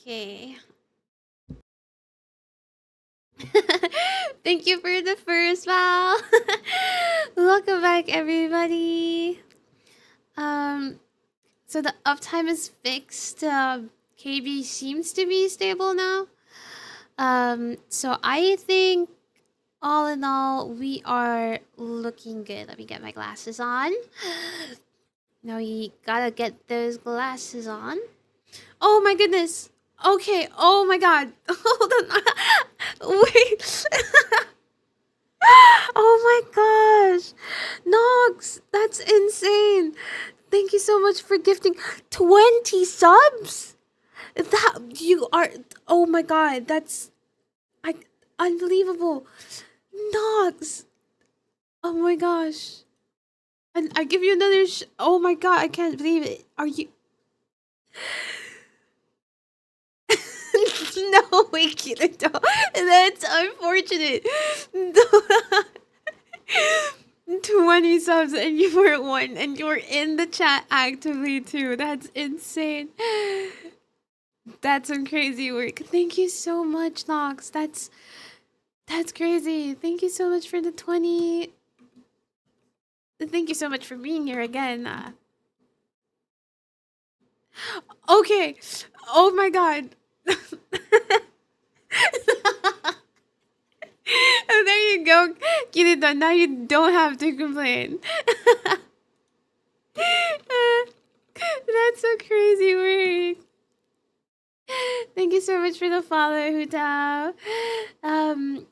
Okay. Thank you for the first Val. Welcome back, everybody. Um, so the uptime is fixed. KB seems to be stable now. So I think all in all, we are looking good. Let me get my glasses on. Now we gotta get those glasses on. Oh my goodness. Okay. Oh my god. Hold on. Wait. Oh my gosh. Nox, that's insane. Thank you so much for gifting 20 subs. That you are oh my god, that's I unbelievable. Nox. Oh my gosh. And I give you another oh my god, I can't believe it. Are you No, wait, Kirito. That's unfortunate. 20 subs and you were one and you're in the chat actively too. That's insane. That's some crazy work. Thank you so much, Nox. That's crazy. Thank you so much for the 20. Thank you so much for being here again. Okay. Oh my god. Oh, there you go, Kirito. Now you don't have to complain. That's so crazy work. Thank you so much for the follow, Hutao.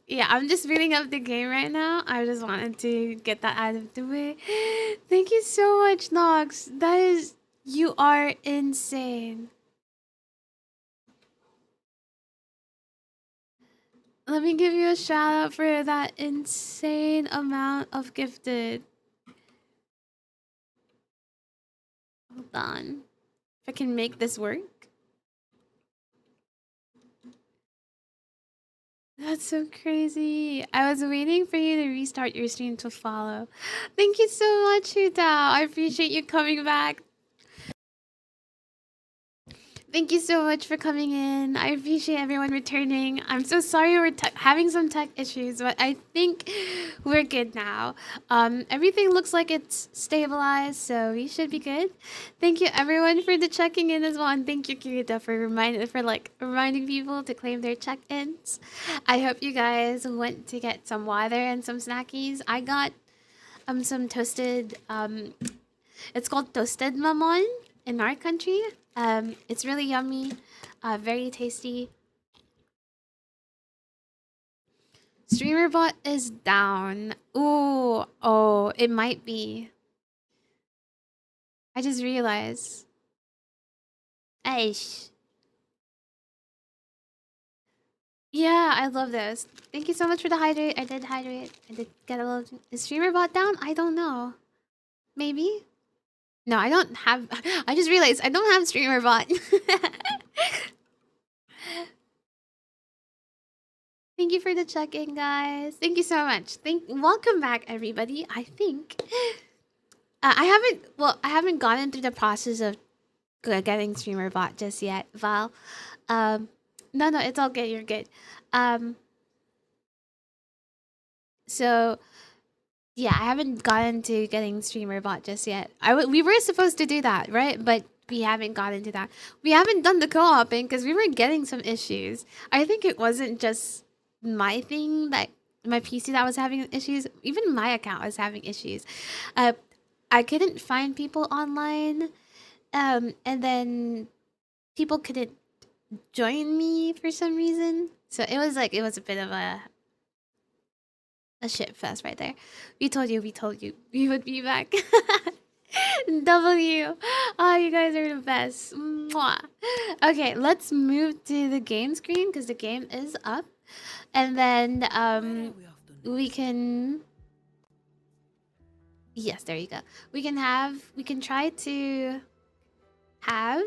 Yeah, I'm just reading up the game right now. I just wanted to get that out of the way. Thank you so much, Nox. You are insane. Let me give you a shout out for that insane amount of gifted. Hold on. If I can make this work. That's so crazy. I was waiting for you to restart your stream to follow. Thank you so much, Hutao. I appreciate you coming back. Thank you so much for coming in. I appreciate everyone returning. I'm so sorry we're having some tech issues, but I think we're good now. Everything looks like it's stabilized, so we should be good. Thank you everyone for the checking in as well, and thank you Kirita for reminding people to claim their check-ins. I hope you guys went to get some water and some snackies. I got some toasted it's called toasted mamon in our country. It's really yummy, very tasty. Streamer bot is down. Ooh, oh, it might be. I just realized. Aish. Yeah, I love this. Thank you so much for the hydrate. I did hydrate. I did get a little. Is streamer bot down? I don't know. Maybe. No, I don't have. I just realized I don't have streamer bot. Thank you for the check-in, guys. Thank you so much. Welcome back, everybody. I think I haven't gotten through the process of getting streamer bot just yet, Val. No, it's all good. You're good. Um, so yeah, I haven't gotten to getting streamer bot just yet. We were supposed to do that, right? But we haven't gotten to that. We haven't done the co-oping because we were getting some issues. I think it wasn't just my thing that my PC that was having issues. Even my account was having issues. I couldn't find people online. And then people couldn't join me for some reason. So it was a bit of a shit fest right there. We told you we would be back. W. Oh, you guys are the best. Mwah. Okay, let's move to the game screen because the game is up. And then we can yes, there you go. We can try to have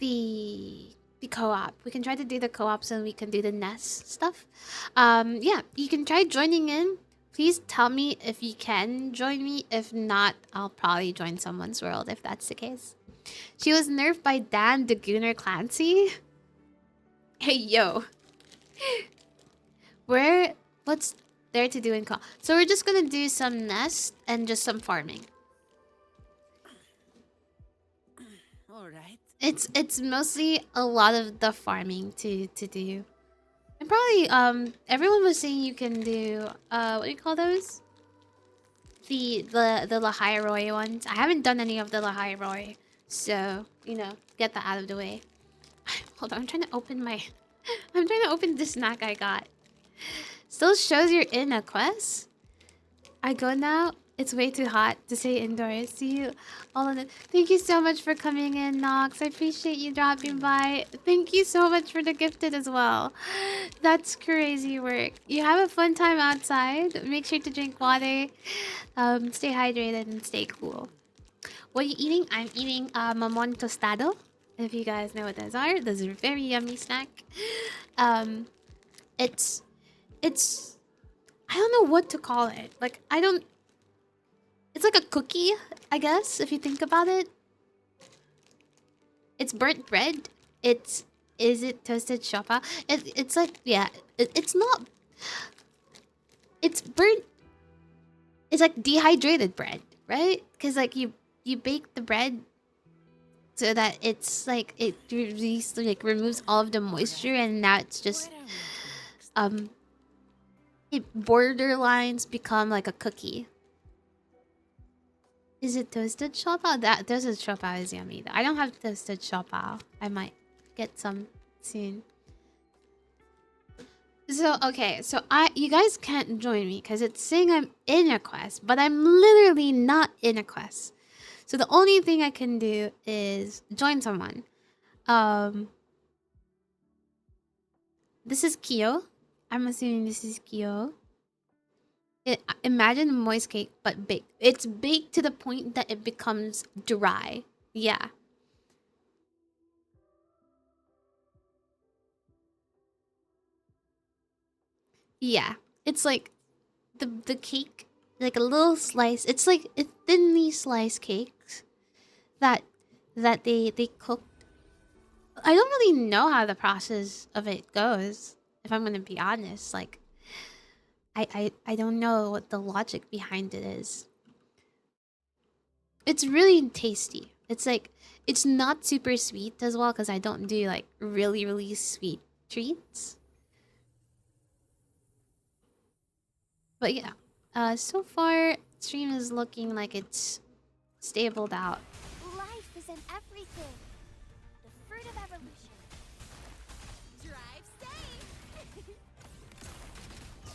the co-op. We can try to do the co-op so we can do the nest stuff. Yeah, you can try joining in. Please tell me if you can join me. If not, I'll probably join someone's world if that's the case. She was nerfed by Dan the Gooner Clancy. Hey yo, where? What's there to do in call? So we're just gonna do some nest and just some farming. All right. It's mostly a lot of the farming to do. And probably everyone was saying you can do what do you call those? The Lahairoi ones. I haven't done any of the Lahairoi, so you know, get that out of the way. Hold on, I'm trying to open my I'm trying to open the snack I got. Still shows you're in a quest? I go now? It's way too hot to stay indoors. See you all in it. Thank you so much for coming in, Nox. I appreciate you dropping by. Thank you so much for the gifted as well. That's crazy work. You have a fun time outside. Make sure to drink water. Stay hydrated and stay cool. What are you eating? I'm eating mamon tostado. If you guys know what those are, those are a very yummy snack. Um, it's I don't know what to call it. Like I don't. It's like a cookie, I guess, if you think about it. It's burnt bread. Is it toasted shoppa? It's like yeah. It's not. It's burnt. It's like dehydrated bread, right? Because like you bake the bread so that it's like it removes all of the moisture, and now it's just it borderlines become like a cookie. Is it toasted shopao? That toasted shopao is yummy. I don't have toasted shopao. I might get some soon. So okay, so you guys can't join me because it's saying I'm in a quest, but I'm literally not in a quest. So the only thing I can do is join someone. This is Kyo. I'm assuming this is Kyo. Imagine a moist cake, but baked. It's baked to the point that it becomes dry. Yeah. Yeah. It's like the cake, like a little slice. It's like a thinly sliced cakes that they cook. I don't really know how the process of it goes, if I'm gonna be honest. Like I don't know what the logic behind it is. It's really tasty. It's like it's not super sweet as well because I don't do like really sweet treats. But yeah, so far stream is looking like it's stabled out. Life is in everything. The fruit of evolution. Drive safe.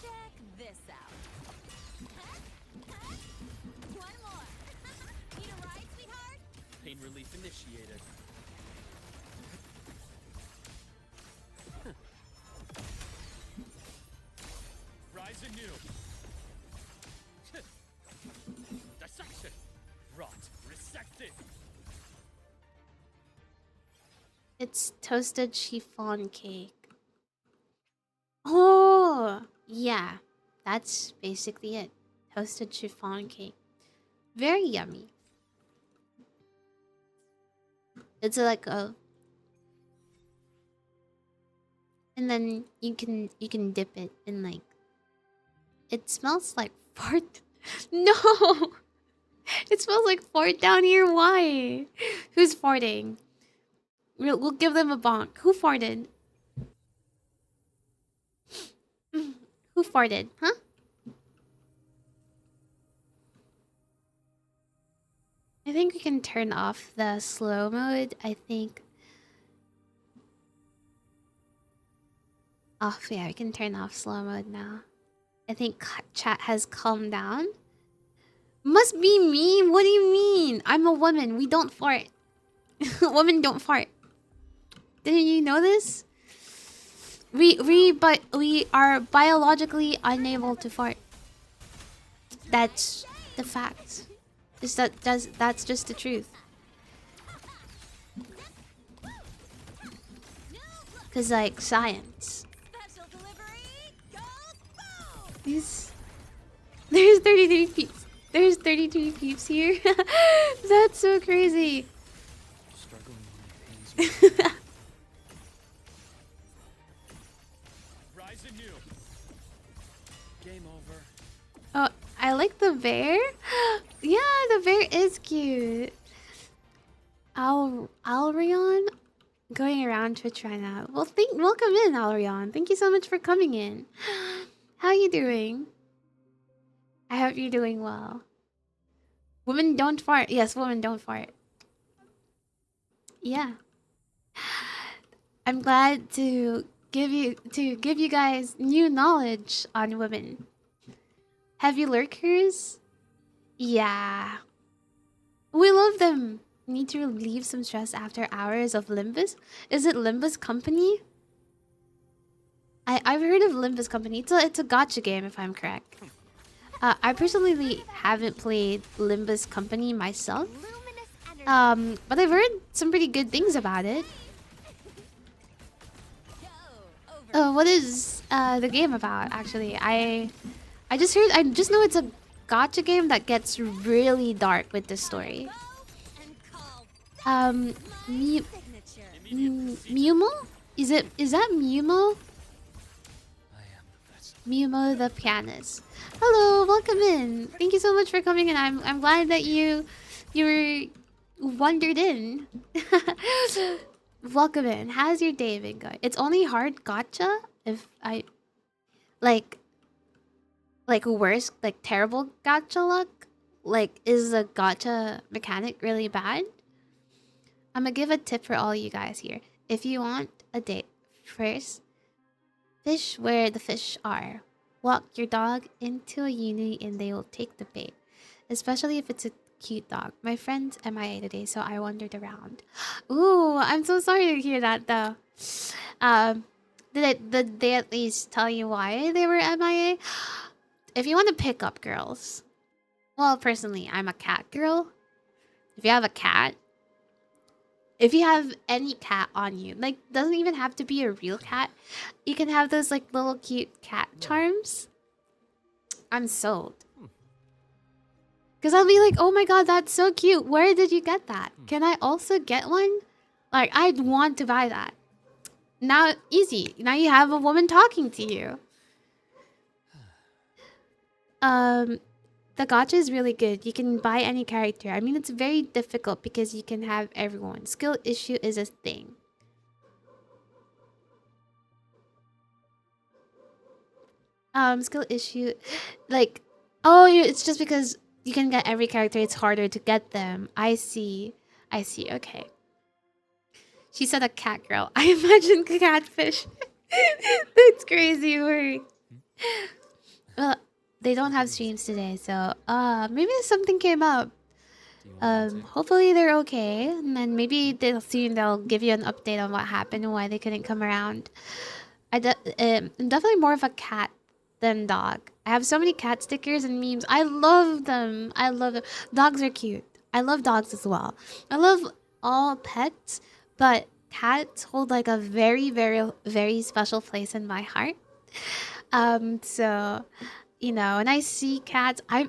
Check this out. One more. Need a ride, sweetheart? Pain relief initiated. Rise anew. Dissection. Rot. Resected. It's toasted chiffon cake. Oh, yeah. That's basically it. Toasted chiffon cake. Very yummy. It's like a... And then you can dip it in like... It smells like fart. No! It smells like fart down here. Why? Who's farting? We'll give them a bonk. Who farted? Who farted? Huh? I think we can turn off the slow mode. I think... Oh, yeah, we can turn off slow mode now. I think chat has calmed down. Must be me? What do you mean? I'm a woman. We don't fart. Women don't fart. Didn't you know this? But we are biologically unable to fart. That's the fact. That's just the truth. Cause like science. There's 33 peeps. There's 33 peeps here. That's so crazy. Rise anew. Game over. Oh, I like the bear. Yeah, the bear is cute. Alrion going around Twitch right now. Well, welcome in, Alrion. Thank you so much for coming in. How you doing? I hope you're doing well. Women don't fart. Yes, women don't fart. Yeah. I'm glad to give you guys new knowledge on women. Heavy lurkers? Yeah. We love them. Need to relieve some stress after hours of Limbus? Is it Limbus Company? I've heard of Limbus Company. It's a gotcha game if I'm correct. I personally haven't played Limbus Company myself. Luminous energy. But I've heard some pretty good things about it. Go over. What is the game about? Actually, I just heard. I just know it's a gotcha game that gets really dark with the story. Go and call Mi signature. Miumo? Is that Miumo? I am the best. Miumo the pianist. Hello, welcome in. Thank you so much for coming in. I'm glad that you were wandered in. Welcome in. How's your day been going? It's only hard gotcha if I like worse, like terrible gotcha luck. Like, is the gotcha mechanic really bad? I'm gonna give a tip for all you guys here. If you want a date, first, fish where the fish are. Walk your dog into a uni and they will take the bait. Especially if it's a cute dog. My friend's MIA today, so I wandered around. Ooh, I'm so sorry to hear that though. Did they at least tell you why they were MIA? If you want to pick up girls, well, personally, I'm a cat girl. If you have a cat, if you have any cat on you, like, doesn't even have to be a real cat. You can have those like little cute cat charms. I'm sold. Cause I'll be like, oh my god, that's so cute. Where did you get that? Can I also get one? Like, I'd want to buy that. Now, easy. Now you have a woman talking to you. The gacha is really good. You can buy any character. I mean, it's very difficult because you can have everyone. Skill issue is a thing. Skill issue, like, oh, it's just because you can get every character. It's harder to get them. I see. I see. Okay. She said a cat girl. I imagine catfish. That's crazy work. Well, they don't have streams today, so maybe something came up. Hopefully they're okay, and then maybe they'll give you an update on what happened and why they couldn't come around. I'm definitely more of a cat than dog. I have so many cat stickers and memes. I love them. I love them. Dogs are cute. I love dogs as well. I love all pets, but cats hold like a very, very, very special place in my heart. So, you know, when I see cats, I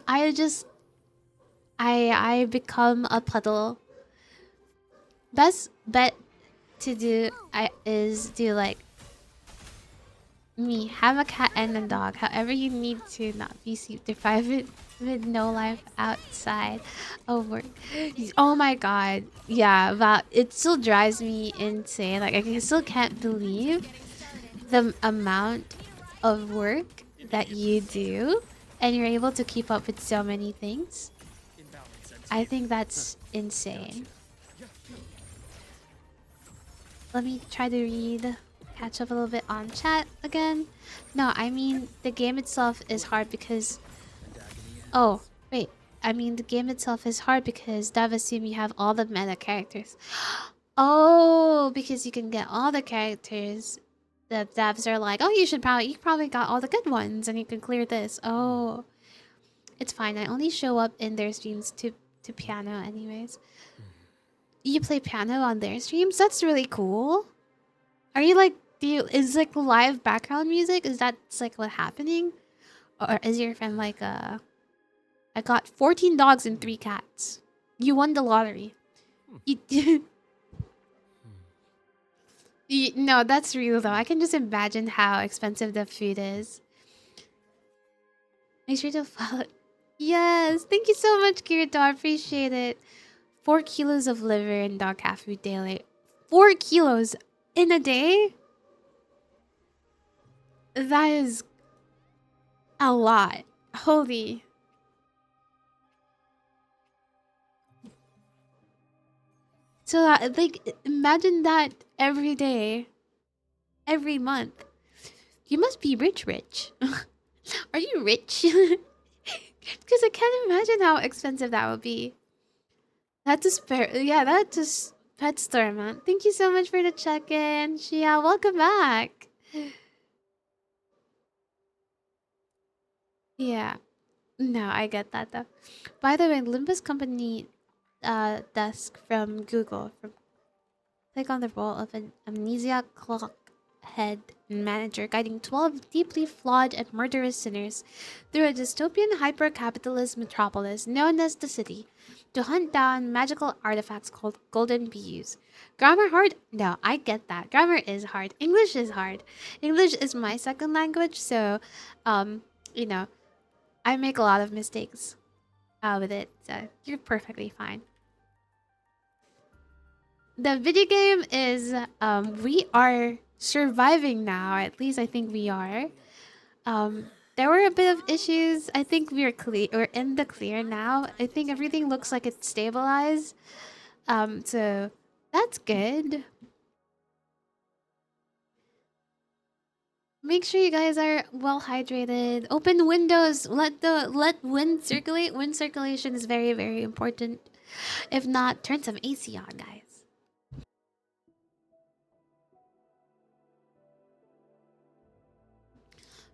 become a puddle. Best bet to do is do like me, have a cat and a dog. However you need to not be sleep deprived with no life outside of work. Oh my god. Yeah, but it still drives me insane. Like, I still can't believe the amount of work that you do and you're able to keep up with so many things. I think that's insane. Let me try to catch up a little bit on chat again. No, I mean the game itself is hard because... Oh, wait. I mean the game itself is hard because Dev assume you have all the meta characters. Oh, because you can get all the characters. The devs are like, oh, you probably got all the good ones and you can clear this. Oh, it's fine. I only show up in their streams to piano anyways. You play piano on their streams? That's really cool. Are you like, is like live background music? Is that like what happening? Or is your friend like, I got 14 dogs and 3 cats. You won the lottery. You, No, that's real though. I can just imagine how expensive the food is. Make sure to follow. Yes, thank you so much, Kirito. I appreciate it. 4 kilos of liver and dog cat food daily. 4 kilos in a day? That is a lot. Holy. So, like, imagine that every day, every month. You must be rich, rich. Are you rich? Because I can't imagine how expensive that would be. That's a spare. Yeah, that's just pet store, man. Thank you so much for the check in. Shia, welcome back. Yeah. No, I get that though. By the way, Limbus Company desk from Google from take on the role of an amnesia clock head manager guiding 12 deeply flawed and murderous sinners through a dystopian hyper-capitalist metropolis known as the city to hunt down magical artifacts called golden bees. Grammar hard? No, I get that. Grammar is hard. English is hard. English is my second language, so um, you know, I make a lot of mistakes with it. So you're perfectly fine. The video game is we are surviving now. At least I think we are. Um, there were a bit of issues. I think we're clear. We're in the clear now. I think everything looks like it's stabilized. So that's good. Make sure you guys are well hydrated. Open windows. Let wind circulate. Wind circulation is very very important. If not, turn some AC on, guys.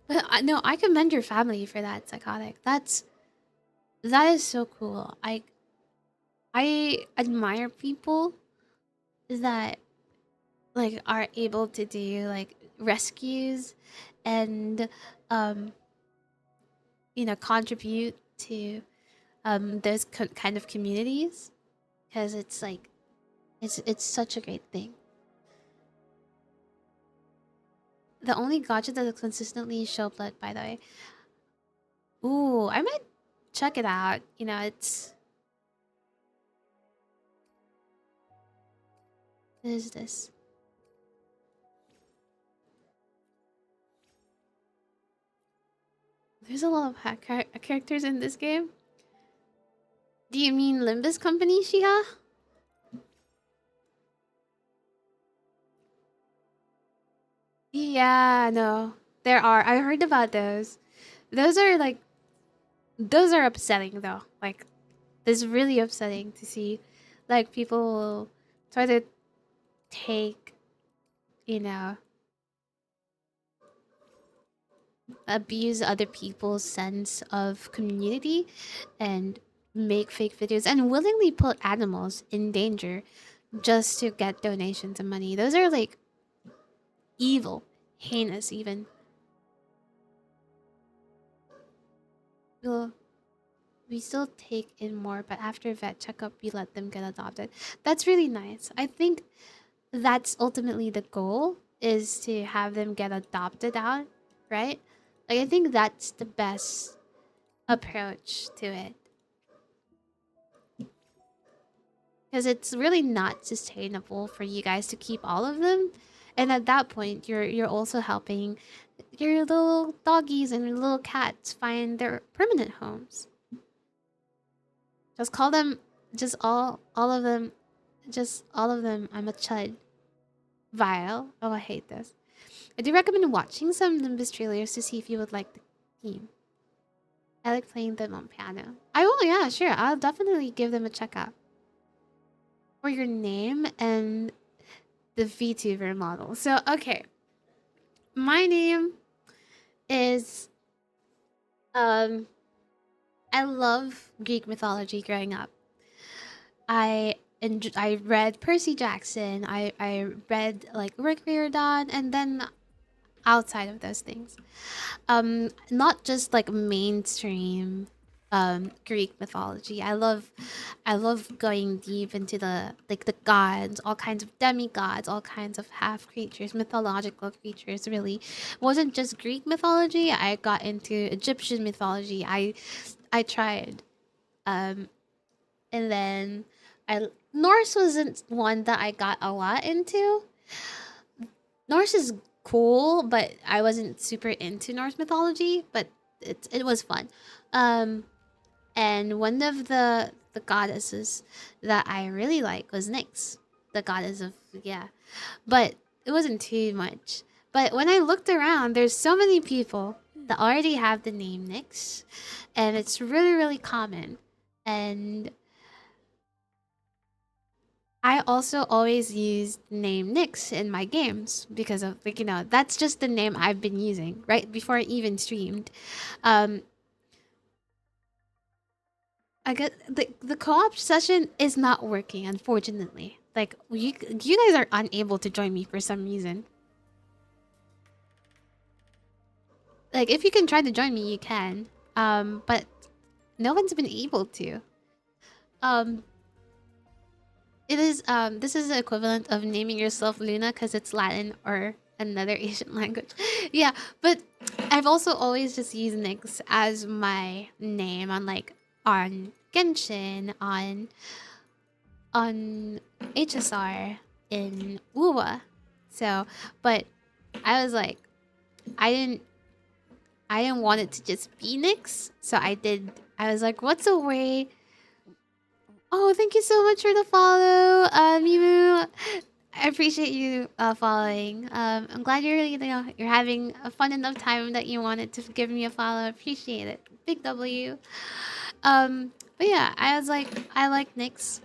But no, I commend your family for that, psychotic. That is so cool. I admire people that like are able to do like rescues and um contribute to those kind of communities because it's like it's such a great thing. The only gacha that consistently show blood, by the way. Ooh, I might check it out. It's what is this? There's a lot of characters in this game. Do you mean Limbus Company, Shia? Yeah, no. There are. I heard about those. Those are like those are upsetting though. Like it's really upsetting to see like people try to take, you know, abuse other people's sense of community and make fake videos and willingly put animals in danger just to get donations and money. Those are like evil, heinous even. We'll, we still take in more, but after vet checkup, we let them get adopted. That's really nice. I think that's ultimately the goal is to have them get adopted out, right? Like I think that's the best approach to it. Because it's really not sustainable for you guys to keep all of them. And at that point you're also helping your little doggies and your little cats find their permanent homes. Just call them just all of them just all of them I'm a chud. Vile. Oh, I hate this. I do recommend watching some Nimbus trailers to see if you would like the theme. I like playing them on piano. I will, yeah, sure. I'll definitely give them a check out. For your name and the VTuber model. So, okay. My name is I love Greek mythology growing up. I read Percy Jackson. I read like Rick Riordan, and then outside of those things, not just like mainstream Greek mythology. I love going deep into the like the gods, all kinds of demigods, all kinds of half creatures, mythological creatures. Really, it wasn't just Greek mythology. I got into Egyptian mythology. I tried, um, and then I Norse wasn't one that I got a lot into. Norse is cool, but I wasn't super into Norse mythology. But it was fun. Um, and one of the goddesses that I really like was Nyx, the goddess of yeah. But it wasn't too much. But when I looked around, there's so many people that already have the name Nyx, and it's really really common. And I also always use the name Nyx in my games because of like that's just the name I've been using right before I even streamed. Um, I get the co-op session is not working, unfortunately. Like you guys are unable to join me for some reason. Like if you can try to join me, you can. But no one's been able to. Um, it is this is the equivalent of naming yourself Luna because it's Latin or another Asian language. Yeah, but I've also always just used Nyx as my name on like on Genshin on HSR in WuWa. So, but I was like, I didn't, I didn't want it to just be Nyx. So I did. I was like, what's a way? Oh, thank you so much for the follow, Mimu. I appreciate you following. I'm glad you're having a fun enough time that you wanted to give me a follow. Appreciate it. Big W. But yeah, I was like, I like Nyx,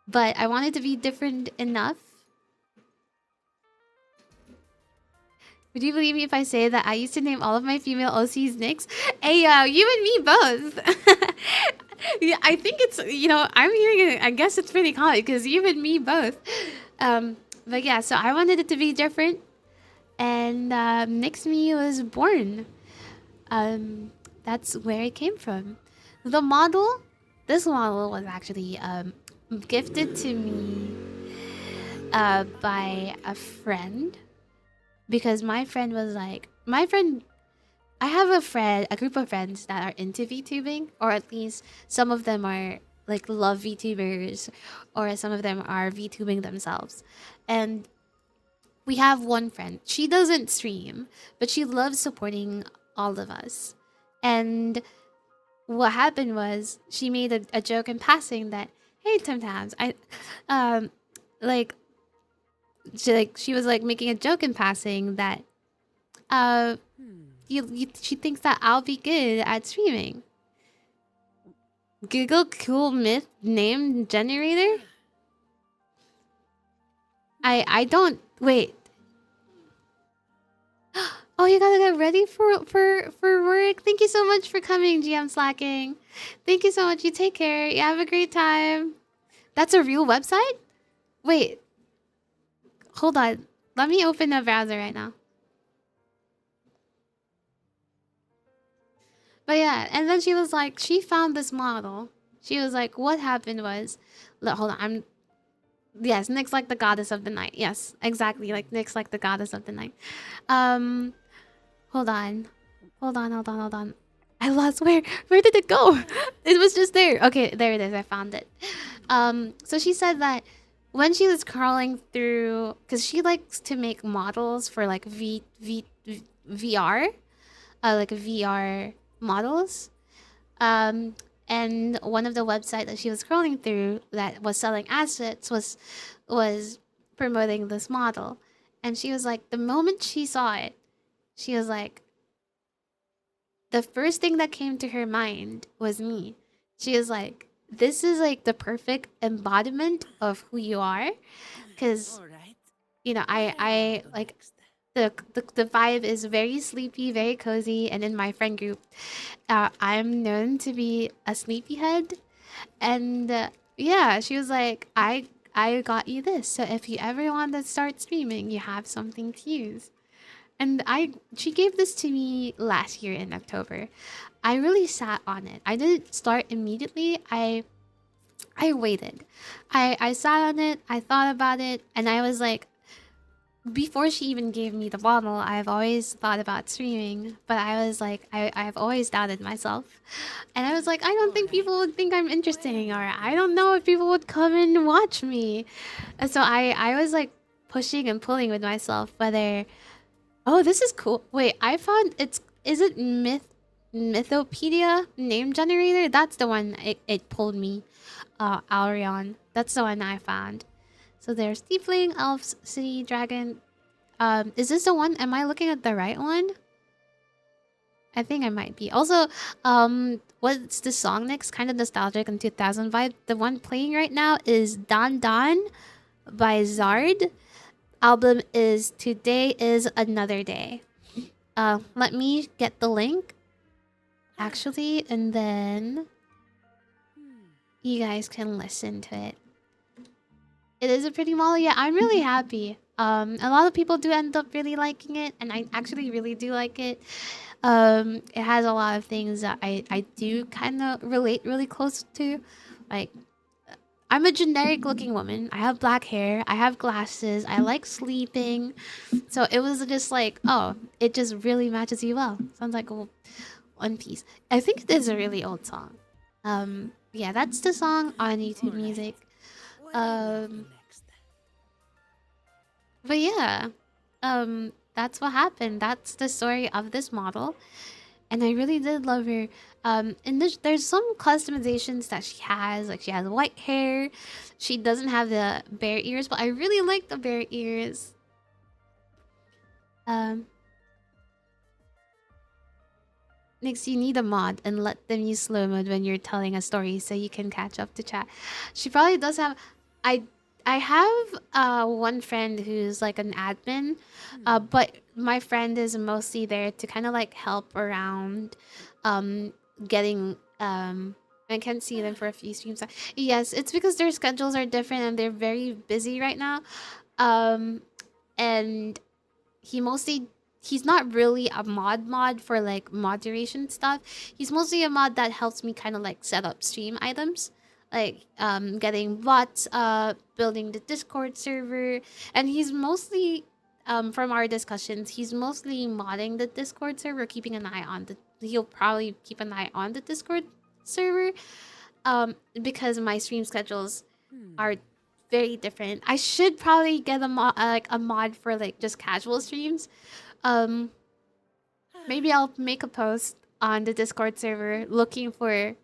but I wanted to be different enough. Would you believe me if I say that I used to name all of my female OCs Nyx? Hey, you and me both. Yeah, I think it's I'm hearing it. I guess it's pretty common because you and me both. But yeah, so I wanted it to be different, and Nyx me was born. That's where it came from. The model, this model was actually gifted to me by a friend because my friend was like, my friend, I have a group of friends that are into VTubing, or at least some of them are like love VTubers, or some of them are VTubing themselves. And we have one friend. She doesn't stream, but she loves supporting all of us. And what happened was she made a joke in passing that, hey, Tim Tams, um, like, she was like making a joke in passing that, uh, she thinks that I'll be good at streaming. Google cool myth name generator. I don't wait. Oh, you gotta get ready for work. Thank you so much for coming, GM Slacking. Thank you so much. You take care. You have a great time. That's a real website? Wait, hold on. Let me open a browser right now. But yeah, and then she was like, she found this model. She was like, what happened was, look, hold on, yes, Nyx like the goddess of the night. Yes, exactly, like Nyx like the goddess of the night. Um, hold on, hold on. I lost where did it go? It was just there. Okay, there it is. I found it. So she said that when she was crawling through, because she likes to make models for like VR, like VR models. Um, and one of the websites that she was scrolling through that was selling assets was promoting this model, and she was like, the moment she saw it, she was like, the first thing that came to her mind was me. She was like, this is like the perfect embodiment of who you are, because All right. I like the vibe is very sleepy, very cozy, and in my friend group, I'm known to be a sleepyhead, and yeah, she was like, I got you this, so if you ever want to start streaming, you have something to use. And she gave this to me last year in October. I really sat on it. I didn't start immediately. I waited. I sat on it, I thought about it, and I was like, before she even gave me the bottle, I've always thought about streaming, but I was like, I've always doubted myself. And I was like, I don't think people would think I'm interesting, or I don't know if people would come and watch me. And so I was like pushing and pulling with myself whether, oh, this is cool. Wait, I found is it Mythopedia name generator? That's the one it pulled me. Aurion. That's the one I found. So there's Tiefling, Elves, City, Dragon. Is this the one? Am I looking at the right one? I think I might be. Also, what's the song next? Kind of nostalgic and 2000 vibe. The one playing right now is Dan Dan by Zard. Album is Today is Another Day. Let me get the link, actually, and then you guys can listen to it. It is a pretty model. Yeah, I'm really happy. A lot of people do end up really liking it, and I actually really do like it. It has a lot of things that I do kind of relate really close to. Like, I'm a generic looking woman. I have black hair. I have glasses. I like sleeping. So it was just like, oh, it just really matches you well. Sounds like a One Piece. I think it is a really old song. Yeah, that's the song on YouTube Music. Um, but yeah, that's what happened. That's the story of this model, and I really did love her. And there's some customizations that she has, like she has white hair. She doesn't have the bear ears, but I really like the bear ears. Um, Next, you need a mod and let them use slow mode when you're telling a story so you can catch up to chat. She probably does have. I I have one friend who's like an admin, but my friend is mostly there to kind of like help around, um, getting I can't see them for a few streams. Yes, it's because their schedules are different and they're very busy right now. Um, and he mostly he's not really a mod for like moderation stuff. He's mostly a mod that helps me kind of like set up stream items, like getting bots up, building the Discord server, and he's mostly from our discussions, he's mostly modding the Discord server, keeping an eye on the he'll probably keep an eye on the Discord server because my stream schedules are very different. I should probably get a mod for like just casual streams. Um, Maybe I'll make a post on the Discord server looking for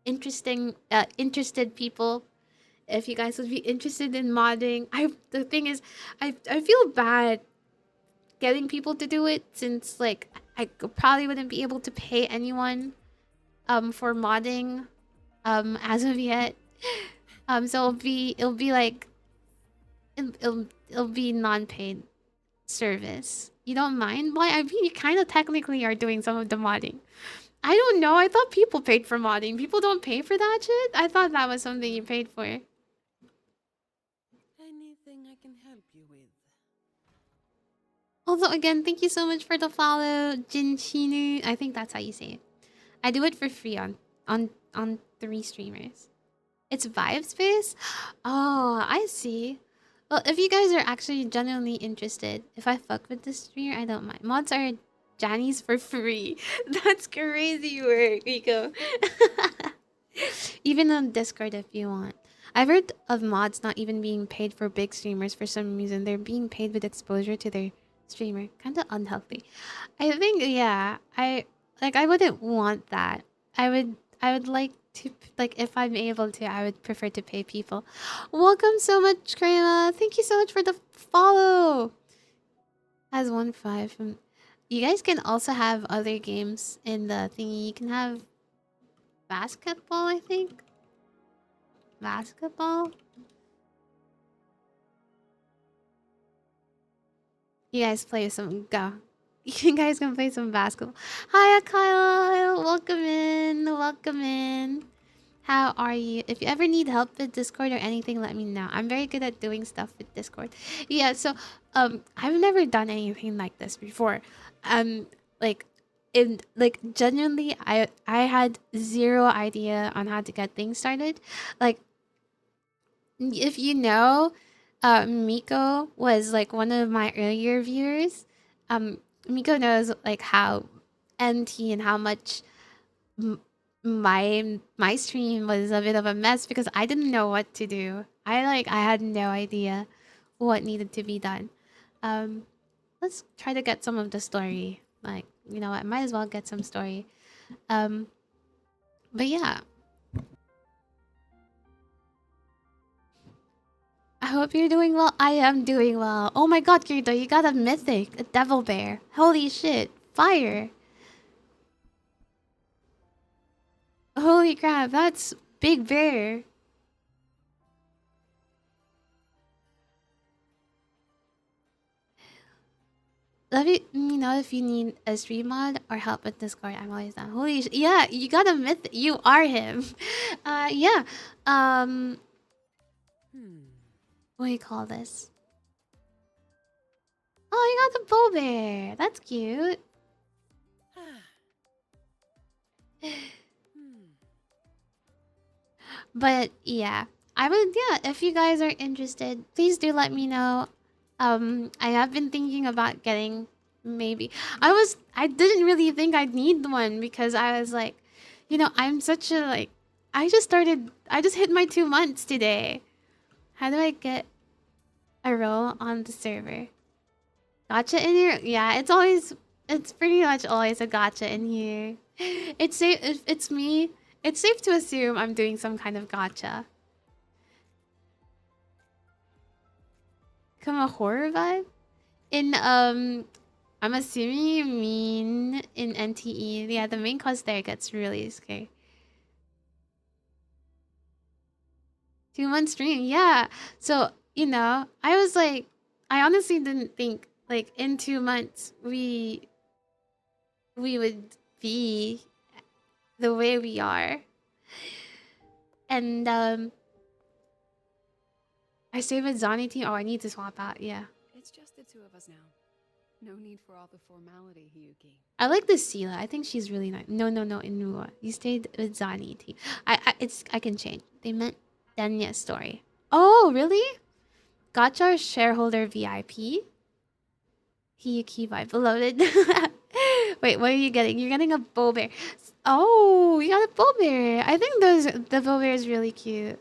interested people. If you guys would be interested in modding, the thing is, I feel bad getting people to do it since like probably wouldn't be able to pay anyone for modding as of yet. So it'll be like it'll be non-paid service. You don't mind? Why? I mean, you kind of technically are doing some of the modding. I don't know. I thought people paid for modding. People don't pay for that shit. I thought that was something you paid for. Anything I can help you with? Also, again, thank you so much for the follow, Jinshinu. I think that's how you say it. I do it for free on 3 streamers. It's Vibe Space? Oh, I see. Well, if you guys are actually genuinely interested, if I fuck with this streamer, I don't mind. Mods are Johnny's for free. That's crazy work, Rico. Even on Discord if you want. I've heard of mods not even being paid for big streamers for some reason. They're being paid with exposure to their streamer. Kinda unhealthy. I think yeah, I wouldn't want that. I would like to like if I'm able to, I would prefer to pay people. Welcome so much, Crema. Thank you so much for the follow. Has 1-5 from you guys can also have other games in the thingy. You can have basketball, I think. Basketball. You guys play some go. You guys can play some basketball. Hi, Kyle. Welcome in. Welcome in. How are you? If you ever need help with Discord or anything, let me know. I'm very good at doing stuff with Discord. Yeah, so I've never done anything like this before. Um like genuinely I had zero idea on how to get things started. Like if you know, Miko was like one of my earlier viewers. Miko knows like how NT and how much m- my stream was a bit of a mess because I didn't know what to do. I had no idea what needed to be done. Um, let's try to get some of the story. Like, you know what, might as well get some story. Um, but yeah, I hope you're doing well. I am doing well. Oh my god, Kirito, you got a mythic, a devil bear. Holy shit, fire. Holy crap, that's big bear. Let me know if you need a stream mod or help with Discord. I'm always down. Holy yeah, you got a myth. You are him. Yeah. Um, what do you call this? Oh, you got the bow bear. That's cute. But yeah, I would. Yeah, if you guys are interested, please do let me know. I have been thinking about getting maybe. I didn't really think I'd need one because I was like, you know, I'm such a like. I just started. I just hit my 2 months today. How do I get a role on the server? Gotcha in here? Yeah, it's always. It's pretty much always a gotcha in here. It's safe. If it's me, it's safe to assume I'm doing some kind of gotcha. Come a horror vibe? In I'm assuming you mean in NTE. Yeah, the main quest there gets really scary. 2 month stream, yeah. So, you know, I was like I honestly didn't think like in 2 months we would be the way we are. And I stay with Zani team. Oh, I need to swap out, yeah. It's just the two of us now. No need for all the formality, Hiyuki. I like the Sela. I think she's really nice. No, no, no, in WuWa. You stayed with Zani team. I can change. They meant Denya's story. Oh, really? Gotcha shareholder VIP. Hiyuki vibe. Beloved. Wait, what are you getting? You're getting a bow bear. Oh, you got a bow bear. I think the bow bear is really cute.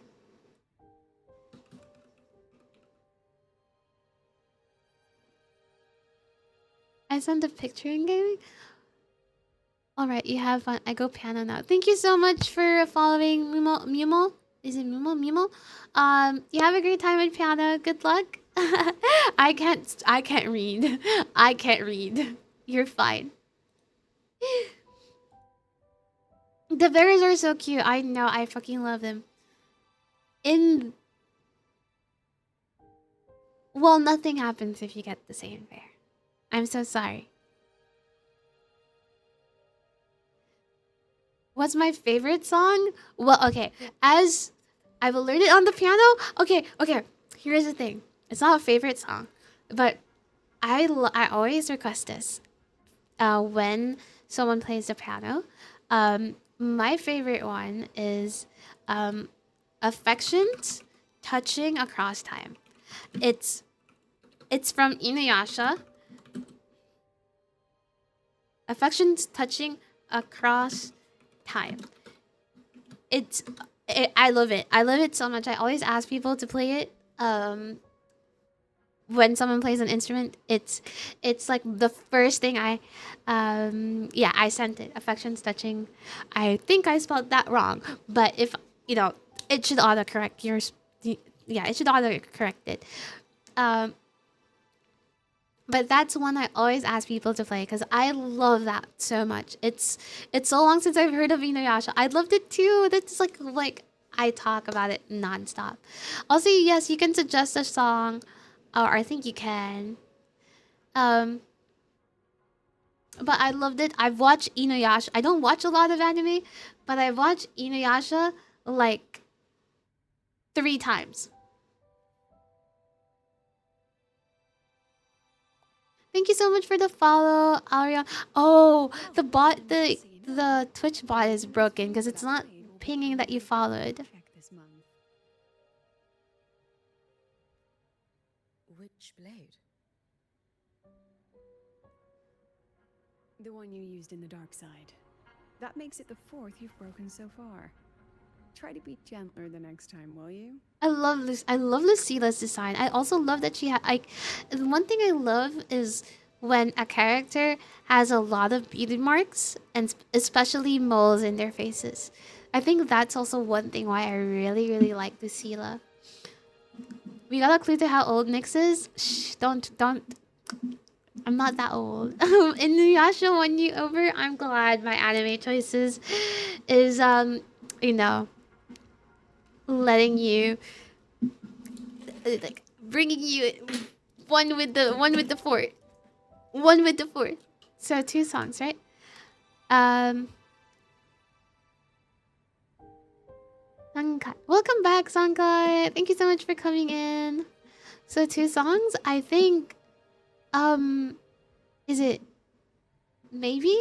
I sent a picture in gaming. Alright, you have fun. I go piano now. Thank you so much for following Mumo. Mumo? Is it Mumo? Mumo? You have a great time at piano. Good luck. I can't read. I can't read. You're fine. The bears are so cute. I know. I fucking love them. In Well, nothing happens if you get the same bear. I'm so sorry. What's my favorite song? Well, okay. As I will learn it on the piano. Okay. Here's the thing. It's not a favorite song, but I always request this. When someone plays the piano, my favorite one is "Affections Touching Across Time." It's from Inuyasha. Affections touching across time. I love it. I love it so much. I always ask people to play it. When someone plays an instrument, it's like the first thing yeah, I sent it. Affections touching. I think I spelled that wrong, but if you know, it should autocorrect yours. Yeah, it should autocorrect it. Um, but that's one I always ask people to play because I love that so much. It's so long since I've heard of Inuyasha. I loved it too. That's like I talk about it nonstop. Also, yes, you can suggest a song, or I think you can. Um, but I loved it. I've watched Inuyasha. I don't watch a lot of anime, but I've watched Inuyasha like 3 times. Thank you so much for the follow, Ariana. Oh, the Twitch bot is broken because it's not pinging that you followed. Check this month. Which blade? The one you used in the dark side. That makes it the 4th you've broken so far. Try to be gentler the next time, will you? I love this. I love Lucila's design. I also love that she like. One thing I love is when a character has a lot of beauty marks and especially moles in their faces. I think that's also one thing why I really like Lucila. We got a clue to how old Nyx is. Shh, don't. I'm not that old. Inuyasha won you over. I'm glad my anime choices is you know, letting you like bringing you one with the fourth. One with the fourth. So 2 songs, right? Sankai. Welcome back, Sankai. Thank you so much for coming in. So 2 songs. I think is it maybe?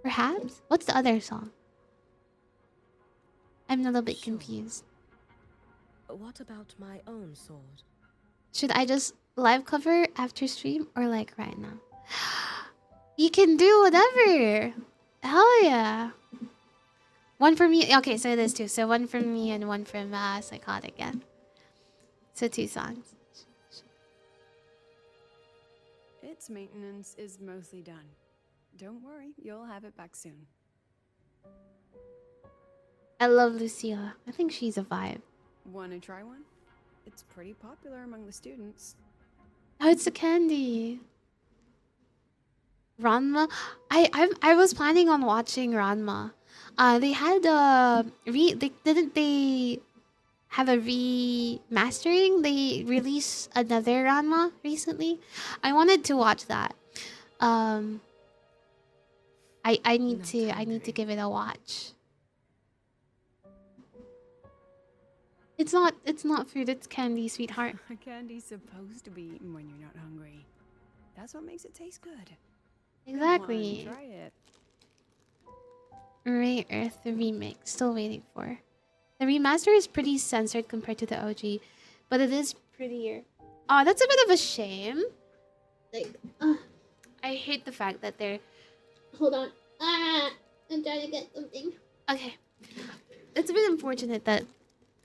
Perhaps? What's the other song? I'm a little bit confused. What about my own sword? Should I just live cover after stream or like right now? You can do whatever. Hell yeah. One for me. Okay, so there's 2. So one from me and one from Psychotic. Yeah. So 2 songs. Its maintenance is mostly done. Don't worry, you'll have it back soon. I love Lucila. I think she's a vibe. Wanna try one? It's pretty popular among the students. Oh, it's a candy. Ranma. I was planning on watching Ranma. They had they have a remastering. They released another Ranma recently. I wanted to watch that. I need to give it a watch. It's not food, it's candy, sweetheart. Candy's supposed to be eaten when you're not hungry. That's what makes it taste good. Exactly. Come on, try it. Ray Earth, the remake. Still waiting for. The remaster is pretty censored compared to the OG, but it is prettier. Oh, that's a bit of a shame. Like, I hate the fact that they're... Hold on. I'm trying to get something. Okay. It's a bit unfortunate that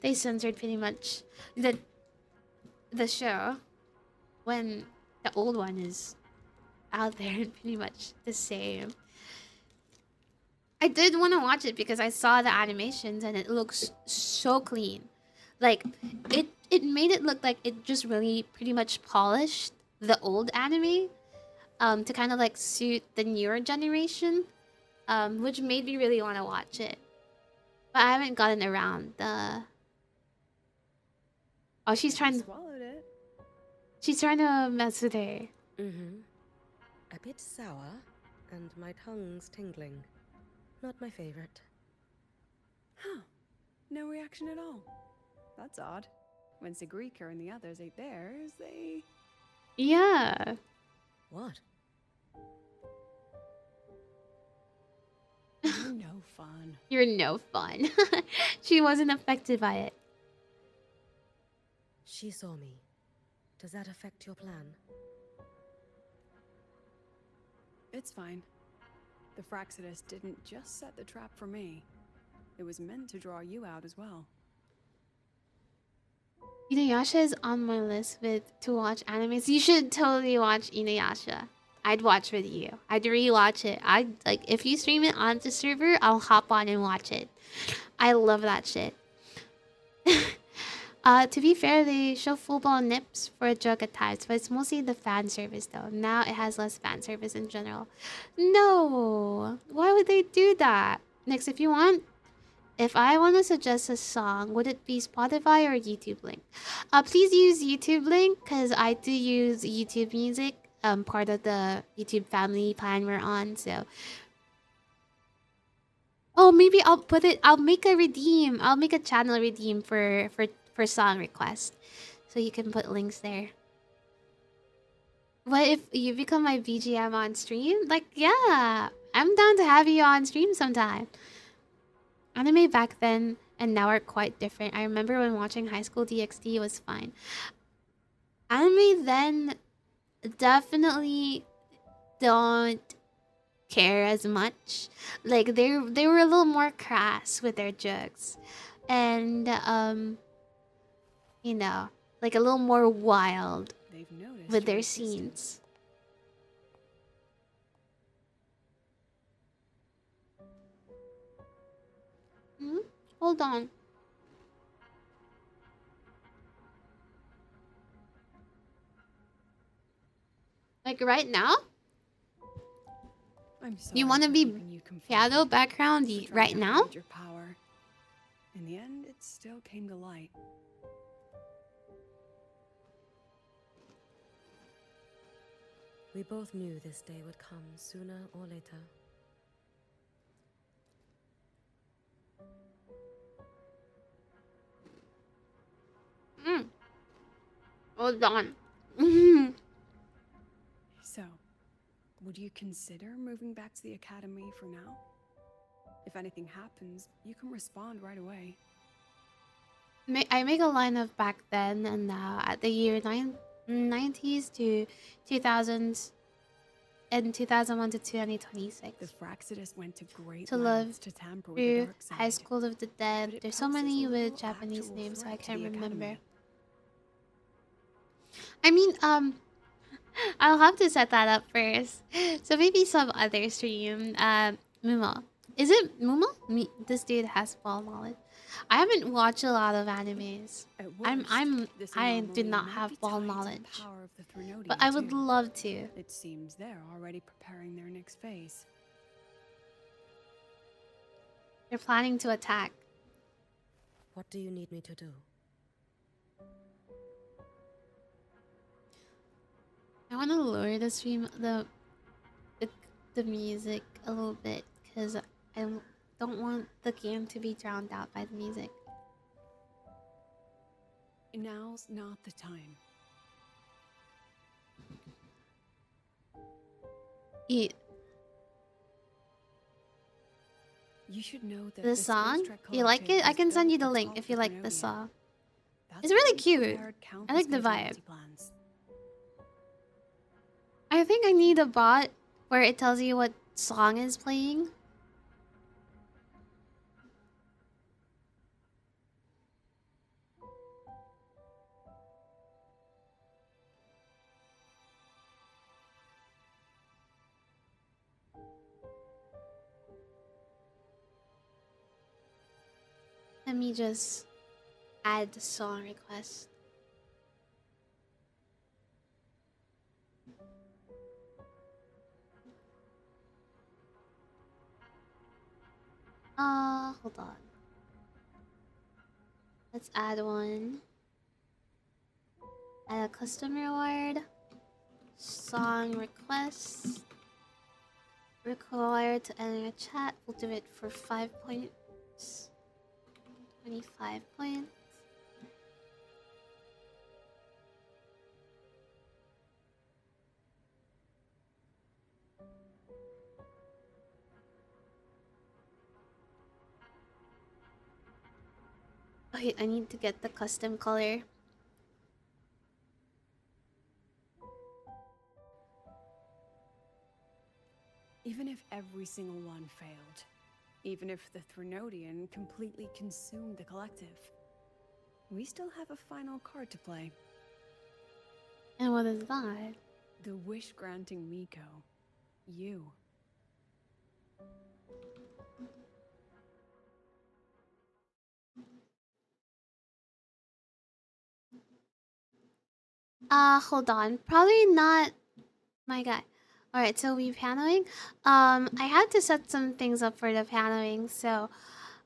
they censored pretty much the show when the old one is out there and pretty much the same. I did want to watch it because I saw the animations and it looks so clean. Like it made it look like it just really pretty much polished the old anime to kind of like suit the newer generation, which made me really want to watch it. But I haven't gotten around the... Oh, she's trying to... Swallowed it. She's trying to mess with her. Mm-hmm. A bit sour, and my tongue's tingling. Not my favorite. Huh. No reaction at all. That's odd. When Sigrika and the others ate theirs, they... Yeah. What? You're no fun. You're no fun. She wasn't affected by it. She saw me. Does that affect your plan? It's fine. The Fraxidus didn't just set the trap for me. It was meant to draw you out as well. Inuyasha is on my list to watch animes. You should totally watch Inuyasha. I'd watch with you. I'd rewatch it. If you stream it onto server, I'll hop on and watch it. I love that shit. To be fair, they show full-blown nips for a joke at times, but it's mostly the fan service though. Now it has less fan service in general. No! Why would they do that? Next, if I want to suggest a song, would it be Spotify or YouTube link? Please use YouTube link, because I do use YouTube Music. Part of the YouTube family plan we're on, so... Oh, maybe I'll put it. I'll make a redeem. I'll make a channel redeem for song request, so you can put links there. What if you become my BGM on stream? Like, yeah, I'm down to have you on stream sometime. Anime back then and now are quite different. I remember when watching High School DxD was fine. Anime then definitely don't care as much. Like they were a little more crass with their jokes, and you know, like a little more wild They've noticed with your their existence. scenes. Hmm? Hold on. Like right now, I'm sorry you want to for be keeping you confined, piano background for trying right to now? hide your power. In the end, it still came to light. We both knew this day would come sooner or later. Mm. Hold on. Mhm. So, would you consider moving back to the academy for now? If anything happens, you can respond right away. I make a line of back then and now at the year 90s to 2000s and 2001 to The 2026. Fractsidus went to great To lengths love to tamper with the through dark side. High School of the But Dead. it There's so poses a many with little Japanese actual names, so I threat to can't the remember. academy. I mean, I'll have to set that up first. So maybe some other stream. Mumo. Is it Mumo? Me, this dude has ball knowledge. I haven't watched a lot of animes. At worst, this I do anomaly not might have be ball tied to the knowledge, power of the Threnodian but I would too. love to. It seems they're already preparing their next phase. They're planning to attack. What do you need me to do? I want to lower the stream the, the music a little bit because I don't want the game to be drowned out by the music. Now's not the time. Eat You should know that the Space song. Trek You like Collective it? I was can send you built the link atop if you like the Threnodian. song. That's It's why really we've cute. prepared I countless like the contingency vibe. plans. I think I need a bot where it tells you what song is playing. Let me just add the song request. Hold on. Let's add one. Add a custom reward. Song request. Required to enter a chat. We'll do it for 5 points. 25 points. Okay, I need to get the custom color. Even if every single one failed, even if the Threnodian completely consumed the collective, we still have a final card to play. And what is that? The wish-granting Miko. You. Hold on. Probably not my guy. Alright, so we pianoing. I had to set some things up for the pianoing, so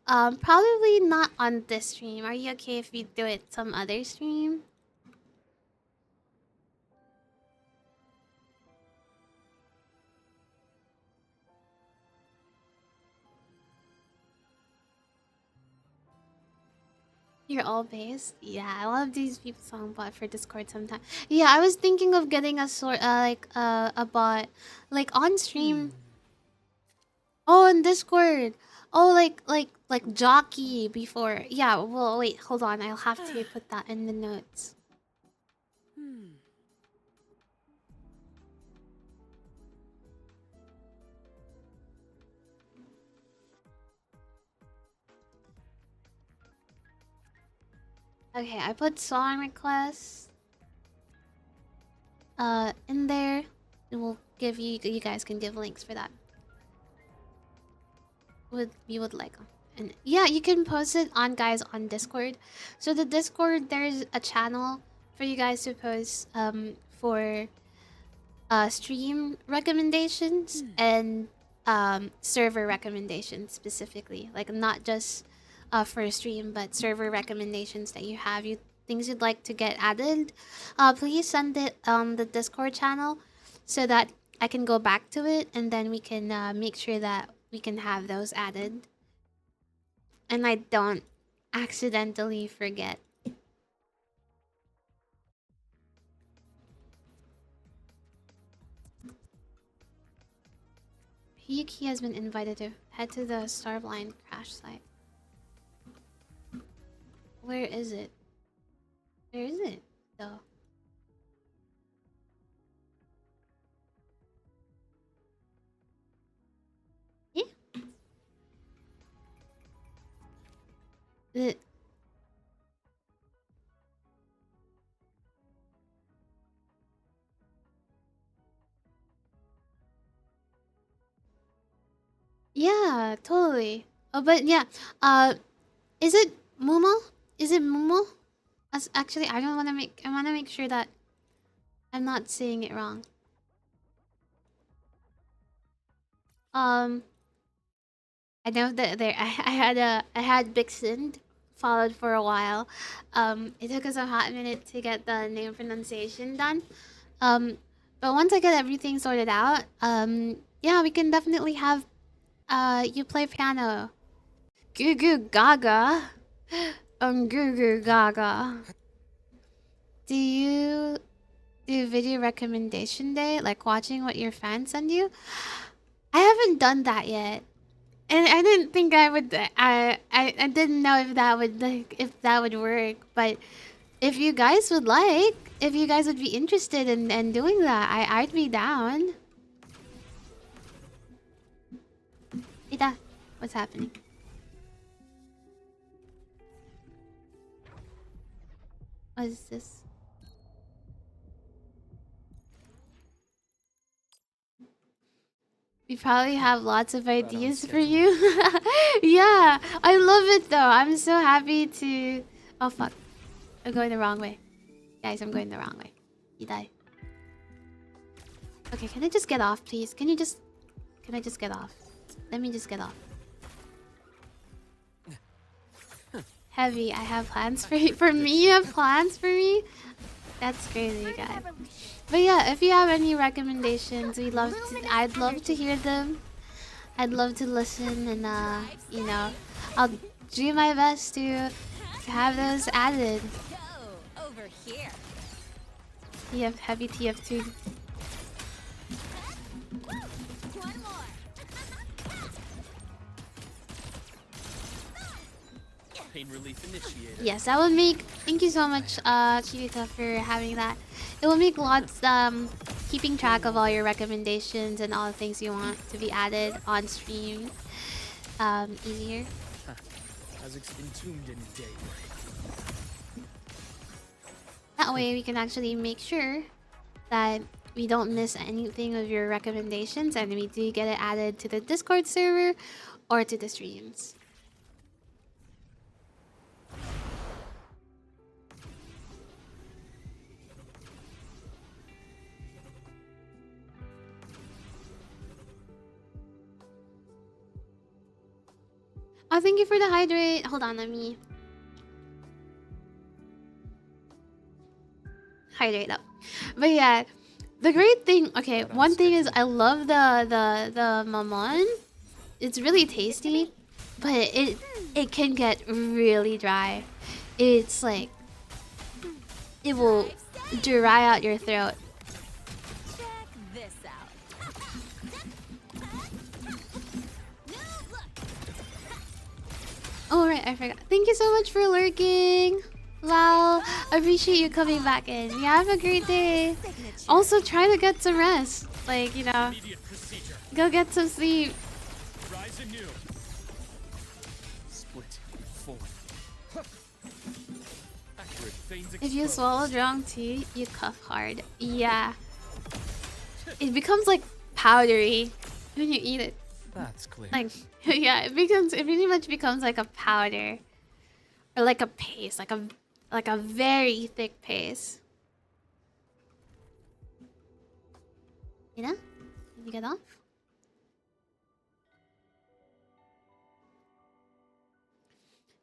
probably not on this stream. Are you okay if we do it some other stream? You're all based? Yeah, I love these people song bot for Discord sometimes. Yeah, I was thinking of getting a sort like a bot like on stream. Oh, in Discord. Oh, like jockey before. Yeah, well wait, hold on. I'll have to put that in the notes. Okay, I put song requests in there. It will give you guys can give links for that. Would you would like 'em. And yeah, you can post it on guys on Discord. So the Discord, there's a channel for you guys to post for stream recommendations and server recommendations specifically. Like not just for a stream, but server recommendations that you have, you things you'd like to get added. Please send it on the Discord channel so that I can go back to it and then we can make sure that we can have those added. And I don't accidentally forget. Hiyuki has been invited to head to the Starblind crash site. Where is it? Where is it, though? Yeah. The yeah, totally. Oh, but yeah. Is it Momo? Is it Momo? As actually, I don't want to make. I want to make sure that I'm not saying it wrong. I know that there. I had Bixen followed for a while. It took us a hot minute to get the name pronunciation done. But once I get everything sorted out, yeah, we can definitely have you play piano. Goo goo gaga. Goo goo gaga. Do you do video recommendation day, like watching what your fans send you? I haven't done that yet, and I didn't think I would. I didn't know if that would if that would work. But if you guys would like, if you guys would be interested in doing that, I'd be down. Ida, what's happening? What is this? We probably have lots of ideas for you. Yeah, I love it though. I'm so happy to. Oh fuck, I'm going the wrong way, guys. I'm going the wrong way. You die. Okay, can I just get off, please? Can you just? Can I just get off? Let me just get off. Heavy, I have plans for you. For me, you have plans for me? That's crazy, guys. But yeah, if you have any recommendations, I'd love to hear them. I'd love to listen and you know, I'll do my best to have those added. Go over here. TF heavy TF2. One more. Pain relief initiated. Yes, that would make. Thank you so much, Kirita, for having that. It will make lots keeping track of all your recommendations and all the things you want to be added on stream easier. Isaac's entombed in day. That way we can actually make sure that we don't miss anything of your recommendations and we do get it added to the Discord server or to the streams. Oh, thank you for the hydrate. Hold on, let me hydrate up. But yeah, the great thing. Okay, one thing is I love the mamon. It's really tasty, but it can get really dry. it's like it will dry out your throat. Check this out. Now look. Oh right, I forgot. Thank you so much for lurking. Wow, appreciate you coming back in. Yeah, have a great day. Also, try to get some rest. Like, you know, Immediate procedure. go get some sleep. Rise anew. Split forward. Accurate veins If you exposed. swallowed wrong tea, you cough hard. Yeah. It becomes like powdery when you eat it. That's clear. Like, yeah, it pretty much becomes like a powder. Or like a paste, like a very thick paste. You know? Can you get off?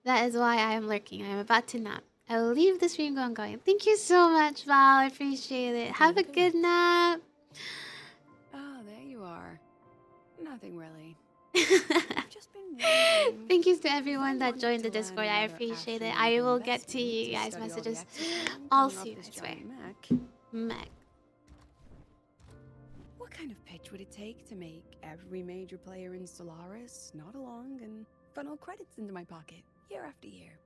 That is why I am lurking. I am about to nap. I will leave the stream going. Thank you so much, Val. I appreciate it. Have a good nap. Oh, there you are. Nothing really. I've just been wondering. Thank you to everyone I that wanted joined the to learn Discord. I another appreciate it. actual I will get to investment you guys' study all the messages exoplanes all coming off soon, this I swear. giant mech. Mech. What kind of pitch would it take to make every major player in Solaris nod along and funnel credits into my pocket year after year?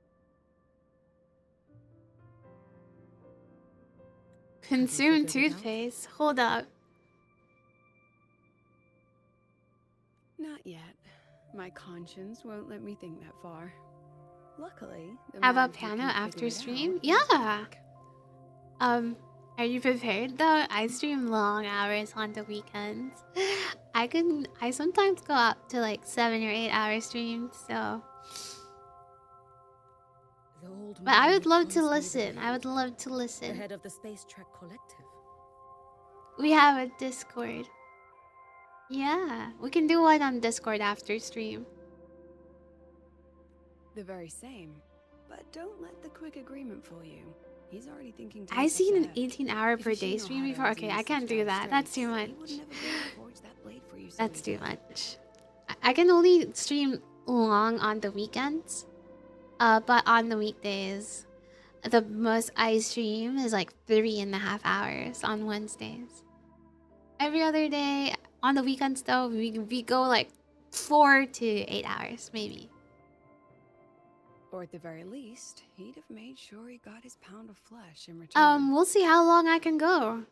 Consume figured it out? toothpaste. Hold up. Not yet. My conscience won't let me think that far. Luckily, the Have a man who piano can after figure it stream? out is Yeah. back. Are you prepared though? I stream long hours on the weekends. I sometimes go up to like 7 or 8 hour streams, so The old but I man would love to promised me the listen. I head- would love to The listen. head of the Space Trek Collective. We have a Discord. Yeah, we can do one on Discord after stream. The very same. But don't let the quick agreement fool you. He's already thinking two I've steps seen an ahead. 18-hour If per you day know stream how to before. Okay, reason I with can't such do dire that. That's too straits, much. he wouldn't have been able to forge that blade for you so That's too easily. much. I can only stream long on the weekends. But on the weekdays, the most I stream is like 3.5 hours on Wednesdays. Every other day, on the weekends though, we go like 4 to 8 hours, maybe. Or at the very least, he'd have made sure he got his pound of flesh in return. We'll see how long I can go.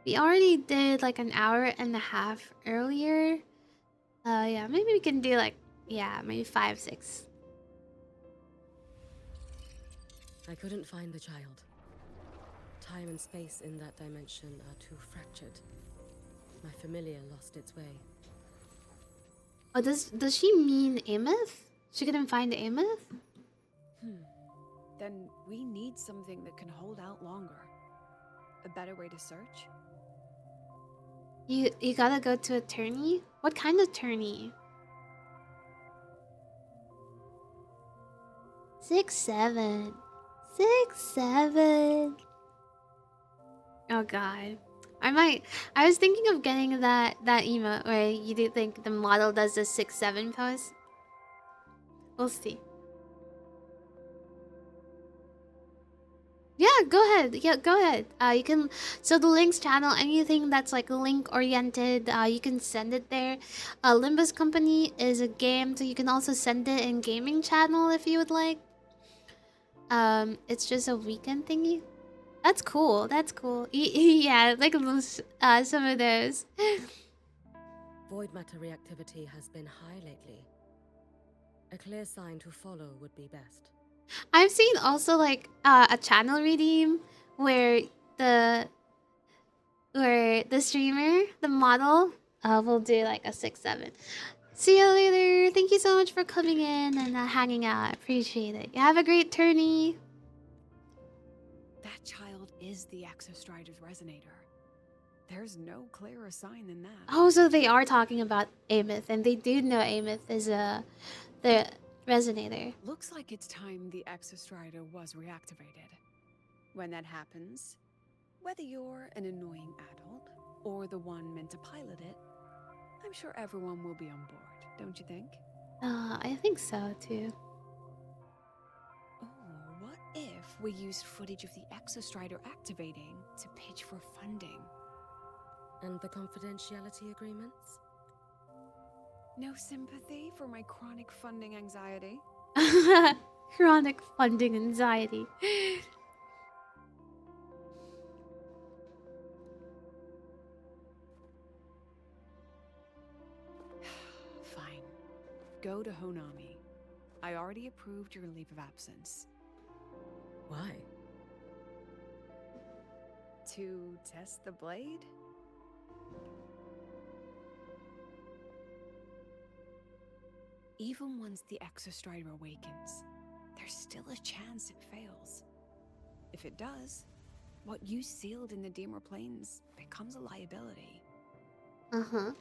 We already did like an hour and a half earlier. Yeah, maybe we can do like, yeah, maybe 5, 6. I couldn't find the child. Time and space in that dimension are too fractured. My familiar lost its way. Oh, does she mean Ameth? She couldn't find Ameth? Then we need something that can hold out longer. A better way to search? You gotta go to attorney? What kind of attorney? 6, 7. 6, 7. Oh god. I was thinking of getting that emote where you do think the model does the 6, 7 pose. We'll see. Yeah, go ahead. Yeah, go ahead. You can. So the links channel, anything that's like link oriented, you can send it there. Limbus Company is a game, so you can also send it in gaming channel if you would like. It's just a weekend thingy. That's cool. That's cool. Yeah, like those, some of those. Void matter reactivity has been high lately. A clear sign to follow would be best. I've seen also like a channel redeem where the streamer, the model, will do like a 6, 7. See you later. Thank you so much for coming in and hanging out. I appreciate it. You have a great tourney. That child is the Exostrider's resonator. There's no clearer sign than that. Oh, so they are talking about Ameth, and they do know Ameth is the resonator. Looks like it's time the Exostrider was reactivated. When that happens, whether you're an annoying adult or the one meant to pilot it, I'm sure everyone will be on board, don't you think? I think so too. we used footage of the Exostrider activating to pitch for funding. And the confidentiality agreements? No sympathy for my chronic funding anxiety? Chronic funding anxiety. Fine. Go to Honami. I already approved your leave of absence. Why? To test the blade? Even once the Exostrider awakens, there's still a chance it fails. If it does, what you sealed in the Deemer Plains becomes a liability. Uh-huh.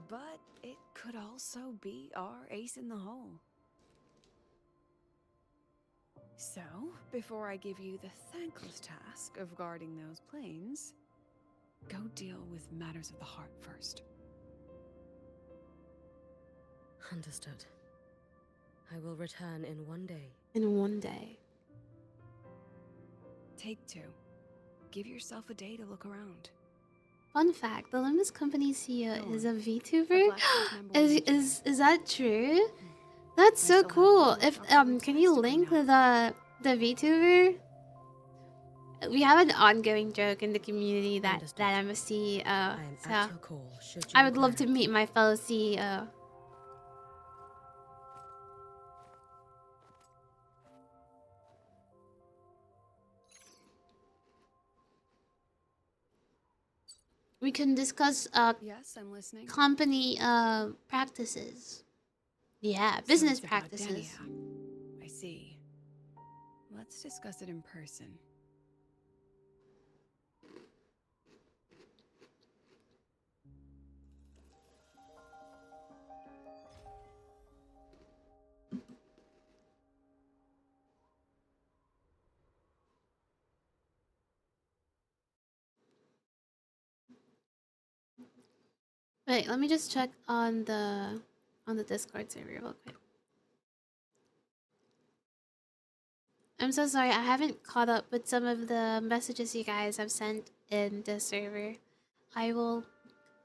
But it could also be our ace in the hole. So, before I give you the thankless task of guarding those planes, go deal with matters of the heart first. Understood. I will return in 1 day. In 1 day. Take 2. Give yourself a day to look around. Fun fact, the Limbus Company CEO Go is on. a The VTuber? Black member will mention it. Is that true? That's I so still have cool. one more If chocolate can slice you to clean link up. the VTuber? We have an ongoing joke in the community that Understood. I'm a CEO. I am So at your call, should you I would love to require it. meet my fellow CEO. We can discuss Yes, I'm listening. company practices. Yeah, So business it's about practices. Denia. I see. Let's discuss it in person. Wait, let me just check on the Discord server real quick. I'm so sorry, I haven't caught up with some of the messages you guys have sent in the server. I will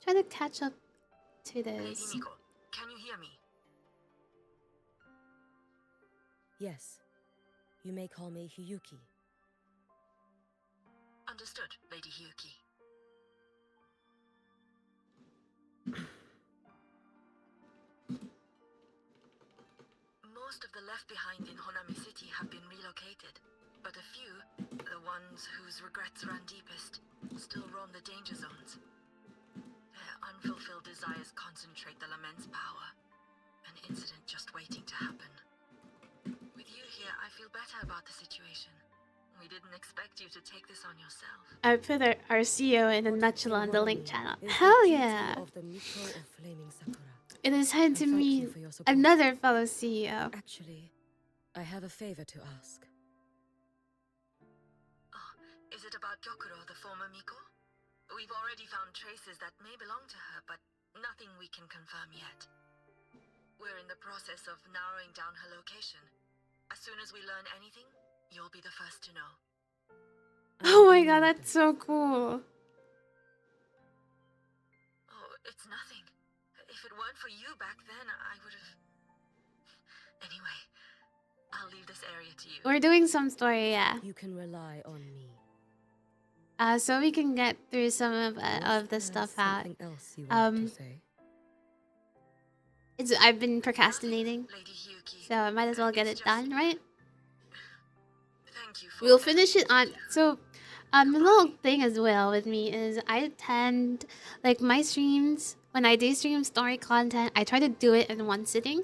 try to catch up to Lady this. Miko, can you hear me? Yes. You may call me Hiyuki. Understood, Lady Hiyuki. Most of the left behind in Honami City have been relocated, but a few, the ones whose regrets run deepest, still roam the danger zones. Their unfulfilled desires concentrate the lament's power. An incident just waiting to happen. With you here, I feel better about the situation. We didn't expect you to take this on yourself. I put our CEO in a nutshell on the Honami link channel. is the Hell duty yeah! of the Miko of Flaming Sakura. It is time to And thank you meet for your support. another fellow CEO. Actually, I have a favor to ask. Oh, is it about Gyokuro, the former Miko? We've already found traces that may belong to her, but nothing we can confirm yet. We're in the process of narrowing down her location. As soon as we learn anything, you'll be the first to know. Oh my god, that's so cool. Oh, it's nothing. If it weren't for you back then, I would have... Anyway, I'll leave this area to you. We're doing some story, yeah. You can rely on me. So we can get through some of the Was stuff there out. something else you wanted Um, to say? I've been procrastinating, Lady Hiyuki. so I might as well get It's it just- done, right? Thank you for... We'll finish it on. So, the little thing as well with me is I tend, like, my streams, when I do stream story content, I try to do it in one sitting.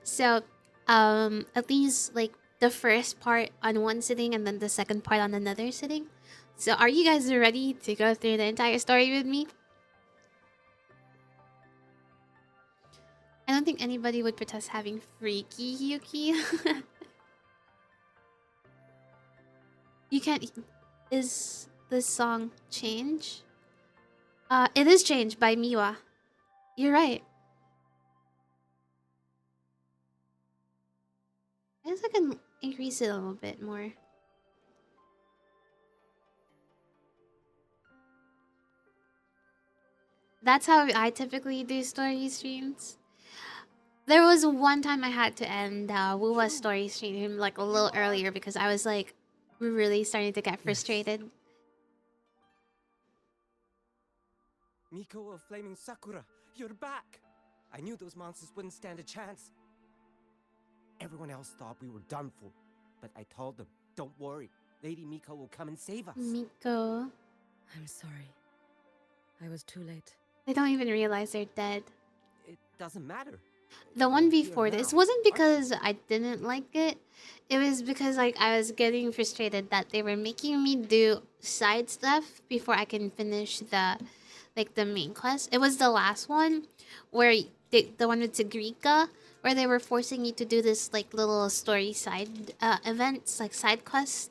So, at least like the first part on one sitting and then the second part on another sitting. So, are you guys ready to go through the entire story with me? I don't think anybody would protest having freaky Hiyuki. You can't. Is this song change? It is changed by Miwa. You're right. I guess I can increase it a little bit more. That's how I typically do story streams. There was one time I had to end WuWa story stream like a little earlier because I was like really starting to get frustrated. Miko of Flaming Sakura, you're back! I knew those monsters wouldn't stand a chance. Everyone else thought we were done for, but I told them, don't worry, Lady Miko will come and save us. Miko. I'm sorry. I was too late. They don't even realize they're dead. It doesn't matter. The one You're here before this now, wasn't aren't you? because I didn't like it. It was because like I was getting frustrated that they were making me do side stuff before I can finish the main quest. It was the last one where the one with Sagrika where they were forcing you to do this like little story side events like side quests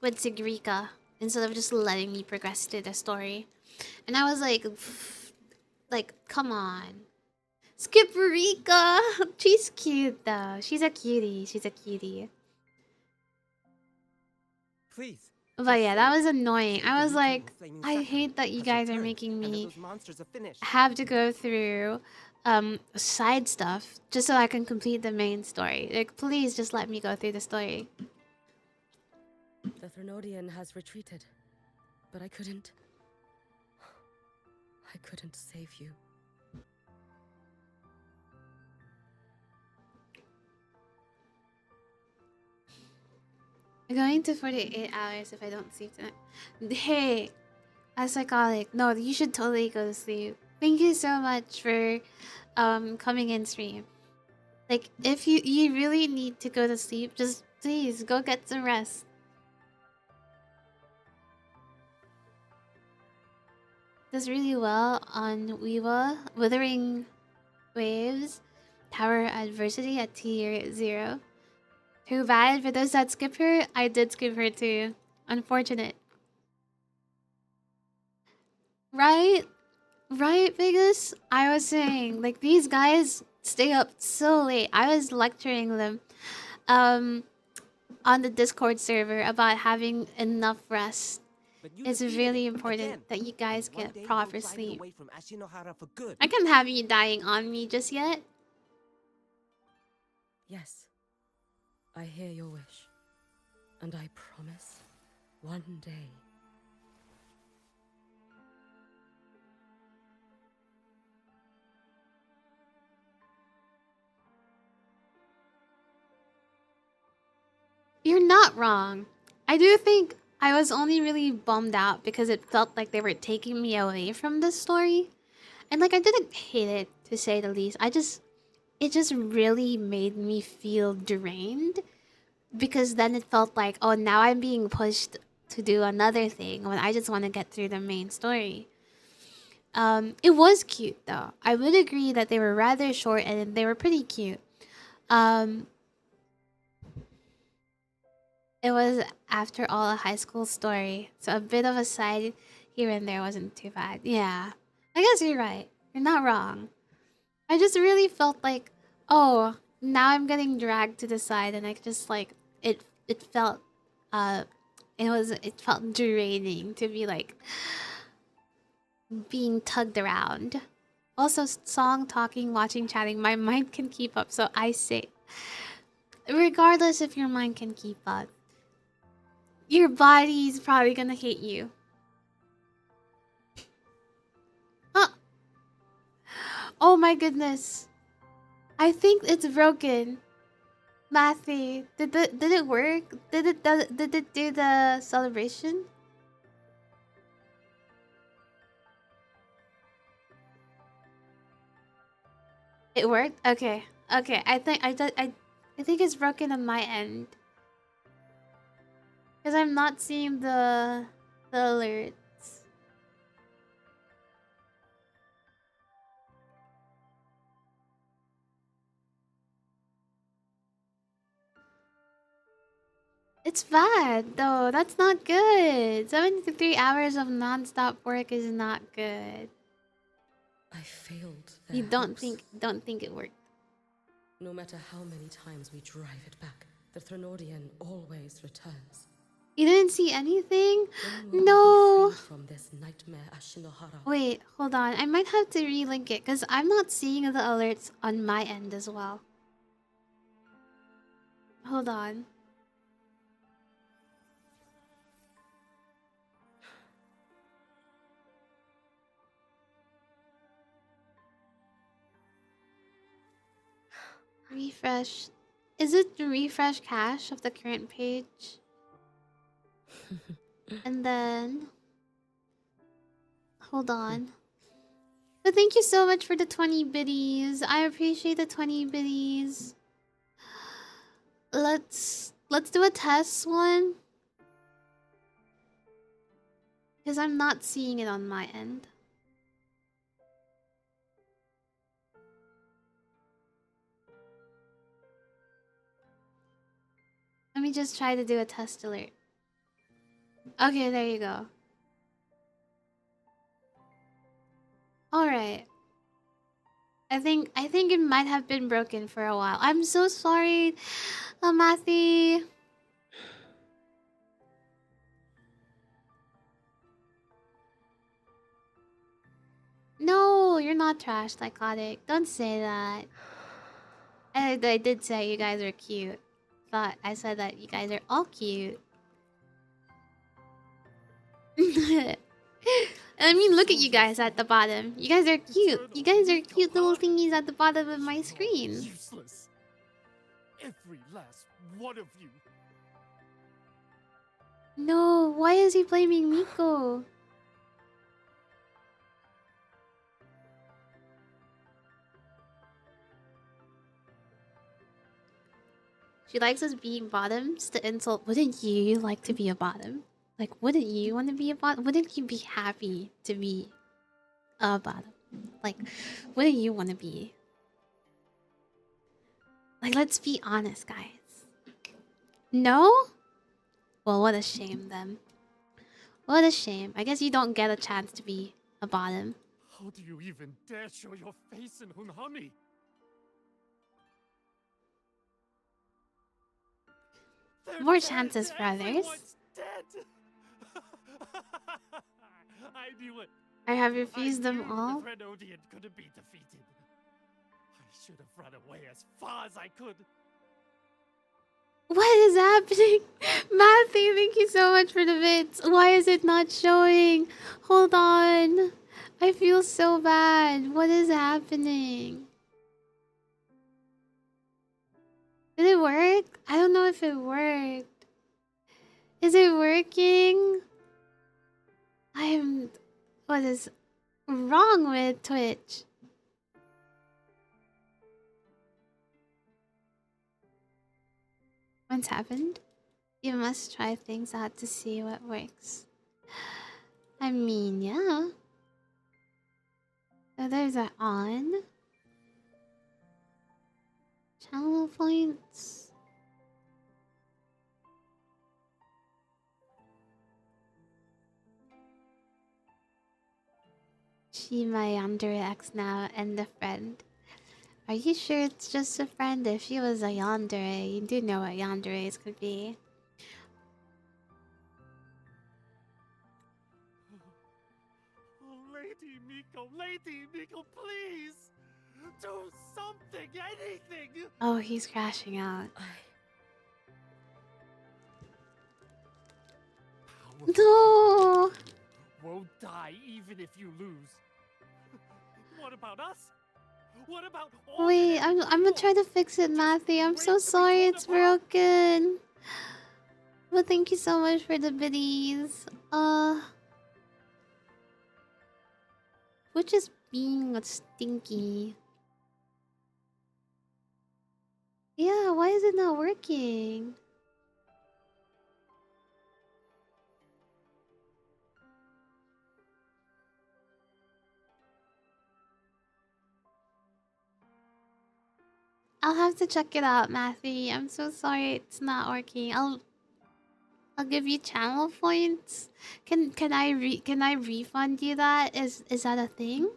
with Sagrika instead of just letting me progress through the story. And I was like come on. Skip Rika! She's cute though. She's a cutie. She's a cutie. Please. But yeah, just that say was annoying. Lady I was Miko like, of Flaming I Sakura hate that you has guys are returned, making and that me those monsters are finished. have to go through side stuff just so I can complete the main story. Like, please just let me go through the story. The Threnodian has retreated, but I couldn't. I couldn't save you. I'm going to 48 hours if I don't sleep tonight. Hey, a psychotic. No, you should totally go to sleep. Thank you so much for coming in stream. Like if you really need to go to sleep, just please go get some rest. Does really well on WuWa, Withering Waves, Tower Adversity at tier 0. Too bad for those that skip her. I did skip her too. Unfortunate. Right? Right, Vegas? I was saying, like, these guys stay up so late. I was lecturing them on the Discord server about having enough rest. But you It's defeated really it, important again. that you guys One get day proper you'll drive it sleep. away from Ashinohara for good. I can't have you dying on me just yet. Yes. I hear your wish. And I promise, one day. You're not wrong. I do think I was only really bummed out because it felt like they were taking me away from the story. And like I didn't hate it to say the least. It just really made me feel drained because then it felt like, oh, now I'm being pushed to do another thing when I just want to get through the main story. It was cute though. I would agree that they were rather short and they were pretty cute. It was after all a high school story, so a bit of a side here and there wasn't too bad. Yeah, I guess you're right. You're not wrong. I just really felt like, oh, now I'm getting dragged to the side, and I just like it. It felt, it felt draining to be like being tugged around. Also, song, talking, watching, chatting. My mind can keep up, so I say, regardless if your mind can keep up, your body's probably gonna hate you. Huh. Oh my goodness. I think it's broken. Matthew, did it work? Did it do the celebration? It worked? Okay. Okay. I think it's broken on my end. Because I'm not seeing the alerts. It's bad though. That's not good. 73 hours of non-stop work is not good. I failed their You don't hopes. think it worked. No matter how many times we drive it back, the Threnodian always returns. You didn't see anything? When will we No. be free from this nightmare Ashinohara? Wait, hold on. I might have to relink it because I'm not seeing the alerts on my end as well. Hold on. Refresh. Is it the refresh cache of the current page? And then... Hold on. But thank you so much for the 20 biddies. I appreciate the 20 biddies. Let's do a test one. Because I'm not seeing it on my end. Let me just try to do a test alert. Okay, there you go. Alright. I think it might have been broken for a while. I'm so sorry, Matthew. No, you're not trash, psychotic. Don't say that. I did say you guys are cute. Thought I said that you guys are all cute. I mean, look at you guys at the bottom. You guys are cute. You guys are cute little thingies at the bottom of my screen. Useless. Every last one of you. No, why is he blaming Miko? She likes us being bottoms to insult. Wouldn't you like to be a bottom? Like, wouldn't you want to be a bottom? Wouldn't you be happy to be a bottom? Like, wouldn't you want to be? Like, let's be honest, guys. No? Well, what a shame then. What a shame. I guess you don't get a chance to be a bottom. How do you even dare show your face in Hunhami? More chances for others. Everyone's dead. I knew it. I have refused them I knew all. the Threnodian couldn't be defeated. I should have run away as far as I could. What is happening? Matthew, thank you so much for the bits. Why is it not showing? Hold on. I feel so bad. What is happening? Did it work? I don't know if it worked. Is it working? What is wrong with Twitch? What's happened? You must try things out to see what works. I mean, yeah. So there's that on. Channel points. She my yandere ex now and a friend. Are you sure it's just a friend? If she was a yandere, you do know what yanderes could be. Oh, Lady Miko, please! Do something, anything! Oh, he's crashing out. No! Won't die even if you lose. What about us? What about all Wait, the I'm gonna people? try to fix it, Matthew. I'm so wait to be sorry torn it's apart? broken. But thank you so much for the biddies. Which is being a stinky. Yeah, why is it not working? I'll have to check it out, Matthew. I'm so sorry it's not working. I'll give you channel points. Can I refund you that? Is that a thing?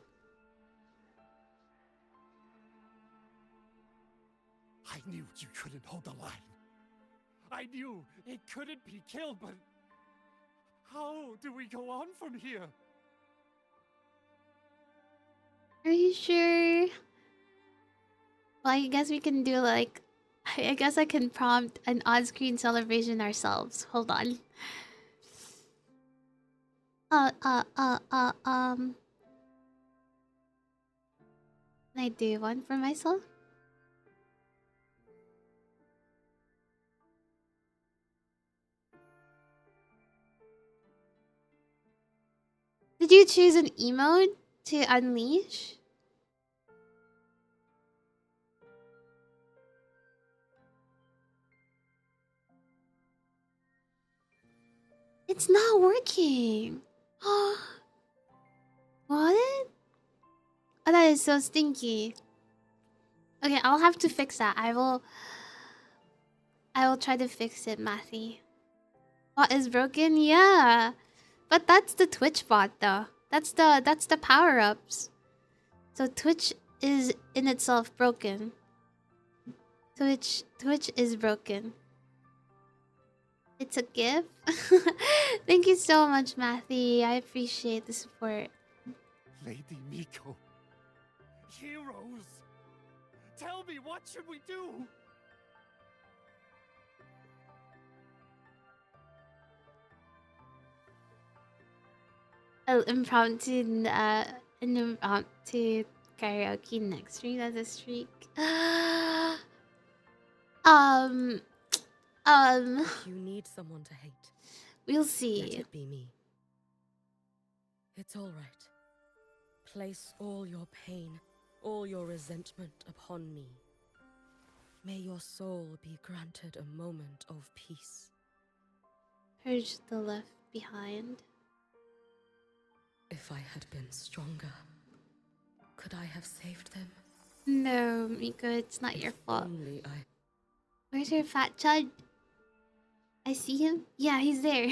I knew you couldn't hold the line. I knew it couldn't be killed, but how do we go on from here? Are you sure? Well, I guess we can do like. I guess I can prompt an on-screen celebration ourselves. Hold on. Uh, uh, uh, uh, um. Can I do one for myself? Did you choose an emote to unleash? It's not working. What? Oh, that is so stinky. Okay, I'll have to fix that. I will try to fix it, Matthew. What is broken? Yeah. But that's the Twitch bot though. That's the power-ups. So Twitch is in itself broken. Twitch is broken. It's a gift. Thank you so much, Matthew. I appreciate the support. Lady Miko. Heroes. Tell me, what should we do? An impromptu karaoke next week. That's a streak. um, If you need someone to hate, we'll let see. it be me. It's all right. Place all your pain, all your resentment upon me. May your soul be granted a moment of peace. Purge the left behind. If I had been stronger, could I have saved them? No, Miko, it's not your fault. Only I... Where's your fat chud? I see him. Yeah, he's there.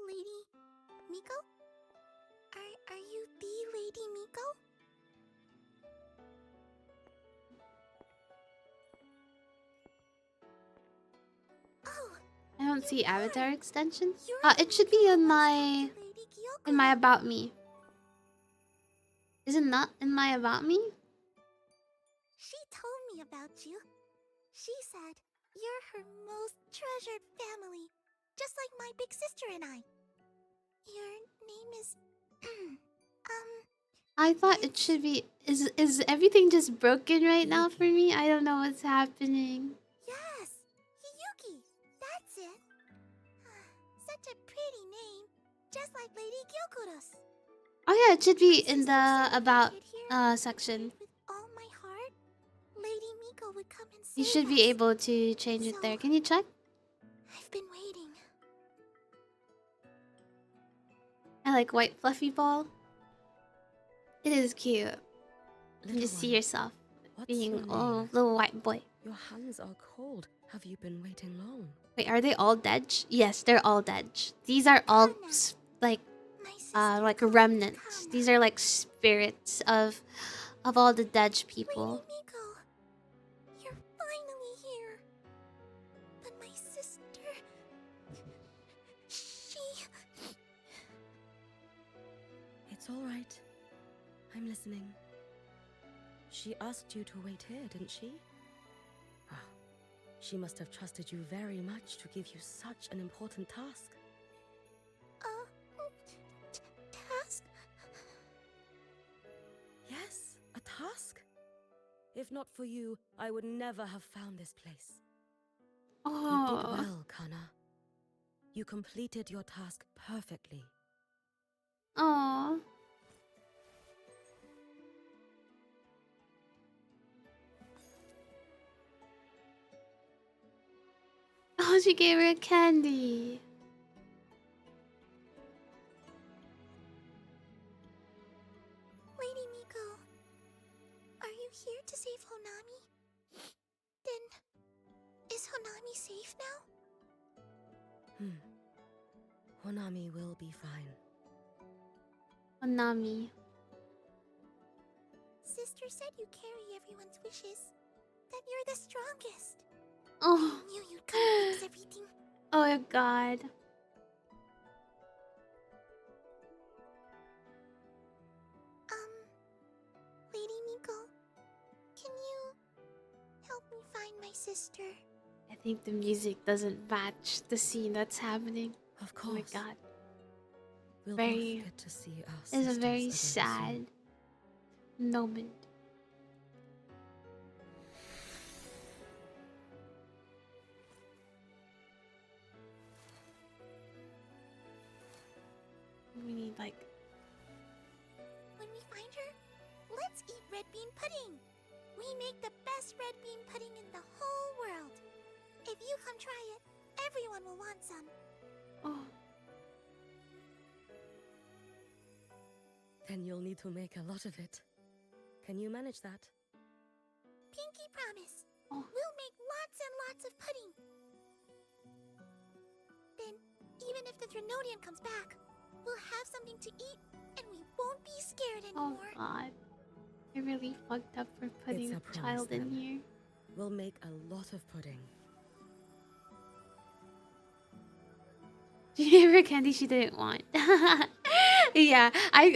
Lady Miko? Are you the Lady Miko? Oh, I don't see avatar extension. you're It should be in my Lady about me. Is it not in my about me? She told me about you. She said you're her most treasured family, just like my big sister and I. Your name is I thought it should be. Is everything just broken right now for me? I don't know what's happening. yes, Hiyuki. That's it. Such a pretty name, just like Lady Gyokuro's. Oh yeah, it should be in Sister the said if about I could hear section. with all my heart, Lady Miko would come and save You should be us. able to change it there. Can you check? I've been waiting. I like white fluffy ball. It is cute. You Little just see one, yourself what's being your oh name? little white boy. Your hands are cold. Have you been waiting long? Wait, are they all dead? Yes, they're all dead. These are all like My sister like told me to remnants. come. These are like spirits of all the dead Lady people. Miko, you're finally here. But my sister, she... It's all right. I'm listening. She asked you to wait here, didn't she? Ah, she must have trusted you very much to give you such an important task. Task? Yes, a task? If not for you, I would never have found this place. You did Oh, well, Kana. You completed your task perfectly. oh. Oh, she gave her a candy. Lady Miko, are you here to save Honami? Then, is Honami safe now? Honami will be fine. Onami. Sister said you carry everyone's wishes. That you're the strongest. Oh. I knew you'd come and fix everything. Oh my god. Lady Miko, can you help me find my sister? I think the music doesn't match the scene that's happening. Of Oh my course. god. We'll Very- both get to see our It's a sisters very again sad soon. moment. We need like When we find her, let's eat red bean pudding. We make the best red bean pudding in the whole world. If you come try it, everyone will want some. oh Then you'll need to make a lot of it. Can you manage that? Pinky promise. Oh. We'll make lots and lots of pudding. Then, even if the Drenodian comes back, we'll have something to eat and we won't be scared oh anymore. god. I really fucked up for putting It's a a promise, child in then. here. We'll make a lot of pudding. She gave her candy she didn't want. Yeah, I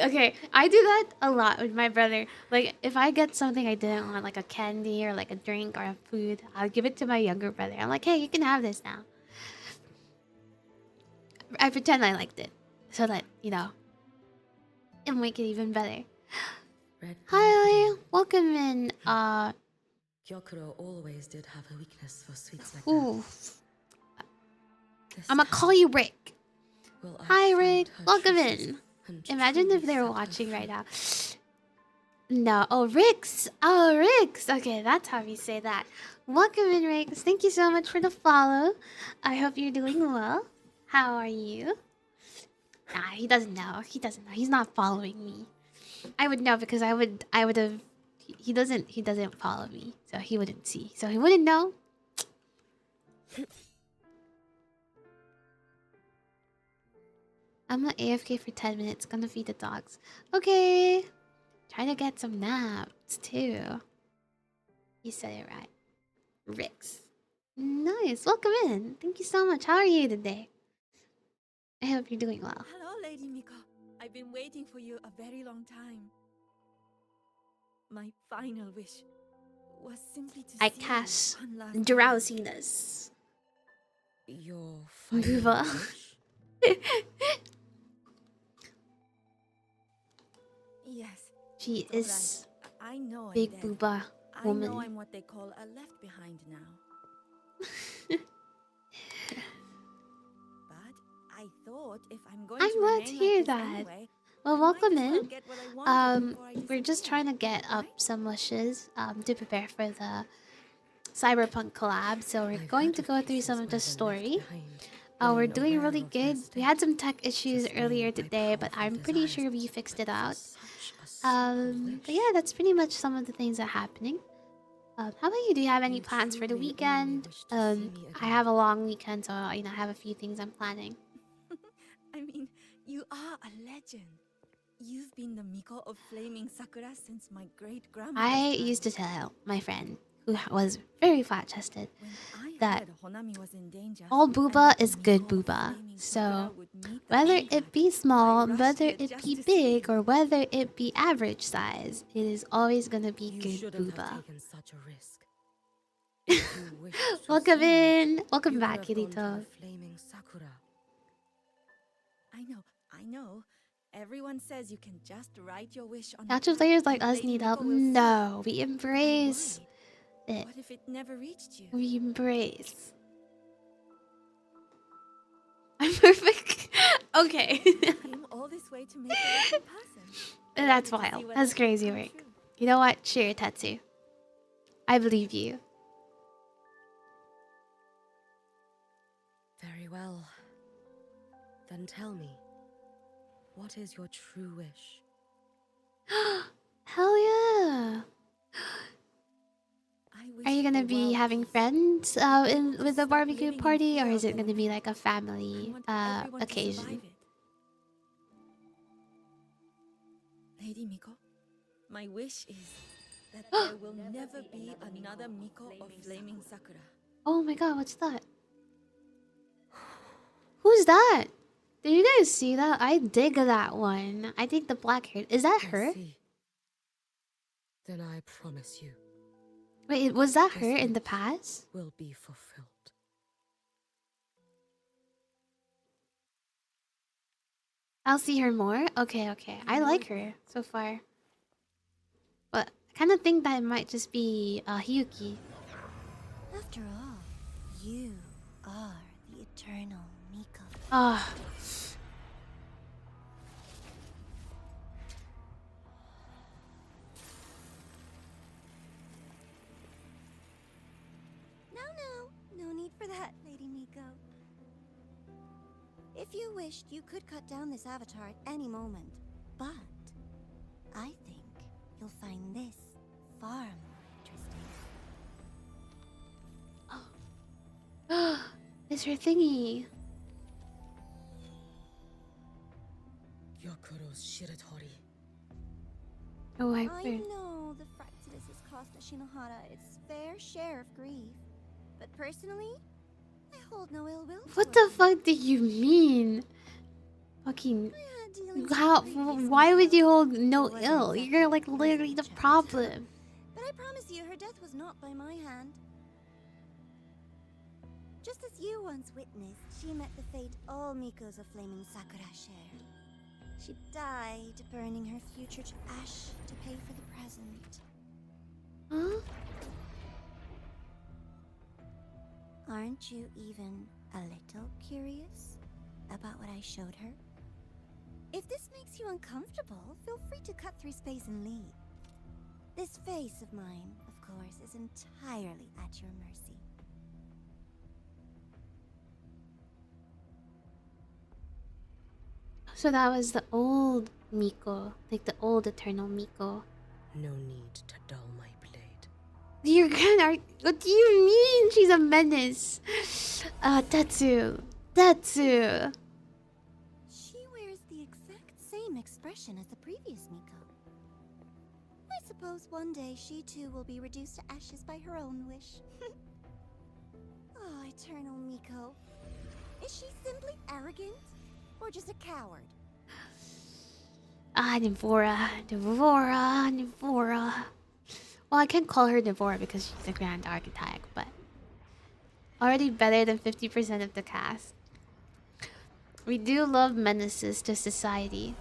do that a lot with my brother. Like if I get something I didn't want, like a candy or like a drink or a food, I'll give it to my younger brother. I'm like, hey, you can have this now. I pretend I liked it, so that it'll make it even better. Red Hi, welcome in. Gyokuro always did have a weakness for sweets like Ooh, that. This I'ma time, call you Rick. will I Hi, find Rick. her Welcome traces in. and Imagine if truly they were set her watching right free? now. No. Oh, Rix. Oh, Rix. Okay, that's how we say that. Welcome in, Rix. Thank you so much for the follow. I hope you're doing well. How are you? Nah, he doesn't know. He doesn't know. He's not following me. I would know because I would have. He doesn't follow me, so he wouldn't see. So he wouldn't know. I'm not AFK for 10 minutes. Gonna feed the dogs. Okay. Trying to get some naps too. You said it right. Rix. Nice. Welcome in. Thank you so much. How are you today? I hope you're doing well. Hello, Lady Miko. I've been waiting for you a very long time. My final wish was simply to I see cast you one last time. drowsiness. Your WuWa. final wish? Yes, She it's all is right. I know big I'm dead. booba I know woman. I'm what they call a left behind now. But I thought if I'm going I'm to glad to remain hear like this that. anyway, Well, I welcome might as well in. get what I wanted before I We're just disappear, trying to get up right? some wishes to prepare for the Cyberpunk collab. So we're I've going heard to of go through cases some of where the the left story. behind We're being doing aware really of their good. We had state, some tech issues earlier sustained by today, but powerful I'm pretty desires, sure we fixed it but for out. such a simple But yeah, that's pretty much some of the things that are happening. How about you? Do you have any You plans for the truly only weekend? wish to see me I again. have a long weekend, so I have a few things I'm planning. I mean, you are a legend. You've been the Miko of Flaming Sakura since my great grandmother. I used to tell my friend, who was very flat-chested, that all booba is good booba. So whether it be small, whether it be big, or whether it be average size, it is always gonna be You good shouldn't have booba. taken such a risk. If you wished to Welcome see me, in. Welcome you back, would have gone to Kirito. the Flaming Sakura. I know. Everyone says you can just write your wish on Couch of players like us need help. No, we embrace it. What if it never reached you? We embrace. I'm perfect. Okay. Came all this way to make it in person. That's Wanted to see wild. whether That's it crazy, come Rick. true. You know what? Sure, Tetsu. I believe you. Very well. Then tell me, what is your true wish? Hell yeah. I wish Are you gonna for be world having peace. friends with the Stop barbecue living in party, or fear is of it the gonna be light. like a I family want everyone to occasion? survive it. Lady Miko, my wish is that there will never be another Miko of Flaming Sakura. Oh my god, what's that? Who's that? Did you guys see that? I dig that one. I think the black hair. Is that I her? see. Then I promise you, Wait, was that this her in the wish past? will be fulfilled. I'll see her more. Okay, okay. I like her so far. But I kind of think that it might just be Hiyuki. After all, you are the eternal Miko. Ah, No need for that, Lady Miko. If you wished, you could cut down this avatar at any moment. But I think you'll find this far more interesting. it's her thingy. Yokuro's Shiratori. Oh, I I heard. know the Fraxidus has cost Ashinohara its fair share of grief. But personally, I hold no ill will What toward the him. fuck do you mean? Fucking. I had dealings How? with previous Why would you Miko. hold no It wasn't ill? exactly You're like a literally the pleasant chat. problem. But I promise you, her death was not by my hand. Just as you once witnessed, she met the fate all Mikos of Flaming Sakura share. She died, burning her future to ash to pay for the present. Huh? Aren't you even a little curious about what I showed her? If this makes you uncomfortable, feel free to cut through space and leave. This face of mine, of course, is entirely at your mercy. So that was the old Miko, like the old Eternal Miko. No need to dull my blade. You're gonna. What do you mean? She's a menace. Tetsu. Tetsu. She wears the exact same expression as the previous Miko. I suppose one day she too will be reduced to ashes by her own wish. Oh, Eternal Miko. Is she simply arrogant? Or just a coward? Nivora. Nivora. Nivora. Well, I can't call her Nivora because she's a Grand Architect, but already better than 50% of the cast. We do love menaces to society.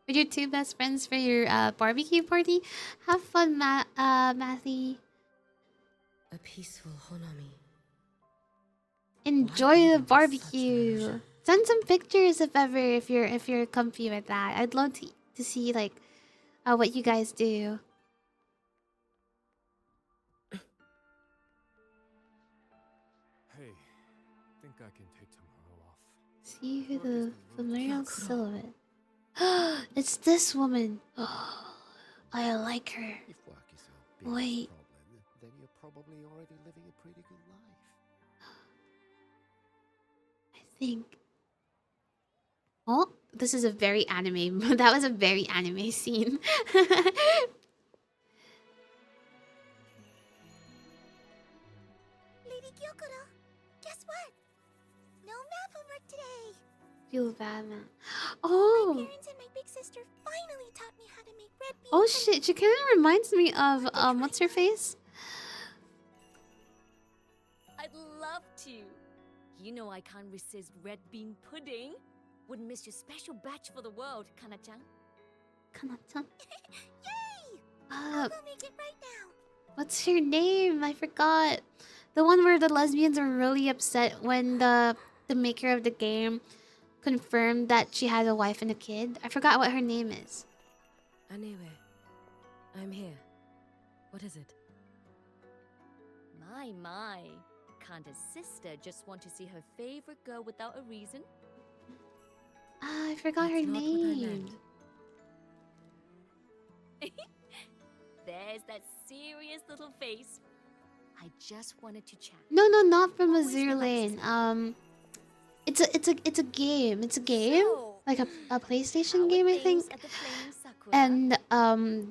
With your two best friends for your barbecue party, have fun, Mathy. A peaceful Honami. Enjoy the even such barbecue. illusion? Send some pictures if ever, if you're comfy with that. I'd love to see like what you guys do. Hey, think I can take tomorrow off. See who Work is the the familiar Yakuro. silhouette. It's this woman. I like her. If work is your biggest Wait. problem, then you're probably already living a pretty good life. I think. Oh, this is a very anime. That was a very anime scene. Lady Gyokuro, guess what? No math homework today. Feel bad, man. My Oh. parents and my big sister finally taught me how to make red bean Oh pudding. shit, she kind of reminds me of what's her face? I'd love to. You know I can't resist red bean pudding. Wouldn't miss your special batch for the world, Kana-chan. Kana-chan. Yay! I'll Uh, go make it right now. what's her name? I forgot. The one where the lesbians were really upset when the maker of the game confirmed that she had a wife and a kid. I forgot what her name is. Anyway, I'm here. What is it? My. Can't a sister just want to see her favorite girl without a reason? I forgot her That's not what I name. meant. wears that serious little face. I just wanted to chat. No, no, not from Always Azure relaxes Lane. me. It's a game. It's a game, So, like a how PlayStation are game, I things think. at the Flaming Sakura? And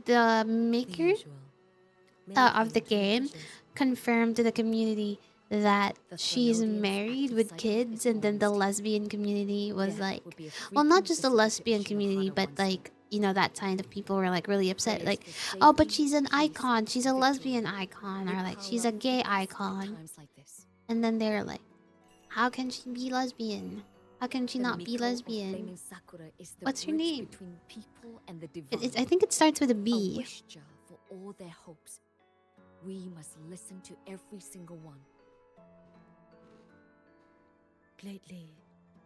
the The maker usual. Many of the came to the game ashes. confirmed to the community that The she's Thelodian's married active with cycle kids, is and then the almost here. lesbian community was Death like, would be a well, not frequent just the visitor to lesbian community, Ishinohara but once like, you know, that kind of people were like really upset, Praise like, for oh, but safety, she's an peace, icon, she's a victory. lesbian icon, They or like power she's a up gay thickest at icon. times like this. And then they're like, how can she be lesbian? How can she The not be Miko of lesbian? Flaming Sakura is the What's her bridge name? between people and the divine. I think it starts with a A B. wish jar for all their hopes. We must listen to every single one. Lately,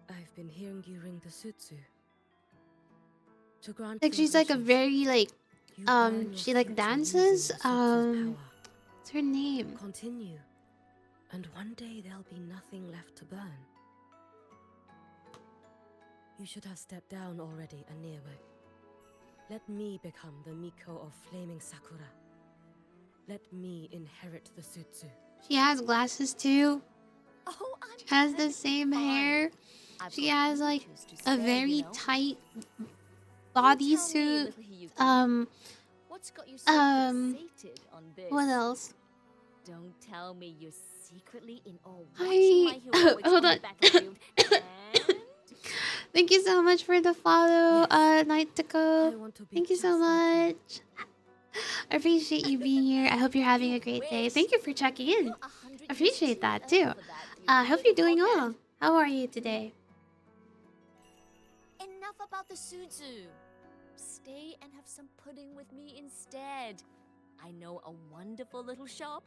I've been hearing you ring the sutsu. To grant Like your she's like a wishes, very like you burn your she like future dances. using the sutsu's power. What's her name? Continue, and one day there'll be nothing left to burn. You should have stepped down already, Anewe. Let me become the Miko of Flaming Sakura. Let me inherit the sutsu. She has glasses too. Oh, I'm She has the perfectly same fine. hair. I've She got has like futures to a spare, very you know? tight You tell me, bodysuit. little Hiyuki, what's got you so fixated on this? What else? Don't tell me you're secretly in awe Hi. watching my heroics Hold on on. the battlefield. And Thank you so much for the follow, Yes. Night to Go. I want to be Thank you so just like you. much. I appreciate you being here. I hope you're having a You great day. wish. Thank you for checking in. you're 100 years Appreciate too that early too. for that, you I hope you're little doing cockhead. well. How are you today? Enough about the suzu. Stay and have some pudding with me instead. I know a wonderful little shop.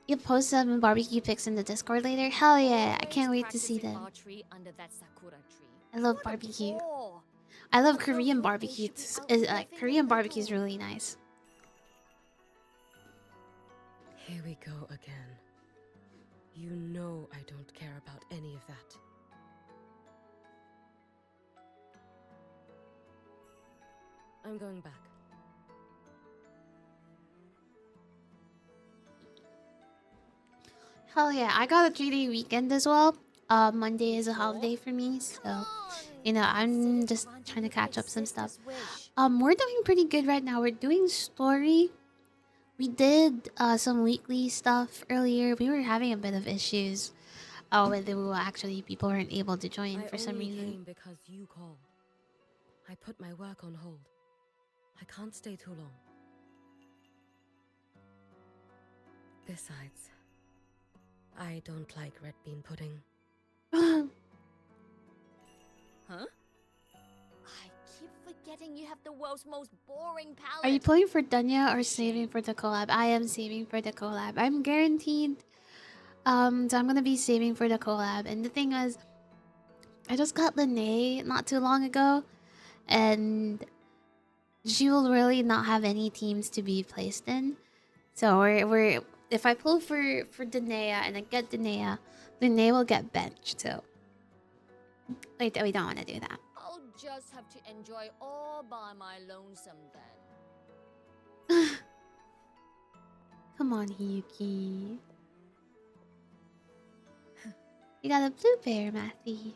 You'll post some barbecue pics in the Discord later? Hell yeah, I can't Always wait to see practicing them. archery under that sakura tree. I love What a barbecue. bore. I love Although Korean your barbecue. age should be outliving Korean your barbecue is medal. really nice. Here we go again. You know I don't care about any of that. I'm going back. Hell yeah, I got a 3-day weekend as well. Monday is a holiday for me, so you know I'm just trying to catch up some stuff. We're doing pretty good right now. We're doing story. We did some weekly stuff earlier. We were having a bit of issues. Oh, with the WuWa, actually, people weren't able to join I for some only reason. came because you called. I put my work on hold. I can't stay too long. Besides, I don't like red bean pudding. Huh? I keep forgetting you have the world's most boring palette. Are you playing for Dunya or saving for the collab? I am saving for the collab. I'm guaranteed. So I'm gonna be saving for the collab. And the thing is, I just got Lene not too long ago, and she will really not have any teams to be placed in. So we're if I pull for Danae and I get Danae, Danae will get benched. So we don't want to do that. I'll just have to enjoy all by my lonesome then. Come on, Hiyuki. You got a blue bear, Matthew.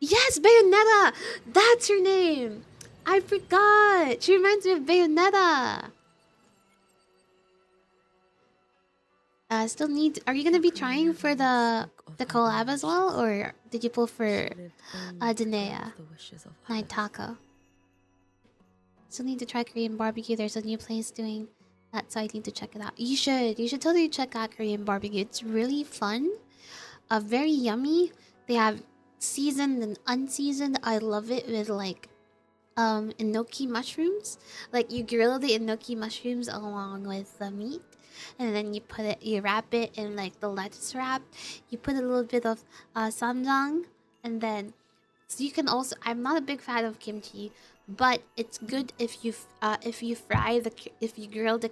Yes, Bayonetta! That's her name! I forgot! She reminds me of Bayonetta! Still need... Are you gonna be trying for the collab as well? Or did you pull for Danae? Night Taco. Still need to try Korean barbecue. There's a new place doing that, so I need to check it out. You should. You should totally check out Korean barbecue. It's really fun. Very yummy. They have seasoned and unseasoned. I love it with like enoki mushrooms. Like you grill the enoki mushrooms along with the meat, and then you wrap it in like the lettuce wrap. You put a little bit of samjang, and then so you can also. I'm not a big fan of kimchi, but it's good if you grill the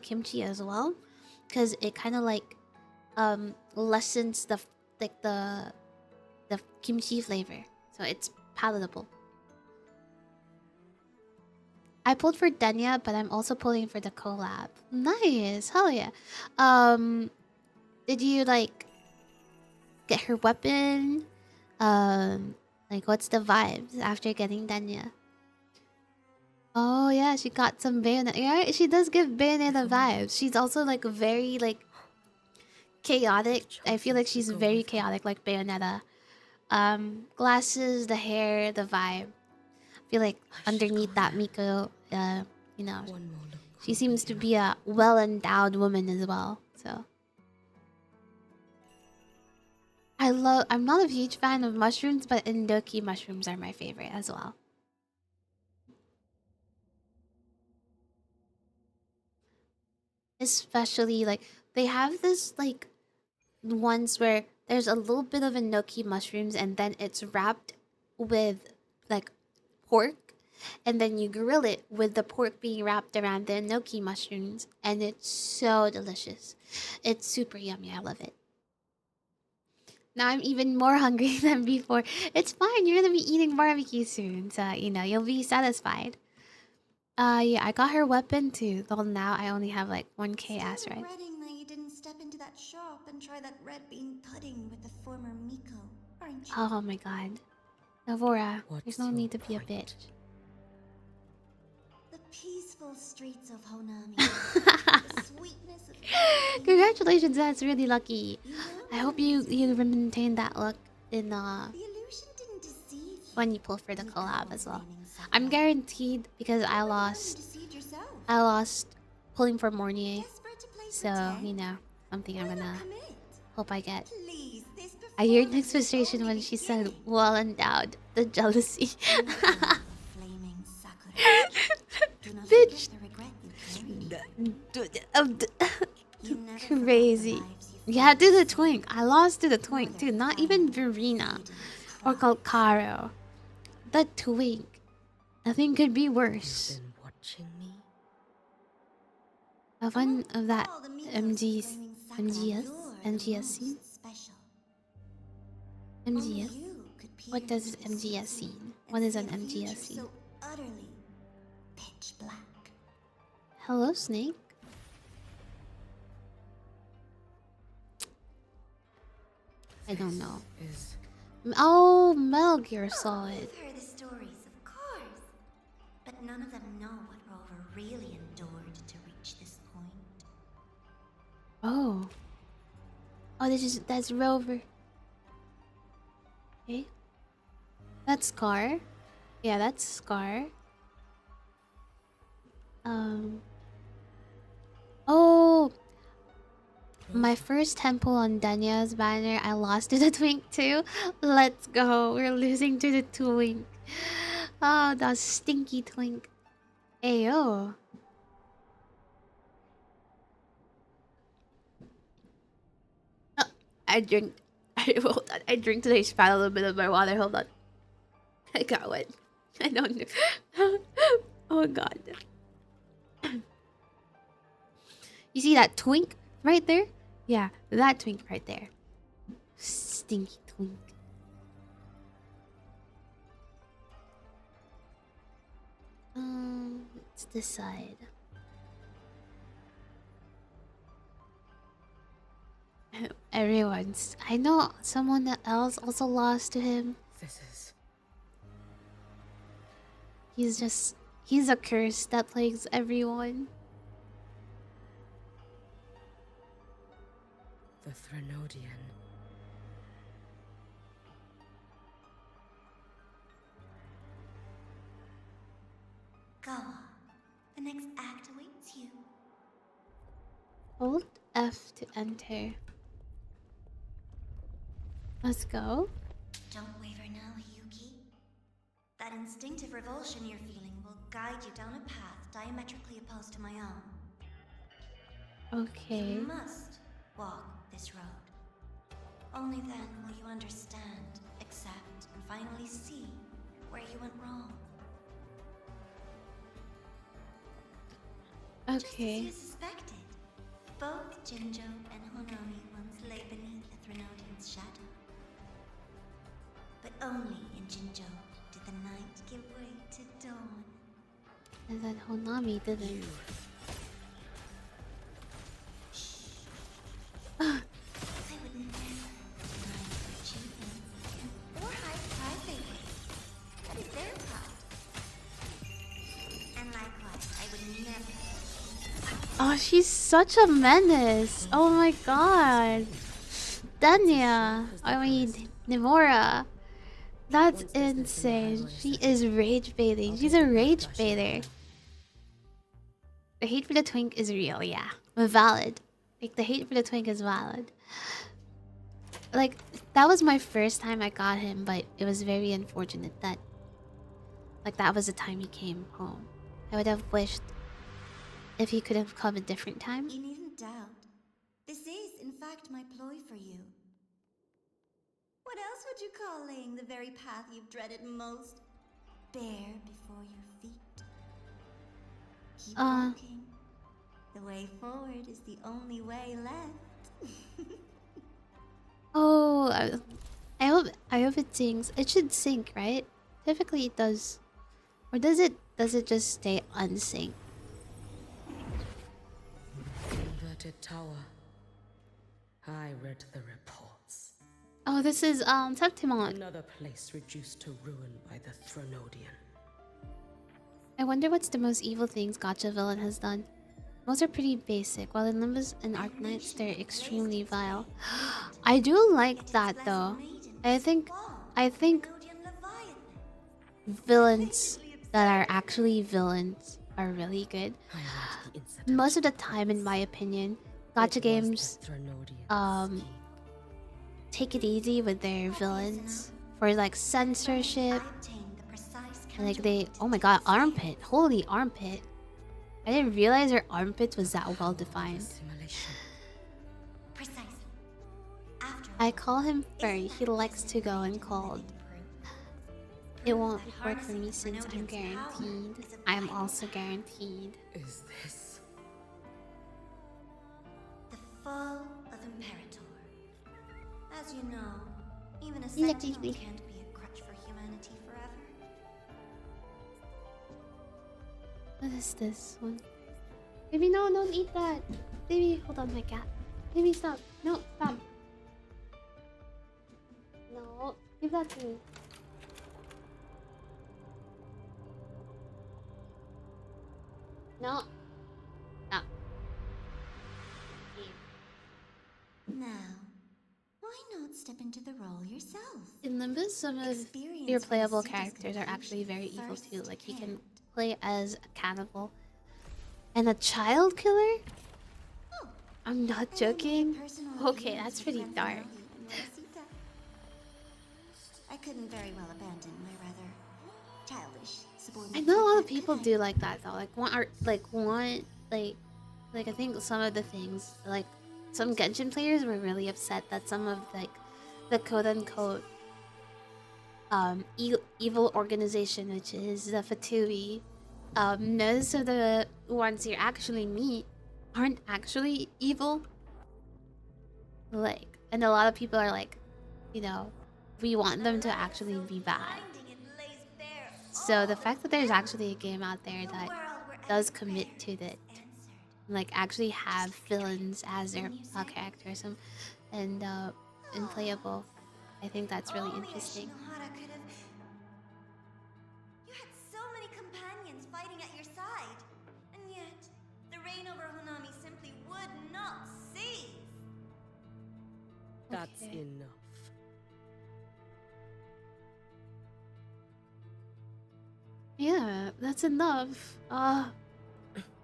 kimchi as well. because it kind of like lessens the the kimchi flavor, so it's palatable. I pulled for Denya, but I'm also pulling for the collab. Nice, hell yeah. Did you like get her weapon? Like what's the vibes after getting Denya? Oh yeah, she got some Bayonetta. Yeah, she does give Bayonetta vibes. She's also like very like chaotic. I feel like she's very chaotic, like Bayonetta. Glasses, the hair, the vibe. I feel like underneath that Miko, you know, she seems to be a well-endowed woman as well. So I'm not a huge fan of mushrooms, but Indoki mushrooms are my favorite as well. Especially like they have this like ones where there's a little bit of enoki mushrooms and then it's wrapped with like pork, and then you grill it with the pork being wrapped around the enoki mushrooms, and it's so delicious. It's super yummy. I love it. Now I'm even more hungry than before. It's fine. You're gonna be eating barbecue soon, so you know you'll be satisfied. Yeah, I got her weapon too. Though now I only have like 1k ass right. Regretting that you didn't step into that shop and try that red bean pudding with the former Miko, aren't you? Oh my god. Navora, there's no need to be a bitch. The peaceful streets of Honami. The sweetness of Congratulations, that's really lucky. I hope you maintain that luck in the illusion didn't deceive you. when you pull for the collab as well. I'm guaranteed because I You deceived yourself. lost pulling for Mornier. Desperate to play So, pretend? you know, something I'm Why not gonna commit? hope I get. Please, this I heard performance Nick's is frustration only when she said beginning. well endowed. The jealousy. Flaming Sakura. Do not Bitch. forget the regret you carried. You never forgot the Crazy. lives you Yeah, to the faced. twink. I lost to the twink too. Not even Verena or Calcaro. The twink. Nothing could be worse. Been watching me? Of one of that All the Mikos MGs, flaming Sakura, MGS, you're the MGS scene, most special. Only MGS. you could peer What does into the MGS sea scene? and What is see an a future MGS scene? so utterly pitch black. Hello, Snake. I don't know. Is Oh, Metal Gear Solid. You've heard the stories, of course, but none of them know what Rover really endured to reach this point. Oh. Oh, that's Rover. Okay. That's Scar. Yeah, that's Scar. Oh, my first temple on Danya's banner, I lost to the twink too. Let's go. We're losing to the twink. Oh, that stinky twink. Ayo. I drink. Hold on. I drink today. Spat a little bit of my water. Hold on. I got one. I don't know. Oh god. You see that twink right there? Yeah, that twink right there. Stinky twink. Let's decide. Everyone's. I know someone else also lost to him. this is He's a curse that plagues everyone. the Threnodian. Gawa, the next act awaits you. Hold F to enter. Let's go. Don't waver now, Hiyuki. That instinctive revulsion you're feeling will guide you down a path diametrically opposed to my own. Okay. You must walk this road. Only then will you understand, accept, and finally see where you went wrong. Okay. Just as you suspected. Both Jinjo and Honami once lay beneath the Threnodian's shadow. But only in Jinjo did the night give way to dawn. And then Honami didn't. I would never deny their achievements or hide pride they were. That is their pride. And likewise, I would never. Oh, she's such a menace. Oh my god. Danya. I mean, Nimora. That's insane. She is rage baiting. She's a rage baiter. The hate for the twink is real, yeah. Valid. Like, the hate for the twink is valid. Like, that was my first time I got him, but it was very unfortunate that... Like, that was the time he came home. I would have wished if he could have come a different time. You needn't doubt. This is, in fact, my ploy for you. What else would you call laying the very path you've dreaded most bare before your feet? Keep walking. The way forward is the only way left. Oh, I hope it sings. It should sync, right? Typically it does. Or does it just stay unsynced? Inverted tower. I read the reports. Oh, this is Septimon. Another place reduced to ruin by the Threnodian. I wonder what's the most evil things Gacha villain has done. Most are pretty basic, while in Limbus and Arknights they're extremely vile. I do like that though. I think villains that are actually villains are really good. Most of the time, in my opinion, Gacha games take it easy with their villains for like censorship. And like they, oh my god, armpit, holy armpit. I didn't realize her armpit was that well defined. I call him furry. He likes to go in cold. It won't work for me since I'm guaranteed. I'm also guaranteed. Is this The fall of Imperator. As you know, even a sentinel can't be a crutch for humanity forever. What is this one? Baby, no, don't eat that. Baby, hold on, my cat. Baby, stop. No, stop. No, give that to me. No. No. Now, why not step into the role yourself? In Limbus, some of your playable characters are actually very evil too. Like, you can play as a cannibal and a child killer? I'm not joking. Okay, that's pretty dark. I couldn't very well abandon my rather childish subordinate. I know a lot of people do like that though. Like I think some of the things, like some Genshin players were really upset that some of like the quote unquote evil organization, which is the Fatui, most of the ones you actually meet aren't actually evil. Like, and a lot of people are like, you know, we want them to actually be bad. So the fact that there's actually a game out there that does commit to that, like actually have villains as their characters and playable, I think that's really interesting. You had so many companions fighting at your side, and yet the reign over Honami simply would not cease. That's enough. Yeah, that's enough.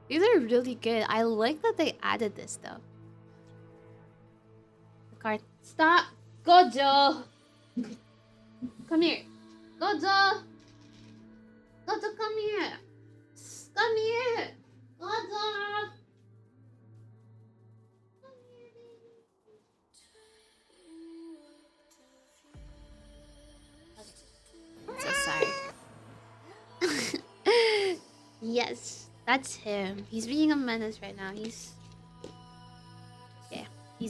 These are really good. I like that they added this though. The card. Stop! Gojo! Come here. Gojo! Gojo, come here! Come here! Gojo! I'm so sorry. Yes, that's him. He's being a menace right now.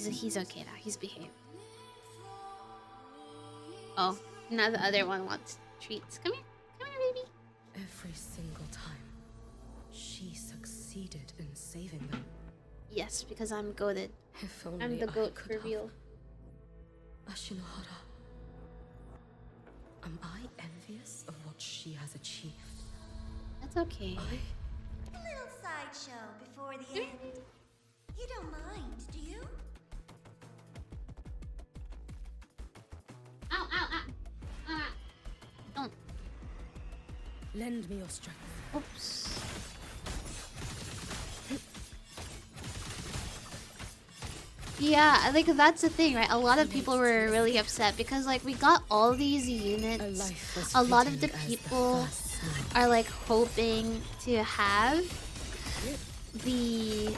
He's okay now. He's behaved. Oh, now the other one wants treats. Come here. Come here, baby. Every single time, she succeeded in saving them. Yes, because I'm goated. If only I'm the I goat could for have. real. Ashinohara. Am I envious of what she has achieved? That's okay. A little sideshow before the end. You don't mind, do you? Ow, ow, ow. Ah. Don't. Lend me your strength. Oops. Yeah, like that's the thing, right? A lot of people were really upset because like we got all these units. A lot of the people are like hoping to have the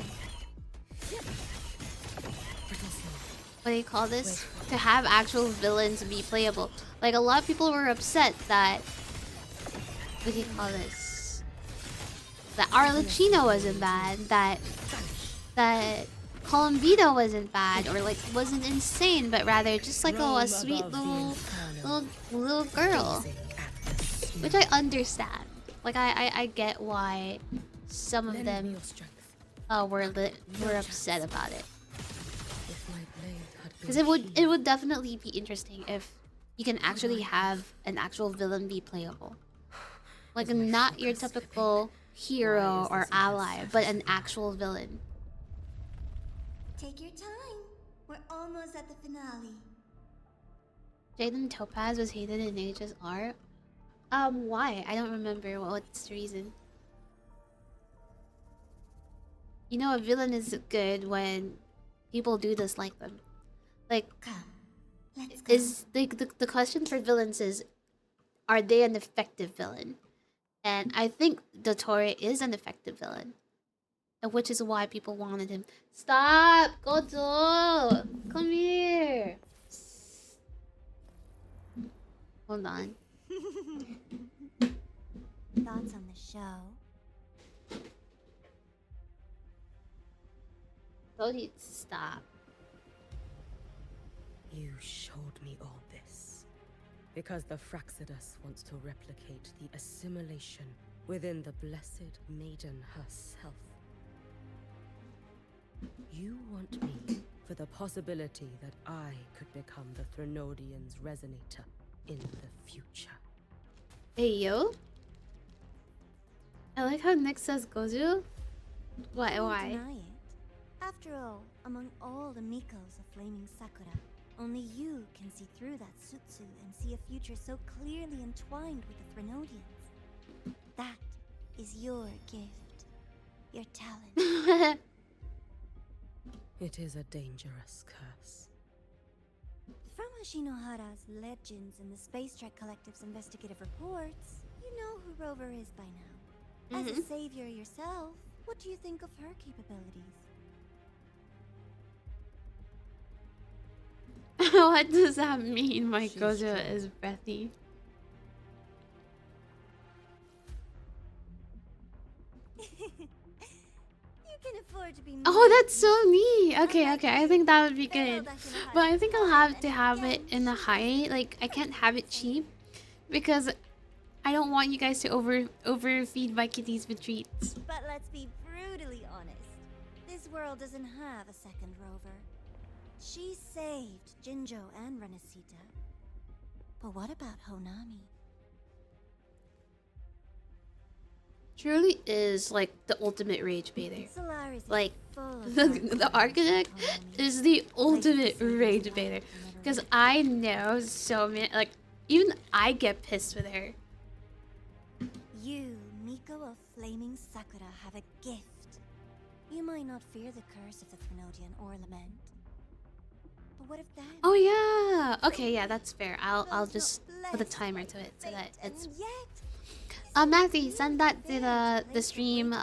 what do you call this? To have actual villains be playable. Like a lot of people were upset that what do you call this? That Arlecchino wasn't bad. That Columbito wasn't bad or like wasn't insane, but rather just like a sweet little girl, which I understand. Like I get why some of them were upset about it. Because it would definitely be interesting if you can actually have an actual villain be playable, like not your typical hero or ally, but an actual villain. Take your time. We're almost at the finale. Jaden Topaz was hated in Age's art. Why? I don't remember what's the reason. You know, a villain is good when people do dislike them. Like, Let's go. is the question for villains is, are they an effective villain? And I think Dottore is an effective villain. And which is why people wanted him. Stop! Gojo! Come here! Hold on. Thoughts on the show? Told you to stop. You showed me all this because the Fraxidus wants to replicate the assimilation within the blessed maiden herself. You want me for the possibility that I could become the Threnodian's resonator in the future. Hey, yo. I like how Nick says Goju. Why? Can't Why? deny it. After all, among all the Mikos of Flaming Sakura, only you can see through that Sutsu and see a future so clearly entwined with the Threnodians. That is your gift. Your talent. It is a dangerous curse. From Ashinohara's legends and the Space Trek Collective's investigative reports, you know who Rover is by now. As a savior yourself, what do you think of her capabilities? What does that mean? My Gojo is breathy. You can afford to be. Oh, that's so neat. Okay, okay. I think that would be good. But I think I'll have to have it in the high. Like, I can't have it cheap because I don't want you guys to overfeed my kitties with treats. But let's be brutally honest. This world doesn't have a second Rover. She saved Jinjo and Renesita. But what about Honami? Truly is like the ultimate rage baiter. Solaris is Like full of the architect is the ultimate rage baiter because I know so many. Like even I get pissed with her. You, Miko of Flaming Sakura, have a gift. You might not fear the curse of the Threnodian or Lament. But what if that? Oh yeah. Okay, yeah, that's fair. I'll just put a timer to it so that it's. Matthew, send that to the stream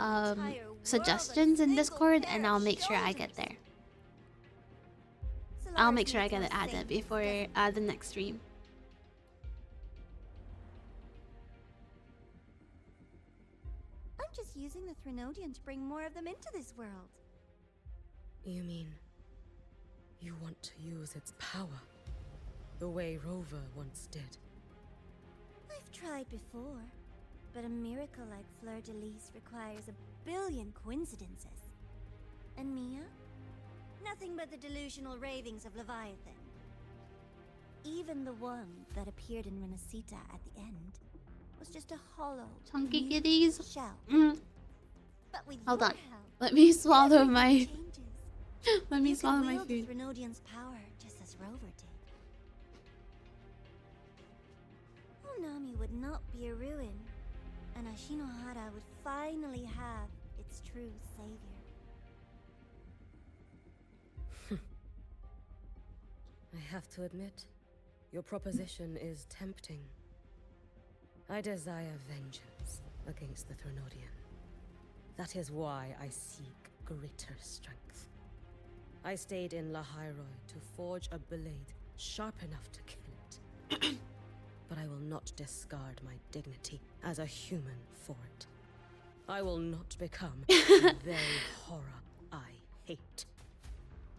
suggestions in Discord, and I'll make sure I get there. I'll make sure I get it added before the next stream. I'm just using the Threnodian to bring more of them into this world. You mean You want to use its power, the way Rover once did. I've tried before, but a miracle like Fleur-de-Lis requires a billion coincidences. And Mia? Nothing but the delusional ravings of Leviathan. Even the one that appeared in Renacita at the end was just a hollow, Chunky mute kitties. shell. Mm. But with Hold your on. help, Let me swallow everything my. changes. Let me You swallow could my wield food. Threnodian's power just as Rover did. Honami would not be a ruin, and Ashinohara would finally have its true savior. I have to admit, your proposition is tempting. I desire vengeance against the Threnodian. That is why I seek greater strength. I stayed in Lahairoi to forge a blade sharp enough to kill it. But I will not discard my dignity as a human for it. I will not become the very horror I hate.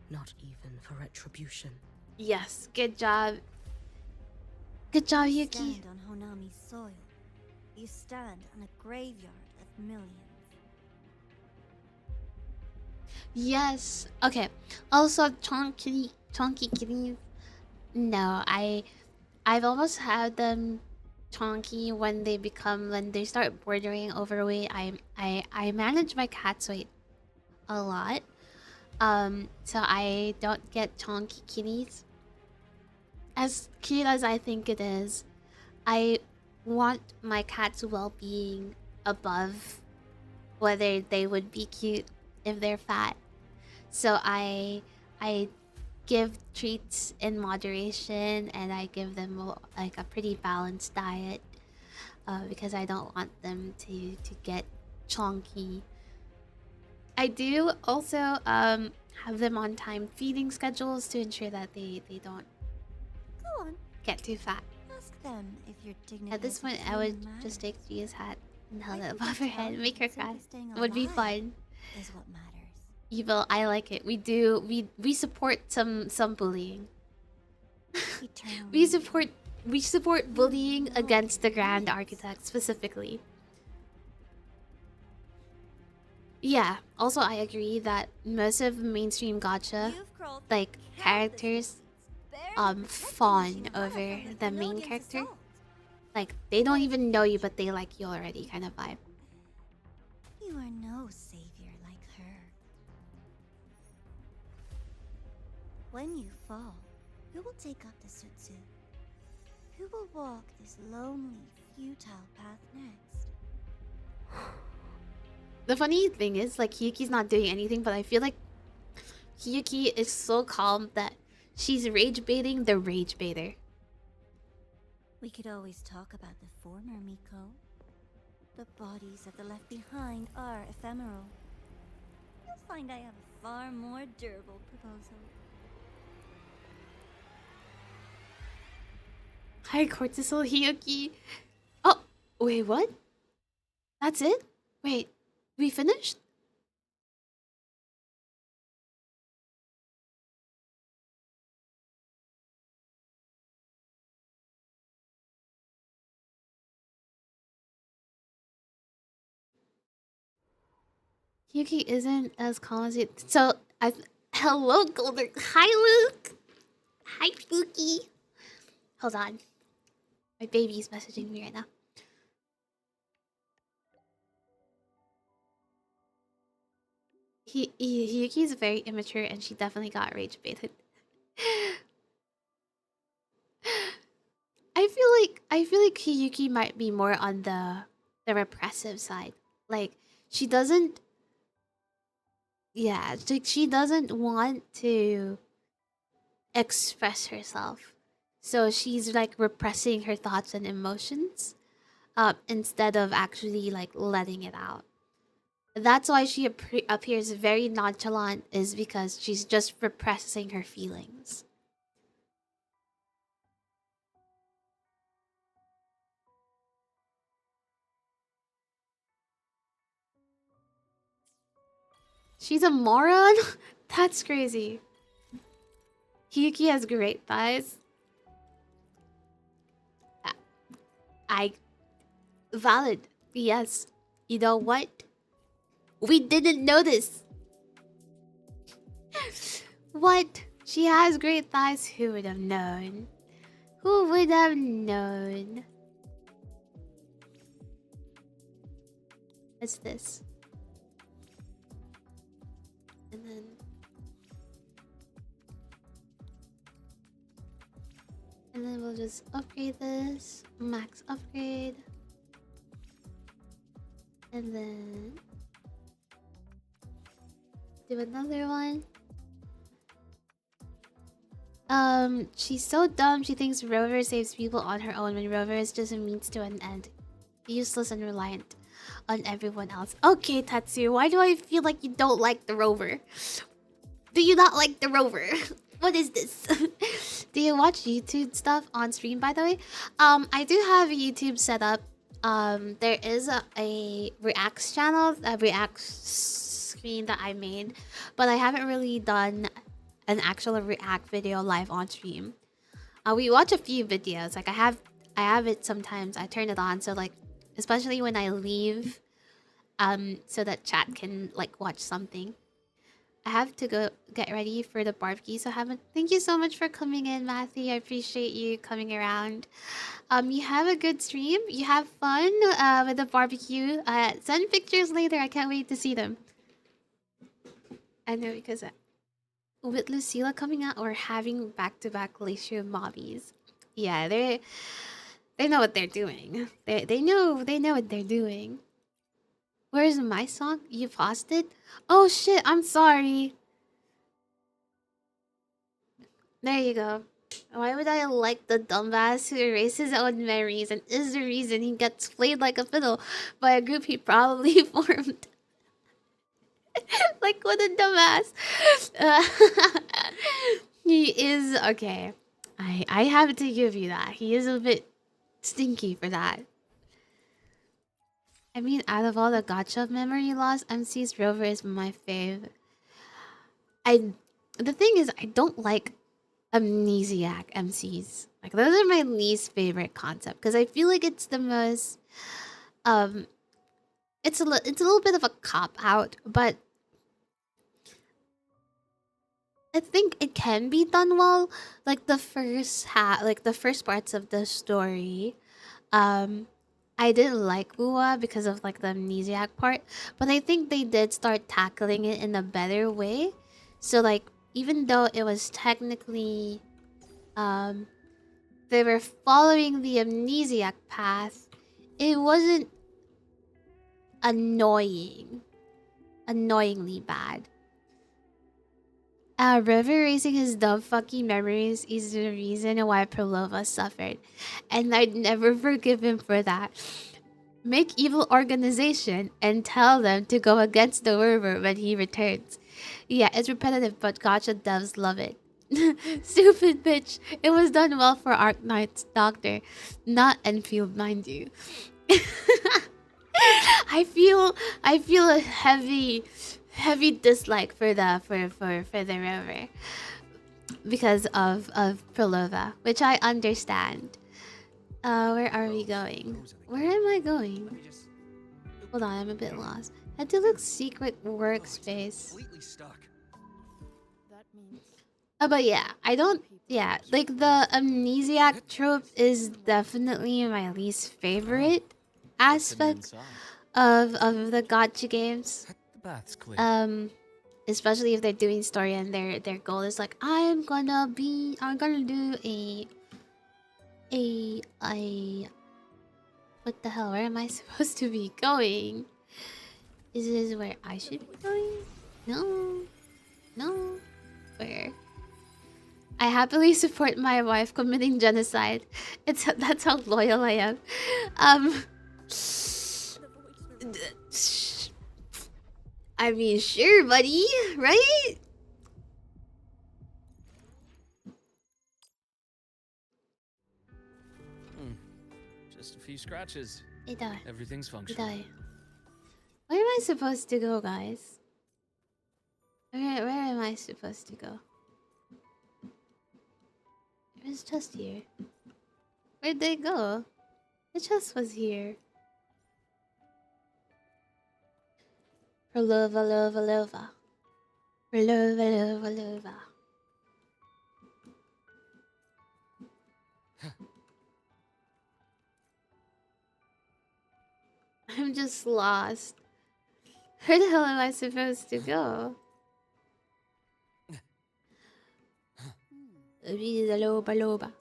Not even for retribution. Yes, good job. Good job, You Hiyuki. stand on Honami's soil. You stand on a graveyard of millions. Yes. Okay. Also, chunky kitties. No, I've almost had them chunky when they start bordering overweight. I manage my cat's weight a lot. So I don't get chunky kitties. As cute as I think it is, I want my cat's well-being above whether they would be cute if they're fat. So I give treats in moderation, and I give them like a pretty balanced diet because I don't want them to get chunky. I do also have them on time feeding schedules to ensure that they don't Go on, get too fat. ask them if your dignity. At this as a point, I would human just matters. take Gia's hat and I held it think above her head and make her simply cry. staying It would be alive fun. is what matters. Evil, I like it. We support some bullying. Eternally. We support bullying against the Grand Architect specifically. Yeah. Also, I agree that most of mainstream gacha You've crawled like countless characters miles, barely protecting fawn Ashinohara over from the main Threnodian's character. assault. Like they don't even know you, but they like you already, kind of vibe. You are no savior like her. When you fall, who will take up the Sutsu? Who will walk this lonely, futile path next? The funny thing is, like, Hiyuki's not doing anything, but I feel like Hiyuki is so calm that she's rage baiting the rage baiter. We could always talk about the former Miko. The bodies of the left behind are ephemeral. You'll find I have a far more durable proposal. Hi, cortisol Hiyuki. Oh, wait, what? That's it? Wait, we finished? Hiyuki isn't as calm as it. So, hello, Golden. Hi, Luke. Hi, Spooky. Hold on. My baby's messaging me right now. Hiyuki is very immature, and she definitely got rage baited. I feel like Hiyuki might be more on the repressive side. Like she doesn't. Yeah, like she doesn't want to express herself, so she's like repressing her thoughts and emotions, instead of actually like letting it out. That's why she appears very nonchalant, is because she's just repressing her feelings. She's a moron? That's crazy. Hiyuki has great thighs. I valid. Yes. You know what? We didn't notice. What? She has great thighs. Who would have known? Who would have known? What's this? And then we'll just upgrade this. Max upgrade. And then do another one. She's so dumb. She thinks Rover saves people on her own when Rover is just a means to an end. Useless and reliant on everyone else. Okay, Tatsu, why do I feel like you don't like the Rover? Do you not like the Rover? What is this? Do you watch YouTube stuff on stream, by the way? I do have YouTube set up. There is a Reacts channel, a Reacts screen that I made, but I haven't really done an actual React video live on stream. We watch a few videos. Like I have it sometimes. I turn it on so like, especially when I leave, so that chat can like watch something. I have to go get ready for the barbecue, so haven't. Thank you so much for coming in, Matthew. I appreciate you coming around. You have a good stream. You have fun with the barbecue. Send pictures later. I can't wait to see them. I know because with Lucilla coming out, or having back-to-back Glacier mobbies. Yeah, they know what they're doing. They know what they're doing. Where's my song? You paused it? Oh shit, I'm sorry. There you go. Why would I like the dumbass who erases his own memories and is the reason he gets played like a fiddle by a group he probably formed? Like, what a dumbass. He is... Okay. I have to give you that. He is a bit stinky for that. I mean, out of all the gacha memory loss, MC's Rover is my fave. The thing is, I don't like amnesiac MCs. Like, those are my least favorite concept because I feel like it's the most... It's a little bit of a cop out, but I think it can be done well. Like the first parts of the story, I didn't like WuWa because of like the amnesiac part, but I think they did start tackling it in a better way. So like, even though it was technically, they were following the amnesiac path, it wasn't annoyingly bad. River erasing his dumb fucking memories is the reason why Prolova suffered, and I'd never forgive him for that. Make evil organization and tell them to go against the River when he returns. Yeah, it's repetitive, but gacha devs love it. Stupid bitch. It was done well for Arknight's doctor, not Enfield, mind you. I feel a heavy dislike for the Rover because of Prolova, which I understand. Where are we going? Where am I going? Hold on, I'm a bit lost. Head to the secret workspace. But yeah, I don't. Yeah, like the amnesiac trope is definitely my least favorite aspect of the gacha games. Especially if they're doing story and their goal is like, I'm gonna do a what the hell, where am I supposed to be going? Is this where I should be going? No. Where? I happily support my wife committing genocide. That's how loyal I am. I mean, sure, buddy, right? Just a few scratches. Everything's functional. Where am I supposed to go, guys? Where am I supposed to go? his chest here? Where'd they go? The chest was here. Lova, lova, lova. Lova, lova, lova. I'm just lost. Where the hell am I supposed to go? Loba, loba.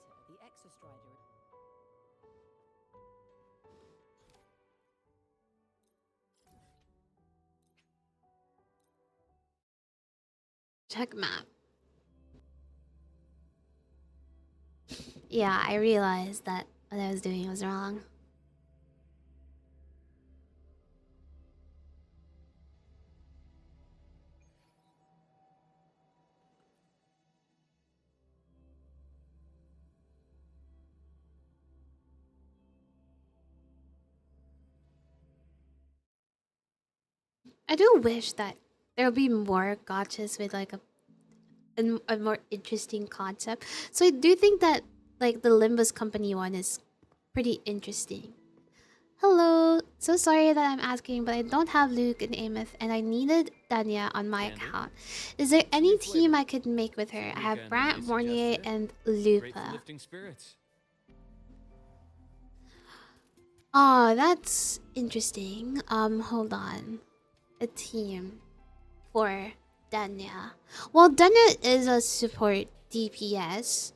Check map. Yeah, I realized that what I was doing was wrong. I do wish that there would be more gotchas with like a more interesting concept. So I do think that like the Limbus Company one is pretty interesting. Hello, so sorry that I'm asking, but I don't have Luke and Ameth, and I needed Danya on my account. Is there any team I could make with her? I have Brant, Mornier, and Lupa. Oh, that's interesting. Hold on. A team for Danya. Well, Danya is a support DPS.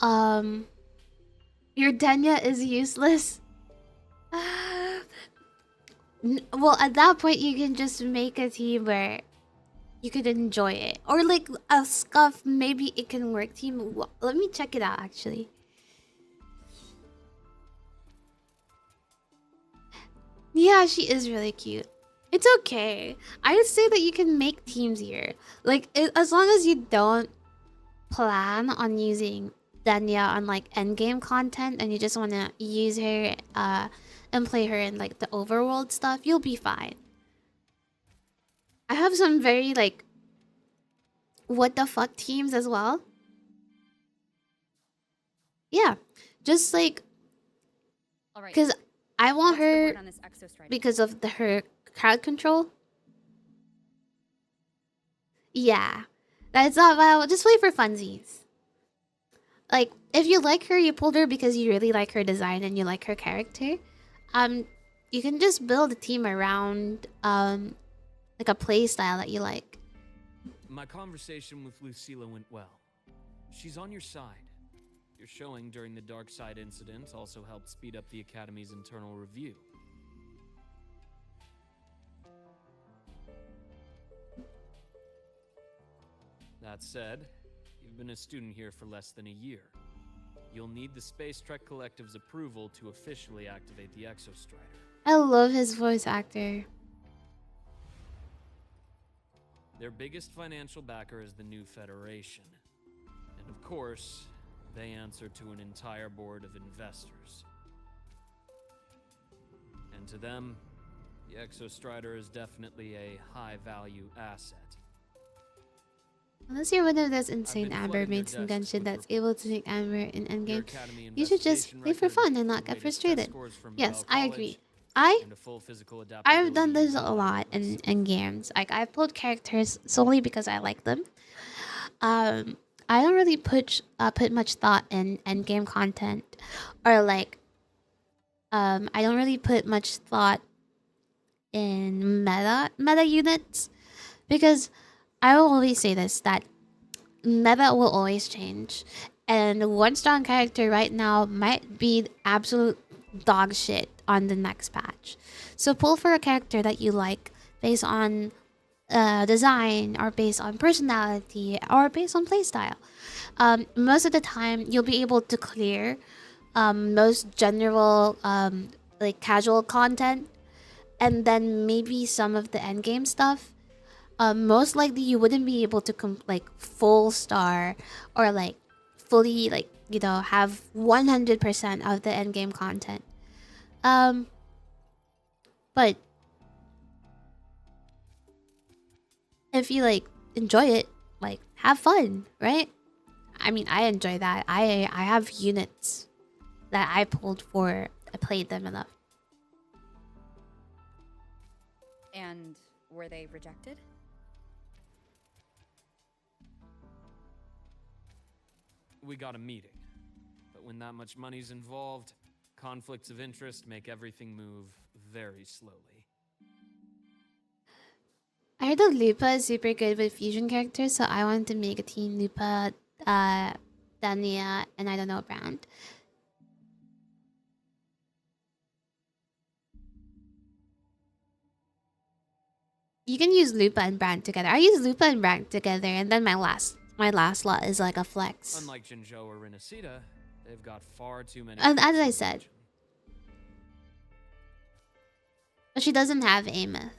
Your Danya is useless. Well, at that point, you can just make a team where you could enjoy it, or like a scuff. Maybe it can work. Team. Let me check it out. Actually. Yeah, she is really cute. It's okay. I would say that you can make teams here. Like, as long as you don't plan on using Danya on like endgame content and you just want to use her and play her in like the overworld stuff, you'll be fine. I have some very like what the fuck teams as well. Yeah, just like because I want her because of her crowd control. Yeah, that's not well. Just play for funsies. Like if you like her, you pulled her because you really like her design and you like her character. You can just build a team around like a play style that you like. My conversation with Lucilla went well. She's on your side. Your showing during the Dark Side incident also helped speed up the Academy's internal review. That said, you've been a student here for less than a year. You'll need the Space Trek Collective's approval to officially activate the Exostrider. I love his voice actor. Their biggest financial backer is the new Federation. And of course, they answer to an entire board of investors. And to them, the Exostrider is definitely a high-value asset. Unless you're one of those insane Amber mates in Genshin that's able to make Amber in endgame, you should just play for fun and not get frustrated. Yes, I agree. I've done this a lot in games. Like I've pulled characters solely because I like them. I don't really put much thought in end game content, or like I don't really put much thought in meta units, because I will always say this, that meta will always change, and one strong character right now might be absolute dog shit on the next patch. So pull for a character that you like based on design, or based on personality, or based on playstyle. Most of the time, you'll be able to clear most general like casual content, and then maybe some of the endgame stuff. Most likely you wouldn't be able to like full star, or like fully like have 100% of the endgame content. But if you like enjoy it, like have fun, right? I mean, I enjoy that. I have units that I pulled for. I played them enough. And were they rejected? We got a meeting. But when that much money's involved, conflicts of interest make everything move very slowly. I heard that Lupa is super good with fusion characters, so I wanted to make a team Lupa, Dania, and I don't know, Brand. You can use Lupa and Brand together. I use Lupa and Brand together, and then my last slot is like a flex. Unlike Jinzhou or Rinasita, they've got far too many. As I said, but she doesn't have Ameth.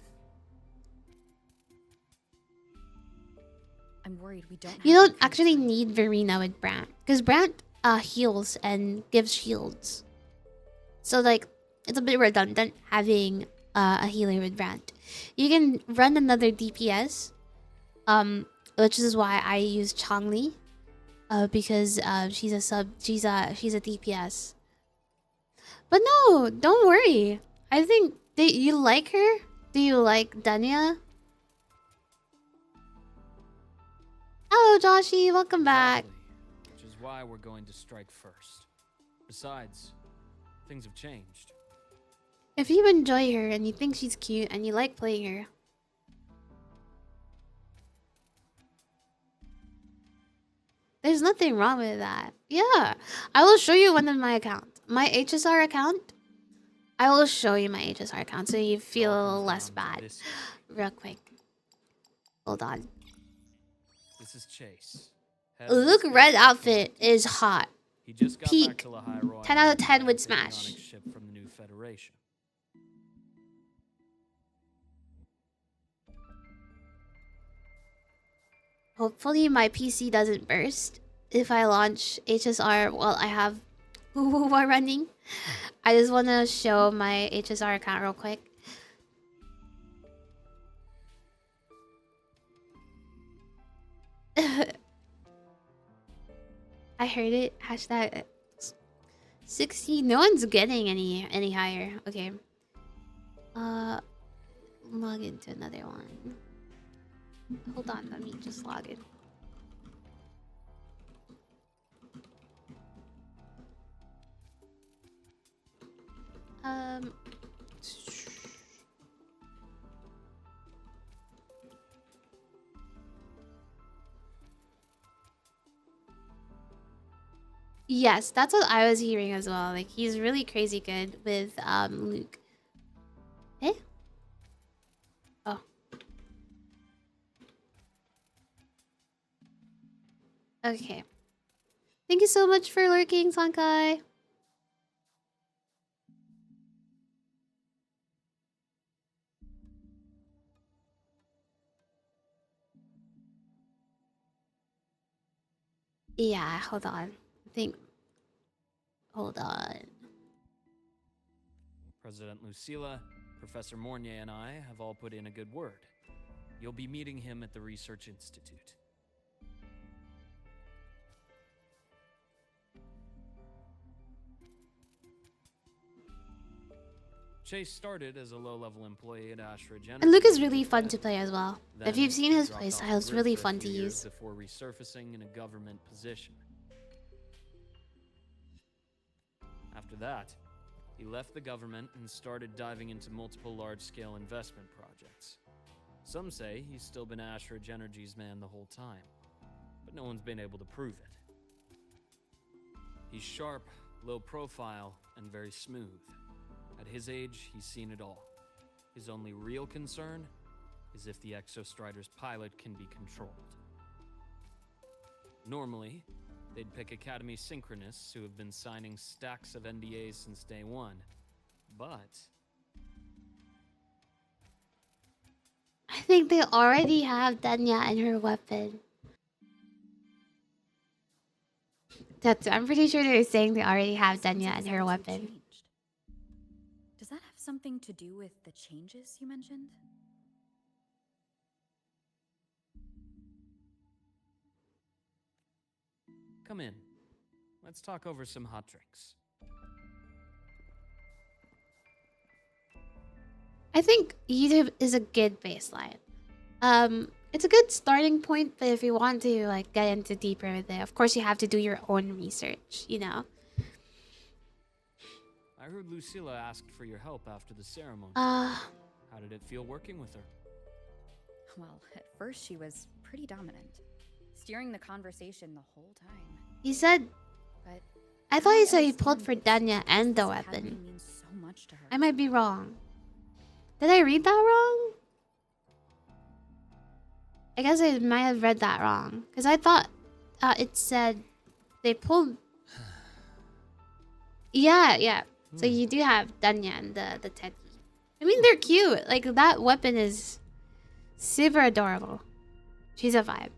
I'm worried we don't. You don't actually need Verena with Brand, because Brand heals and gives shields. So like, it's a bit redundant having a healer with Brand. You can run another DPS, which is why I use Changli, because she's a DPS. But no, don't worry. I think you like her. Do you like Danya? Hello, Joshi. Welcome back. Which is why we're going to strike first. Besides, things have changed. If you enjoy her and you think she's cute and you like playing her, there's nothing wrong with that. Yeah, I will show you one of my accounts. My HSR account. I will show you my HSR account so you feel less bad. Real quick. Hold on. This is Chase. Luke red outfit is hot. He just got Peak. back to Lahai Royal 10 out of 10 would taking smash. on a ship from the new Federation. Hopefully my PC doesn't burst if I launch HSR while I have WuWa running. I just want to show my HSR account real quick. I heard it. Hashtag 60. No one's getting any higher. Okay. Log into another one. Hold on, let me just log in. Yes, that's what I was hearing as well. Like, he's really crazy good with Luke. Eh? Oh. Okay. Thank you so much for lurking, Sankai. Yeah, hold on. Hold on. President Lucilla, Professor Mornier, and I have all put in a good word. You'll be meeting him at the Research Institute. Chase started as a low-level employee at Ashra General. And Luke is really fun to play as well. If you've seen his playstyle, it's really fun to use. Before resurfacing in a government position. After that, he left the government and started diving into multiple large-scale investment projects. Some say he's still been Ashra Energy's man the whole time, but no one's been able to prove it. He's sharp, low profile, and very smooth. At his age, he's seen it all. His only real concern is if the Exostrider's pilot can be controlled. Normally, they'd pick Academy Synchronists who have been signing stacks of NDAs since day one, but... I think they already have Danya and her weapon. I'm pretty sure they're saying they already have Danya and her weapon. Does that have something to do with the changes you mentioned? Come in. Let's talk over some hot drinks. I think YouTube is a good baseline. It's a good starting point, but if you want to like get into deeper with it, of course you have to do your own research, you know. I heard Lucilla asked for your help after the ceremony. Uh, How did it feel working with her? Well, at first she was pretty dominant, steering the conversation the whole time. he said, But I thought he said he understand pulled for because Danya and the this weapon. academy means so much to her. I might be wrong. Did I read that wrong? I guess I might have read that wrong. Because I thought it said they pulled... Yeah. So you do have Danya and the Teddy. I mean, they're cute. Like, that weapon is super adorable. She's a vibe.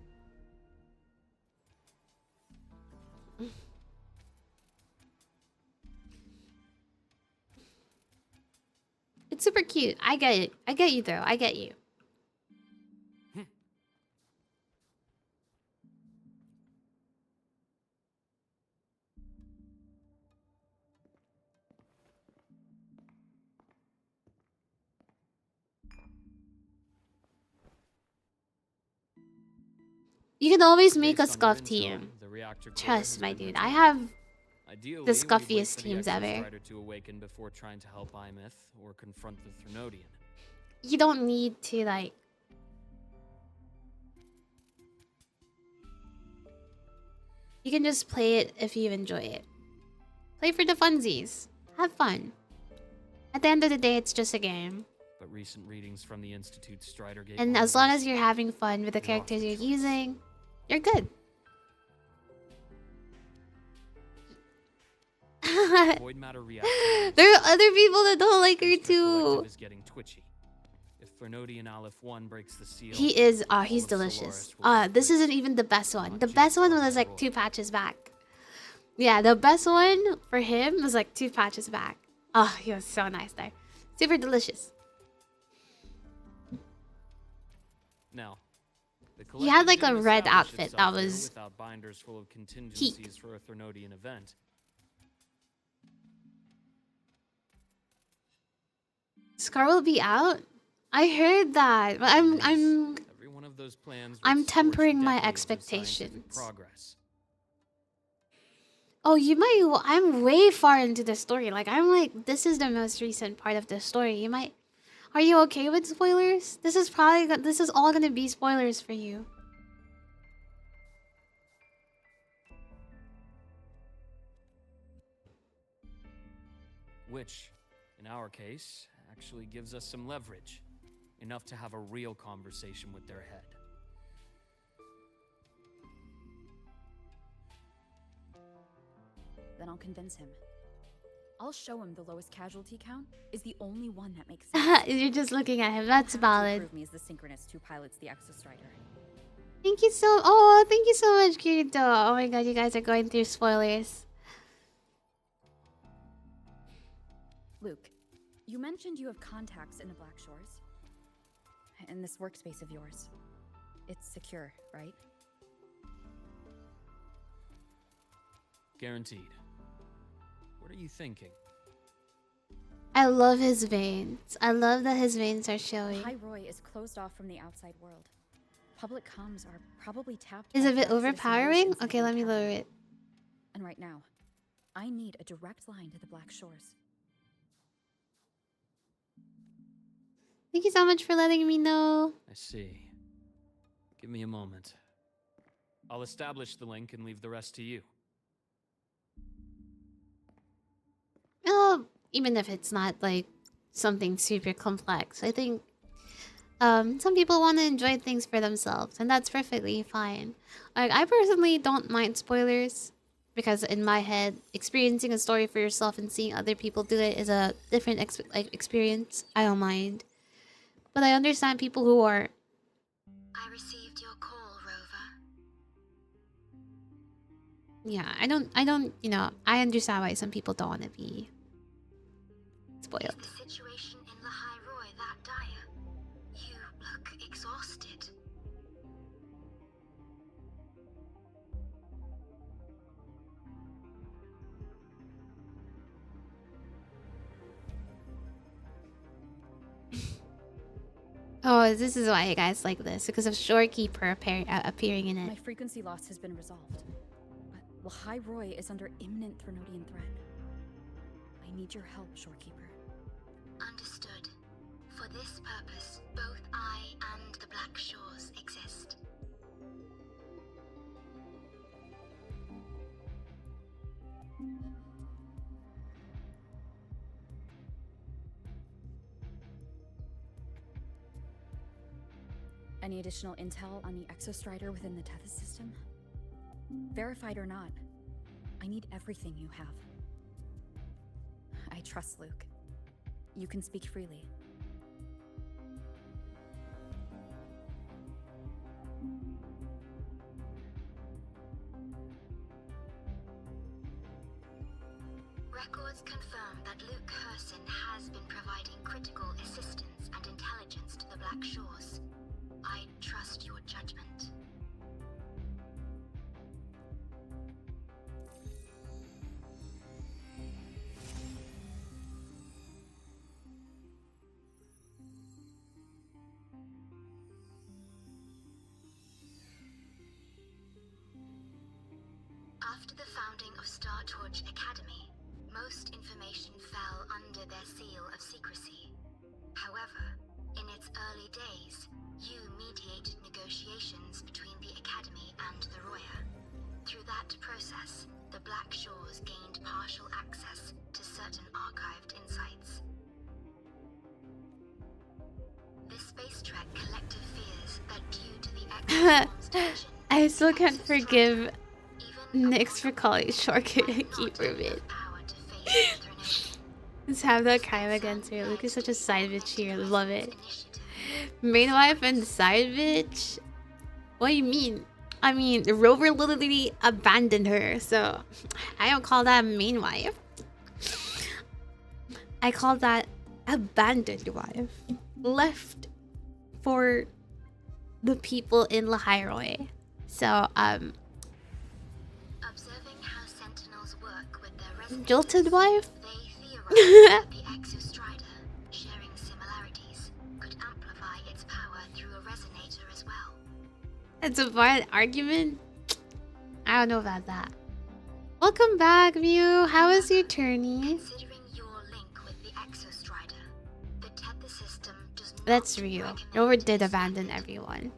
It's super cute. I get it. I get you, though. I get you. You can always make a scuff team. Trust, my dude. I have Ideally, the we'd wait scuffiest for the teams Exo ever. Strider to awaken before trying to help Imyth or confront the Threnodian. You don't need to, like... You can just play it if you enjoy it. Play for the funsies. Have fun. At the end of the day, it's just a game. But recent readings from the Institute's Strider Gate And as long monitors- as you're having fun with the characters you're using, you're good. Void matter reactor There are other people that don't like her the too. collective is getting twitchy. If Threnodian Aleph 1 breaks the seal, He is, all he's of delicious. Solaris will This isn't even the best one. The best one was like 2 patches back. Yeah, the best one for him was like 2 patches back. Oh, he was so nice there. Super delicious. Now, the He had collective like a didn't red establish outfit itself that here was without binders full of contingencies for a Threnodian event. Scar will be out. I heard that, but I'm Every one of those plans I'm would scorch tempering my decades of expectations. scientific progress. Oh, you might. I'm way far into the story. Like, I'm like, this is the most recent part of the story. You might. Are you okay with spoilers? This is probably. This is all gonna be spoilers for you. Which, in our case, actually gives us some leverage. Enough to have a real conversation with their head. Then I'll convince him. I'll show him the lowest casualty count is the only one that makes sense. You're just looking at him. That's valid. Prove me as the synchronist who pilots the Exo Strider. Thank you so. Oh, thank you so much, Kirito. Oh my god, you guys are going through spoilers. Luke, you mentioned you have contacts in the Black Shores. In this workspace of yours. It's secure, right? Guaranteed. What are you thinking? I love his veins. I love that his veins are showing. High Roy is closed off from the outside world. Public comms are probably tapped. Is by it a bit threats to the overpowering? civilians Okay, in let me the lower it. And right now, I need a direct line to the Black Shores. Thank you so much for letting me know. I see. Give me a moment. I'll establish the link and leave the rest to you. Oh, even if it's not like something super complex, I think some people want to enjoy things for themselves, and that's perfectly fine. Like, I personally don't mind spoilers because in my head, experiencing a story for yourself and seeing other people do it is a different experience. I don't mind, but I understand people who are. I received your call, Rover. Yeah, I don't. You know, I understand why some people don't want to be spoiled. Is the situation in the High Roy that dire? You look exhausted. Oh, this is why you guys like this, because of Shorekeeper appearing in My it. frequency loss has been resolved, but Lahai Roy is under imminent Threnodian threat. I need your help, Shorekeeper. Understood. For this purpose, both I and the Black Shores exist. Any additional intel on the Exostrider within the Tethys system? Verified or not, I need everything you have. I trust Luke. You can speak freely. Records confirm that Luke Herson has been providing critical assistance and intelligence to the Black Shores. I trust your judgment. After the founding of Star Torch Academy, most information fell under their seal of secrecy. However, in its early days, you mediated negotiations between the Academy and the Roya. Through that process, the Black Shores gained partial access to certain archived insights. This space trek collective fears that due to the Exoswarm's division, I still can't forgive Nyx for calling Shorekeeper mid. Let's have that crime against her. Luke is such a side bitch here. Love it. Main wife and side bitch? What do you mean? I mean, Rover literally abandoned her, so I don't call that main wife. I call that abandoned wife. Left for the people in Lahai Roy. So, observing how Sentinels work with their residents, jilted wife? they theorize that the Exostrider, sharing similarities, could amplify its power through a resonator as well. It's a violent argument? I don't know about that. Welcome back, Mew. How was your tourney? Considering your link with the Exostrider, the Tethys system does not That's real. Rover did abandon everyone.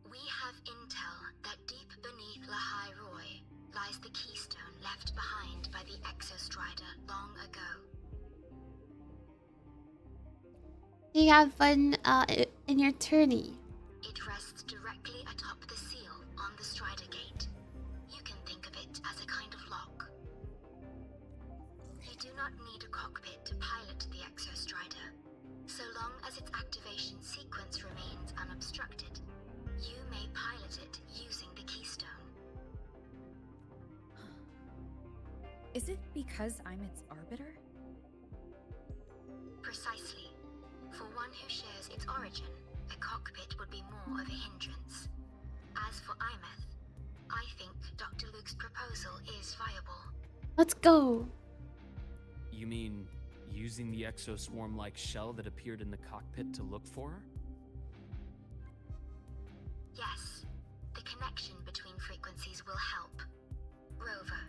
We have intel that deep beneath Lahai Roy lies the keystone left behind by the Exostrider long ago. You have fun in your tourney. It rests directly atop the seal on the Strider Gate. You can think of it as a kind of lock. You do not need a cockpit to pilot the Exostrider. So long as its activation sequence remains unobstructed, you may pilot it using the keystone. Is it because I'm its arbiter? Precisely. For one who shares its origin, a cockpit would be more of a hindrance. As for Imeth, I think Dr. Luke's proposal is viable. Let's go. You mean using the exoswarm-like shell that appeared in the cockpit to look for her? Yes, the connection between frequencies will help. Rover,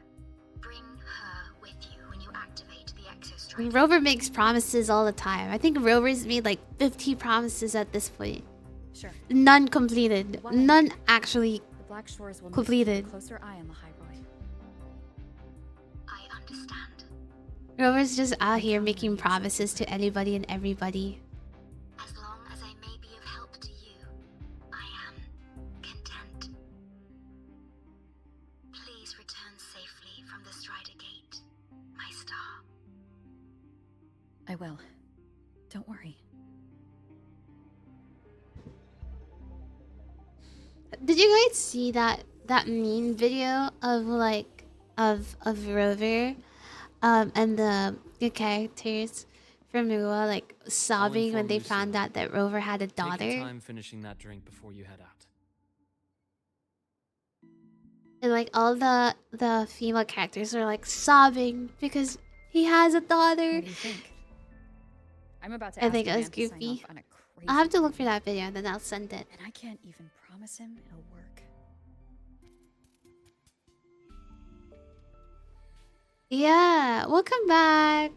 bring her with you when you activate the Exostrider. Rover makes promises all the time. I think Rover's made like 50 promises at this point. Sure. None completed. None actually The Black Shores will completed. keep a closer eye on Lahai Roy. I understand. Rover's just out here making promises to anybody and everybody. As long as I may be of help to you, I am content. Please return safely from the Strider Gate, my star. I will. Don't worry. Did you guys see that meme video of like of Rover and the characters from WuWa like sobbing when they found out that Rover had a Take your daughter? time finishing that drink before you head out. and like all the female characters are like sobbing because he has a daughter. What do you think? I'm about to I ask think a it was man to sign goofy. off on a crazy I'll have to look for deal, that video and then I'll send it. and I can't even promise him it'll work. Yeah, welcome back.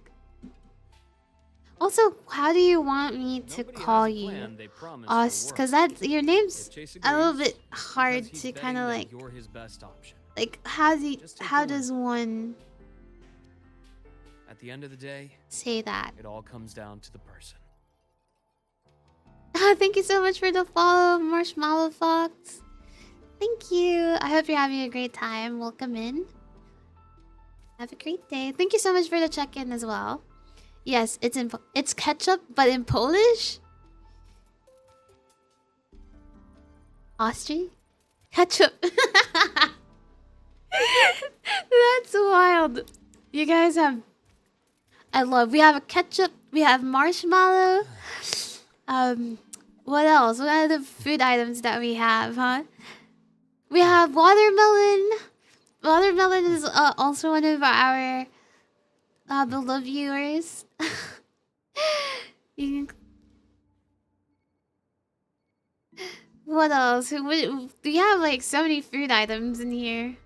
Also, how do you want me to Nobody call has a you? plan they promise Us, will because work. that's your name's If Chase a little agrees, bit hard because he's to betting kind of that like, you're his best option. Just take how the does word. one At the end of the day, say that? it all comes down to the person. Thank you so much for the follow, Marshmallow Fox. Thank you. I hope you're having a great time. Welcome in. Have a great day. Thank you so much for the check-in as well. Yes, it's ketchup, but in Polish. Austrian ketchup. That's wild. You guys have. We have a ketchup. We have marshmallow. What else? What are the food items that we have, huh? We have watermelon. Watermelon is also one of our beloved viewers. You can... What else? We have like so many food items in here.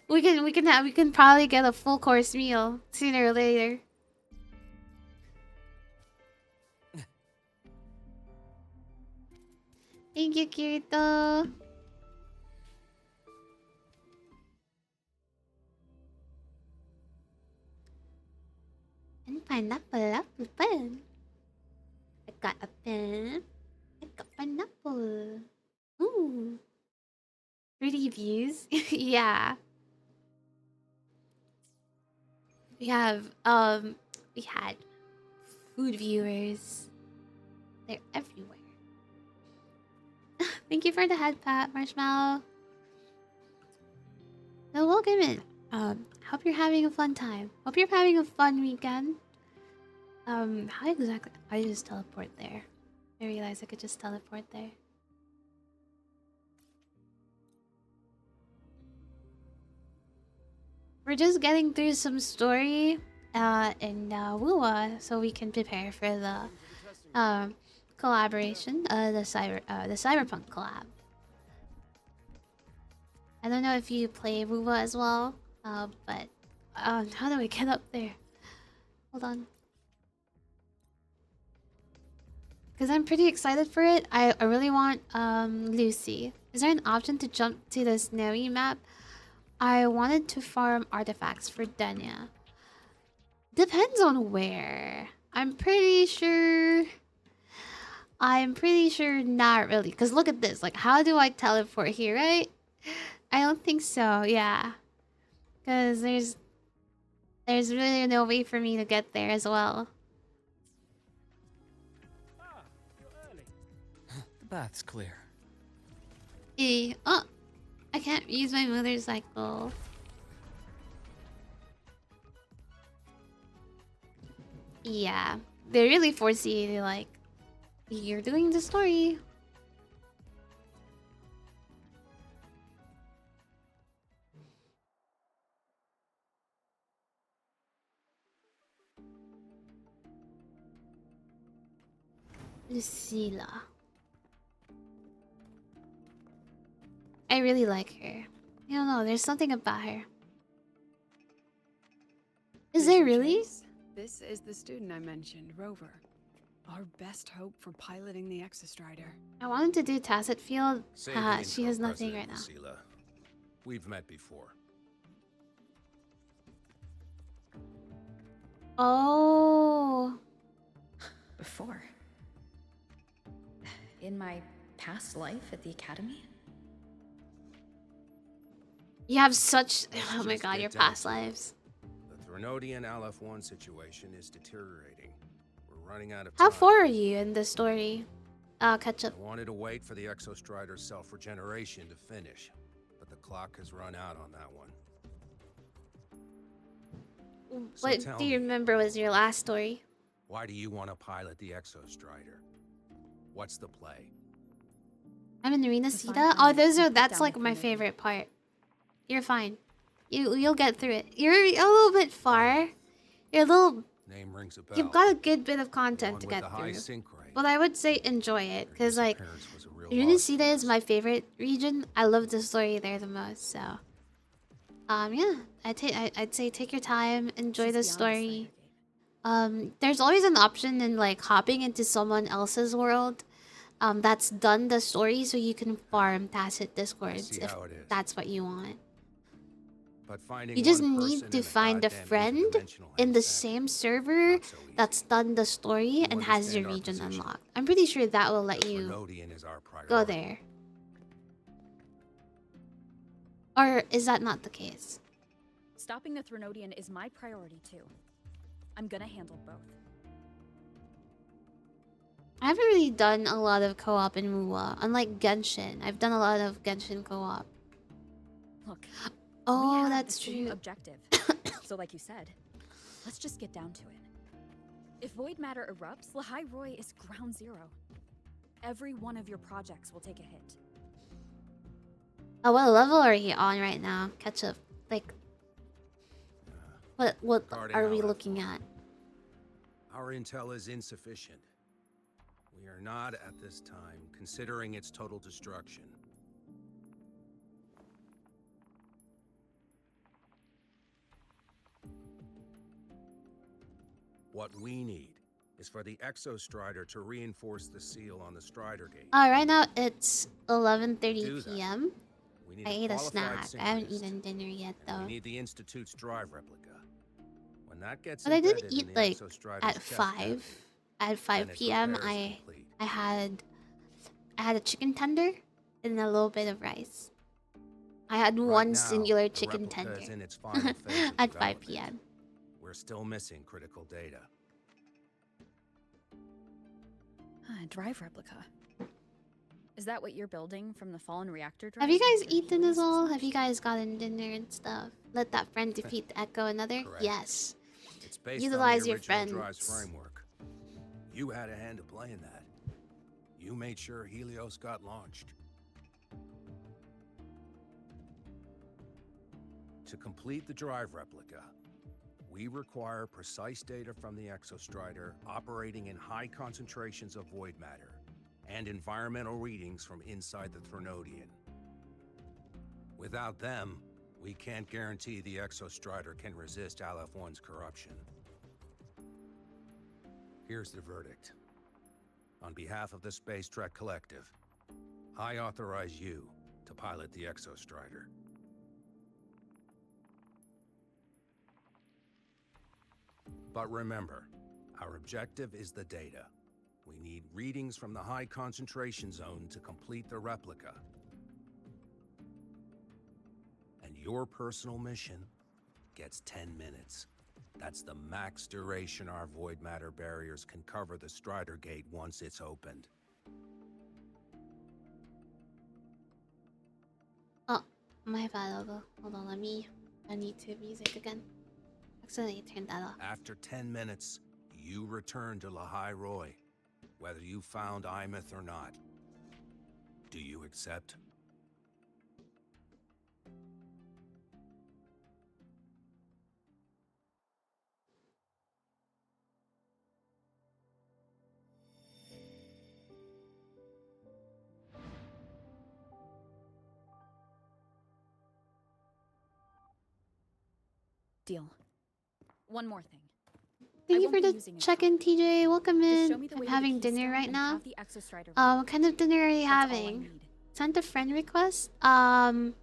We can probably get a full course meal sooner or later. Thank you, Kirito. And pineapple, apple, pen. I got a pen. I got pineapple. Ooh. Pretty views. Yeah. We had food viewers. They're everywhere. Thank you for the head pat, Marshmallow. So welcome in. Hope you're having a fun time. Hope you're having a fun weekend. How exactly? I just teleport there. I realized I could just teleport there. We're just getting through some story in WuWa so we can prepare for the collaboration, the cyberpunk collab. I don't know if you play WuWa as well, but how do I get up there? Hold on. Because I'm pretty excited for it. I really want Lucy. Is there an option to jump to the snowy map? I wanted to farm artifacts for Denya. Depends on where. I'm pretty sure not really. Because look at this. Like, how do I teleport here, right? I don't think so, yeah. Because there's really no way for me to get there as well. The bath's clear. Oh, I can't use my motorcycle. Yeah, they really force you to like, you're doing the story. Lucilla. I really like her. I don't know, there's something about her. Is there really? Chase, this is the student I mentioned, Rover. Our best hope for piloting the Exostrider. I wanted to do Tacit Field. Same thing, She has nothing right now. Lucilla. We've met before. Oh. Before? In my past life at the academy? You have such... Oh my just god, get your down past to it. lives. The Threnodian LF1 situation is deteriorating. We're running out of How time. far are you in the story? Catch up. I wanted to wait for the Exostrider's self-regeneration to finish, but the clock has run out on that one. So What tell do you me, remember was your last story? why do you want to pilot the Exostrider? What's the play? I'm in Arena To find Sita. a Oh, way to put that's down like the my Threnodian. favorite part. You're fine. You'll get through it. You're a little bit far. You're a little. Name rings a bell. You've got a good bit of content One to with get the high through. sync rate. But I would say enjoy it, because like Disappearance was a real loss Runesida is my favorite region. I love the story there the most. So, yeah, I'd say take your time, enjoy the story. There's always an option in like hopping into someone else's world, that's done the story, so you can farm tacit discords if how it is. that's what you want. But finding You just one need person to in find a goddamn friend interdimensional in the headset, same server that's done the story and has your understand our region position. unlocked. I'm pretty sure that will let you Pernodian is our priority. go there. Or is that not the case? Stopping the Threnodian is my priority too. I'm gonna handle both. I haven't really done a lot of co-op in WuWa. Unlike Genshin, I've done a lot of Genshin co-op. Look. Oh, we have that's the same true. Objective. So like you said, let's just get down to it. If void matter erupts, Lahai Roy is ground zero. Every one of your projects will take a hit. Oh, what level are you on right now? Catch up. Like, what Guarding are we our looking at? Our intel is insufficient. We are not at this time considering its total destruction. What we need is for the Exostrider to reinforce the seal on the Strider gate. Right now it's Do 11:30 that. p.m. We need I ate a qualified snack. I haven't synchronist, eaten dinner yet and though. we need the Institute's drive replica. When that gets But I did embedded in eat the like Exostrider's at chest 5. cavity, At 5 then its p.m. repair is I complete. had a chicken tender and a little bit of rice. I had Right one now, singular the chicken replica tender is in its final phase of at 5 development. p.m. We're still missing critical data. Drive replica. Is that what you're building from the fallen reactor drive? Have you guys eaten as well? Have you guys gotten dinner and stuff? Let that friend defeat the Echo another? Correct. Yes. It's based Utilize on the your original friends. drive's framework. You had a hand to play in that. You made sure Helios got launched. To complete the drive replica, we require precise data from the Exostrider operating in high concentrations of void matter and environmental readings from inside the Threnodian. Without them, we can't guarantee the Exostrider can resist Aleph-1's corruption. Here's the verdict. On behalf of the Space Trek Collective, I authorize you to pilot the Exostrider. But remember, our objective is the data. We need readings from the high concentration zone to complete the replica. And your personal mission gets 10 minutes. That's the max duration our void matter barriers can cover the Strider Gate once it's opened. Oh, my bad. Hold on, I need to music again. Accidentally turned that off. After 10 minutes, you return to Lahai Roy, whether you found Imeth or not. Do you accept? Deal. One more thing. Thank I you for won't be the using a check-in, TJ. Welcome Just show in. me the I'm way to the having dinner Keystone right and now. have the Exostrider What kind of dinner are you That's all I having? need. Send a friend request. On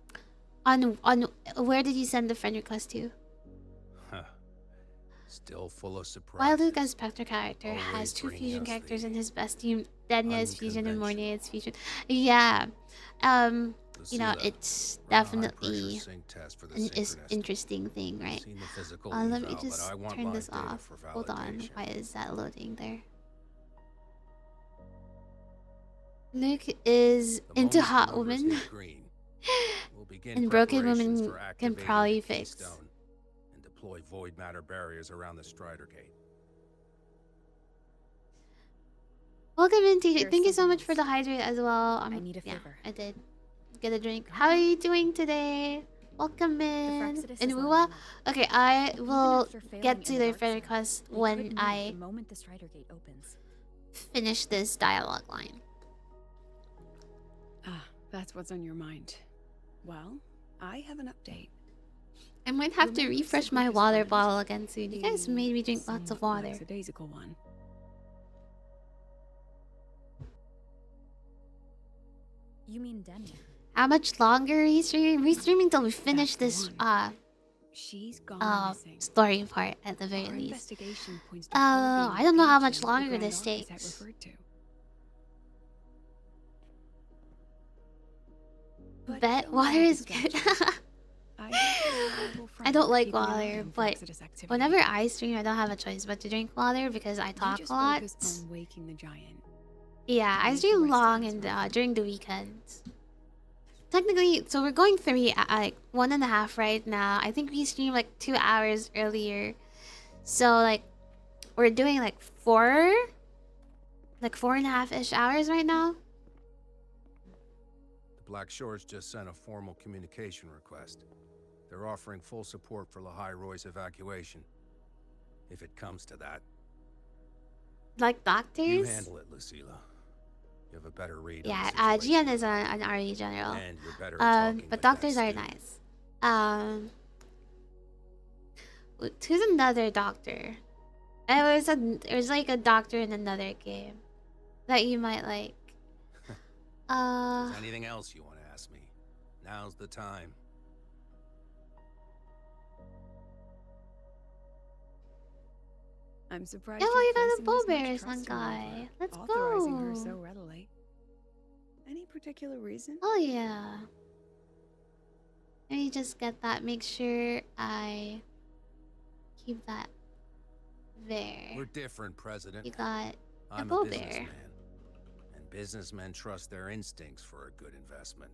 where did you send the friend request to? Still full of surprise. Wild Luca's Spectre character Always has 2 bringing fusion us characters the in his best team. Denya's fusion and Mornay's fusion. Yeah. You know, Lucilla, it's run a definitely high-pressure sync test for the an synchronist. interesting thing, right? Seen the physical Let me eval, but just I want turn live this data off. for Hold on. validation. Why is that loading there? Luke is The into moment the hot numbers woman. hit green, we'll begin And broken preparations woman for can activating probably the fix. Keystone and deploy void matter barriers around the Strider Gate. Welcome in, TJ. There's Thank you so something much for the hydrate as well. I need a yeah, favor. I did get a drink. How are you doing today? Welcome in. Frexodus In is lying WuWa? low. Okay, I Even will after failing get in to the their dark friend side, request they when could move I the moment the Strider Gate opens. finish this dialogue line. Ah, that's what's on your mind. Well, I have an update. I might have to Remember refresh my Sabuka's water friend? bottle again soon. You guys The made me drink lots of somewhat water. lackadaisical one. You mean Demi? How much longer are we streaming? We're streaming till we finish That's the this one. She's gone missing. story part at the very Our least. investigation points to her being I don't know how the much agent the longer Grand this Architect takes. referred to. Bet don't water let it is good. distract you. I have a reliable I friend don't like keeping an eye water, on but Frexodus activity. whenever I stream, I don't have a choice but to drink water because I You talk just a lot. focus on waking the giant. Yeah, I Leave the stream rest long to us, and my friend. during the weekends. Technically, so we're going 3, like 1.5 right now. I think we streamed like 2 hours earlier. So like, we're doing like 4.5-ish hours right now. The Black Shores just sent a formal communication request. They're offering full support for Lahai Roy's evacuation. If it comes to that. Like doctors? You handle it, Lucilla. You have a better read on Yeah, the situation. Gian is an RE general. And you're better at talking But with doctors that are stew. nice. Who's another doctor? It was like a doctor in another game that you might like. If there's anything else you want to ask me, now's the time. I'm surprised Oh, you're you got a placing Bull this much Bear trust Sun in guy. WuWa, Let's authorizing her go. so readily. Any particular reason? Oh yeah. Let me just get that. Make sure I keep that there. We're different, President. You got a I'm Bull a Bear. businessman. And businessmen trust their instincts for a good investment.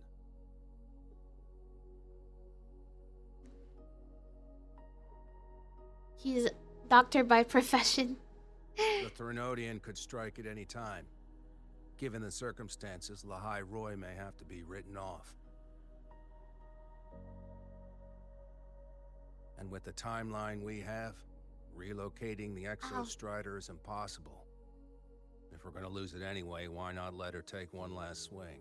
He's doctor by profession. The Threnodian could strike at any time. Given the circumstances, Lahai Roy may have to be written off. And with the timeline we have, relocating the Exostrider is impossible. If we're gonna lose it anyway, why not let her take one last swing?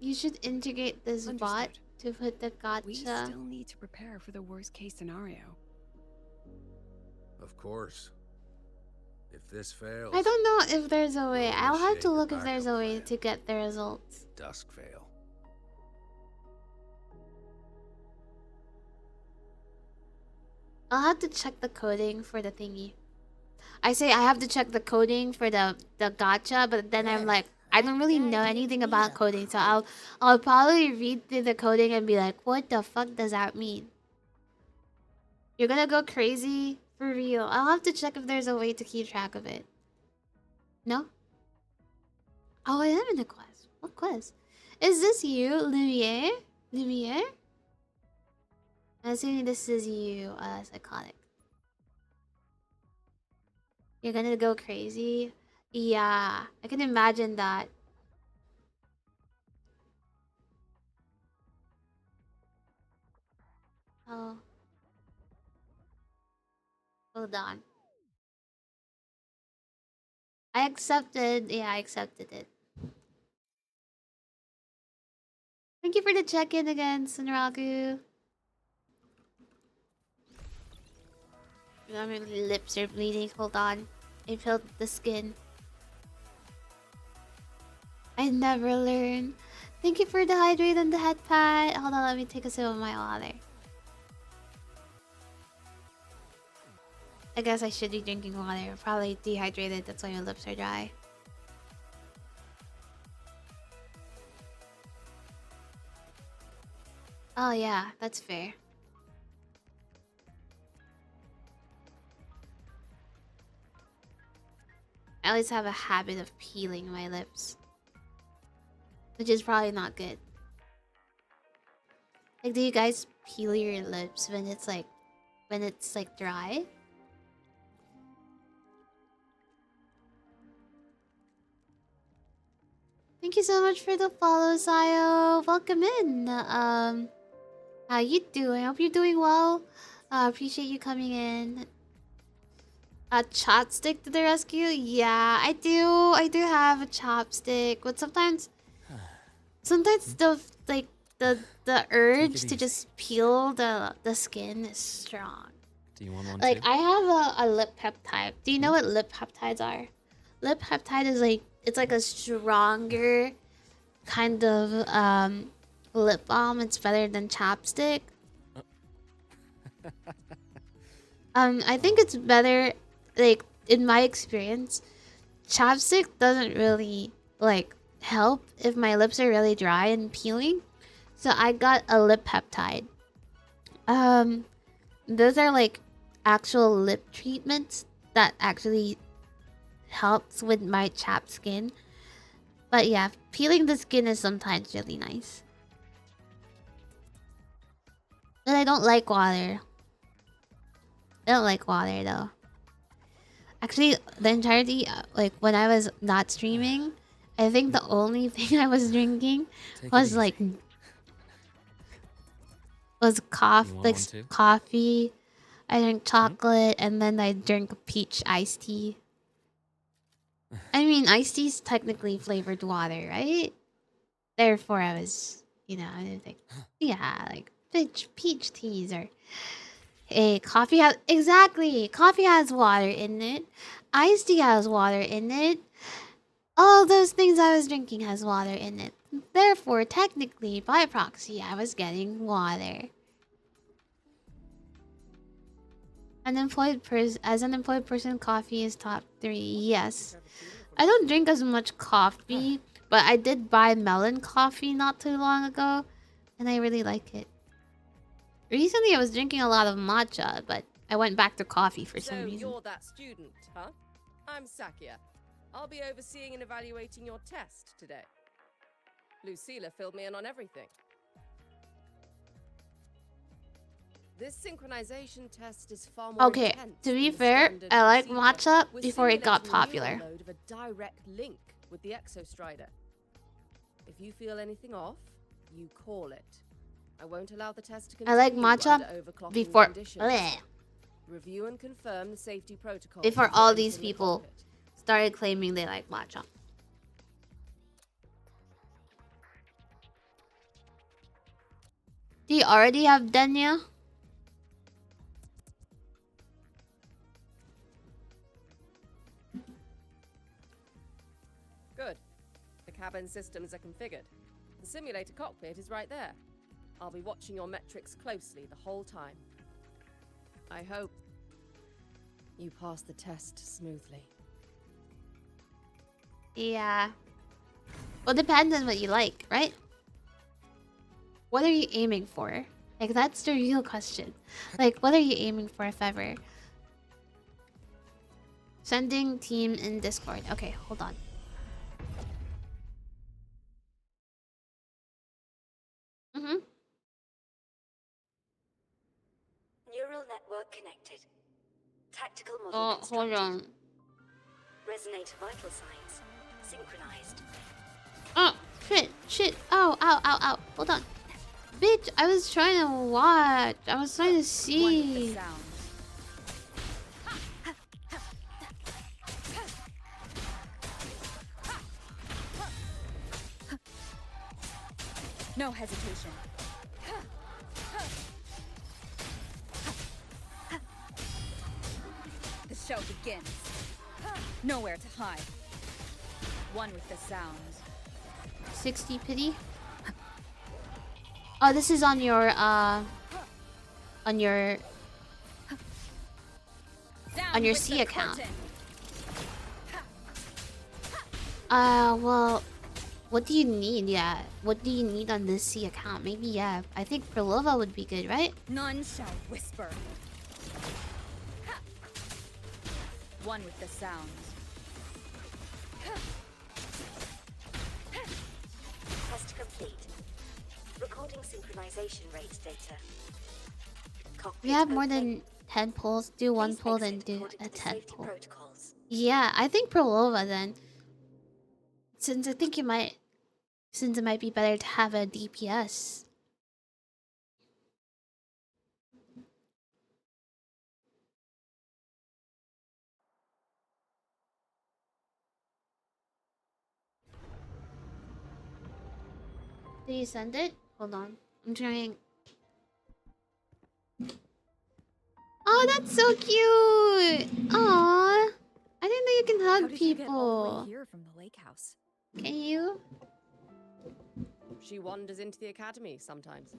You should integrate this bot to put the We gotcha. still need to prepare for the worst case scenario. Of course. If this fails, I don't know if there's a way. I'll have to initiate a look if there's a backup way plan. to get the results. dusk fail. I'll have to check the coding for the thingy. I say I have to check the coding for the gotcha, but then I'm like, I don't really know anything about coding, so I'll probably read through the coding and be like, what the fuck does that mean? You're gonna go crazy? For real. I'll have to check if there's a way to keep track of it. No? Oh, I am in a quest. What quest? Is this you, Lumiere? Lumiere? I'm assuming this is you, Psychotic. You're gonna go crazy? Yeah, I can imagine that. Oh. Hold on. I accepted. Yeah, I accepted it. Thank you for the check-in again, Sunraku. My lips are bleeding. Hold on. I felt the skin. I never learn. Thank you for the hydrate and the head pat. Hold on, let me take a sip of my water. I guess I should be drinking water. Probably dehydrated, that's why my lips are dry. Oh yeah, that's fair. I always have a habit of peeling my lips, which is probably not good. Like, do you guys peel your lips when it's like dry? Thank you so much for the follow, Sayo. Welcome in. How you doing? I hope you're doing well. Appreciate you coming in. A chopstick to the rescue? Yeah, I do. I do have a chopstick, but sometimes the like the urge to just peel the skin is strong. Do you want one Like too? I have a lip peptide. Do you know what lip peptides are? Lip peptide is like it's like a stronger kind of lip balm. It's better than chapstick. I think it's better, like in my experience, chapstick doesn't really like help if my lips are really dry and peeling. So I got a lip peptide. Those are like actual lip treatments that actually helps with my chapped skin. But yeah, peeling the skin is sometimes really nice. But I don't like water. I don't like water though. Actually, the entirety, like when I was not streaming, I think the only thing I was drinking was like coffee. I drank chocolate, and then I drank peach iced tea. I mean, iced tea's technically flavored water, right? Therefore, I was, I was like, yeah, like peach teas or coffee has coffee has water in it. Iced tea has water in it. All those things I was drinking has water in it. Therefore, technically, by proxy, I was getting water. As an employed person, coffee is top 3. Yes. I don't drink as much coffee, but I did buy melon coffee not too long ago, and I really like it. Recently, I was drinking a lot of matcha, but I went back to coffee for some reason. So you're that student, huh? I'm Sakia. I'll be overseeing and evaluating your test today. Lucilla filled me in on everything. This synchronization test is far more Okay, to be fair, I like matcha before it got popular. Of a direct link with the Exostrider. If you feel anything off, you call it. I won't allow the test to continue. I like matcha before Review and confirm the safety protocol before all these people started claiming they like matcha. Do you already have Denya? Good. The cabin systems are configured. The simulator cockpit is right there. I'll be watching your metrics closely the whole time. I hope you pass the test smoothly. Yeah. Well, depends on what you like, right? What are you aiming for? Like, that's the real question. Like, what are you aiming for, if ever? Sending team in Discord. Okay, hold on. Neural network connected. Tactical model hold on. Resonator vital signs synchronized. Oh, shit. Oh, ow. Hold on. Bitch, I was trying to watch. I was trying to see. No hesitation. The show begins. Nowhere to hide. One with the sounds. 60 pity. Oh, this is on your C account. Well, what do you need? Yeah, what do you need on this C account? Maybe, yeah, I think Prolova would be good, right? None shall whisper. One with the sounds. Test complete. Recording synchronization rate data. We have more than 10 pulls. Do one pull, then do a 10 pull. Yeah, I think Prolova then. Since I think you might Since it might be better to have a DPS. Did you send it? Hold on. I'm trying. Oh, that's so cute! Aww. I didn't know you can hug How did you get all the way people. here from the lake house? Can you? She wanders into the academy sometimes.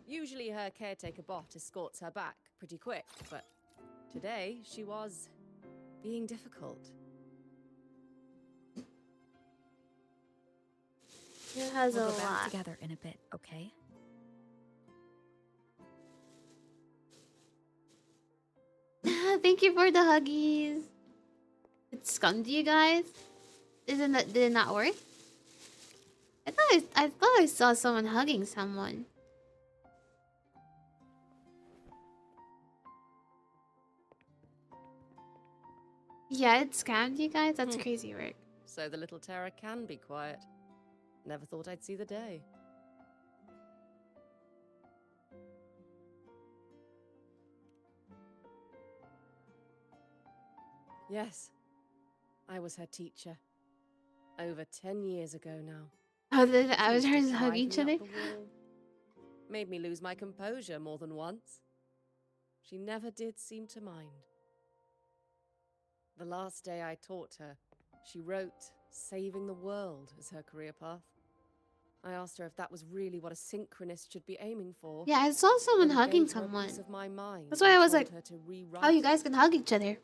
Usually her caretaker bot escorts her back pretty quick, but today she was being difficult. It has We'll a go back lot. together in a bit, okay? Thank you for the huggies. It scummed you guys? Did it not work? I thought I saw someone hugging someone. Yeah, it scammed you guys? That's crazy work. So the little terror can be quiet. Never thought I'd see the day. Yes, I was her teacher. Over 10 years ago now. Oh, the She used avatars to hug drive each me other? up the wall. Made me lose my composure more than once. She never did seem to mind. The last day I taught her, she wrote saving the world as her career path. I asked her if that was really what a synchronist should be aiming for. Yeah, I saw someone But it hugging gave her a someone. piece of my mind That's why I was and like, told her to rewrite how you it. guys can hug each other?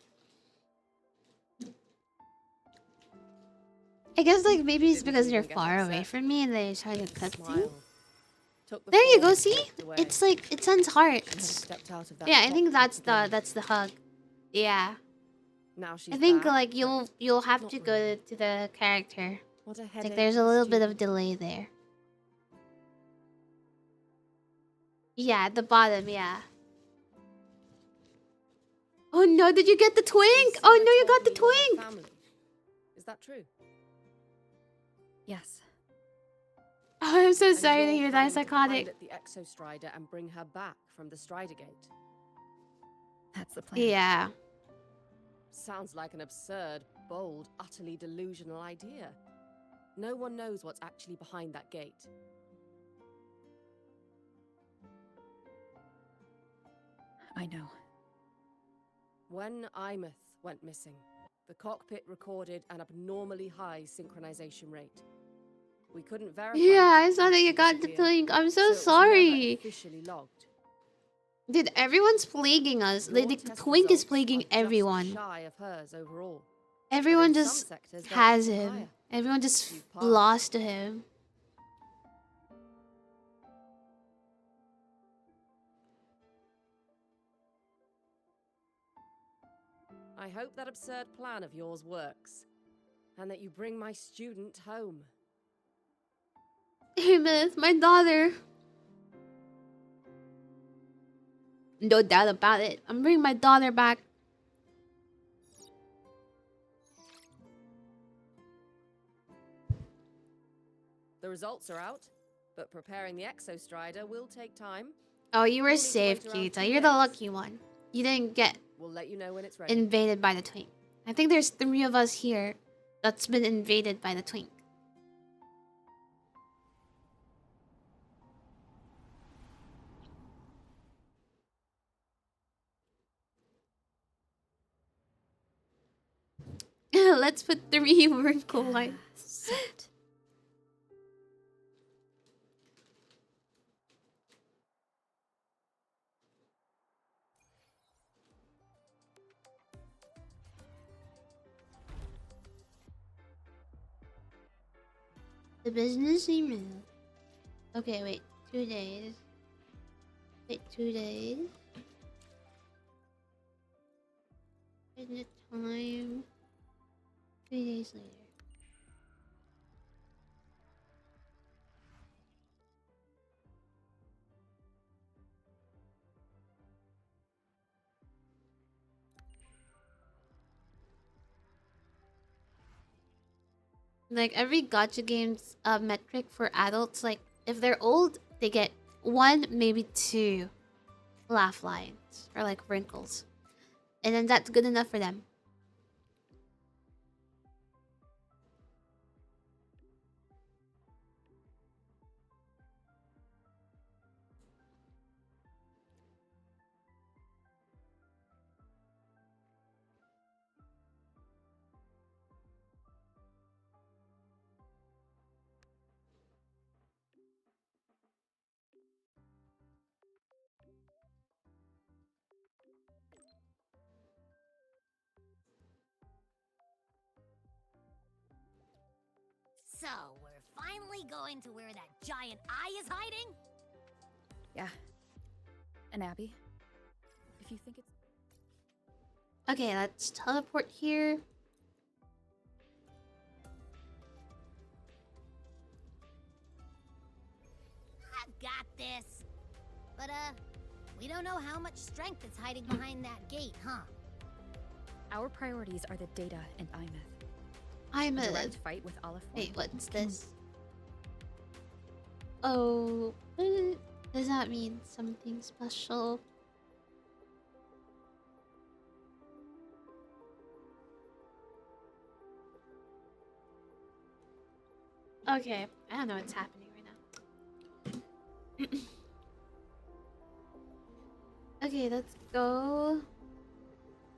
I guess like maybe it's Didn't because you're even get far away upset. from me and they try to cut you. Smiled. Took the There you form go, and see? walked away. It's like it sends She hearts. never stepped out of that Yeah, I think cockpit that's again. the hug. Yeah. Now she's I think back, like but you'll have not to go really. to the character. What a It's headache like there's a for little bit of students. delay there. Yeah, at the bottom, yeah. Oh no, did you get the twink? Priscilla Oh no, you told got the me you're her twink! family. Is that true? Yes. Oh, I'm so And sorry to you're hear that, planning to psychotic. pilot the Exostrider and bring her back from the Strider Gate. That's the plan. Yeah. Sounds like an absurd, bold, utterly delusional idea. No one knows what's actually behind that gate. I know. When Imeth went missing, the cockpit recorded an abnormally high synchronization rate. We couldn't verify Yeah, it I saw that after you she got the disappeared, twink. I'm so so it was never sorry. officially logged. Dude, everyone's plaguing us. Your The test twink is results plaguing are just everyone. shy of hers overall. Everyone in some just sectors, they're has even him. higher. Everyone just You've passed. lost to him. I hope that absurd plan of yours works, and that you bring my student home. Amos, my daughter. No doubt about it. I'm bringing my daughter back. The results are out, but preparing the Exostrider will take time. Oh, you were You'll need to safe, wait around Kita. 2 You're the days. lucky one. You didn't get We'll let you know when it's ready. invaded by the twink. I think there's 3 of us here that's been invaded by the twink. Let's put 3 wrinkle lines. Set. The business email. Okay, wait. 2 days. Wait, 2 days. And the time. 3 days later. Like every gacha game's metric for adults, like if they're old, they get 1, maybe 2 laugh lines or like wrinkles. And then that's good enough for them. So, we're finally going to where that giant eye is hiding? Yeah. And Abby, if you think it's... Okay, let's teleport here. I've got this. But, we don't know how much strength is hiding behind that gate, huh? Our priorities are the data and IMETH. I'm A a direct fight with Olive. wait. What's this? Oh, does that mean something special? Okay, I don't know what's happening right now. Okay, let's go.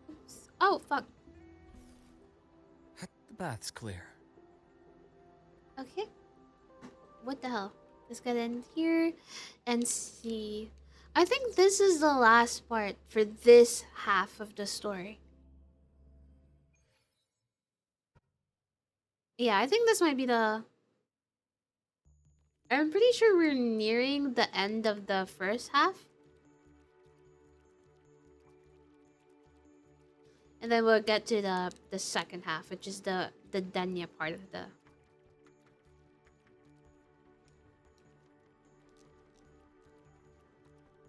Oops. Oh, fuck. The bath's clear. Okay. What the hell? Let's get in here and see. I think this is the last part for this half of the story. Yeah, I think this might be the... I'm pretty sure we're nearing the end of the first half. And then we'll get to the second half, which is the Denya part of the...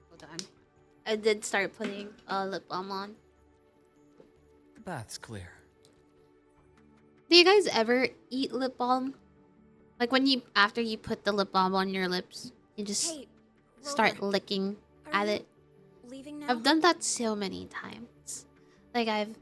Hold on. I did start putting lip balm on. The bath's clear. Do you guys ever eat lip balm? Like when you, after you put the lip balm on your lips, you just start licking at it. Leaving now? I've done that so many times. Like I've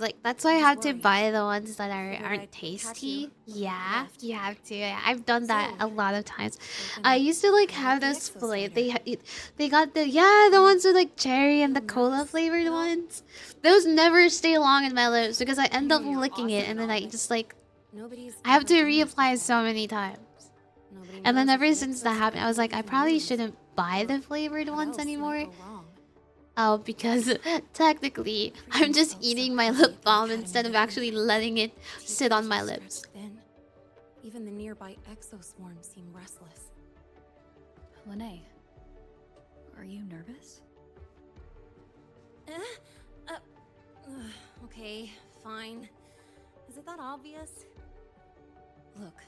like, that's why I have to buy the ones that aren't tasty. Yeah, you have to. Yeah, I've done that a lot of times. I used to like have this flavor. They got the ones with like cherry and the cola flavored ones. Those never stay long in my lips because I end up licking it and then I just like I have to reapply so many times. And then ever since that happened, I was like, I probably shouldn't buy the flavored ones anymore. Oh, because technically, I'm just eating my lip balm instead of actually letting it sit on my lips. Even the nearby exoswarms seem restless. Lene, are you nervous? Okay, fine. Is it that obvious? Look,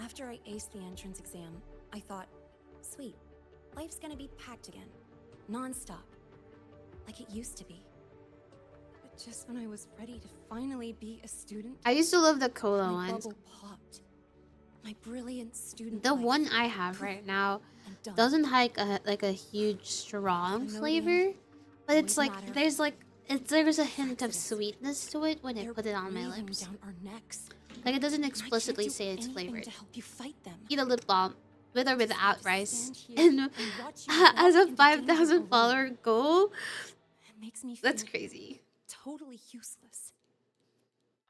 after I aced the entrance exam, I thought, sweet, life's gonna be packed again, non-stop. Like it used to be. But just when I was ready to finally be a student, I used to love the cola my ones. bubble popped. My brilliant student The life one I have right now done. doesn't have like a huge strong flavor, but it's like there's a hint of sweetness to it when I put it on my breathing lips. down our necks. Like it doesn't And I can't explicitly do say it's anything flavored. to help you fight them. Eat a lip balm with or without rice. here And watch you walk as a into danger 5,000 alone. follower goal, It makes me feel that's crazy. totally useless.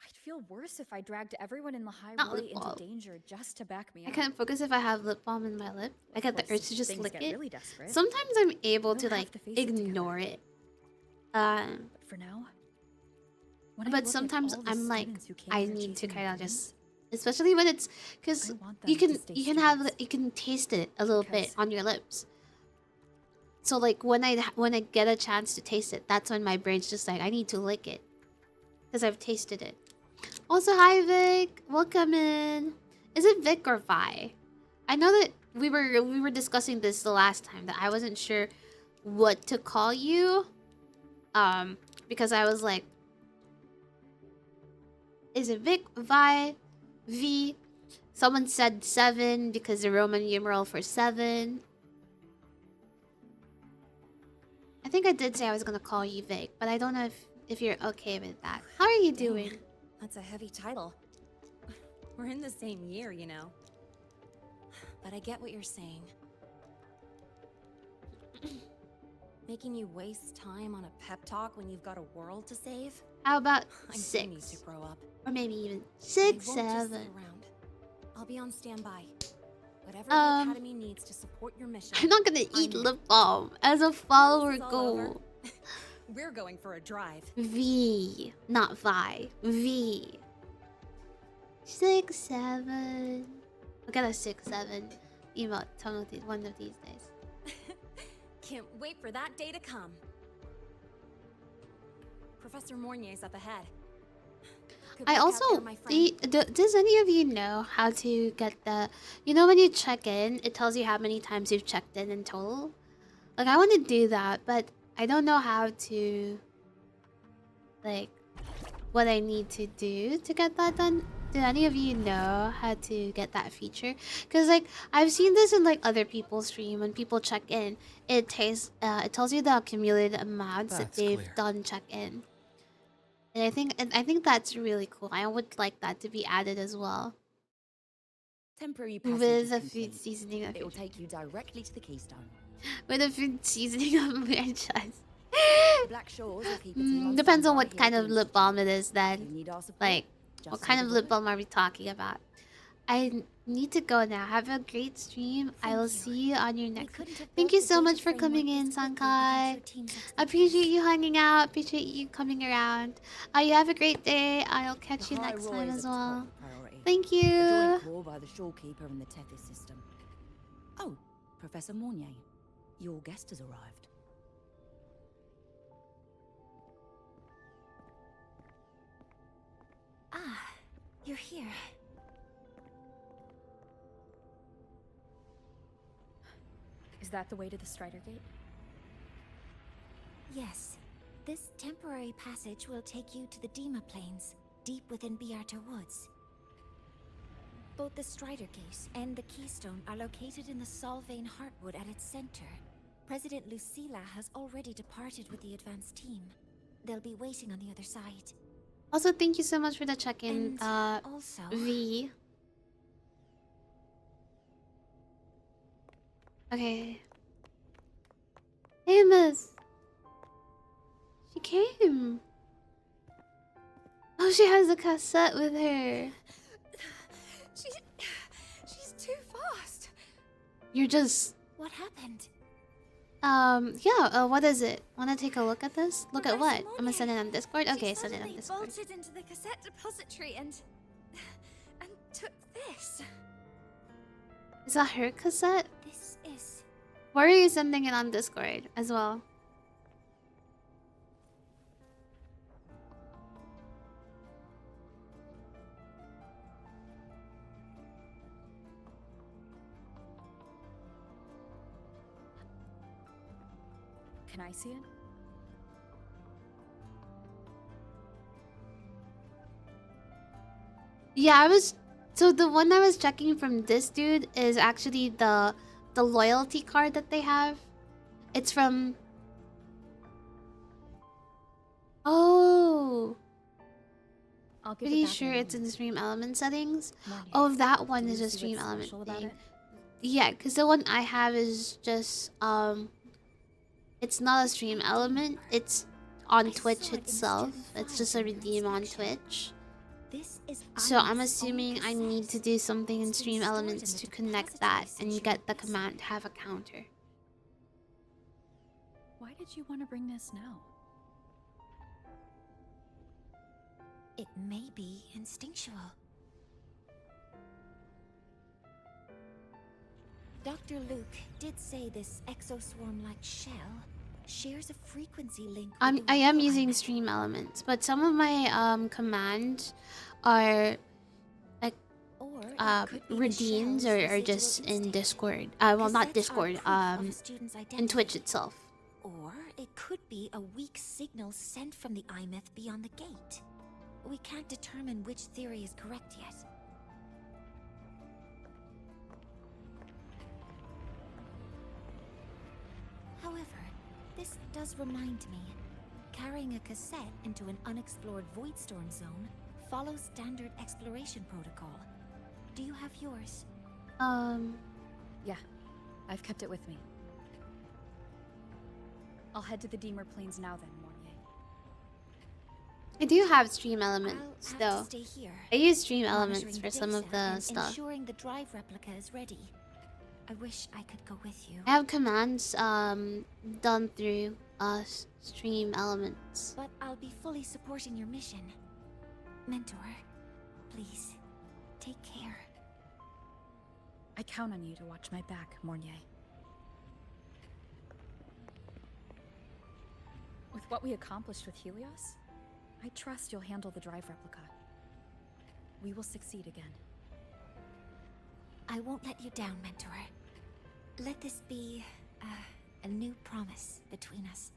I'd feel worse if I dragged everyone in the high Not roy lip into balm. danger just to back me I up. can't focus if I have lip balm in my lip. I get the course, urge to just things lick get it. really desperate. Sometimes I'm able We to don't like have to face it together. ignore it. But for now, when I But look at sometimes all the I'm like, students who came I here need to chasing kind of dreams, just, especially when it's, because I want you them can to stay you can taste it a little bit Because- on your lips. So like when I get a chance to taste it, that's when my brain's just like, I need to lick it because I've tasted it. Also, hi Vic, welcome in. Is it Vic or Vi? I know that we were discussing this the last time that I wasn't sure what to call you, because I was like, Is it Vic, Vi, V? Someone said 7 because the Roman numeral for 7. I think I did say I was gonna call you Vic, but I don't know if you're okay with that. How are you doing? That's a heavy title. We're in the same year, you know. But I get what you're saying. Making you waste time on a pep talk when you've got a world to save? How about I 6? do need to grow up. Or maybe even I 6, won't just 7. sit around. I'll be on standby. Whatever the Academy needs to support your mission. I'm not gonna eat lip balm as a follower goal. We're going for a drive. V, not Vi. V. 6, 7. I'll get a 6, 7 emote one of these days. Can't wait for that day to come. Professor Mornier's up ahead. Good I luck out also there, my friend. does any of you know how to get the, you know, when you check in, it tells you how many times you've checked in total? Like, I want to do that, but I don't know how to, like, what I need to do to get that done. Do any of you know how to get that feature? Because, like, I've seen this in, like, other people's stream. When people check in, it tells you the accumulated amounts that they've done check in. And I think that's really cool. I would like that to be added as well. Temporary passage With is a food complete. seasoning of It will take you directly to the keystone. with a food seasoning of franchise. The Black Shores will keep a team on Depends on standby what here kind at of the lip balm it is If then. you need our support, Like, just what say kind the of lip word. balm are we talking about? I need to go now. Have a great stream. I will see you on your next one. Thank you so much for coming in, Sankai. Appreciate you hanging out. Appreciate you coming around. You have a great day. I'll catch you High next Roy time is as a top well. priority. Thank A you. joint call by the Shorekeeper and the Tethys system. Oh, Professor Mornier, your guest has arrived. Ah, you're here. Is that the way to the Strider Gate? Yes. This temporary passage will take you to the Dima Plains, deep within Biarta Woods. Both the Strider Gate and the Keystone are located in the Solvane Heartwood at its center. President Lucilla has already departed with the advance team. They'll be waiting on the other side. Also, thank you so much for the check-in, And also, V. Okay. Hey, miss. She came. Oh, she has a cassette with her. she's too fast. You're just... What happened? Yeah, what is it? Wanna take a look at this? Look at what? I'm gonna send it on Discord? Okay, send it on Discord. Bolted into the cassette depository and took this. Is that her cassette? This is... Why are you sending it on Discord as well? Can I see it? Yeah, I was... So the one I was checking from this dude is actually the loyalty card that they have. It's from... Oh... I'll give it Pretty back sure in a it's in the stream element settings. Morning. Oh, that one Do is you a see stream what's element special about thing. it? Yeah, because the one I have is just it's not a stream element. It's on Twitch itself. It's just a redeem on Twitch. This is So I'm Ahmed's own assuming I need to cassette. do something in It's been stream stored elements in to the connect depository that since and get the command to have a counter. Why did you want to bring this now? It may be instinctual. Dr. Luke did say this exoswarm-like shell shares a frequency link with I am the using stream elements, but some of my commands are like redeems or just in Discord. Well, not Discord. In Twitch itself. Or it could be a weak signal sent from the IMETH beyond the gate. we can't determine which theory is correct yet. However, this does remind me. Carrying a cassette into an unexplored Voidstorm zone follows standard exploration protocol. Do you have yours? Yeah, I've kept it with me. I'll head to the Deemer Plains now then, Mornier. I do have stream elements I'll though. have to stay here, I use stream monitoring elements the for some of data the and stuff. ensuring the drive replica is ready. I wish I could go with you. I have commands done through stream elements. But I'll be fully supporting your mission. Mentor, please, take care. I count on you to watch my back, Mornier. With what we accomplished with Helios, I trust you'll handle the drive replica. We will succeed again. I won't let you down, Mentor. Let this be a new promise between us.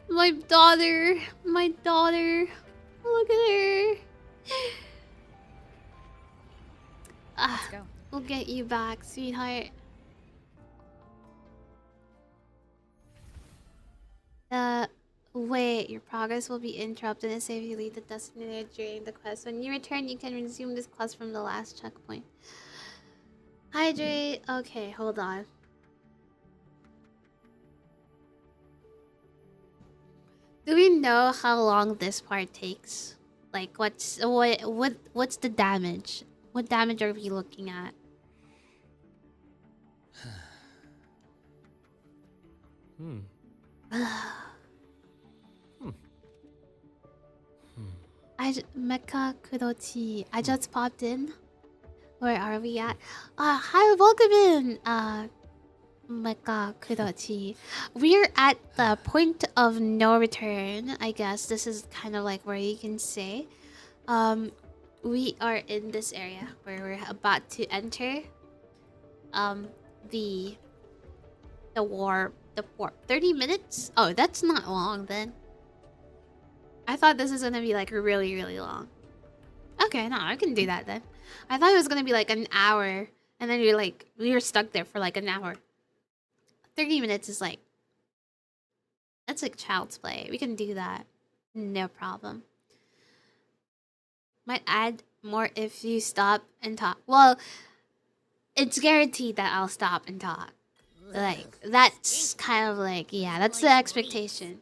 My daughter, my daughter. Look at her. Let's go. We'll get you back, sweetheart. Wait, your progress will be interrupted and say if you leave the destination during the quest. When you return, you can resume this quest from the last checkpoint. Hydrate. Okay, hold on. Do we know how long this part takes? Like, what's the damage? What damage are we looking at? Mecha Kurochi. I just popped in. Where are we at? Hi, welcome in. Mecha Kurochi. We're at the point of no return. I guess this is kind of like where you can say. We are in this area where we're about to enter. The warp. 30 minutes? Oh, that's not long then. I thought this was gonna be like really, really long. Okay, no, I can do that then. I thought it was gonna be like an hour, and then we were stuck there for like an hour. 30 minutes is like, that's like child's play. We can do that, no problem. Might add more if you stop and talk. Well, it's guaranteed that I'll stop and talk. Like, that's kind of like, yeah, that's the expectation.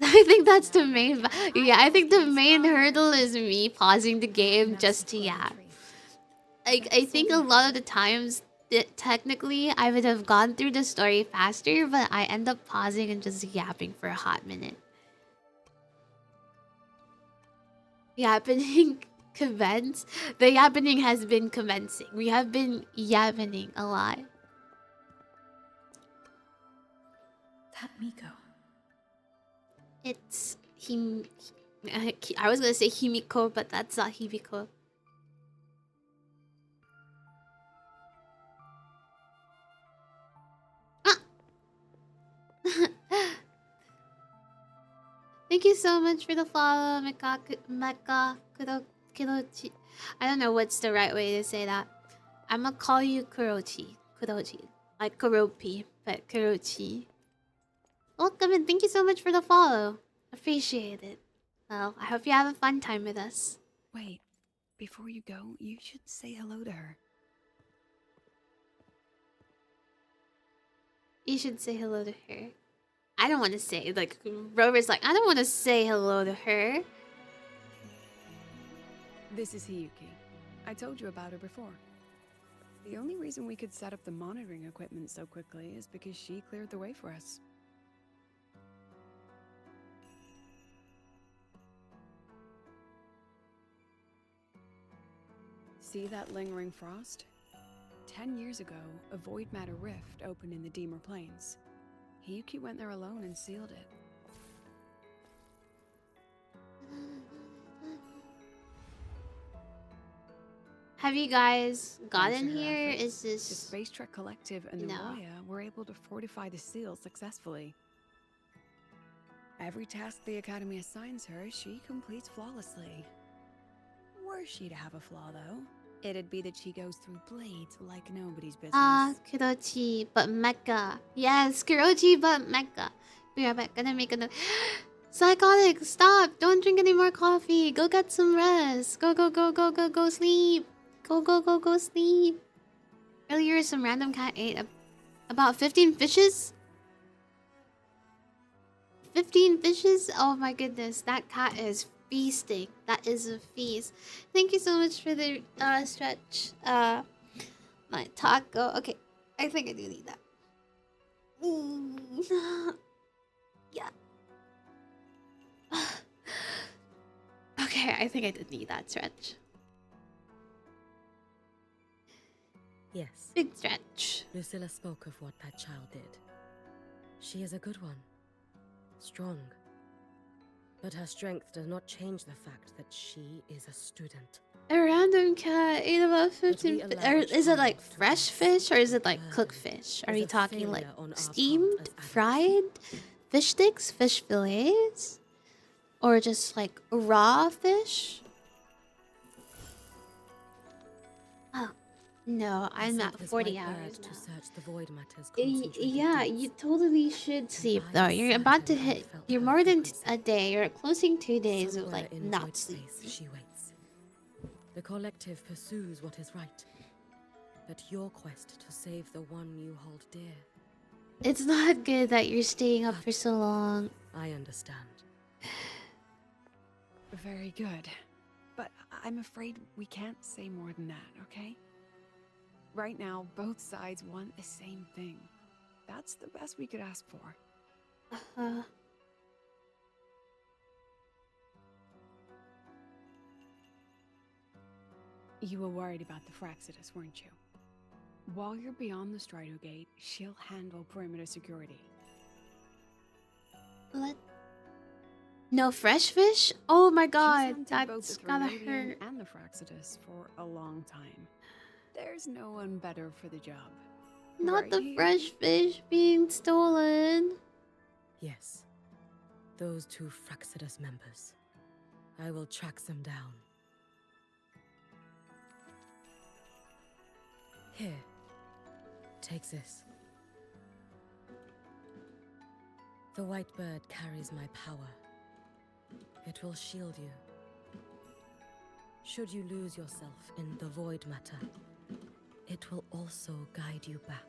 I think that's the main... Yeah, I think the main hurdle is me pausing the game just to yap. Like, I think a lot of the times, technically, I would have gone through the story faster, but I end up pausing and just yapping for a hot minute. Yappening commence? The yappening has been commencing. We have been yappening a lot. That Miko. It's I was gonna say Himiko, but that's not Himiko. Ah! Thank you so much for the follow, Mecha Kurochi. I don't know what's the right way to say that. I'm gonna call you Kurochi. Like Kuropi, but Kurochi. Welcome and thank you so much for the follow. Appreciate it. Well, I hope you have a fun time with us. Wait, before you go, you should say hello to her. You should say hello to her. I don't want to say, like, Rover's like, I don't want to say hello to her. This is Hiyuki. I told you about her before. The only reason we could set up the monitoring equipment so quickly is because she cleared the way for us. See that lingering frost? 10 years ago, a void matter rift opened in the Deemer Plains. Hiyuki went there alone and sealed it. Have you guys Thanks gotten to her here? efforts, Is the this Space Trek Collective and the No. WuWa were able to fortify the seal successfully. Every task the Academy assigns her, she completes flawlessly. Were she to have a flaw, though, it'd be that she goes through blades like nobody's business. Ah, Kurochi, but mecha. Yes, Kurochi, but mecha. Be right back. Gonna make another. Psychotic, stop! Don't drink any more coffee. Go get some rest. Go, go, go, go, go, go sleep. Go, go, go, go sleep. Earlier, some random cat ate about 15 fishes. 15 fishes? Oh my goodness, that cat is feasting. That is a feast. Thank you so much for the stretch. My taco. Okay, I think I do need that. Yeah. Okay, I think I did need that stretch. Yes. Big stretch. Lucilla spoke of what that child did. She is a good one. Strong. But her strength does not change the fact that she is a student. A random cat ate about 15 or is it like fresh fish or is it like cooked fish? Are we talking like steamed, fried, fish sticks, fish fillets? Or just like raw fish? Oh, no, I'm at 40 hours to search the void matters. Yeah, you totally should sleep though. You're about to hit. You're more than a day. You're closing 2 days of like not sleep. She waits. The collective pursues what is right. But your quest to save the one you hold dear. It's not good that you're staying up for so long. I understand. Very good. But I'm afraid we can't say more than that, okay? Right now, both sides want the same thing. That's the best we could ask for. You were worried about the Fraxidus, weren't you? While you're beyond the Strido Gate, she'll handle perimeter security. What? No fresh fish? Oh my She's god, hunted both that's the gotta Three Million hurt. and the Fraxidus for a long time. There's no one better for the job. Not Right, the Hiyuki? fresh fish being stolen. Yes. Those two Fraxidus members. I will track them down. Here. Take this. The white bird carries my power. It will shield you. Should you lose yourself in the void matter, it will also guide you back.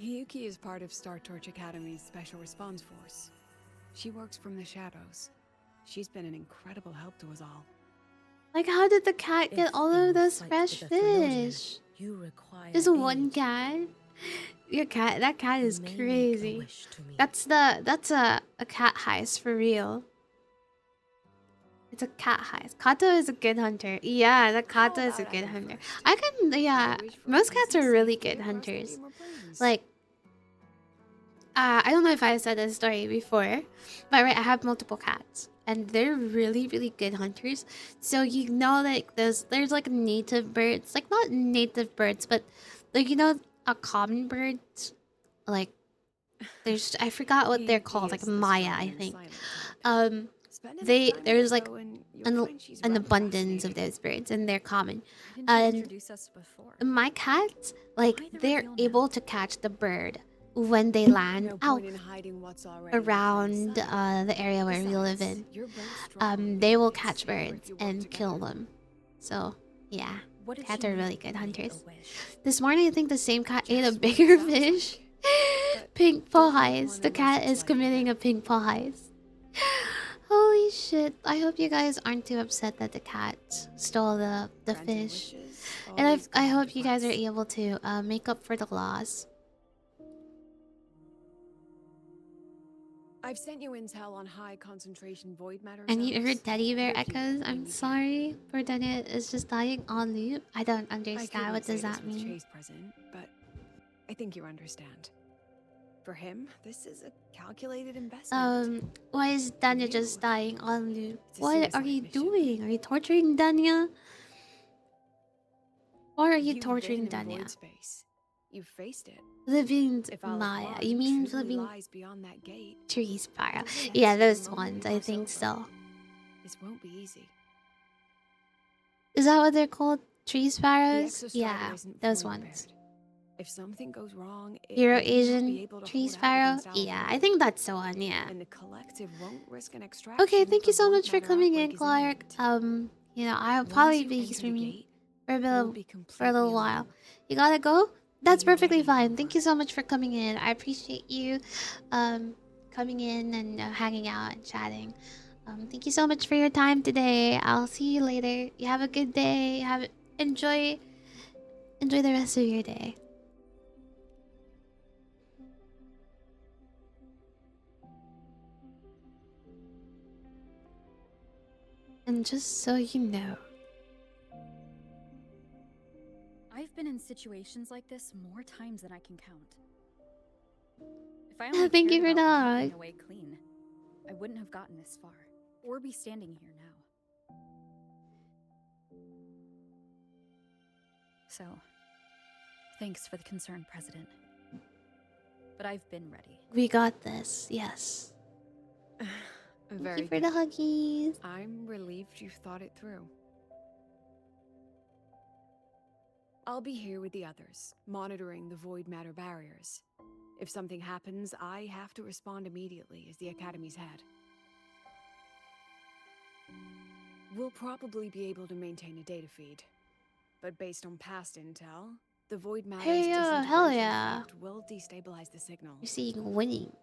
Hiyuki is part of Star Torch Academy's Special Response Force. She works from the shadows. She's been an incredible help to us all. Like, how did the cat get If all you of those fight fresh with the Thelonian, fish? you require Just one aid. cat? Your cat, that cat is may make a crazy. wish to me. That's a cat heist for real. It's a cat heist. Kato is a good hunter. Yeah, the Kato is a good hunter. I can, yeah, most cats are really good hunters. Like, I don't know if I said this story before, but right, I have multiple cats, and they're really, really good hunters. So you know, like there's like native birds, like not native birds, but like you know, a common bird. Like there's I forgot what they're called, like Maya, I think. There's like an abundance of those birds, and they're common. Didn't you And introduce us before? my cats, like they're able to catch the bird when they land No out point in hiding what's already around the area where we live in. They will catch birds and kill them. So yeah, What did cats she are really make good you hunters. a wish? This morning, I think the same cat ate a bigger fish. Pink paw heist. The cat is committing a pink paw heist. Holy shit! I hope you guys aren't too upset that the cat stole the fish, and I hope you guys are able to make up for the loss. I've sent you intel on high concentration void matter. I need to hear zones. teddy bear Review echoes. when I'm you can. sorry, Bordenia is just dying on loop. I don't I understand. couldn't What say does this that with mean? Chase present, but I think you understand. For him, this is a calculated investment. Why is Danya just dying on loop? It's a What are suicide you mission. doing? Are you torturing Danya? Why are you You've torturing been in Danya? void space. You've faced it. Living If Maya. Alakwan You mean truly living lies beyond that gate, tree sparrow? until the Yeah, next those moment ones. we I cross think over, so. this won't be easy. Is that what they're called? Tree The sparrows? Exostrider Yeah, isn't those fully ones. prepared. If something goes wrong, it Hero may not be Asian able to tree hold out sparrow? against Yeah, Alpha. I think that's the one, yeah. And the collective won't risk an extraction. Okay, thank you if a so void much for matter coming outbreak in, is Clark. imminent. You know, I'll Once probably you be enter the streaming gate, for a you'll be for a little completely while. alone. You gotta go? That's Be perfectly ready, fine. Thank you so much for coming in. I appreciate you coming in and hanging out and chatting. Thank you so much for your time today. I'll see you later. You have a good day. Enjoy the rest of your day. And just so you know, I've been in situations like this more times than I can count. If I only thank you cared for about that. walking away clean, I wouldn't have gotten this far, or be standing here now. So, thanks for the concern, President. But I've been ready. We got this. Yes. Thank Very you for the huggies. I'm relieved you've thought it through. I'll be here with the others, monitoring the void matter barriers. If something happens, I have to respond immediately as the Academy's head. We'll probably be able to maintain a data feed, but based on past intel, the void matter's Hey, disintegration hell yeah. effect will destabilize the signal. You're seeing winning.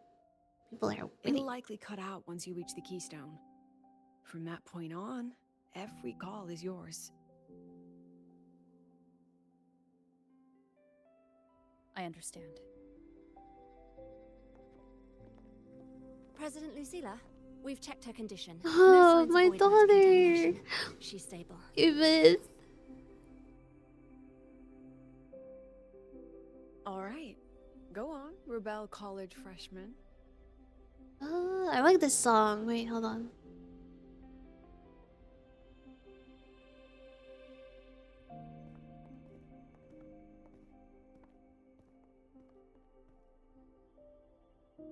People are winning. It'll likely cut out once you reach the keystone. From that point on, every call is yours. I understand. President Lucilla, we've checked her condition. Oh, no signs my of void matter daughter. contamination. She's stable. Even. All right. Go on, Rebel College freshman. I like this song. Wait, hold on.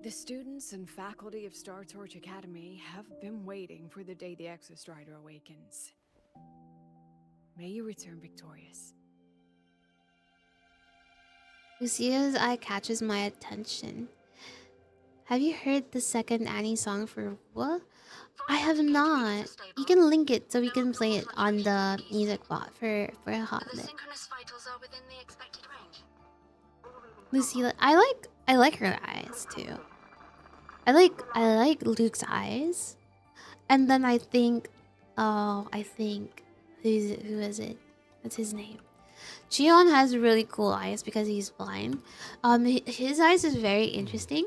The students and faculty of Star Torch Academy have been waiting for the day the Exostrider awakens. May you return victorious. Lucia's eye catches my attention. Have you heard the second Annie song for WuWa? I have not. You can link it so we can play it on the music bot for a hot minute. Synchronous vitals are within the expected range. Lucia, I like her eyes too. I like Luke's eyes, and then I think who is it? What's his name? Cheon has really cool eyes because he's blind. His eyes is very interesting.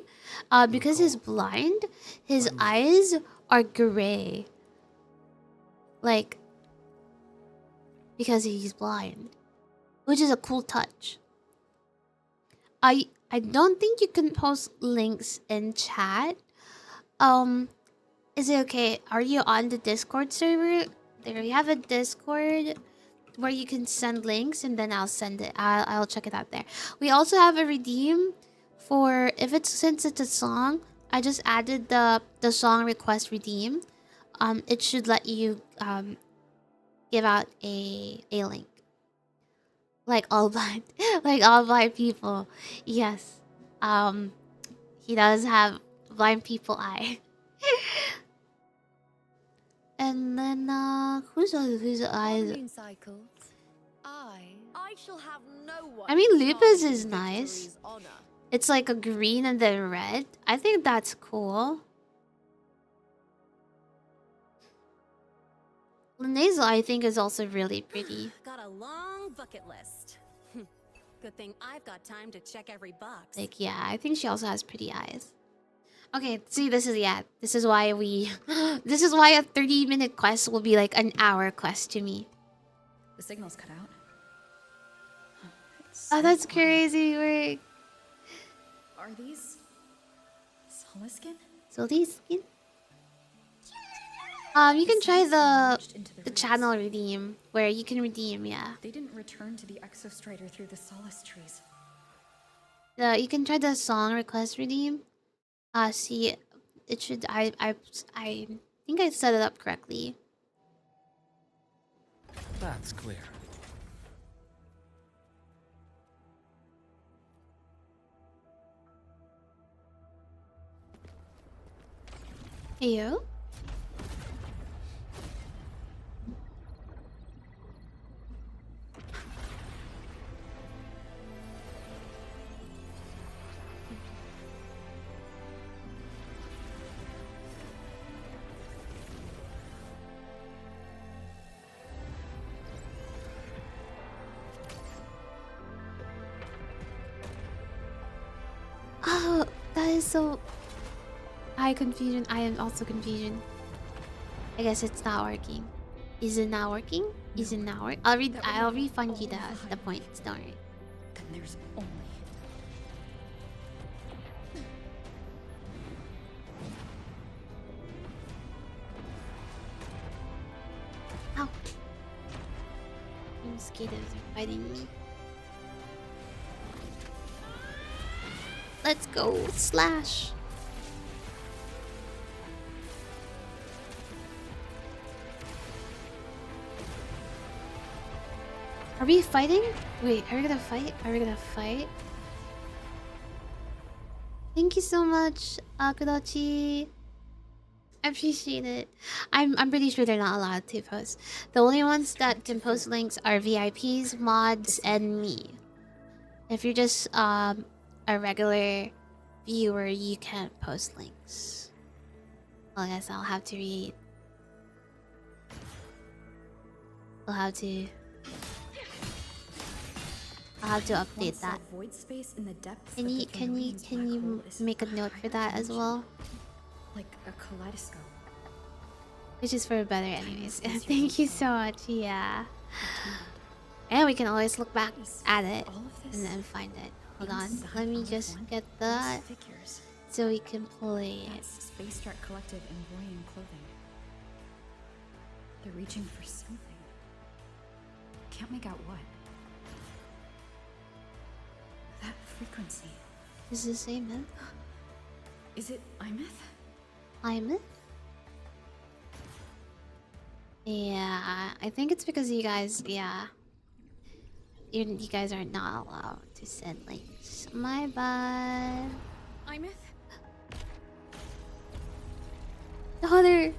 Because he's blind, his eyes are gray. Like, because he's blind, which is a cool touch. I don't think you can post links in chat. Is it okay? Are you on the Discord server? There, you have a Discord where you can send links, and then I'll send it. I'll check it out there. We also have a redeem for since it's a song. I just added the song request redeem. It should let you give out a link. Like all blind, like all blind people. Yes. He does have blind people eye. And then whose eyes? Moon cycles. I shall have no one. I mean, Lupus is challenge nice. victory's honor. It's like a green and then red. I think that's cool. Lanezel, I think, is also really pretty. Got a long bucket list. Good thing I've got time to check every box. Like, yeah, I think she also has pretty eyes. Okay, see, this is why we... this is why a 30-minute quest will be like an hour quest to me. The signal's cut out. Oh, that's crazy, Rick. Are these Solly skin? You can try the channel redeem where you can redeem, yeah. They didn't return to the Exostrider through the Solace trees. You can try the song request redeem. See, it should. I think I set it up correctly. That's clear. Heyo. Oh, that is so high confusion. I am also confusion. I guess it's not working. Is it not working? Is it not working? I'll refund you the points. Don't worry. Then there's only. Ow. The mosquitoes are biting me. Let's go. Slash. Are we fighting? Wait, are we gonna fight? Are we gonna fight? Thank you so much, Kudochi. I appreciate it. I'm pretty sure they're not allowed to post. The only ones that can post links are VIPs, mods, and me. If you're just a regular viewer, you can't post links. Well, I guess I'll have to read. I'll have to update that. Void space in the depths Can you make a note for that as well? Like a kaleidoscope. Which is for better anyways. Thank you so much, yeah. And we can always look back at it and then find it. Hold on, let me just get that so we can play it. Space Shark Collective in Royan clothing. They're reaching for something. Can't make out what. That frequency. Is this Ameth? Is it Imeth? Imeth? Yeah, I think it's because you guys, yeah. You guys are not allowed to send links. My bad. Imeth? Daughter!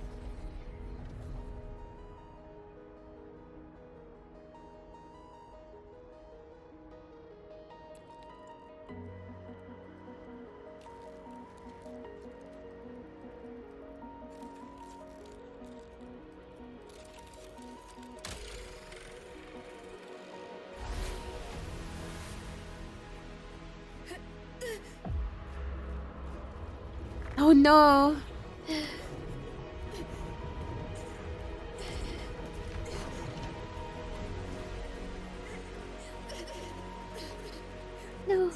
Oh no! No.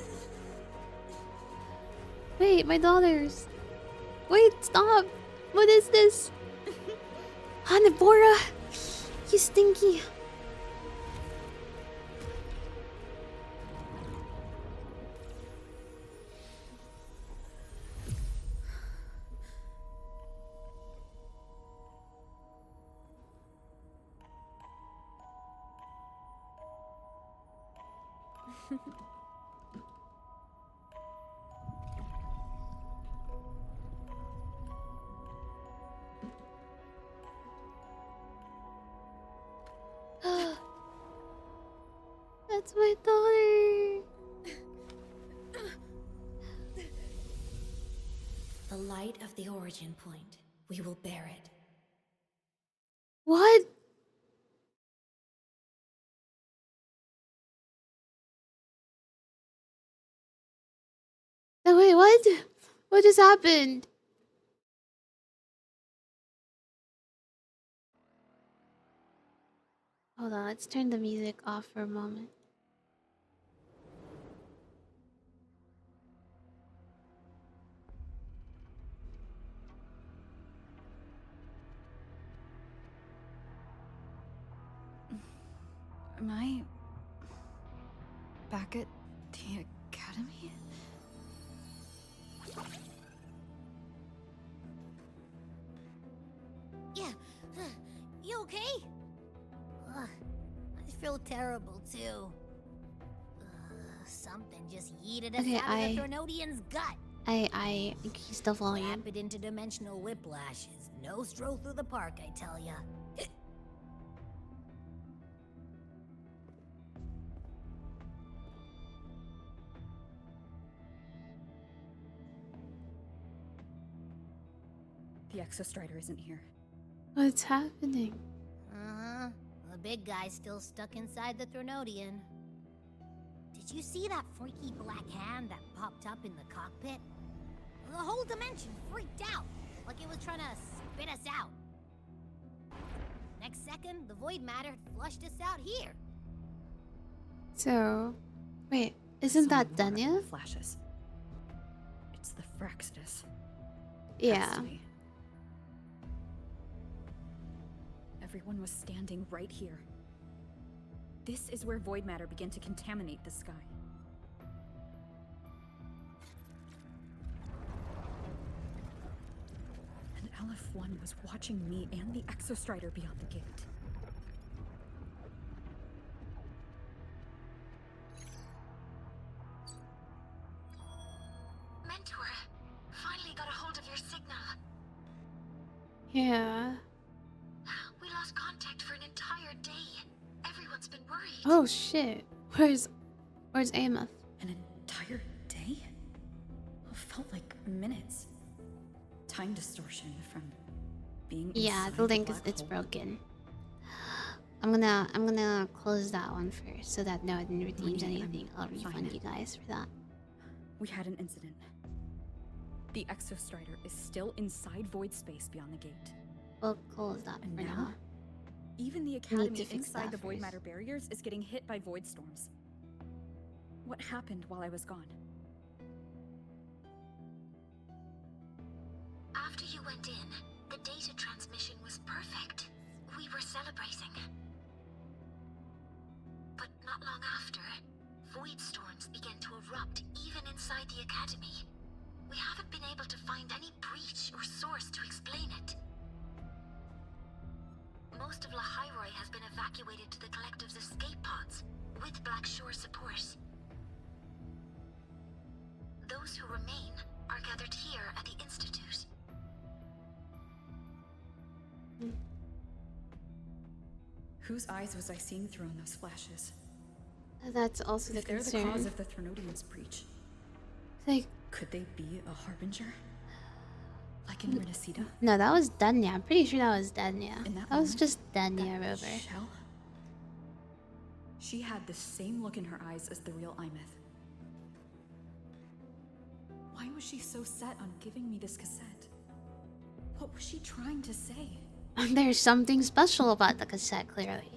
Wait, my daughters. Wait, stop. What is this? Hanebora! You stinky. That's my daughter. The light of the origin point. We will bear it. What? Oh, wait, what? What just happened? Hold on, let's turn the music off for a moment. Am I back at the academy? Yeah. You okay? Ugh, I feel terrible too. Something just yeeted us Okay, out of the Thronodian's gut. I increased the volume. Rapid interdimensional whiplash is no stroll through the park, I tell ya. The Exostrider isn't here. What's happening? Uh-huh. The big guy's still stuck inside the Thronodian. Did you see that freaky black hand that popped up in the cockpit? The whole dimension freaked out, like it was trying to spit us out. Next second, the void matter flushed us out here. So, wait, isn't that done yet? Flashes. It's the Fraxidus. Yeah. Everyone was standing right here. This is where void matter began to contaminate the sky. And LF1 was watching me and the Exostrider beyond the gate. Mentor, finally got a hold of your signal. Yeah. We lost contact for an entire day. Everyone's been worried. Oh shit. Where's Ameth? An entire day? It felt like minutes. Time distortion from being Yeah, inside the link black it's hole. broken. I'm gonna close that one first so that no one redeems Okay, anything. I'll refund fine. you guys for that. We had an incident. The Exostrider is still inside void space beyond the gate. We'll close that And for now, now. even the We need Academy to fix inside that the void first. matter barriers is getting hit by void storms. What happened while I was gone? After you went in, the data transmission was perfect. We were celebrating. But not long after, void storms began to erupt even inside the Academy. We haven't been able to find any breach or source to explain it. Most of Lahairoi has been evacuated to the collective's escape pods, with Black Shore support. Those who remain are gathered here at the Institute. Whose eyes was I seeing through in those flashes? That's also the If they're concern. the cause of the Thronodian's breach, Like, could they be a harbinger? Like in Renacida? no, that was Danya. I'm pretty sure that was Danya. In that That was moment, just Danya River. Shell? She had the same look in her eyes as the real Imeth. Why was she so set on giving me this cassette? What was she trying to say? There's something special about the cassette, clearly.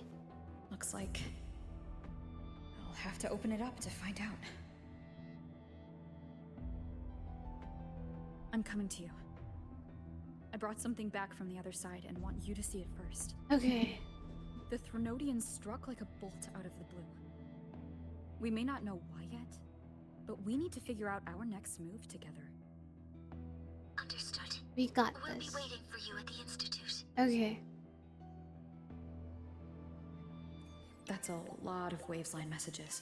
Looks like I'll have to open it up to find out. I'm coming to you. I brought something back from the other side and want you to see it first. Okay. The Thronodian struck like a bolt out of the blue. We may not know why yet, but we need to figure out our next move together. Understood. We got We'll this. be waiting for you at the Institute. Okay. That's a lot of Wavesline messages.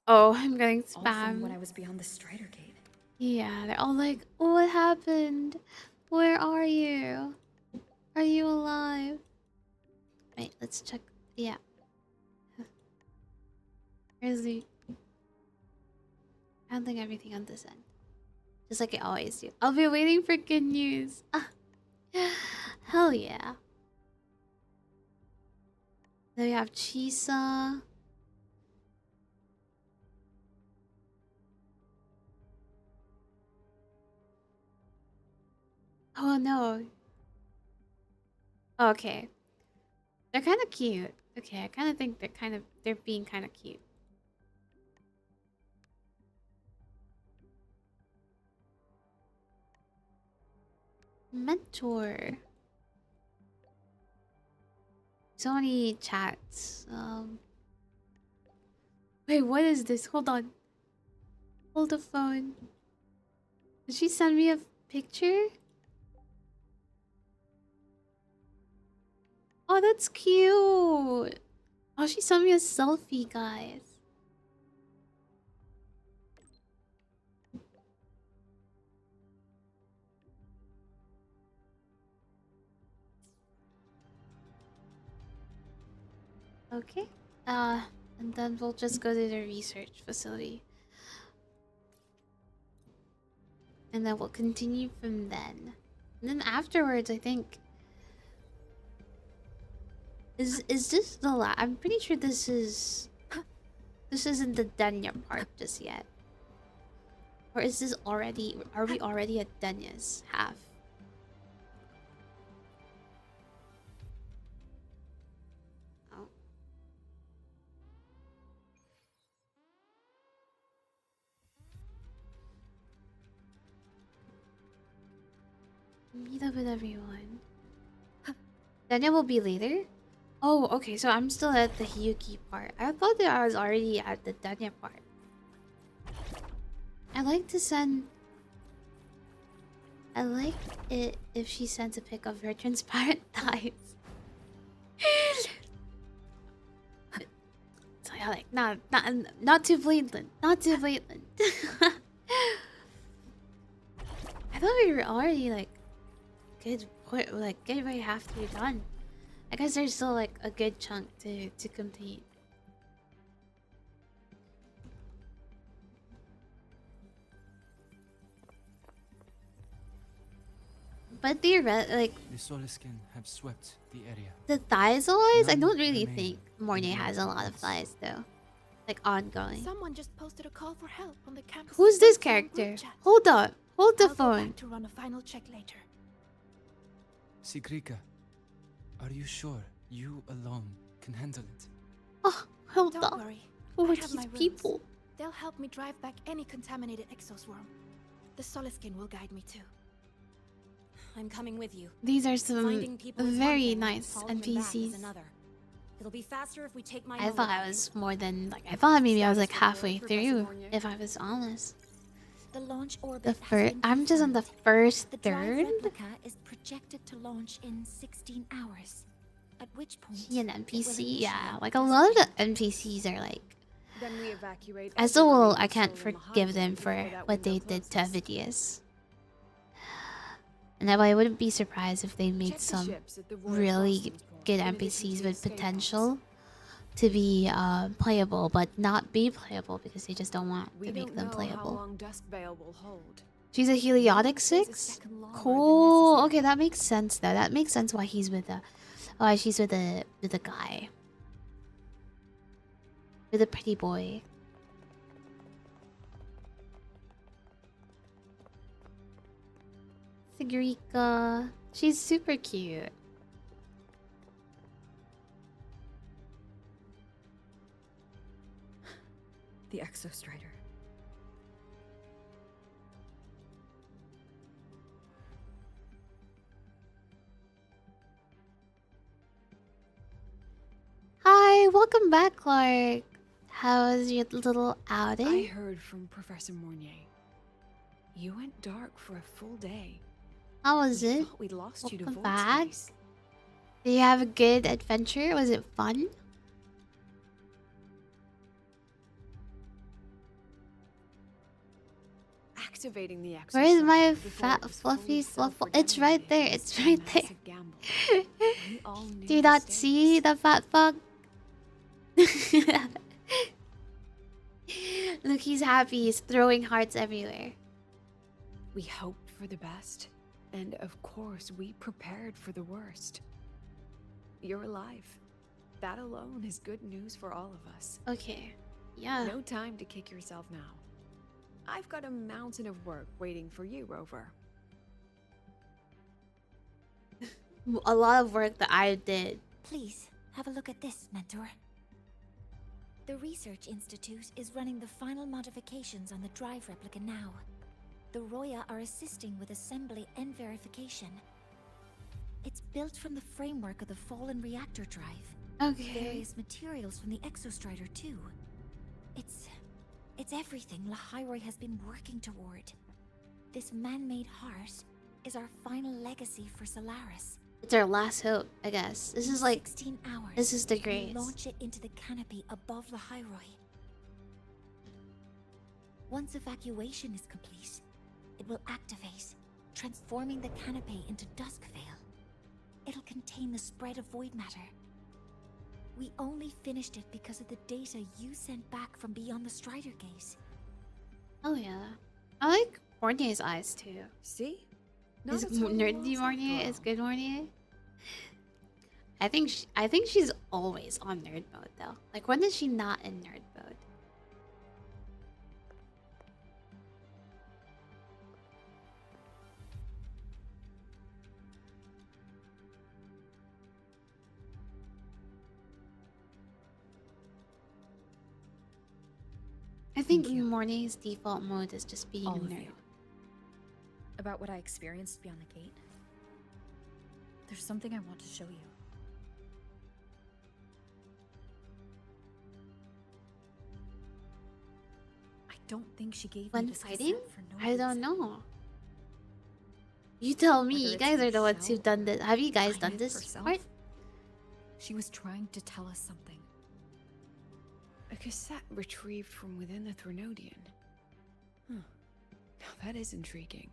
Oh, I'm getting All from when spam. I was beyond the Strider Gate. Yeah, they're all like, what happened? Where are you? Are you alive? Wait, let's check. Yeah. Where's he? Handling everything on this end. Just like I always do. I'll be waiting for good news. Ah. Hell yeah. Then we have Chisa. Oh no. Okay. They're kind of cute. Okay, I kind of think they're being kind of cute. Mentor. So many chats. Wait, what is this? Hold on. Hold the phone. Did she send me a picture? Oh, that's cute. Oh, she sent me a selfie, guys. Okay. And then we'll just go to the research facility. And then we'll continue from then. And then afterwards, I think... Is this the last? I'm pretty sure this is... This isn't the Denya part just yet. Or is this already... Are we already at Denya's half? Oh. Meet up with everyone. Denya will be later? Oh, okay, so I'm still at the Hiyuki part. I thought that I was already at the Denya part. I like to send... I like it if she sends a pic of her transparent thighs. So yeah, like, not too blatant. Not too blatant. I thought we were already like good way half through done. I guess there's still like a good chunk to complete. But like The Soliskin have swept the area. the thighs always, I None don't really remain think Mornay has a lot of thighs though. Like ongoing. Someone just posted a call for help on the campus. Who's this character? Hold up. Hold the phone. To run a final check later. Sigrika, are you sure you alone can handle it? Oh, hold Don't up. worry. Who I are have these my runes. people? They'll help me drive back any contaminated exoswarm. The Soliskin will guide me too. I'm coming with you. These are some Finding people is one very thing, nice hauling them back is NPCs. another. It'll be faster if we take my I thought I was more than like I thought maybe I was like halfway through, if I was honest. The launch orbit The has first been I'm just on the confirmed. first The drive third. replica is projected to launch in 16 hours. At which point She an it will NPC, yeah. initiate Like a lot of the NPCs are like Then we evacuate I still every will remaining I can't soul in the forgive hive them before for that what they window did to closes. Vidius. And I wouldn't be surprised if they made Check the some ships at the Royal really Boston's port, good in addition NPCs to with escape potential to be playable, but not be playable because they just don't want We to make don't them know how playable. long Duskvale will hold. She's a heliotic 6? Cool. Okay, that makes sense though. That makes sense why he's with the why she's with the guy. With a pretty boy. Sigrika. She's super cute. The Exostrider. Hi, welcome back, Clark. How was your little outing? I heard from Professor Mornier. You went dark for a full day. How was We it? thought we'd lost you to Welcome void back. space. Did you have a good adventure? Was it fun? Activating the Where is my Exostrider before fat it was fluffy fully fluffle? It's right there. self-regenerated It's was a right there. massive gamble. We all knew Do you the not stakes. see the fat fuck? Look, he's happy. He's throwing hearts everywhere. We hoped for the best, and of course, we prepared for the worst. You're alive. That alone is good news for all of us. Okay. Yeah. No time to kick yourself now. I've got a mountain of work waiting for you, Rover. A lot of work that I did. Please, have a look at this, Mentor. The Research Institute is running the final modifications on the drive replica now. The Roya are assisting with assembly and verification. It's built from the framework of the fallen reactor drive. Okay. Various materials from the Exostrider too. It It's everything Lahairoi has been working toward. This man-made heart is our final legacy for Solaris. It's our last hope, I guess. This is like 16 hours. This is the we grace. launch it into the canopy above Lahairoi. Once evacuation is complete, it will activate, transforming the canopy into Duskvale. It'll contain the spread of void matter. We only finished it because of the data you sent back from beyond the Strider Gate. Oh yeah. I like Mornier's eyes too. See? Is nerdy Mornier is good Mornier? I think she's always on nerd mode though. Like when is she not in nerd mode? I think Morning's default mode is just being All a of nerd. you. About what I experienced beyond the gate. There's something I want to show you. I don't think she gave me When this fighting? cassette for no I don't reason. know. You tell me. Whether You it's guys are the ones herself who've done this. Have you guys done it this herself, part? She was trying to tell us something. A cassette retrieved from within the Threnodian. Huh. Now that is intriguing.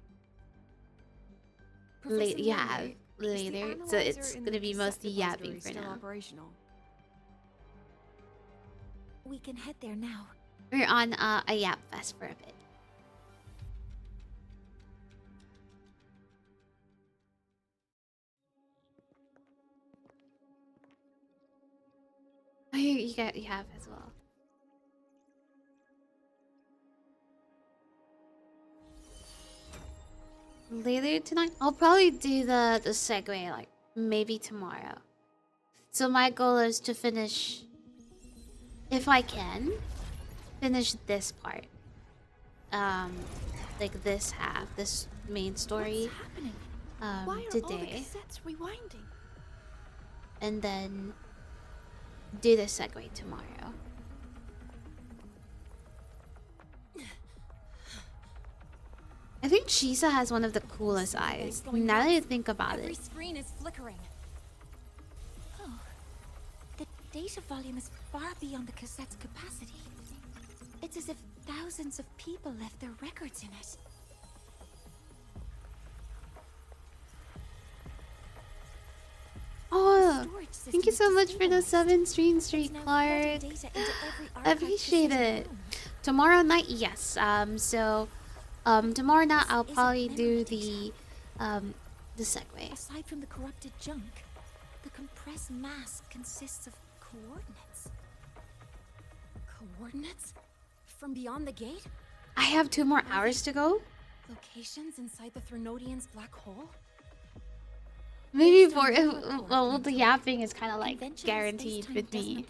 Yeah, Monroe, is the later. So analyzer it's in gonna the be cassette mostly yapping repository for still now. operational? We can head there now. We're on a yap fest for a bit. Oh, you have as well. Later tonight, I'll probably do the segue like maybe tomorrow. So my goal is to finish, if I can, finish this part. Like this half, this main story. What's happening? Why are all the today, cassettes rewinding? and then do the segue tomorrow. I think Shisa has one of the coolest eyes. Now that I think about Every it. screen is flickering. Oh, the data volume is far beyond the cassette's capacity. It's as if thousands of people left their records in it. Oh, thank you so much for the 7 streak, Clark. I appreciate it. Tomorrow night, yes. Tomorrow night I'll probably do the segue. Aside from the corrupted junk, the compressed mass consists of coordinates. Coordinates? From beyond the gate? I have 2 more hours to go. Locations inside the Threnodian's black hole? Maybe for well, the yapping is kind of like guaranteed with me.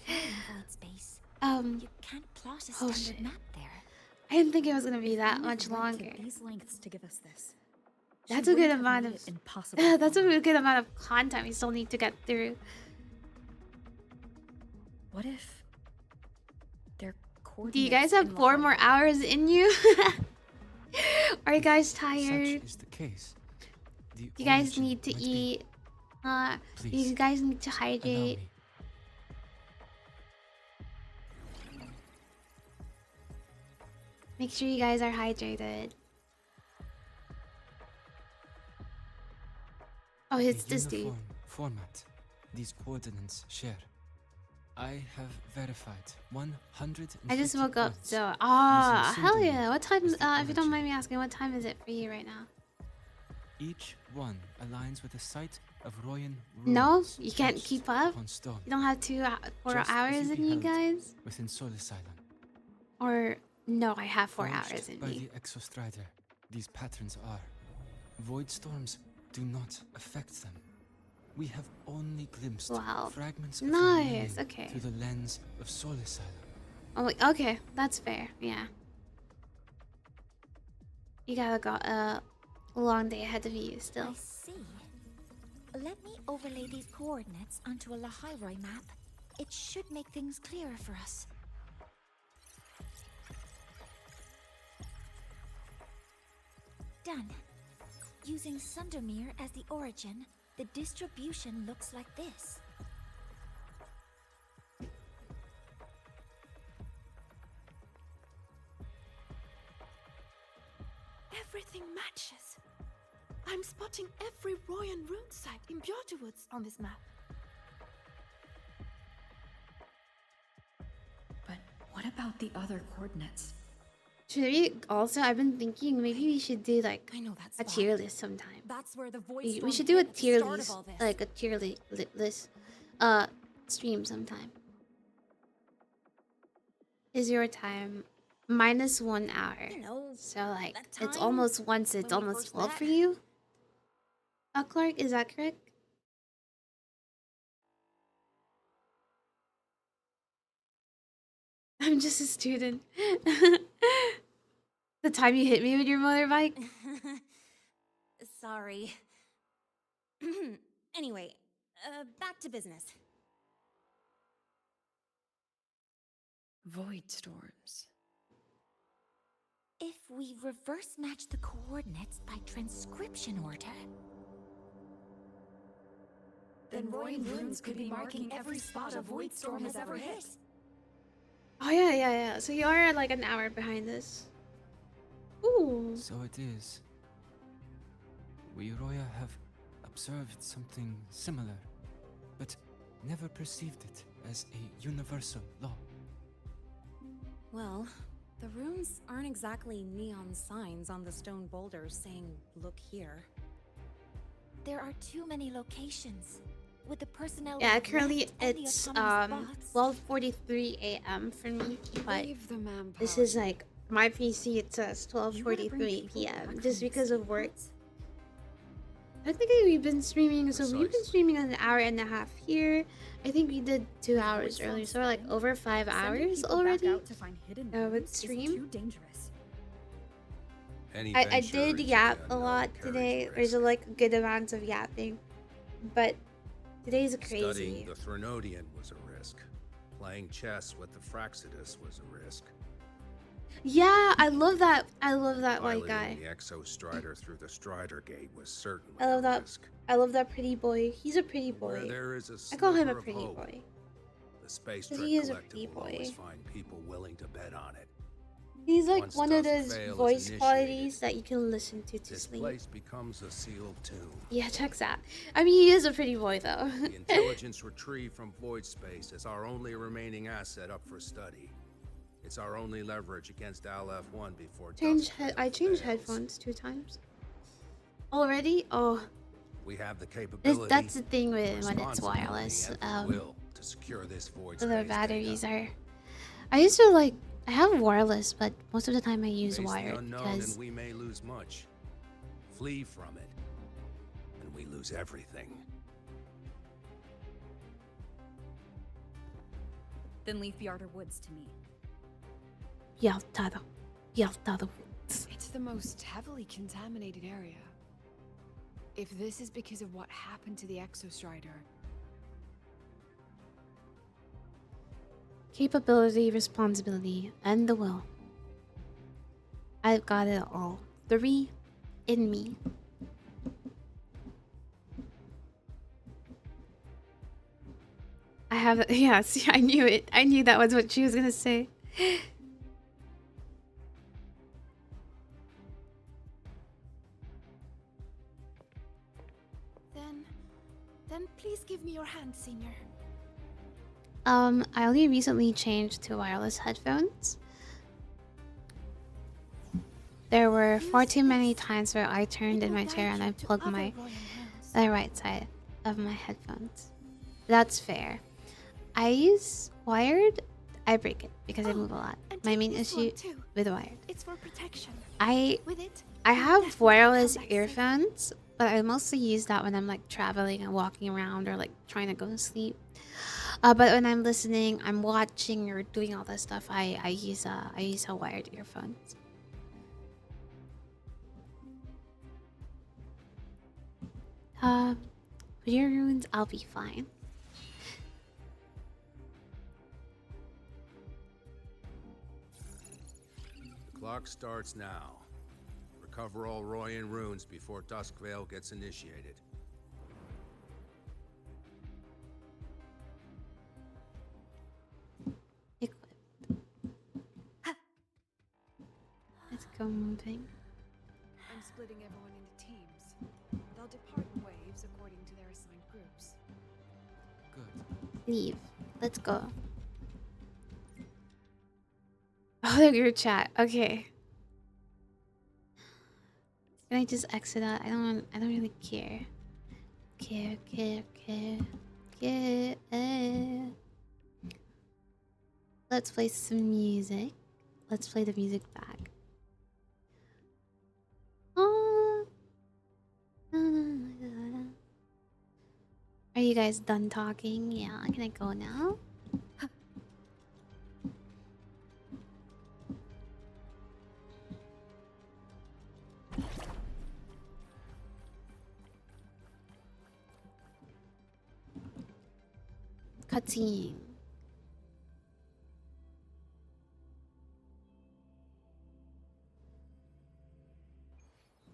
You can't plot a Oh standard shit! map there. I didn't think it was gonna be that Only much Red longer. took these lengths to give us this. That's She a good wouldn't have amount made of it impossible. that's a good amount of content we still need to get through. What if they're Do you guys have 4 more hours in you? Are you guys tired? Such is the case. The You guys origin need to might be- eat. Please, You guys need to allow hydrate. me. Make sure you guys are hydrated. Oh, it's The this dude. uniform format these coordinates share. I have verified 100. I just woke up, so using hell pseudonym yeah! What time? as the If you don't mind me asking, what time is it for you right now? Each one aligns with the site of Royan No, ruins you can't etched keep up. upon stone, You don't have 4 just as hours in you beheld guys, within Soul Asylum. or no? I have 4 Forged hours in by me. the Exostrider, these patterns are. Void storms do not affect them. We have only glimpsed Wow. fragments of Nice, their meaning okay. through the lens of Soul Asylum. Oh, okay, that's fair. Yeah. You gotta go a long day ahead of you still. I see. Let me overlay these coordinates onto a Lahairoi map. It should make things clearer for us. Done. Using Sundermere as the origin, the distribution looks like this. Everything matches. I'm spotting every Royan rune site in Bjortwoods on this map. But what about the other coordinates? Should we also? I've been thinking maybe we should do like I know that a spot. tier list sometime. That's where the void We storm should do a hit at the tier start of list, all this. like a tier list, stream sometime. Is your time -1 hour? You know, so like that it's time almost once. It's when we almost first 12 met. for you. Clark, is that correct? I'm just a student. The time you hit me with your motorbike. Sorry. Anyway, back to business. Void storms. If we reverse match the coordinates by transcription order, Then Royan runes could be marking every spot a void storm has ever hit. Oh yeah. So you are like an hour behind us. Ooh. So it is. We Roya have observed something similar, but never perceived it as a universal law. Well, the runes aren't exactly neon signs on the stone boulders saying, "Look here." there are too many locations. With the personnel Yeah, left currently and the it's autonomous bots, 12:43 a.m. for me, but Leave the manpower. this is like my PC. It says 12:43 p.m. just because of work. Technically, we've been streaming, so we've been streaming an hour and a half here. I think we did 2 hours earlier, so we're like over 5 hours already. With stream. Too dangerous. I did yap a lot today. There's like a good amount of yapping, but today's crazy. Studying the Threnodian was a risk. Playing chess with the Fraxidus was a risk. Yeah, I love that. I love that white guy. Piloting the Exostrider through the Strider Gate was certainly I love a that. risk. I love that pretty boy. He's a pretty Where boy. there is a I call him a sliver of pretty hope, boy. The Space 'Cause Trek he is a Collective pretty will always boy. find people willing to bet on it. He's like Once one of Dusk those Vale is voice initiated, qualities that you can listen to This sleep. place becomes a sealed tomb. Yeah, checks out. I mean, he is a pretty boy though. The intelligence retrieved from void space is our only remaining asset up for study. It's our only leverage against LF1 before I changed headphones 2 times. Already? Oh, we have the capability. that's the thing with when it's responsibility, wireless. and the will to secure this void The space batteries are. I used to like. I have wireless, but most of the time I use Face the wired unknown because and we may lose much. Flee from it, and we lose everything. Then leave Bjarter Woods to me. Yaltado. It's the most heavily contaminated area. If this is because of what happened to the Exostrider, Capability, responsibility, and the will. I've got it all. 3 in me. I have. Yes, I knew it. I knew that was what she was gonna say. Then please give me your hand, Senior. I only recently changed to wireless headphones. There were far too many times where I turned in my chair and I plugged the right side of my headphones. That's fair. I use wired. I break it because I move a lot. My main issue with wired. It's for protection. I With it, have wireless earphones, but I mostly use that when I'm like traveling and walking around or like trying to go to sleep. But when I'm listening, I'm watching or doing all that stuff, I use a wired earphones. With your runes, I'll be fine. The clock starts now. Recover all Royan runes before Duskvale gets initiated. Let's go moving. I'm splitting everyone into teams. They'll depart in waves according to their assigned groups. Good. Leave. Let's go. Oh, the group chat. Okay. Can I just exit out? I don't really care. Care. Let's play some music. Let's play the music back. Are you guys done talking? Yeah, can I go now? Cutscene.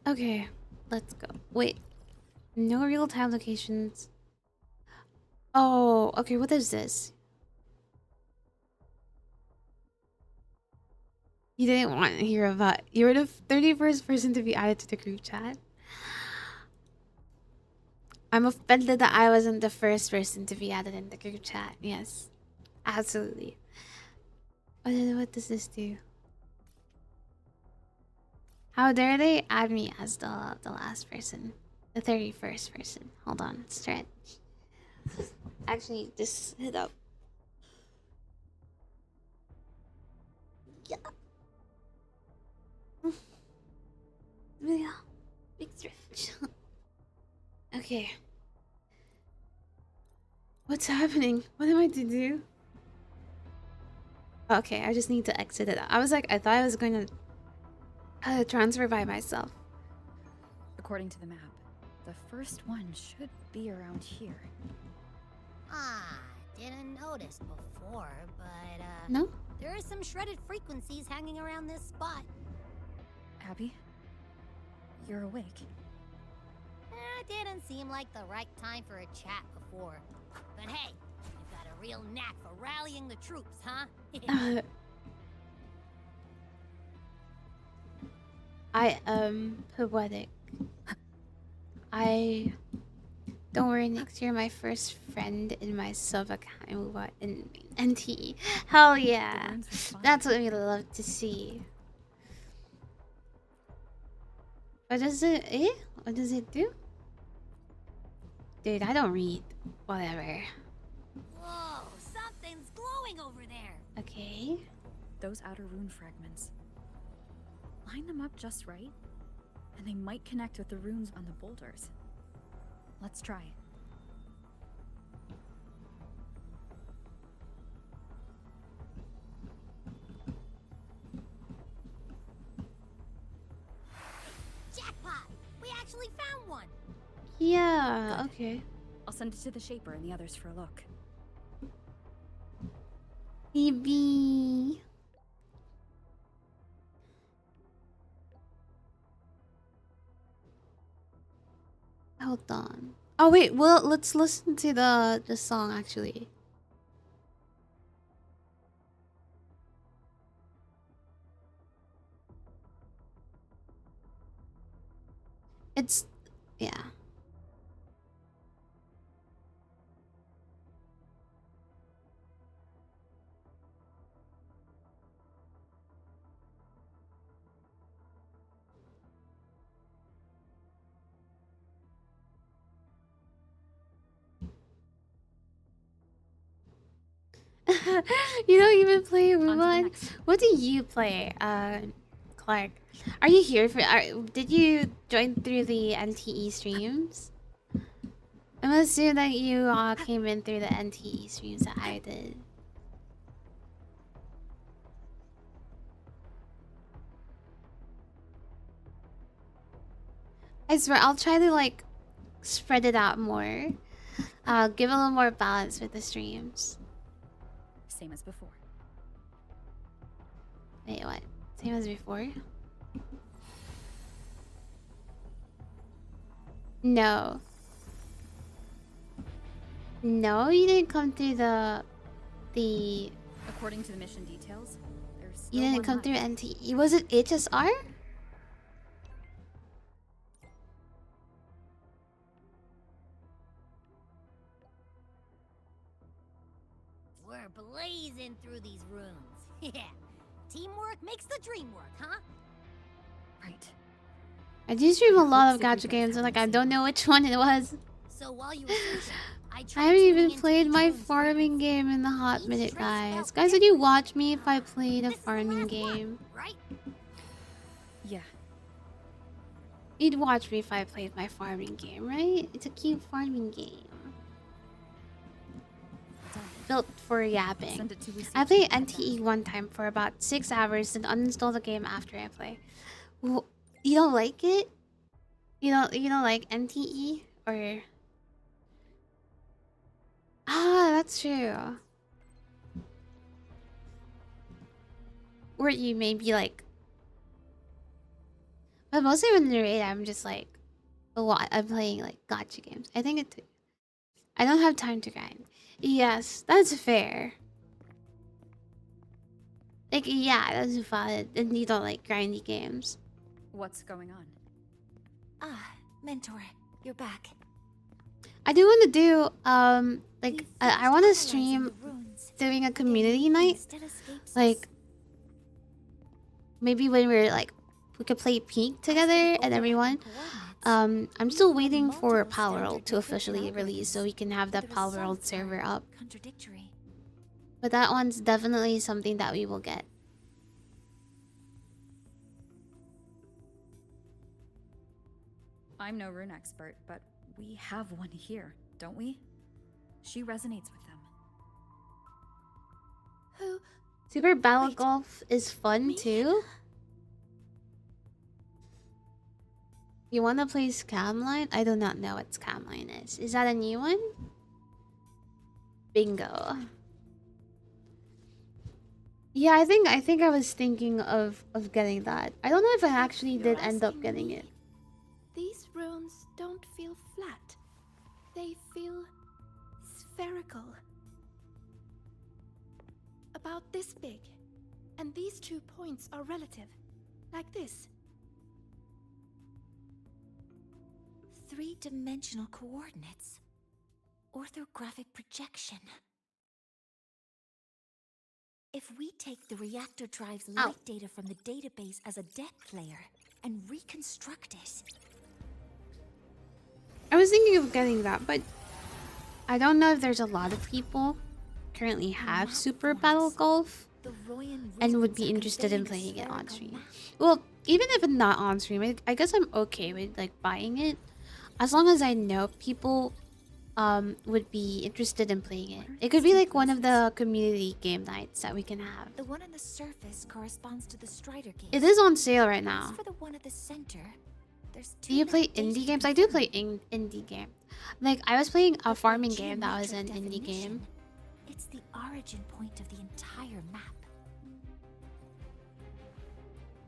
Okay, let's go. Wait, no real-time locations. Oh, okay, what is this? You didn't want to hear about... You were the 31st person to be added to the group chat. I'm offended that I wasn't the first person to be added in the group chat. Yes, absolutely. What does this do? How dare they add me as the last person? The 31st person. Hold on, stretch. Actually, just hit up. Yeah. Yeah. Big stretch. Okay. What's happening? What am I to do? Okay, I just need to exit it. I was like, I thought I was going to transfer by myself. According to the map, the first one should be around here. Didn't notice before, but no? There are some shredded frequencies hanging around this spot. Abby, you're awake. Didn't seem like the right time for a chat before. But hey, you've got a real knack for rallying the troops, huh? I am poetic. Don't worry, Nix, you're my first friend in my sub account WuWa in NT. Hell yeah. That's what we love to see. What does it What does it do? Dude, I don't read. Whatever. Whoa, something's glowing over there. Okay. Those outer rune fragments. Line them up just right, and they might connect with the runes on the boulders. Let's try it. Jackpot! We actually found one. Yeah, okay. I'll send it to the Shaper and the others for a look. Baby. Hold on. Oh wait, well let's listen to the song actually. It's yeah. You don't even play WuWa? What do you play, Clark? Are you here for? Did you join through the NTE streams? I'm gonna assume that you came in through the NTE streams that I did. I swear, I'll try to like spread it out more. Give a little more balance with the streams. Same as before. Wait, what? Same as before? No. No, you didn't come through the... According to the mission details, there's still You didn't one come left. through NTE. Was it HSR? We're blazing through these rooms. Yeah. Teamwork makes the dream work, huh? Right. I do stream a lot of gacha games, and like I don't know which one it was. So while you were searching, I I tried haven't tuning even into played each my room's farming game in a hot minute, guys. Guys, would you watch me if I played a farming game? right? Yeah. You'd watch me if I played my farming game, right? It's a cute farming game. Built for yapping. Send it to Lucy I to played get NTE one time for about 6 hours and uninstall the game after I play. You don't like it? You don't like NTE? Or... Ah, that's true. Or you maybe like... But mostly when I raid, I'm just like... a lot. I'm playing like gacha games. I think it... I don't have time to grind. Yes, that's fair. Like, yeah, that's valid. And you don't like grindy games. What's going on? Ah, Mentor, you're back. I do want to do, like, I want to stream doing a community night. Like, maybe when we're like, we could play Peak together and everyone. I'm still waiting for Power World to officially release so we can have that Power World server up. Contradictory. But that one's definitely something that we will get. I'm no rune expert, but we have one here, don't we? She resonates with them. Who? Super Battle Golf is fun too. You want to play Scamline? I do not know what Scamline is. Is that a new one? Bingo. Yeah, I think I was thinking of getting that. I don't know if I actually did end up getting it. These runes don't feel flat. They feel spherical. About this big. And these 2 points are relative. Like this. Three-dimensional coordinates. Orthographic projection. If we take the reactor drive's light data from the database as a depth layer and reconstruct it... I was thinking of getting that, but I don't know if there's a lot of people currently have Super Battle Golf and would be interested in playing it on stream. Well, even if it's not on stream, I guess I'm okay with like buying it, as long as I know people would be interested in playing it. It could be like one of the community game nights that we can have. The one on the surface corresponds to the Strider gate. It is on sale right now. As for the one at the center, there's Do you play indie games? I do play indie games. Like, I was playing a farming game that was an indie game. It's the origin point of the entire map.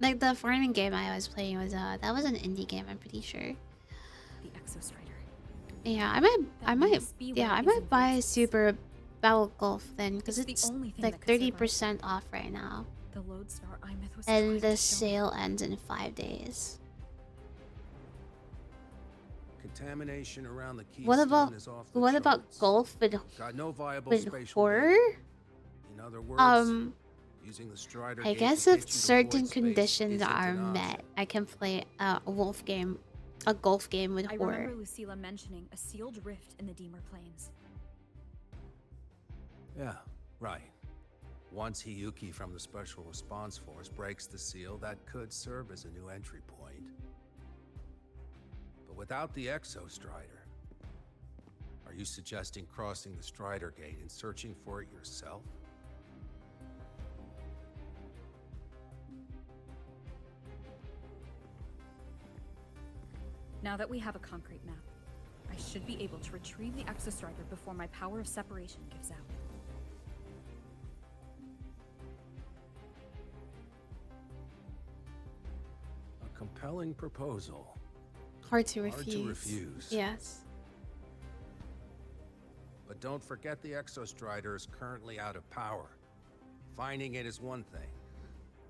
Like, the farming game I was playing was, that was an indie game, I'm pretty sure. The Exostrider. Yeah, I might buy Super Battle Golf then, because it's like 30% off right now. The Lodestar Imyth was And the sale ends in 5 days. Contamination around the keystone What about is off the golf with Got no viable with spatial horror? In other words, using the Strider I gate guess to if get you to certain void space conditions isn't are an met, option. I can play a golf game with I horror. remember Lucilla mentioning a sealed rift in the Deemer Plains. Yeah, right. Once Hiyuki from the Special Response Force breaks the seal, that could serve as a new entry point. But without the Exostrider, are you suggesting crossing the Strider Gate and searching for it yourself? Now that we have a concrete map, I should be able to retrieve the Exostrider before my power of separation gives out. A compelling proposal. Hard to Hard refuse. to refuse. Yes. But don't forget the Exostrider is currently out of power. Finding it is one thing.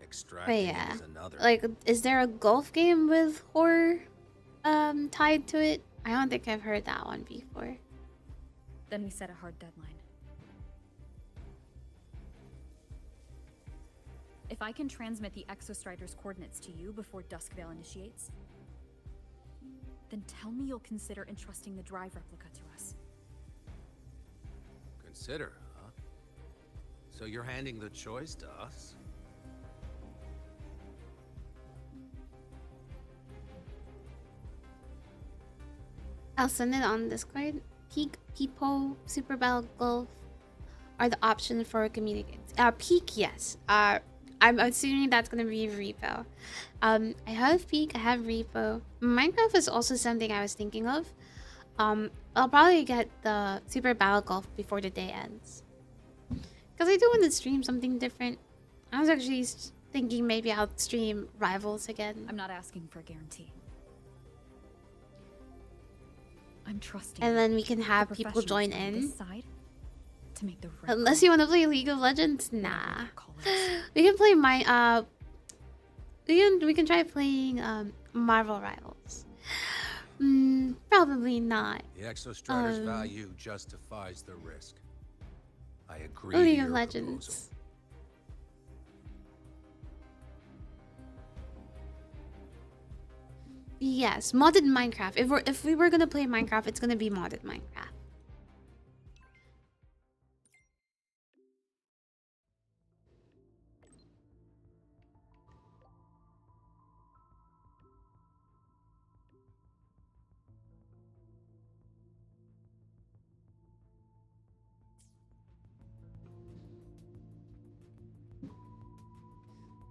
Extracting But yeah, it is another. like, is there a golf game with horror tied to it? I don't think I've heard that one before. Then we set a hard deadline. If I can transmit the Exostrider's coordinates to you before Duskvale initiates, then tell me you'll consider entrusting the drive replica to us. Consider, huh? So you're handing the choice to us? I'll send it on Discord. Peak, Peepo, Super Battle Golf are the options for communicating. Peak, yes. I'm assuming that's gonna be repo. I have Peak, I have repo. Minecraft is also something I was thinking of. I'll probably get the Super Battle Golf before the day ends. Because I do want to stream something different. I was actually thinking maybe I'll stream Rivals again. I'm not asking for a guarantee. I'm trusting. And then we can the have people professionals join on in. this side to make the right Unless you want to play League of Legends, nah. We can play we can try playing Marvel Rivals. Probably not. The Exostrider's value justifies the risk. I agree League to of your Legends. proposal. Yes, modded Minecraft. If we were gonna play Minecraft, it's gonna be modded Minecraft.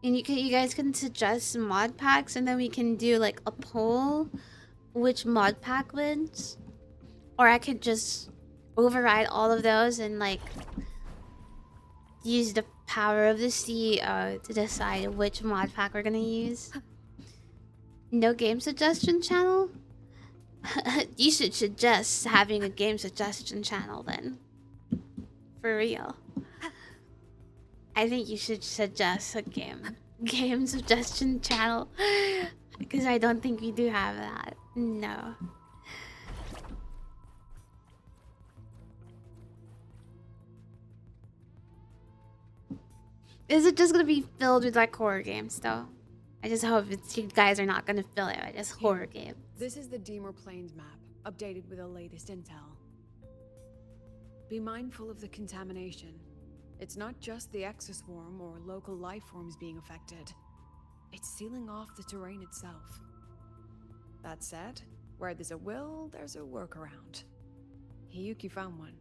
And you guys can suggest mod packs, and then we can do like a poll, which mod pack wins, or I could just override all of those and like use the power of the CEO to decide which mod pack we're gonna use. No game suggestion channel? You should suggest having a game suggestion channel then. For real. I think you should suggest a game suggestion channel, because I don't think we do have that. No. Is it just gonna be filled with like horror games though? I just hope you guys are not gonna fill it with just horror games. This is the Deemer Plains map, updated with the latest intel. Be mindful of the contamination. It's not just the exoswarm or local life forms being affected. It's sealing off the terrain itself. That said, where there's a will, there's a workaround. Hiyuki found one,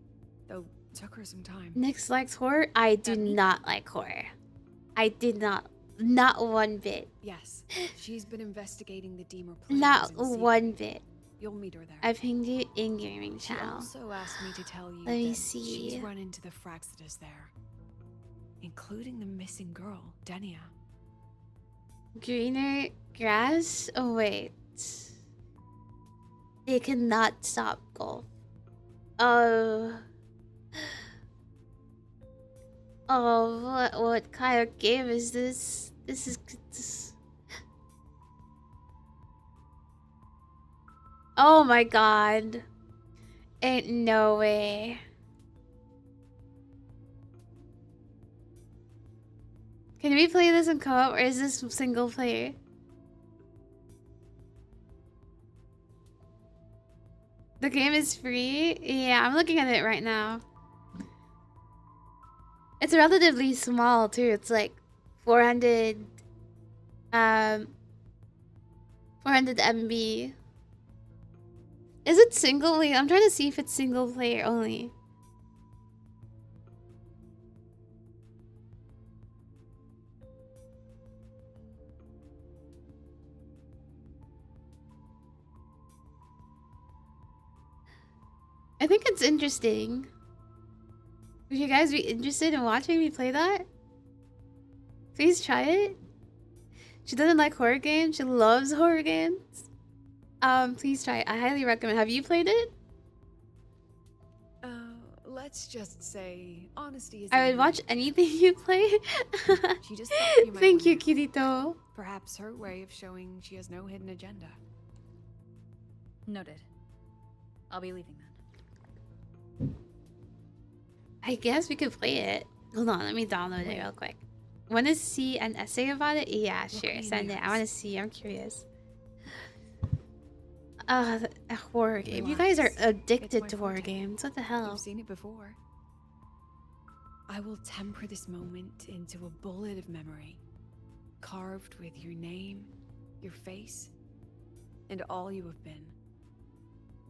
though took her some time. Nyx likes horror? I do not like horror. I did not one bit. Yes, she's been investigating the Deemer Plains. Not in secret. one bit. You'll meet her there. I pinged you in gaming She channel. also asked me to tell you Let me that see. she's run into the Fraxitus there, including the missing girl, Denia. Greener grass? Oh wait. It cannot stop golf. Oh. Oh, what kind of game is this? This. Oh my god. Ain't no way. Can we play this in co-op, or is this single player? The game is free? Yeah, I'm looking at it right now. It's relatively small too. It's like 400 MB. Is it single player? I'm trying to see if it's single player only. I think it's interesting. Would you guys be interested in watching me play that? Please try it. She doesn't like horror games. She loves horror games. Please try it. I highly recommend. Have you played it? Let's just say honesty is. I would watch anything you play. She just thought you might Thank you, wonder. Kirito. Perhaps her way of showing she has no hidden agenda. Noted. I'll be leaving then. I guess we could play it. Hold on, let me download it real quick. Want to see an essay about it? Yeah, sure. Send it. I want to see. I'm curious. A horror game. You guys are addicted to horror games. What the hell? You've seen it before. I will temper this moment into a bullet of memory, carved with your name, your face, and all you have been.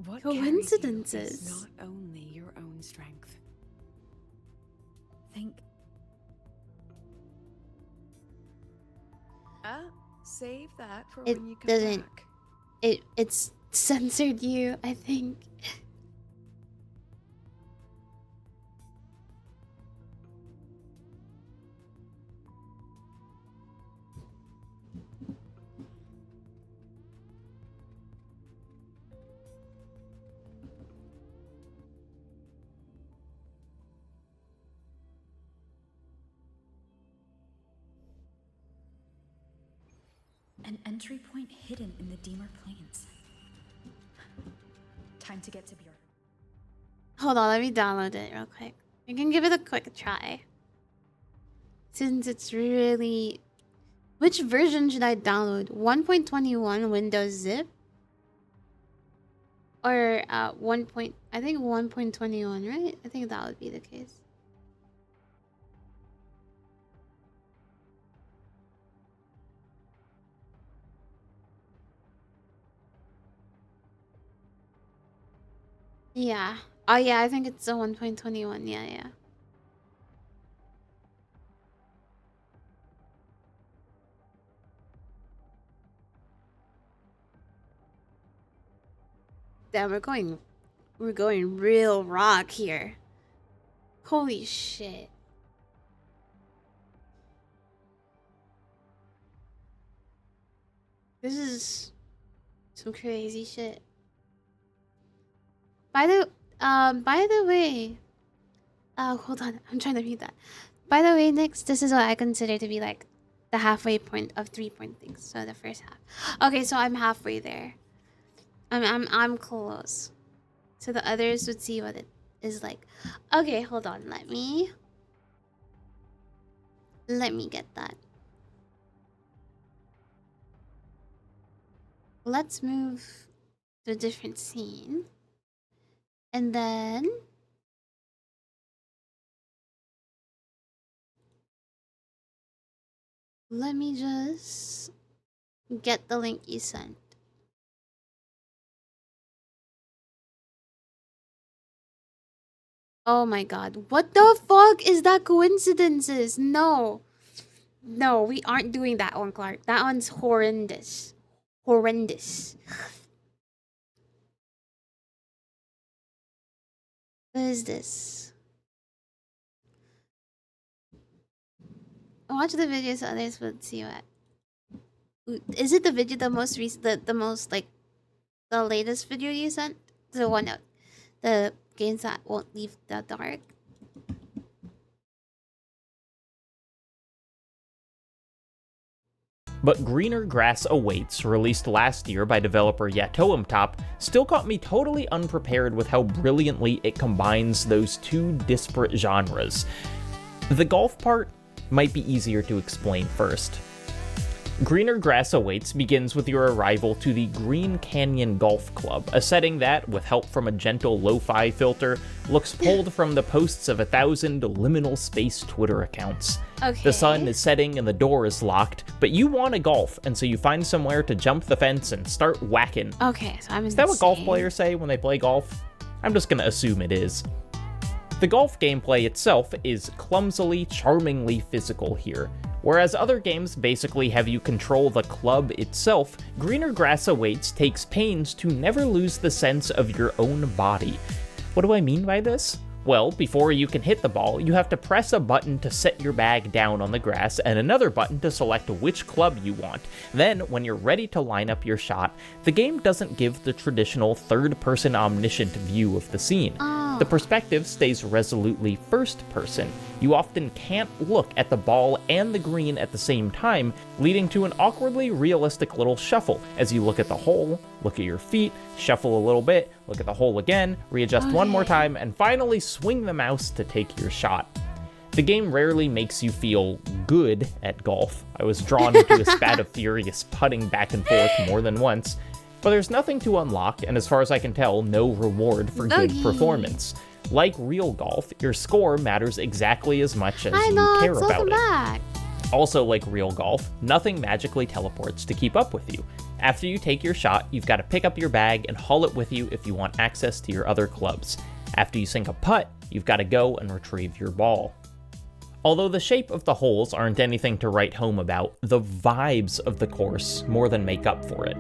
What Coincidences. carries you is not only your own strength. Think. Save that for It when you come doesn't. back. It's censored you, I think. An entry point hidden in the Deemer Plains. Time to get to Bjorn. Hold on, let me download it real quick. You can give it a quick try. Since it's really... Which version should I download? 1.21 Windows Zip? Or I think 1.21, right? I think that would be the case. Yeah. Oh yeah, I think it's a 1.21. Yeah. Damn, we're going real rock here. Holy shit. This is some crazy shit. By the way, hold on, I'm trying to read that. By the way, Nix, this is what I consider to be like the halfway point of 3-point things. So the first half. Okay, so I'm halfway there. I'm close. So the others would see what it is like. Okay, hold on. Let me get that. Let's move to a different scene. And then let me just get the link you sent. Oh my god. What the fuck is that coincidences? No. No, we aren't doing that one, Clark. That one's horrendous. Horrendous. What is this? Watch the video so others would see what. Is it the video the most recent, the most like the latest video you sent? The one that the games that won't leave the dark. But Greener Grass Awaits, released last year by developer Yatoem Top, still caught me totally unprepared with how brilliantly it combines those two disparate genres. The golf part might be easier to explain first. Greener Grass Awaits begins with your arrival to the Green Canyon Golf Club, a setting that, with help from a gentle lo-fi filter, looks pulled from the posts of 1,000 liminal space Twitter accounts. Okay. The sun is setting and the door is locked, but you want to golf, and so you find somewhere to jump the fence and start whacking. Okay, so I'm Is that what golf players say when they play golf? I'm just gonna assume it is. The golf gameplay itself is clumsily, charmingly physical here. Whereas other games basically have you control the club itself, Greener Grass Awaits takes pains to never lose the sense of your own body. What do I mean by this? Well, before you can hit the ball, you have to press a button to set your bag down on the grass and another button to select which club you want. Then, when you're ready to line up your shot, the game doesn't give the traditional third-person omniscient view of the scene. The perspective stays resolutely first-person. You often can't look at the ball and the green at the same time, leading to an awkwardly realistic little shuffle as you look at the hole, look at your feet, shuffle a little bit, look at the hole again, readjust one more time, and finally swing the mouse to take your shot. The game rarely makes you feel good at golf. I was drawn into a spat of furious putting back and forth more than once, but there's nothing to unlock, and as far as I can tell, no reward for good performance. Like real golf, your score matters exactly as much as you care about it. Also, like real golf, nothing magically teleports to keep up with you. After you take your shot, you've got to pick up your bag and haul it with you if you want access to your other clubs. After you sink a putt, you've got to go and retrieve your ball. Although the shape of the holes aren't anything to write home about, the vibes of the course more than make up for it.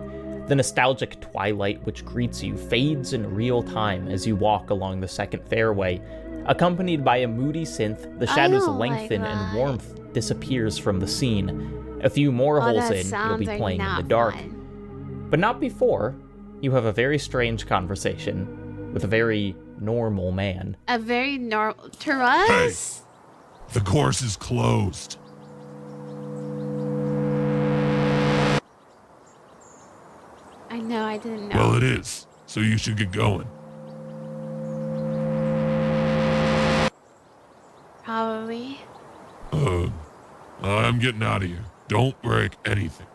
The nostalgic twilight which greets you fades in real time as you walk along the second fairway. Accompanied by a moody synth, the shadows lengthen and warmth disappears from the scene. A few more holes in, you'll be playing in the dark. But not before you have a very strange conversation with a very normal man. A very normal... To us? Hey, the course is closed. I know, I didn't know. Well, it is, so you should get going. Probably. I'm getting out of here. Don't break anything.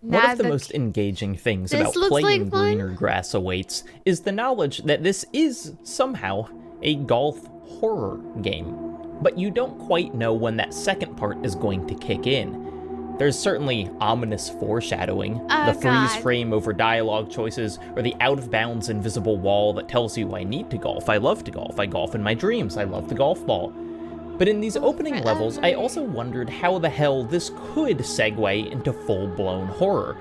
One of the most engaging things about playing Greener Grass Awaits is the knowledge that this is somehow a golf horror game, but you don't quite know when that second part is going to kick in. There's certainly ominous foreshadowing, the freeze frame over dialogue choices, or the out-of-bounds invisible wall that tells you I need to golf, I love to golf, I golf in my dreams, I love the golf ball. But in these opening levels, I also wondered how the hell this could segue into full-blown horror.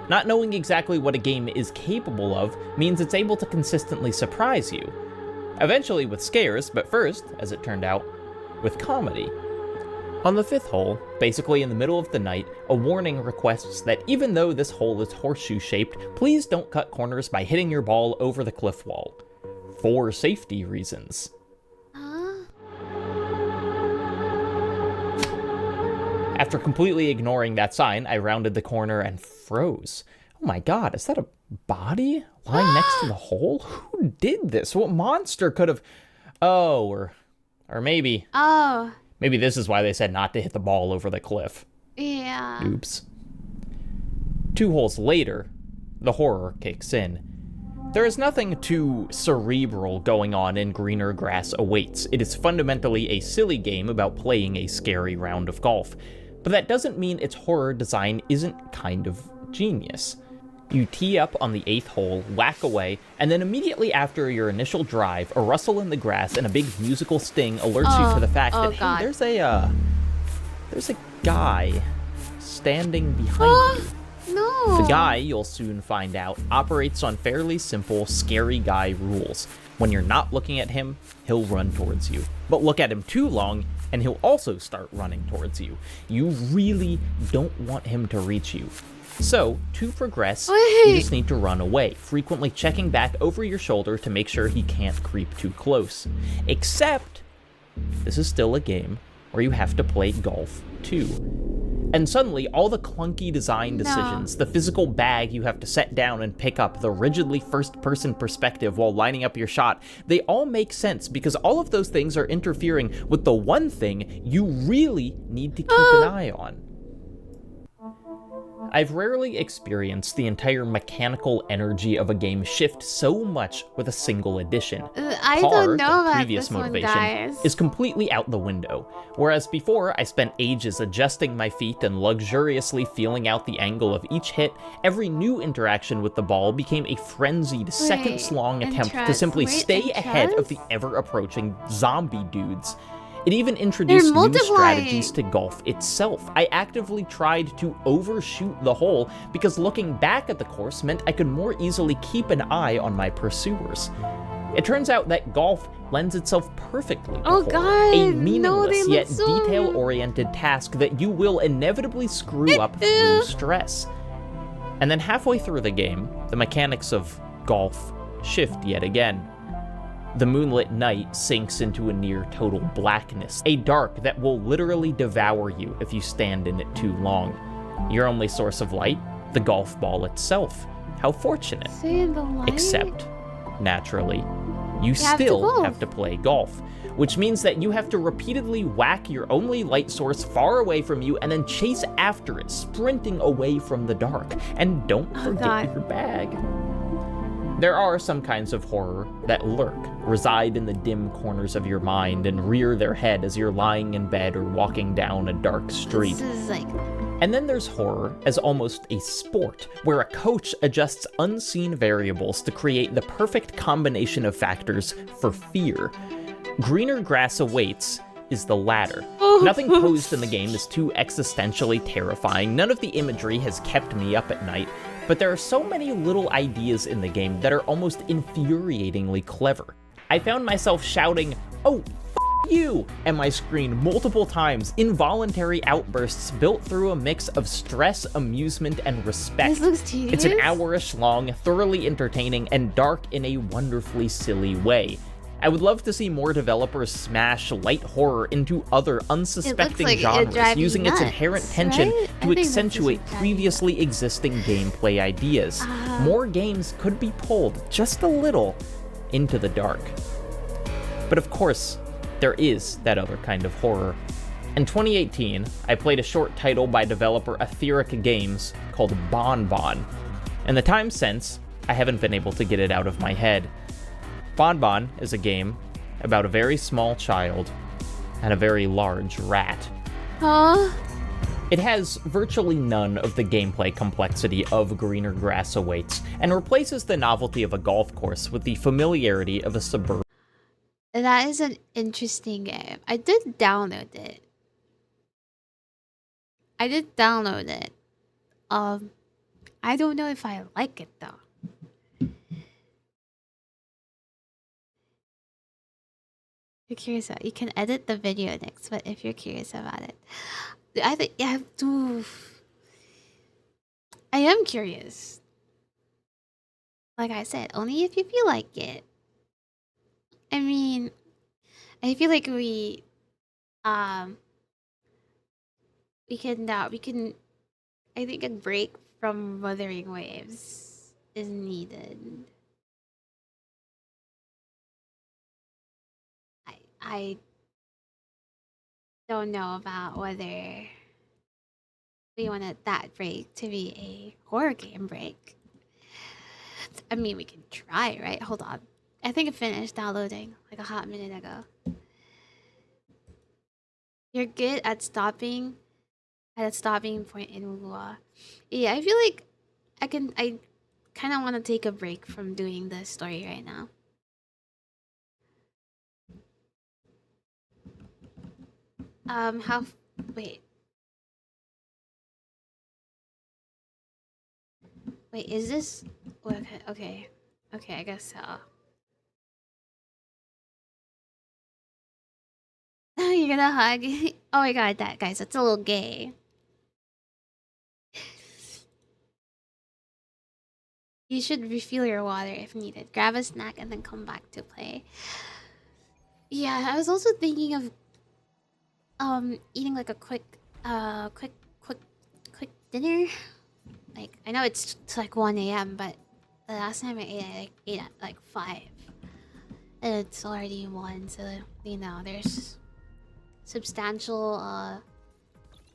Not knowing exactly what a game is capable of means it's able to consistently surprise you. Eventually with scares, but first, as it turned out, with comedy. On the fifth hole, basically in the middle of the night, a warning requests that even though this hole is horseshoe-shaped, please don't cut corners by hitting your ball over the cliff wall. For safety reasons. After completely ignoring that sign, I rounded the corner and froze. Oh my god, is that a body lying next to the hole? Who did this? What monster could have... Oh, or maybe... Oh. Maybe this is why they said not to hit the ball over the cliff. Yeah. Oops. 2 holes later, the horror kicks in. There is nothing too cerebral going on in Greener Grass Awaits. It is fundamentally a silly game about playing a scary round of golf. But that doesn't mean its horror design isn't kind of genius. You tee up on the 8th hole, whack away, and then immediately after your initial drive, a rustle in the grass and a big musical sting alerts you to the fact that, hey, there's a guy standing behind you. No. The guy, you'll soon find out, operates on fairly simple, scary guy rules. When you're not looking at him, he'll run towards you. But look at him too long, and he'll also start running towards you. You really don't want him to reach you. So, to progress, you just need to run away, frequently checking back over your shoulder to make sure he can't creep too close. Except, this is still a game where you have to play golf too. And suddenly, all the clunky design decisions, the physical bag you have to set down and pick up, the rigidly first-person perspective while lining up your shot, they all make sense because all of those things are interfering with the one thing you really need to keep an eye on. I've rarely experienced the entire mechanical energy of a game shift so much with a single addition. I don't know about previous this one, motivation guys. is completely out the window. Whereas before, I spent ages adjusting my feet and luxuriously feeling out the angle of each hit, every new interaction with the ball became a frenzied seconds-long attempt to simply stay ahead of the ever-approaching zombie dudes. It even introduced new strategies to golf itself. I actively tried to overshoot the hole because looking back at the course meant I could more easily keep an eye on my pursuers. It turns out that golf lends itself perfectly to Oh horror, god, a no, meaningless they look yet so... detail-oriented task that you will inevitably screw up through stress. And then halfway through the game, the mechanics of golf shift yet again. The moonlit night sinks into a near total blackness, a dark that will literally devour you if you stand in it too long. Your only source of light? The golf ball itself. How fortunate. See in the light? Except, naturally, you have to still golf. have to play golf, which means that you have to repeatedly whack your only light source far away from you and then chase after it, sprinting away from the dark. And don't forget your bag. There are some kinds of horror that lurk, reside in the dim corners of your mind, and rear their head as you're lying in bed or walking down a dark street. This is like... And then there's horror as almost a sport, where a coach adjusts unseen variables to create the perfect combination of factors for fear. Greener Grass Awaits is the latter. Nothing posed in the game is too existentially terrifying, none of the imagery has kept me up at night, but there are so many little ideas in the game that are almost infuriatingly clever. I found myself shouting, "Oh, you!" at my screen multiple times, involuntary outbursts built through a mix of stress, amusement, and respect. This looks tedious. It's an hour-ish long, thoroughly entertaining, and dark in a wonderfully silly way. I would love to see more developers smash light horror into other unsuspecting like genres, using its inherent tension right? to accentuate previously existing gameplay ideas. More games could be pulled just a little into the dark. But of course, there is that other kind of horror. In 2018, I played a short title by developer Etheric Games called Bon Bon. In the time since, I haven't been able to get it out of my head. Bon Bon is a game about a very small child and a very large rat. Huh? It has virtually none of the gameplay complexity of Greener Grass Awaits, and replaces the novelty of a golf course with the familiarity of a suburban. That is an interesting game. I did download it. I don't know if I like it though. If you're curious about it, you can edit the video next, but if you're curious about it, I think you have to. I am curious. Like I said, only if you feel like it. I mean, I feel like we can I think a break from Wuthering Waves is needed. I don't know about whether we wanted that break to be a horror game break. I mean, we can try, right? Hold on. I think it finished downloading like a hot minute ago. You're good at stopping at a stopping point in WuWa. Yeah, I feel like I kind of want to take a break from doing this story right now. Wait. Wait, is this... Okay, I guess so. You're gonna hug? Oh my god, that, guys, that's a little gay. You should refill your water if needed. Grab a snack and then come back to play. Yeah, I was also thinking of eating like a quick dinner. Like, I know it's like 1 a.m, but the last time I ate at like 5. And it's already 1, so you know, there's substantial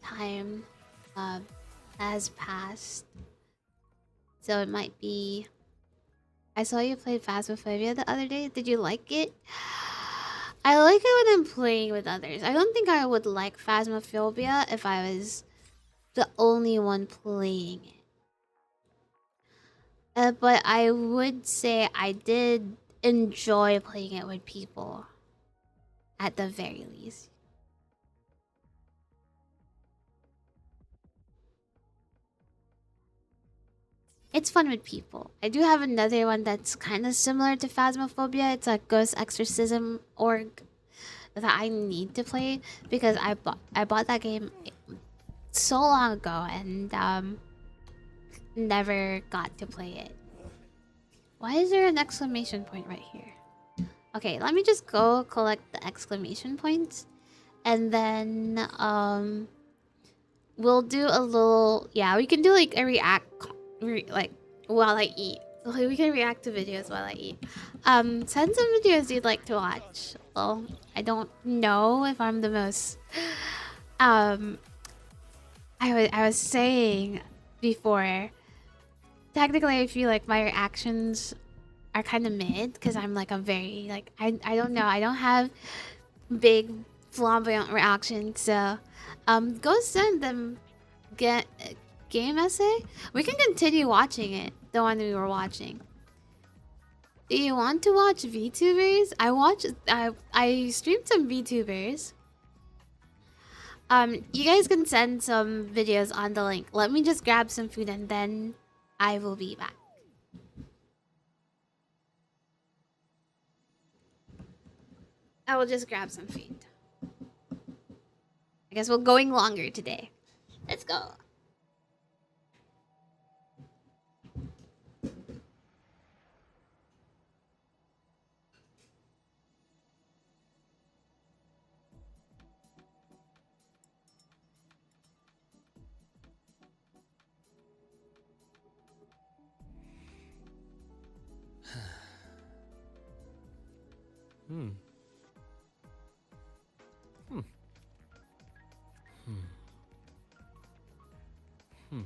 time has passed. So it might be... I saw you played Phasmophobia the other day. Did you like it? I like it when I'm playing with others. I don't think I would like Phasmophobia if I was the only one playing it. But I would say I did enjoy playing it with people. At the very least. it's fun with people. I do have another one that's kind of similar to Phasmophobia. It's a Ghost Exorcism org that I need to play because I bought that game so long ago and never got to play it. Why is there an exclamation point right here? Okay, let me just go collect the exclamation points, and then we'll do a little, yeah, we can do like a like while I eat. So we can react to videos while I eat. Send some videos you'd like to watch. Well, I don't know if I'm the most I was saying before, technically I feel like my reactions are kind of mid because I'm like a very like I don't know, I don't have big flamboyant reactions, so go send them game essay. We can continue watching it, the one we were watching. Do you want to watch VTubers? I streamed some VTubers. You guys can send some videos on the link. Let me just grab some food and then I will be back. I will just grab some food. I guess we're going longer today. Let's go. Hmm. Hmm. Hmm. Hmm.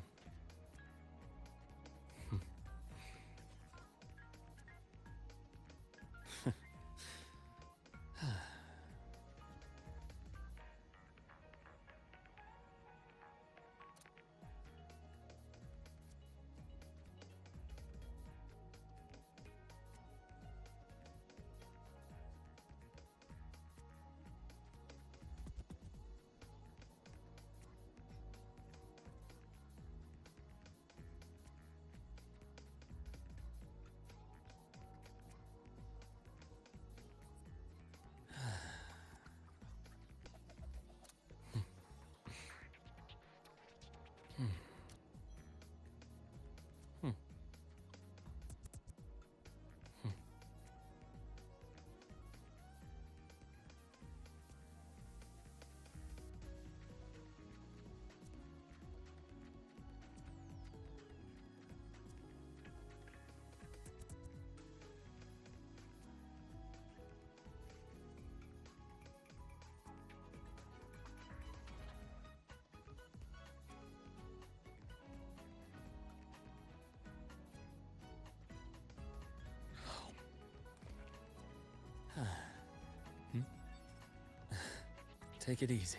Take it easy.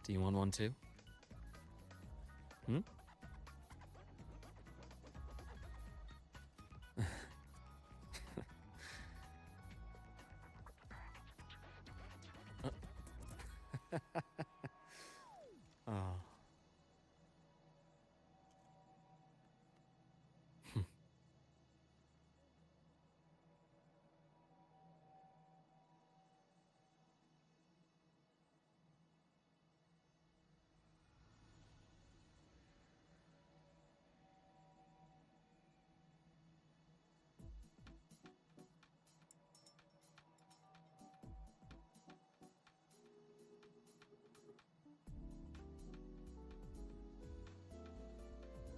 Do you want one too? Hmm? Oh.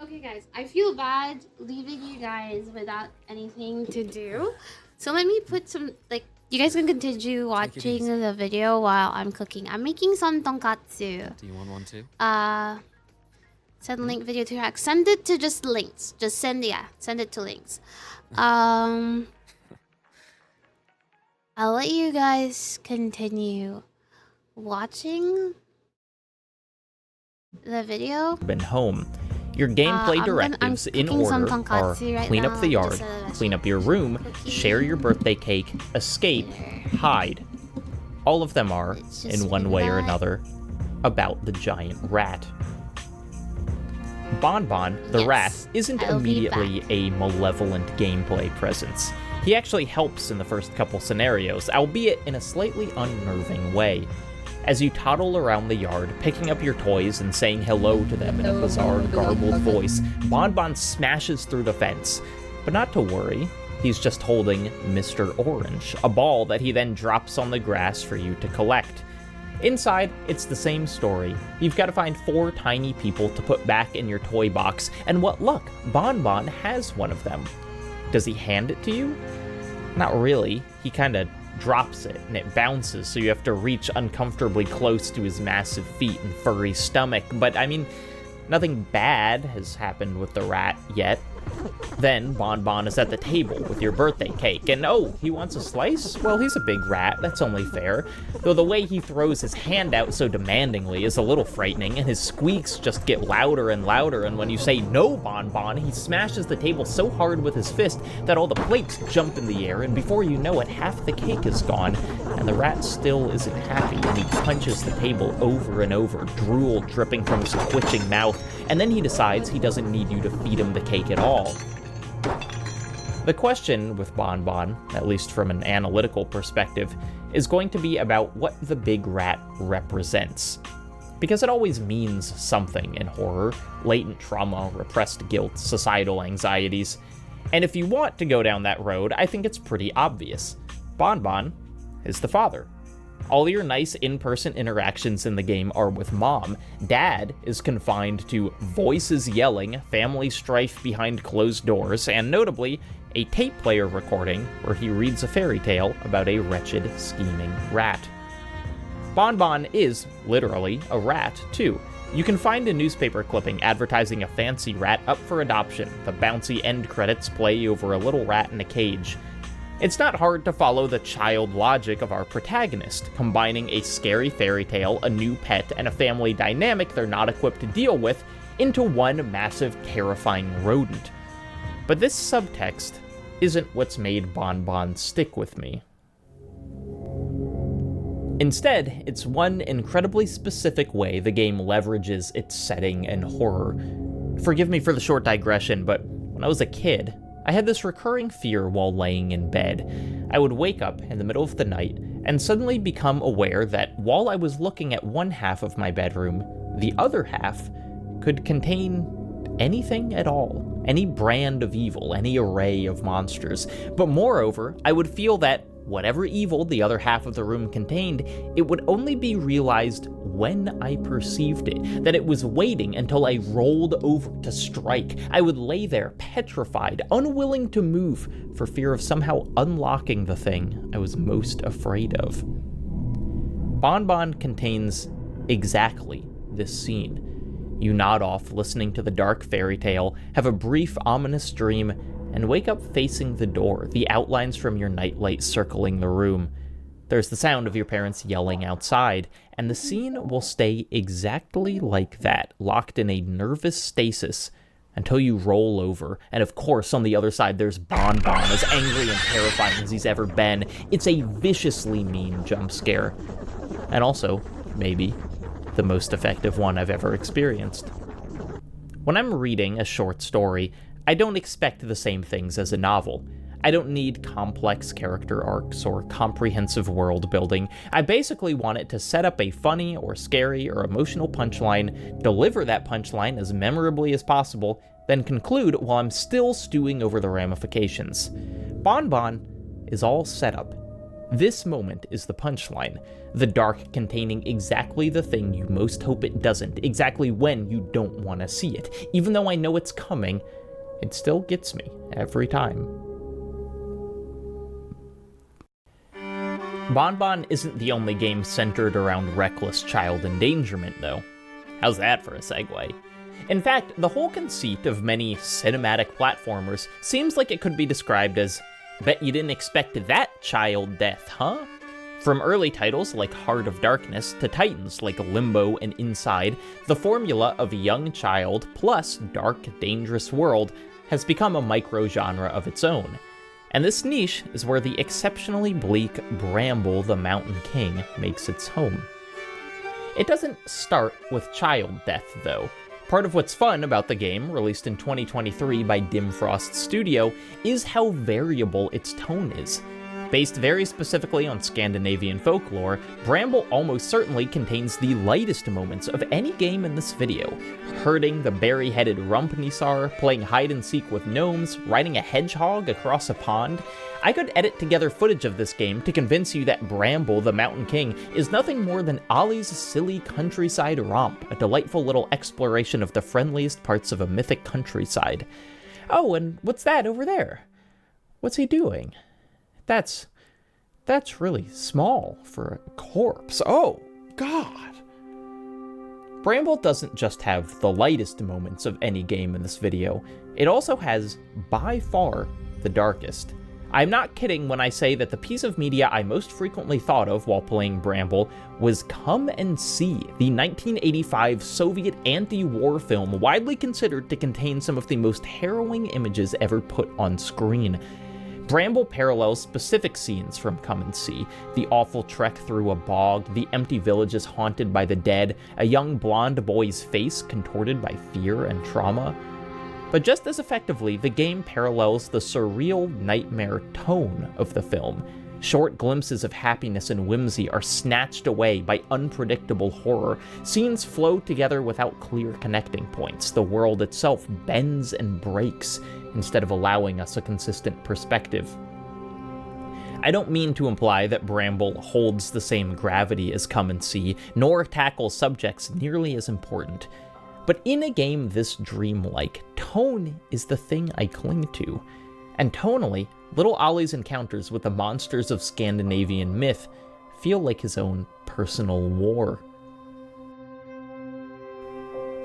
Okay guys, I feel bad leaving you guys without anything to do. So let me put some, like, you guys can continue watching the video while I'm cooking. I'm making some tonkatsu. Do you want one too? Send link video to hack. Send it to just links. Just send it to links. I'll let you guys continue watching the video. Been home. Your gameplay directives in order are clean up the yard, clean up your room, share your birthday cake, escape, hide. All of them are, in one way or another, about the giant rat. Bonbon, the Yes, rat, isn't I'll be immediately a malevolent gameplay presence. He actually helps in the first couple scenarios, albeit in a slightly unnerving way. As you toddle around the yard, picking up your toys and saying hello to them in a bizarre, garbled voice, Bonbon smashes through the fence. But not to worry, he's just holding Mr. Orange, a ball that he then drops on the grass for you to collect. Inside, it's the same story. You've got to find 4 tiny people to put back in your toy box, and what luck, Bonbon has one of them. Does he hand it to you? Not really. He kinda drops it, and it bounces, so you have to reach uncomfortably close to his massive feet and furry stomach, but I mean, nothing bad has happened with the rat yet. Then Bonbon is at the table with your birthday cake, and oh, he wants a slice? Well, he's a big rat, that's only fair. Though the way he throws his hand out so demandingly is a little frightening, and his squeaks just get louder and louder, and when you say no, Bonbon, he smashes the table so hard with his fist that all the plates jump in the air, and before you know it, half the cake is gone, and the rat still isn't happy, and he punches the table over and over, drool dripping from his twitching mouth, and then he decides he doesn't need you to feed him the cake at all. The question with Bonbon, at least from an analytical perspective, is going to be about what the big rat represents. Because it always means something in horror: latent trauma, repressed guilt, societal anxieties. And if you want to go down that road, I think it's pretty obvious. Bonbon is the father. All your nice in-person interactions in the game are with Mom. Dad is confined to voices yelling, family strife behind closed doors, and notably, a tape player recording where he reads a fairy tale about a wretched, scheming rat. Bonbon is, literally, a rat, too. You can find a newspaper clipping advertising a fancy rat up for adoption. The bouncy end credits play over a little rat in a cage. It's not hard to follow the child logic of our protagonist, combining a scary fairy tale, a new pet, and a family dynamic they're not equipped to deal with into one massive, terrifying rodent. But this subtext isn't what's made Bonbon stick with me. Instead, it's one incredibly specific way the game leverages its setting and horror. Forgive me for the short digression, but when I was a kid, I had this recurring fear while laying in bed. I would wake up in the middle of the night and suddenly become aware that while I was looking at one half of my bedroom, the other half could contain anything at all, any brand of evil, any array of monsters. But moreover, I would feel that whatever evil the other half of the room contained, it would only be realized when I perceived it, that it was waiting until I rolled over to strike. I would lay there petrified, unwilling to move, for fear of somehow unlocking the thing I was most afraid of. Bonbon contains exactly this scene. You nod off, listening to the dark fairy tale, have a brief, ominous dream, and wake up facing the door, the outlines from your nightlight circling the room. There's the sound of your parents yelling outside, and the scene will stay exactly like that, locked in a nervous stasis, until you roll over. And of course, on the other side, there's Bonbon, as angry and terrifying as he's ever been. It's a viciously mean jump scare. And also, maybe, the most effective one I've ever experienced. When I'm reading a short story, I don't expect the same things as a novel. I don't need complex character arcs or comprehensive world building. I basically want it to set up a funny or scary or emotional punchline, deliver that punchline as memorably as possible, then conclude while I'm still stewing over the ramifications. Bonbon is all set up. This moment is the punchline, the dark containing exactly the thing you most hope it doesn't, exactly when you don't want to see it. Even though I know it's coming, it still gets me every time. Bonbon isn't the only game centered around reckless child endangerment, though. How's that for a segue? In fact, the whole conceit of many cinematic platformers seems like it could be described as, bet you didn't expect that child death, huh? From early titles like Heart of Darkness to titans like Limbo and Inside, the formula of young child plus dark, dangerous world has become a micro-genre of its own. And this niche is where the exceptionally bleak Bramble the Mountain King makes its home. It doesn't start with child death, though. part of what's fun about the game, released in 2023 by Dimfrost Studio, is how variable its tone is. Based very specifically on Scandinavian folklore, Bramble almost certainly contains the lightest moments of any game in this video. Herding the berry-headed Rumpnisar, playing hide-and-seek with gnomes, riding a hedgehog across a pond. I could edit together footage of this game to convince you that Bramble the Mountain King is nothing more than Ollie's silly countryside romp, a delightful little exploration of the friendliest parts of a mythic countryside. Oh, and what's that over there? What's he doing? That's really small for a corpse. Oh, God. Bramble doesn't just have the lightest moments of any game in this video, it also has, by far, the darkest. I'm not kidding when I say that the piece of media I most frequently thought of while playing Bramble was Come and See, the 1985 Soviet anti-war film widely considered to contain some of the most harrowing images ever put on screen. Bramble parallels specific scenes from Come and See: the awful trek through a bog, the empty villages haunted by the dead, a young blonde boy's face contorted by fear and trauma. But just as effectively, the game parallels the surreal nightmare tone of the film. Short glimpses of happiness and whimsy are snatched away by unpredictable horror. Scenes flow together without clear connecting points. The world itself bends and breaks instead of allowing us a consistent perspective. I don't mean to imply that Bramble holds the same gravity as Come and See, nor tackles subjects nearly as important. But in a game this dreamlike, tone is the thing I cling to. And tonally, little Ollie's encounters with the monsters of Scandinavian myth feel like his own personal war.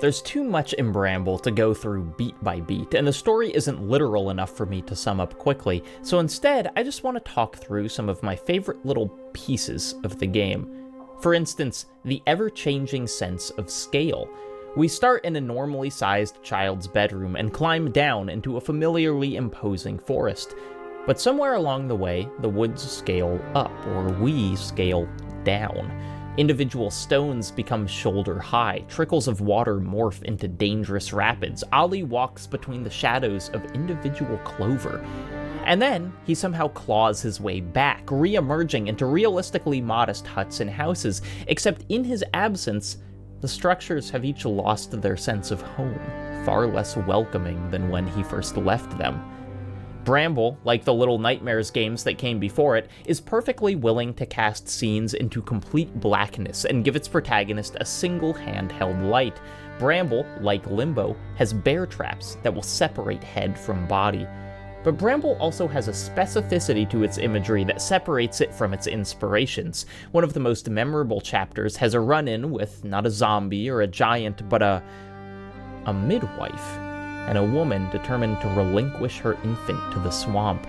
There's too much in Bramble to go through beat by beat, and the story isn't literal enough for me to sum up quickly, so instead I just want to talk through some of my favorite little pieces of the game. For instance, the ever-changing sense of scale. We start in a normally sized child's bedroom and climb down into a familiarly imposing forest. But somewhere along the way, the woods scale up, or we scale down. Individual stones become shoulder high, trickles of water morph into dangerous rapids. Ollie walks between the shadows of individual clover. And then, he somehow claws his way back, re-emerging into realistically modest huts and houses, except in his absence, the structures have each lost their sense of home, far less welcoming than when he first left them. Bramble, like the Little Nightmares games that came before it, is perfectly willing to cast scenes into complete blackness and give its protagonist a single handheld light. Bramble, like Limbo, has bear traps that will separate head from body. But Bramble also has a specificity to its imagery that separates it from its inspirations. One of the most memorable chapters has a run-in with not a zombie or a giant, but a midwife, and a woman determined to relinquish her infant to the swamp.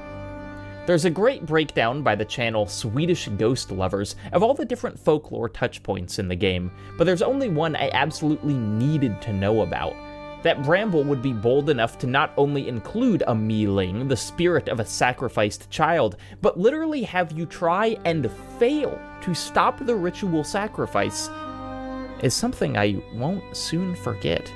There's a great breakdown by the channel Swedish Ghost Lovers of all the different folklore touchpoints in the game, but there's only one I absolutely needed to know about. That Bramble would be bold enough to not only include a mealing, the spirit of a sacrificed child, but literally have you try and fail to stop the ritual sacrifice is something I won't soon forget.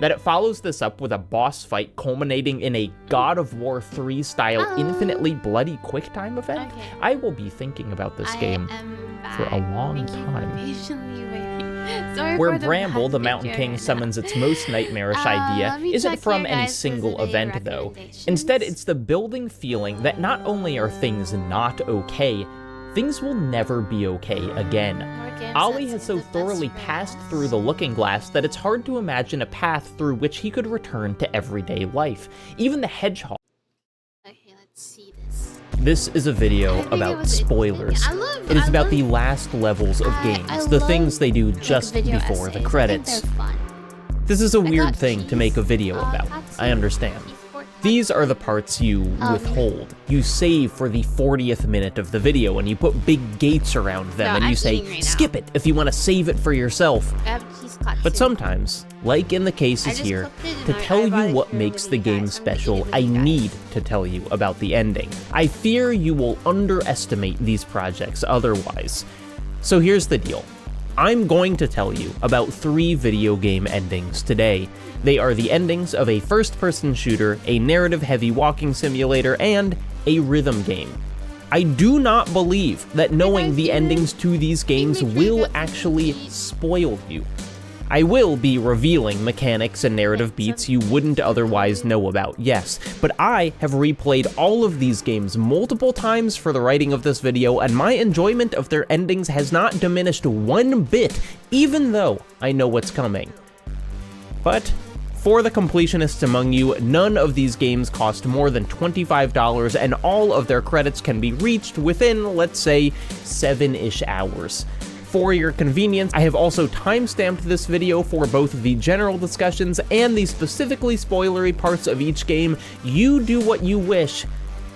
That it follows this up with a boss fight culminating in a God of War 3 style infinitely bloody QuickTime event, okay. I will be thinking about this game for a long time. Where Bramble, the Mountain King, summons its most nightmarish idea isn't from any single event, though. Instead, it's the building feeling that not only are things not okay, things will never be okay again. Ollie has so thoroughly passed through the looking glass that it's hard to imagine a path through which he could return to everyday life. Even the hedgehog. Okay, let's see this. This is a video about spoilers. It is about the last levels of games, the things they do just before the credits. This is a weird thing to make a video about, I understand. These are the parts you withhold. You save for the 40th minute of the video, and you put big gates around them, and you say, skip it if you want to save it for yourself. But sometimes, like in the cases here, to tell you what makes the game special, I need to tell you about the ending. I fear you will underestimate these projects otherwise. So here's the deal. I'm going to tell you about 3 video game endings today. They are the endings of a first-person shooter, a narrative-heavy walking simulator, and a rhythm game. I do not believe that knowing the endings to these games will actually spoil you. I will be revealing mechanics and narrative beats you wouldn't otherwise know about, yes, but I have replayed all of these games multiple times for the writing of this video, and my enjoyment of their endings has not diminished one bit, even though I know what's coming. But for the completionists among you, none of these games cost more than $25, and all of their credits can be reached within, let's say, 7-ish hours. For your convenience, I have also timestamped this video for both the general discussions and the specifically spoilery parts of each game. You do what you wish,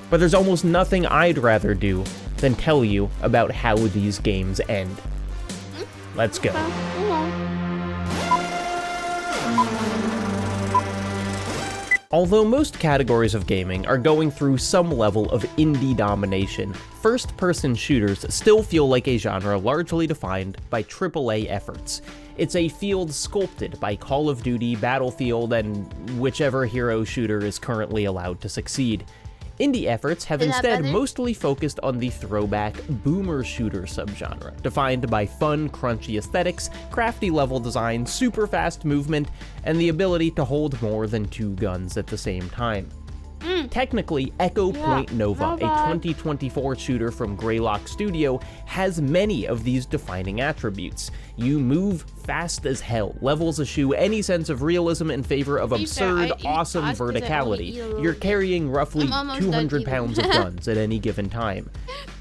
but there's almost nothing I'd rather do than tell you about how these games end. Let's go. Although most categories of gaming are going through some level of indie domination, first-person shooters still feel like a genre largely defined by AAA efforts. It's a field sculpted by Call of Duty, Battlefield, and whichever hero shooter is currently allowed to succeed. Indie efforts have instead mostly focused on the throwback boomer shooter subgenre, defined by fun, crunchy aesthetics, crafty level design, super fast movement, and the ability to hold more than 2 guns at the same time. Technically, Echo Point Nova, a 2024 shooter from Greylock Studio, has many of these defining attributes. You move fast as hell, levels eschew any sense of realism in favor of absurd, awesome verticality. You're carrying roughly 200 pounds of guns at any given time.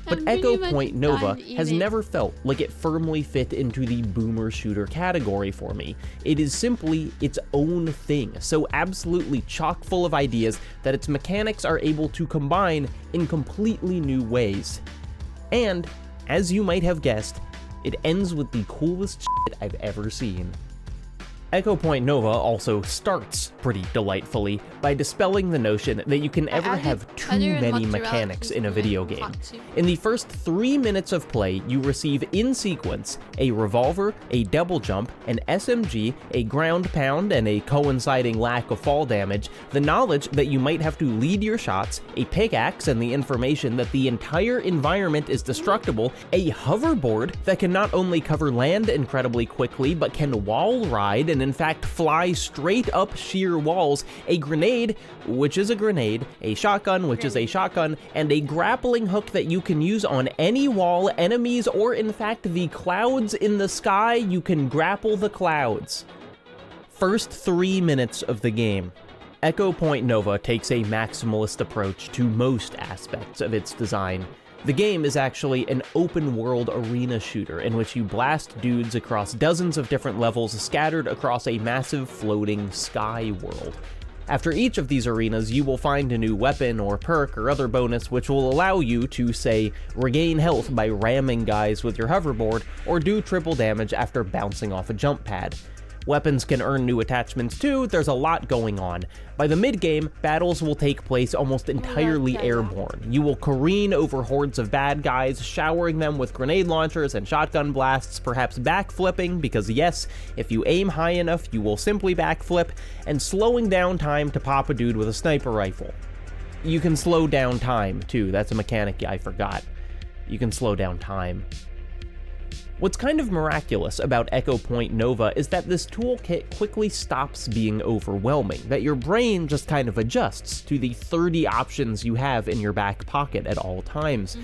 But Echo Point Nova has never felt like it firmly fit into the boomer shooter category for me. It is simply its own thing, so absolutely chock full of ideas that its mechanics are able to combine in completely new ways. And, as you might have guessed, it ends with the coolest shit I've ever seen. Echo Point Nova also starts pretty delightfully by dispelling the notion that you can ever have too many mechanics in a video game. In the first 3 minutes of play, you receive in sequence a revolver, a double jump, an SMG, a ground pound, and a coinciding lack of fall damage, the knowledge that you might have to lead your shots, a pickaxe and the information that the entire environment is destructible, a hoverboard that can not only cover land incredibly quickly, but can wall ride and in fact fly straight up sheer walls, a grenade, which is a grenade, a shotgun, which is a shotgun, and a grappling hook that you can use on any wall, enemies, or in fact the clouds in the sky. You can grapple the clouds. First 3 minutes of the game. Echo Point Nova takes a maximalist approach to most aspects of its design. The game is actually an open-world arena shooter in which you blast dudes across dozens of different levels scattered across a massive floating sky world. After each of these arenas, you will find a new weapon or perk or other bonus which will allow you to, say, regain health by ramming guys with your hoverboard, or do triple damage after bouncing off a jump pad. Weapons can earn new attachments too, there's a lot going on. By the mid-game, battles will take place almost entirely airborne. You will careen over hordes of bad guys, showering them with grenade launchers and shotgun blasts, perhaps backflipping, because yes, if you aim high enough, you will simply backflip, and slowing down time to pop a dude with a sniper rifle. You can slow down time too, that's a mechanic I forgot. You can slow down time. What's kind of miraculous about Echo Point Nova is that this toolkit quickly stops being overwhelming, that your brain just kind of adjusts to the 30 options you have in your back pocket at all times.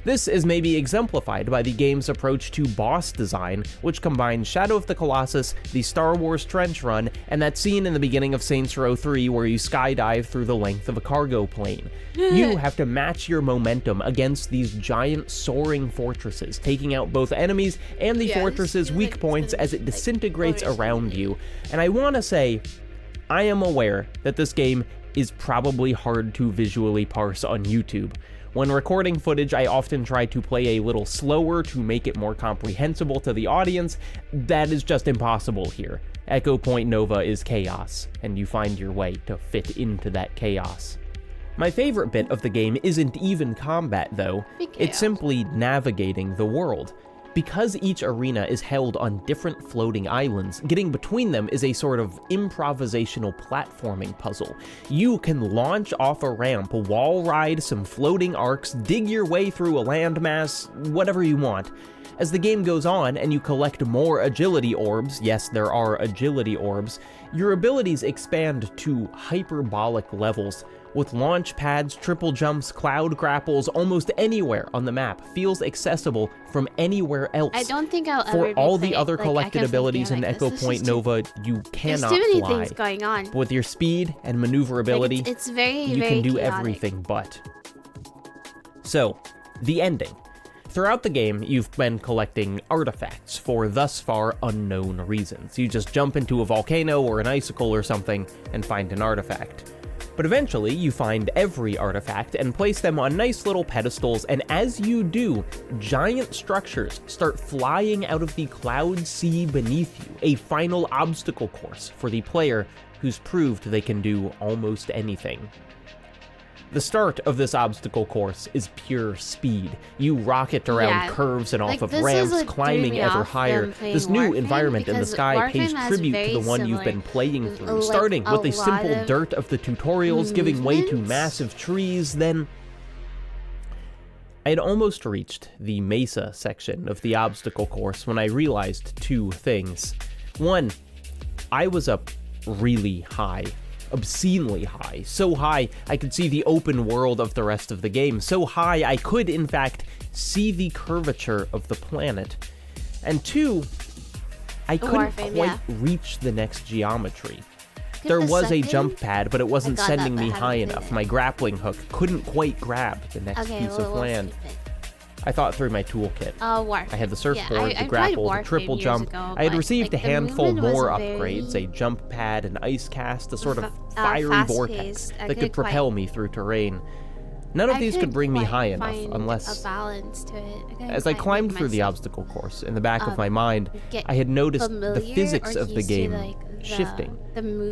This is maybe exemplified by the game's approach to boss design, which combines Shadow of the Colossus, the Star Wars trench run, and that scene in the beginning of Saints Row 3 where you skydive through the length of a cargo plane. You have to match your momentum against these giant soaring fortresses, taking out both enemies and the fortress's weak points as it disintegrates around you. And I want to say, I am aware that this game is probably hard to visually parse on YouTube. When recording footage, I often try to play a little slower to make it more comprehensible to the audience. That is just impossible here. Echo Point Nova is chaos, and you find your way to fit into that chaos. My favorite bit of the game isn't even combat though, it's simply navigating the world. Because each arena is held on different floating islands, getting between them is a sort of improvisational platforming puzzle. You can launch off a ramp, wall ride some floating arcs, dig your way through a landmass, whatever you want. As the game goes on and you collect more agility orbs, yes, there are agility orbs, your abilities expand to hyperbolic levels. With launch pads, triple jumps, cloud grapples, almost anywhere on the map feels accessible from anywhere else. I don't think I'll For ever all be the other collected abilities in Echo Point Nova, you cannot There's too many fly. things going on. But with your speed and maneuverability, Like it's very, you very can do chaotic. everything but. So, the ending. Throughout the game, you've been collecting artifacts for thus far unknown reasons. You just jump into a volcano or an icicle or something and find an artifact. But eventually, you find every artifact and place them on nice little pedestals, and as you do, giant structures start flying out of the cloud sea beneath you, a final obstacle course for the player who's proved they can do almost anything. The start of this obstacle course is pure speed. You rocket around curves and off of ramps, climbing ever higher. This new environment in the sky pays tribute to the one you've been playing through, starting with the simple dirt of the tutorials, giving way to massive trees, then... I had almost reached the Mesa section of the obstacle course when I realized two things. One, I was up really high. Obscenely high. So high I could see the open world of the rest of the game. So high I could, in fact, see the curvature of the planet. And two, I couldn't quite reach the next geometry. There was a jump pad, but it wasn't sending me high enough. My grappling hook couldn't quite grab the next piece of land. I thought through my toolkit. I had the surfboard, the grapple, the triple jump. I had received a handful more upgrades, a jump pad, an ice cast, a sort of fiery vortex that could propel me through terrain. None of these could bring me high enough unless... a balance to it. As I climbed through the obstacle course, in the back of my mind, I had noticed the physics of the game shifting.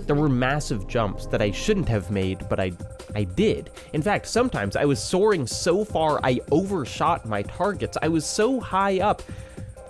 There were massive jumps that I shouldn't have made, but I did. In fact, sometimes I was soaring so far I overshot my targets. I was so high up.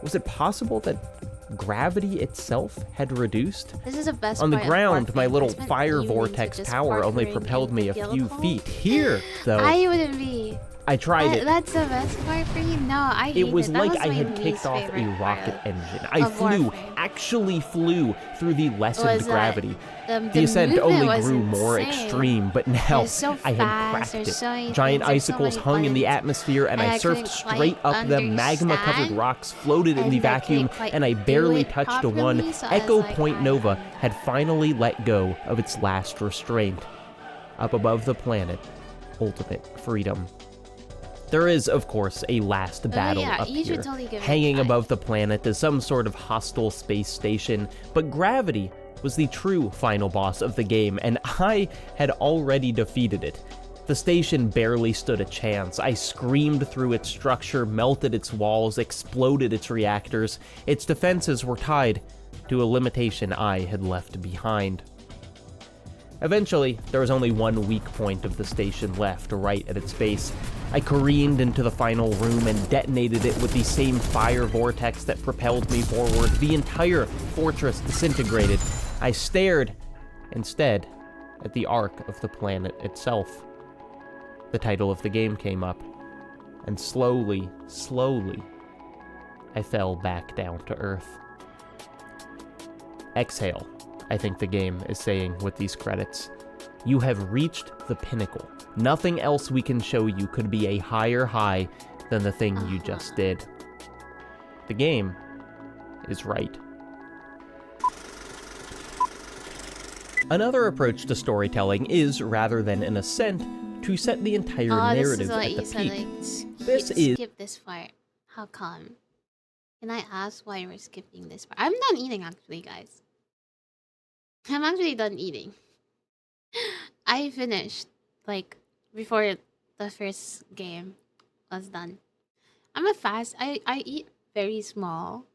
Was it possible that gravity itself had reduced? This is the best On the part of ground, Warframe. my little I spent fire evenings vortex just power only parkouring propelled in me a the few guild feet. Here, though, I wouldn't be. I tried it. That's the best part for you? No, I hate It was That like was I my had least kicked off a favorite rocket part engine. I of flew, Warframe. actually flew through the lessened Was that gravity. the ascent movement only was grew more insane. extreme, but now They're so I had fast, cracked there's it. so many Giant things, there's so icicles many hung in the buttons, atmosphere, and and I I couldn't surfed quite straight up them. Magma-covered understand, rocks floated in the and I couldn't vacuum, quite and I do barely it touched a properly, one. so I was Echo like, Point Nova had finally let go of its last restraint. Up above the planet, ultimate freedom. There is, of course, a last battle yeah, up you should here. totally give it a Hanging try. above the planet is some sort of hostile space station, but gravity was the true final boss of the game, and I had already defeated it. The station barely stood a chance. I screamed through its structure, melted its walls, exploded its reactors. Its defenses were tied to a limitation I had left behind. Eventually, there was only one weak point of the station left, right at its base. I careened into the final room and detonated it with the same fire vortex that propelled me forward. The entire fortress disintegrated. I stared, instead, at the arc of the planet itself. The title of the game came up, and slowly, I fell back down to Earth. Exhale, I think the game is saying with these credits. You have reached the pinnacle. Nothing else we can show you could be a higher high than the thing you just did. The game is right. Another approach to storytelling is, rather than an ascent, to set the entire narrative at the peak. This is... Skip this part. How come? Can I ask why we're skipping this part? I'm done eating, actually, guys. I'm actually done eating. I finished, like, before the first game was done. I'm a fast... I eat very small.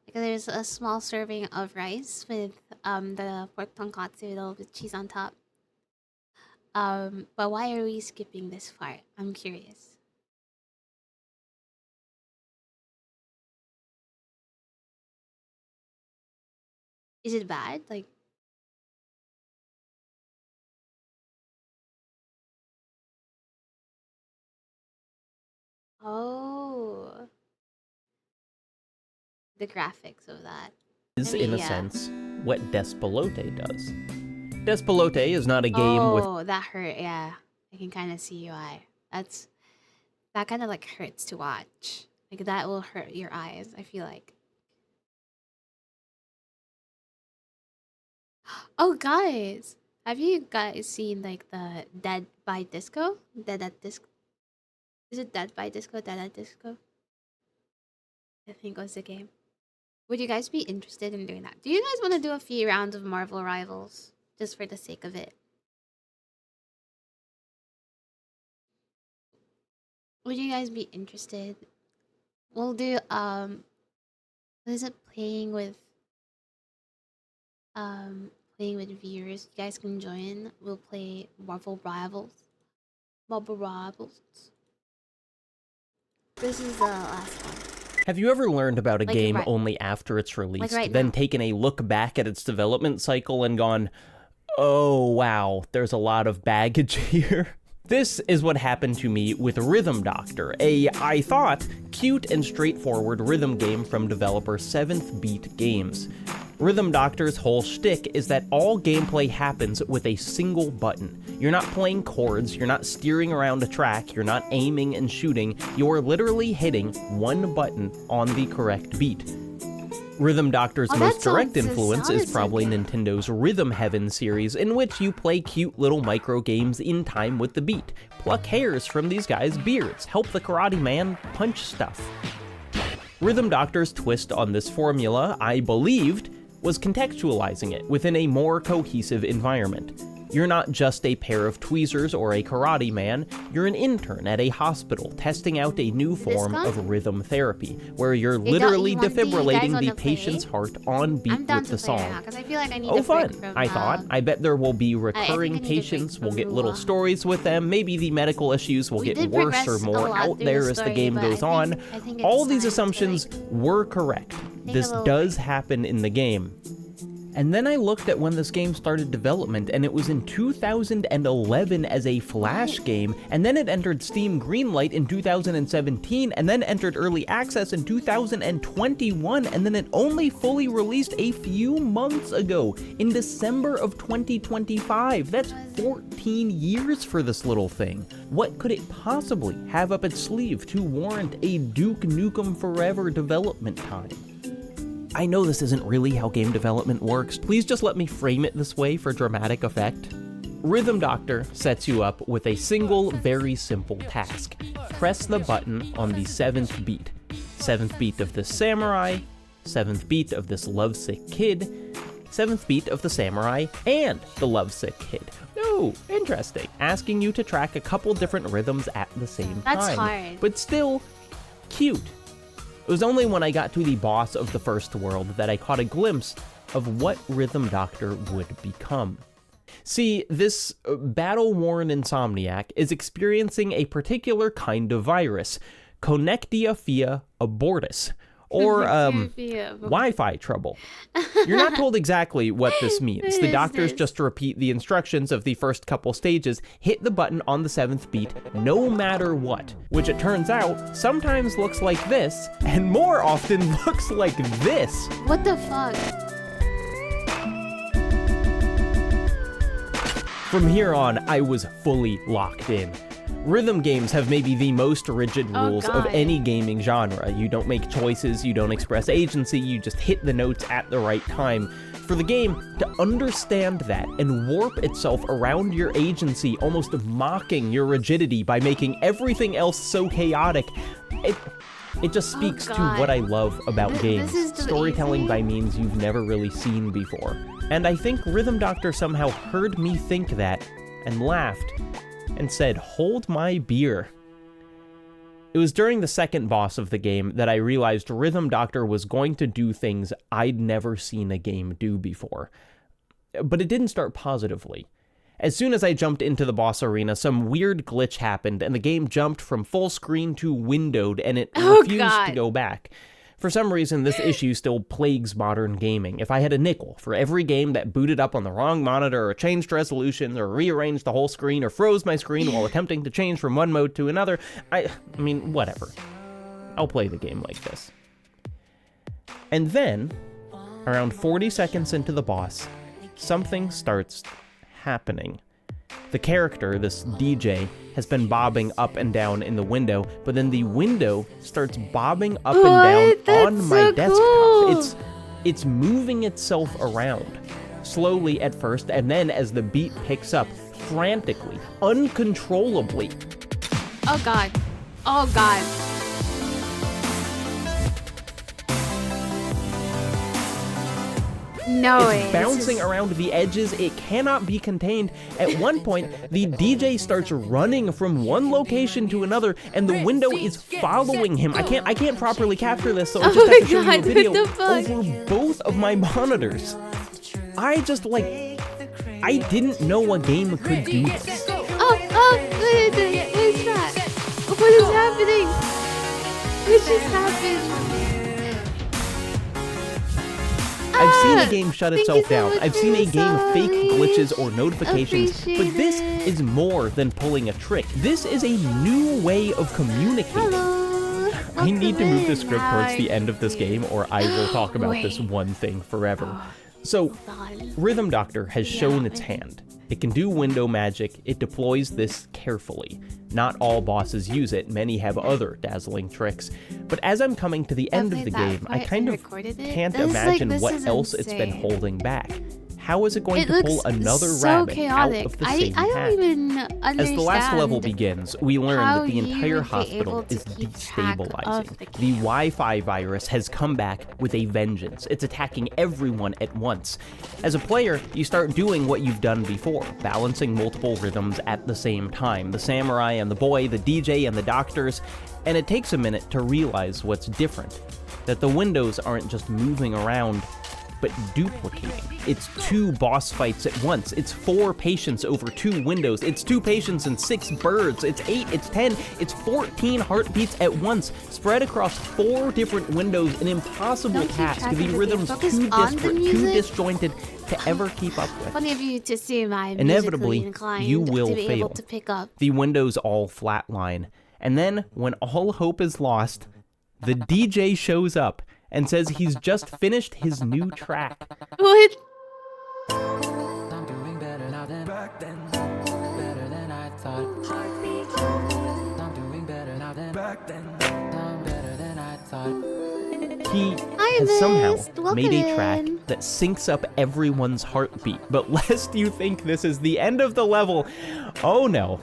Like, there's a small serving of rice with the pork tonkatsu with cheese on top. But why are we skipping this part? I'm curious. Is it bad? Like, oh, the graphics of that. Is, I mean, in a yeah. sense, what Despelote does. Despelote is not a game with... Oh, that hurt. Yeah, I can kind of see why. That kind of like hurts to watch. Like that will hurt your eyes, I feel like. Oh, guys, have you guys seen like the Dead by Disco? Dead at Disco. Is it Dead by Disco? Dead at Disco? I think was the game. Would you guys be interested in doing that? Do you guys want to do a few rounds of Marvel Rivals just for the sake of it? Would you guys be interested? We'll do what is it, playing with viewers. You guys can join. We'll play Marvel Rivals. Marvel Rivals. This is the last one. Have you ever learned about a Like, game right- only after it's released, right then now. taken a look back at its development cycle and gone, oh wow, there's a lot of baggage here? This is what happened to me with Rhythm Doctor, a, I thought, cute and straightforward rhythm game from developer 7th Beat Games. Rhythm Doctor's whole shtick is that all gameplay happens with a single button. You're not playing chords, you're not steering around a track, you're not aiming and shooting, you're literally hitting one button on the correct beat. Rhythm Doctor's Oh, most that direct sounds- influence sounded is so probably good. Nintendo's Rhythm Heaven series, in which you play cute little micro games in time with the beat, pluck hairs from these guys' beards, help the karate man punch stuff. Rhythm Doctor's twist on this formula, I believed, was contextualizing it within a more cohesive environment. You're not just a pair of tweezers or a karate man, you're an intern at a hospital testing out a new form one? of rhythm therapy, where you're You literally want- do you guys defibrillating wanna the play? patient's heart on beat I'm down with to the play song. now because I feel like I need Oh, a break fun, from, I thought. I bet there will be think recurring I need a break patients, we'll from get little WuWa. stories with them, maybe the medical issues will We get did worse or progress a more lot out through there the as the story, game but goes I on. think All it's these time to, assumptions were correct. a This little does happen in the game. And then I looked at when this game started development, and it was in 2011 as a Flash game, and then it entered Steam Greenlight in 2017, and then entered Early Access in 2021, and then it only fully released a few months ago, in December of 2025. That's 14 years for this little thing. What could it possibly have up its sleeve to warrant a Duke Nukem Forever development time? I know this isn't really how game development works. Please just let me frame it this way for dramatic effect. Rhythm Doctor sets you up with a single, very simple task. Press the button on the 7th beat. 7th beat of this samurai, 7th beat of this lovesick kid, 7th beat of the samurai and the lovesick kid. Oh, interesting. Asking you to track a couple different rhythms at the same time. That's hard. But still, cute. It was only when I got to the boss of the first world that I caught a glimpse of what Rhythm Doctor would become. See, this battle-worn insomniac is experiencing a particular kind of virus, Connectia abortus, or Wi-Fi trouble. You're not told exactly what this means. The doctors just repeat the instructions of the first couple stages, hit the button on the 7th beat, no matter what, which it turns out sometimes looks like this, and more often looks like this. What the fuck? From here on, I was fully locked in. Rhythm games have maybe the most rigid rules of any gaming genre. You don't make choices, you don't express agency, you just hit the notes at the right time. For the game to understand that and warp itself around your agency, almost mocking your rigidity by making everything else so chaotic, it just speaks to what I love about games. Storytelling by means you've never really seen before. And I think Rhythm Doctor somehow heard me think that and laughed and said, "Hold my beer." It was during the second boss of the game that I realized Rhythm Doctor was going to do things I'd never seen a game do before. But it didn't start positively. As soon as I jumped into the boss arena, some weird glitch happened and the game jumped from full screen to windowed and it refused to go back. For some reason, this issue still plagues modern gaming. If I had a nickel for every game that booted up on the wrong monitor or changed resolutions or rearranged the whole screen or froze my screen while attempting to change from one mode to another, I mean, whatever. I'll play the game like this. And then, around 40 seconds into the boss, something starts happening. The character, this DJ, has been bobbing up and down in the window, but then the window starts bobbing up and down on my desktop. Cool. It's moving itself around, slowly at first, and then as the beat picks up, frantically, uncontrollably. Oh god. Oh god. No way. It's bouncing around the edges. It cannot be contained. At one point, the DJ starts running from one location to another, and the window is following him. I can't properly capture this, so I just have to show you a video over both of my monitors. I didn't know a game could do this. What is that? What is happening? What just happened? I've seen a game shut itself down. I've seen a game fake glitches or notifications, but this is more than pulling a trick. This is a new way of communicating. I need to move the script towards the end of this game, or I will talk about this one thing forever. So, Rhythm Doctor has shown its hand. It can do window magic. It deploys this carefully. Not all bosses use it. Many have other dazzling tricks. But as I'm coming to the end of the game, I kind of can't imagine what else it's been holding back. How is it going to pull another rabbit out of the same hat? I don't even understand. As the last level begins, we learn that the entire hospital is destabilizing. The Wi-Fi virus has come back with a vengeance. It's attacking everyone at once. As a player, you start doing what you've done before, balancing multiple rhythms at the same time. The samurai and the boy, the DJ and the doctors, and it takes a minute to realize what's different. That the windows aren't just moving around, but duplicating. It's 2 boss fights at once. It's 4 patients over 2 windows. It's 2 patients and 6 birds. It's 8, it's 10, it's 14 heartbeats at once, spread across 4 different windows, an impossible task. The rhythms too disparate, too disjointed to ever keep up with. Funny of you to see my Inevitably, you will to be fail. able to pick up. The windows all flatline. And then, when all hope is lost, the DJ shows up and says he's just finished his new track. What? I'm doing better now than back then. Better than I thought. I'm doing better now than back then. I'm better than I thought. He has somehow made a track that syncs up everyone's heartbeat. But lest you think this is the end of the level, oh no.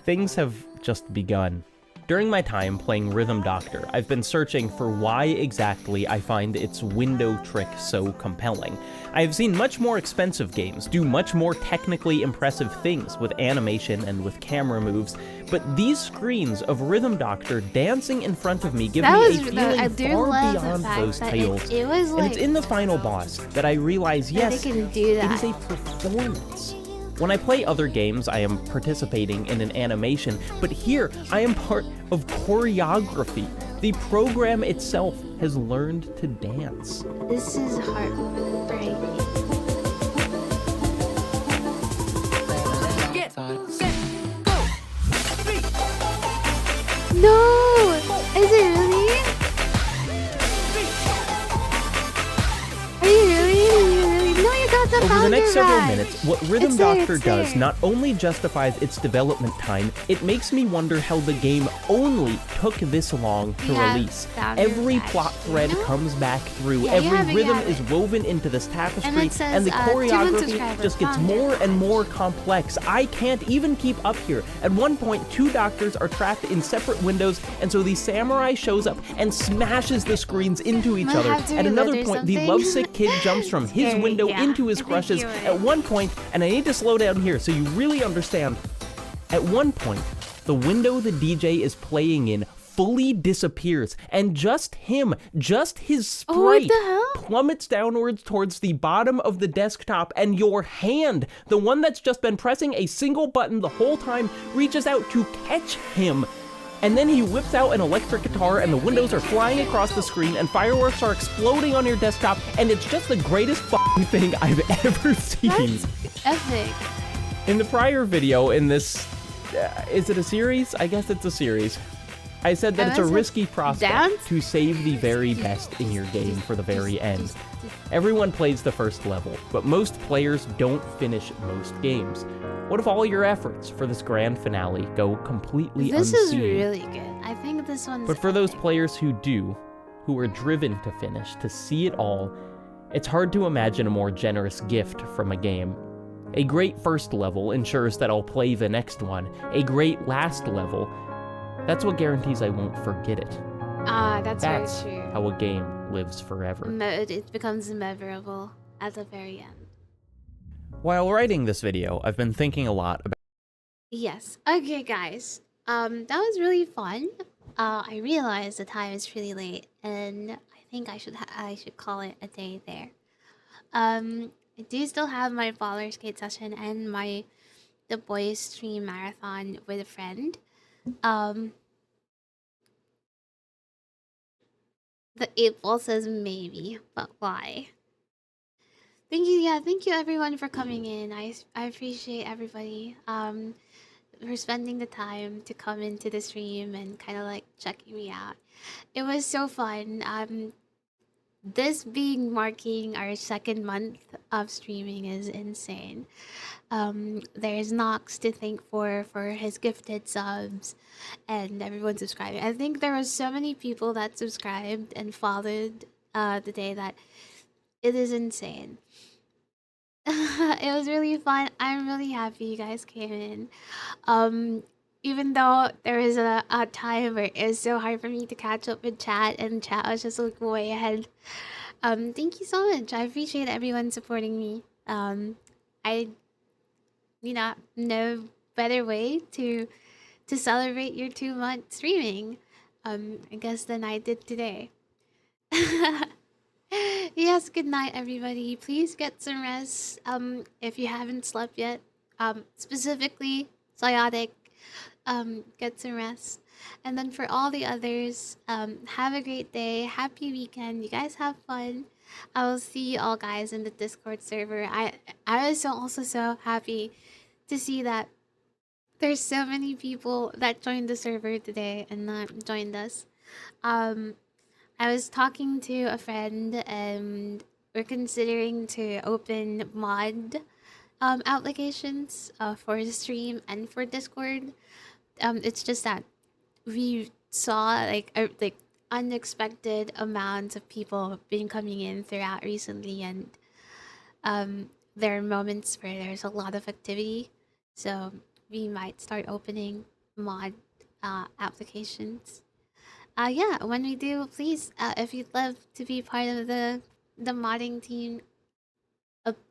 Things have just begun. During my time playing Rhythm Doctor, I've been searching for why exactly I find its window trick so compelling. I have seen much more expensive games do much more technically impressive things with animation and with camera moves, but these screens of Rhythm Doctor dancing in front of me give me a feeling far beyond those tales. And it's in the final boss that I realize, yes, it is a performance. When I play other games, I am participating in an animation, but here I am part of choreography. The program itself has learned to dance. This is heartbreaking. Get set, go. No! Is it really? Are you really? No, you got the Over the next founder several right. minutes, what Rhythm Doctor does not only justifies its development time, it makes me wonder how the game only took this long to release. Every plot thread comes back through, every rhythm is woven into this tapestry, and the choreography just gets more and more complex. I can't even keep up here. At one point, 2 doctors are trapped in separate windows, and so the samurai shows up and smashes the screens into each other. At another point, the lovesick kid jumps from his window into his crushes. At one point, and I need to slow down here so you really understand, at one point, the window the DJ is playing in fully disappears, and just him, just his sprite, plummets downwards towards the bottom of the desktop, and your hand, the one that's just been pressing a single button the whole time, reaches out to catch him. And then he whips out an electric guitar and the windows are flying across the screen and fireworks are exploding on your desktop, and it's just the greatest f***ing thing I've ever seen. That's epic. In the prior video, in this, is it a series? I guess it's a series. I said that it's a risky prospect to save the very best in your game for the very end. Everyone plays the first level, but most players don't finish most games. What if all your efforts for this grand finale go completely unseen? This is really good. I think this one's... But for those players who do, who are driven to finish, to see it all, it's hard to imagine a more generous gift from a game. A great first level ensures that I'll play the next one. A great last level, that's what guarantees I won't forget it. That's very true. How a game lives forever. It becomes memorable at the very end. While writing this video, I've been thinking a lot about... Yes. Okay, guys. That was really fun. I realized the time is pretty late, and I think I should call it a day there. I do still have my baller skate session and the boys stream marathon with a friend. The 8-ball says maybe, but why? Thank you everyone for coming in. I appreciate everybody for spending the time to come into the stream and kind of like checking me out. It was so fun. This being marking our 2nd month of streaming is insane. There's Nox to thank for his gifted subs and everyone subscribing. I think there were so many people that subscribed and followed the day that it is insane. It was really fun. I'm really happy you guys came in. Even though there was a time where it was so hard for me to catch up with chat, and chat was just like way ahead. Thank you so much. I appreciate everyone supporting me. I no better way to celebrate your 2-month streaming, I guess, than I did today. Yes, good night, everybody. Please get some rest. If you haven't slept yet, specifically Psyotic, get some rest. And then for all the others, have a great day. Happy weekend. You guys have fun. I will see you all guys in the Discord server. I was also so happy to see that there's so many people that joined the server today and not joined us. I was talking to a friend and we're considering to open mod applications for the stream and for Discord. It's just that we saw like unexpected amounts of people been coming in throughout recently, and there are moments where there's a lot of activity, so we might start opening mod applications. Yeah, when we do, please, if you'd love to be part of the modding team,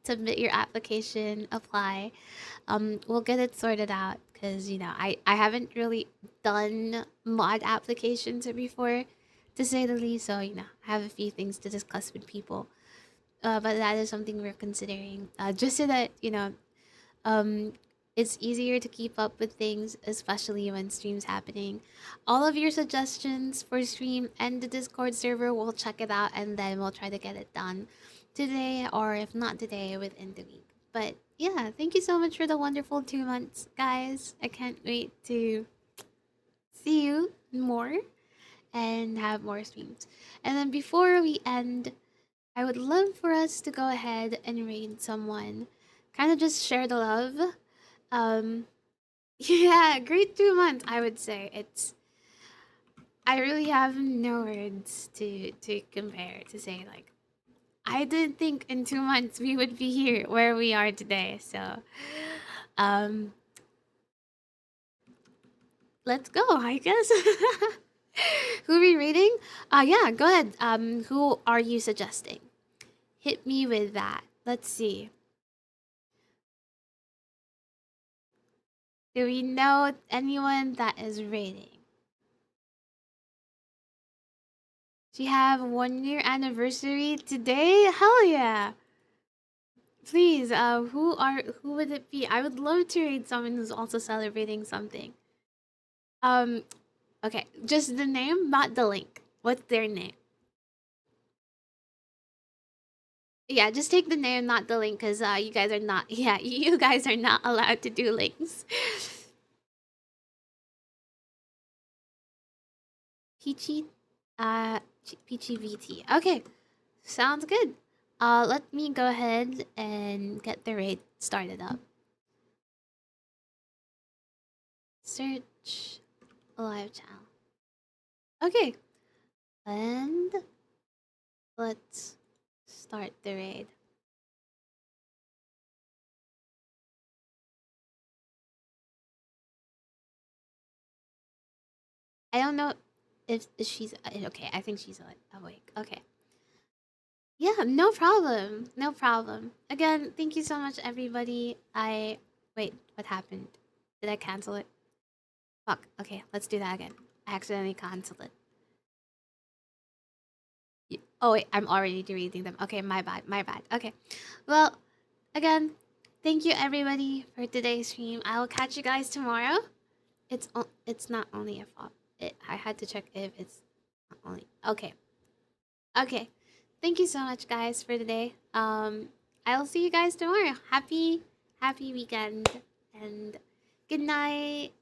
submit your application, apply. We'll get it sorted out because, I haven't really done mod applications before, to say the least. So, I have a few things to discuss with people. But that is something we're considering. Just so that, it's easier to keep up with things, especially when stream's happening. All of your suggestions for stream and the Discord server, we'll check it out and then we'll try to get it done today, or if not today, within the week. But yeah, thank you so much for the wonderful 2 months, guys. I can't wait to see you more and have more streams. And then before we end, I would love for us to go ahead and raid someone. Kind of just share the love. Yeah, great 2 months, I would say. I really have no words to compare, to say, like, I didn't think in 2 months we would be here where we are today. So, let's go, I guess. Who are we reading? Yeah, go ahead. Who are you suggesting? Hit me with that. Let's see. Do we know anyone that is rating? Do you have 1-year anniversary today? Hell yeah! Please, who would it be? I would love to read someone who's also celebrating something. Okay, just the name, not the link. What's their name? Yeah, just take the name, not the link, because you guys are not, yeah, you guys are not allowed to do links. Peachy, Peachy VT. Okay, sounds good. Let me go ahead and get the raid started up. Search live channel. Okay, and let's start the raid. I don't know if she's okay. I think she's awake. Okay. Yeah, no problem. No problem. Again, thank you so much, everybody. Wait, what happened? Did I cancel it? Fuck. Okay, let's do that again. I accidentally canceled it. Oh wait, I'm already deleting them. Okay, my bad. My bad. Okay. Well, again, thank you everybody for today's stream. I will catch you guys tomorrow. It's not only a fault. I had to check if it's not only. Okay. Okay. Thank you so much, guys, for today. I will see you guys tomorrow. Happy weekend and good night.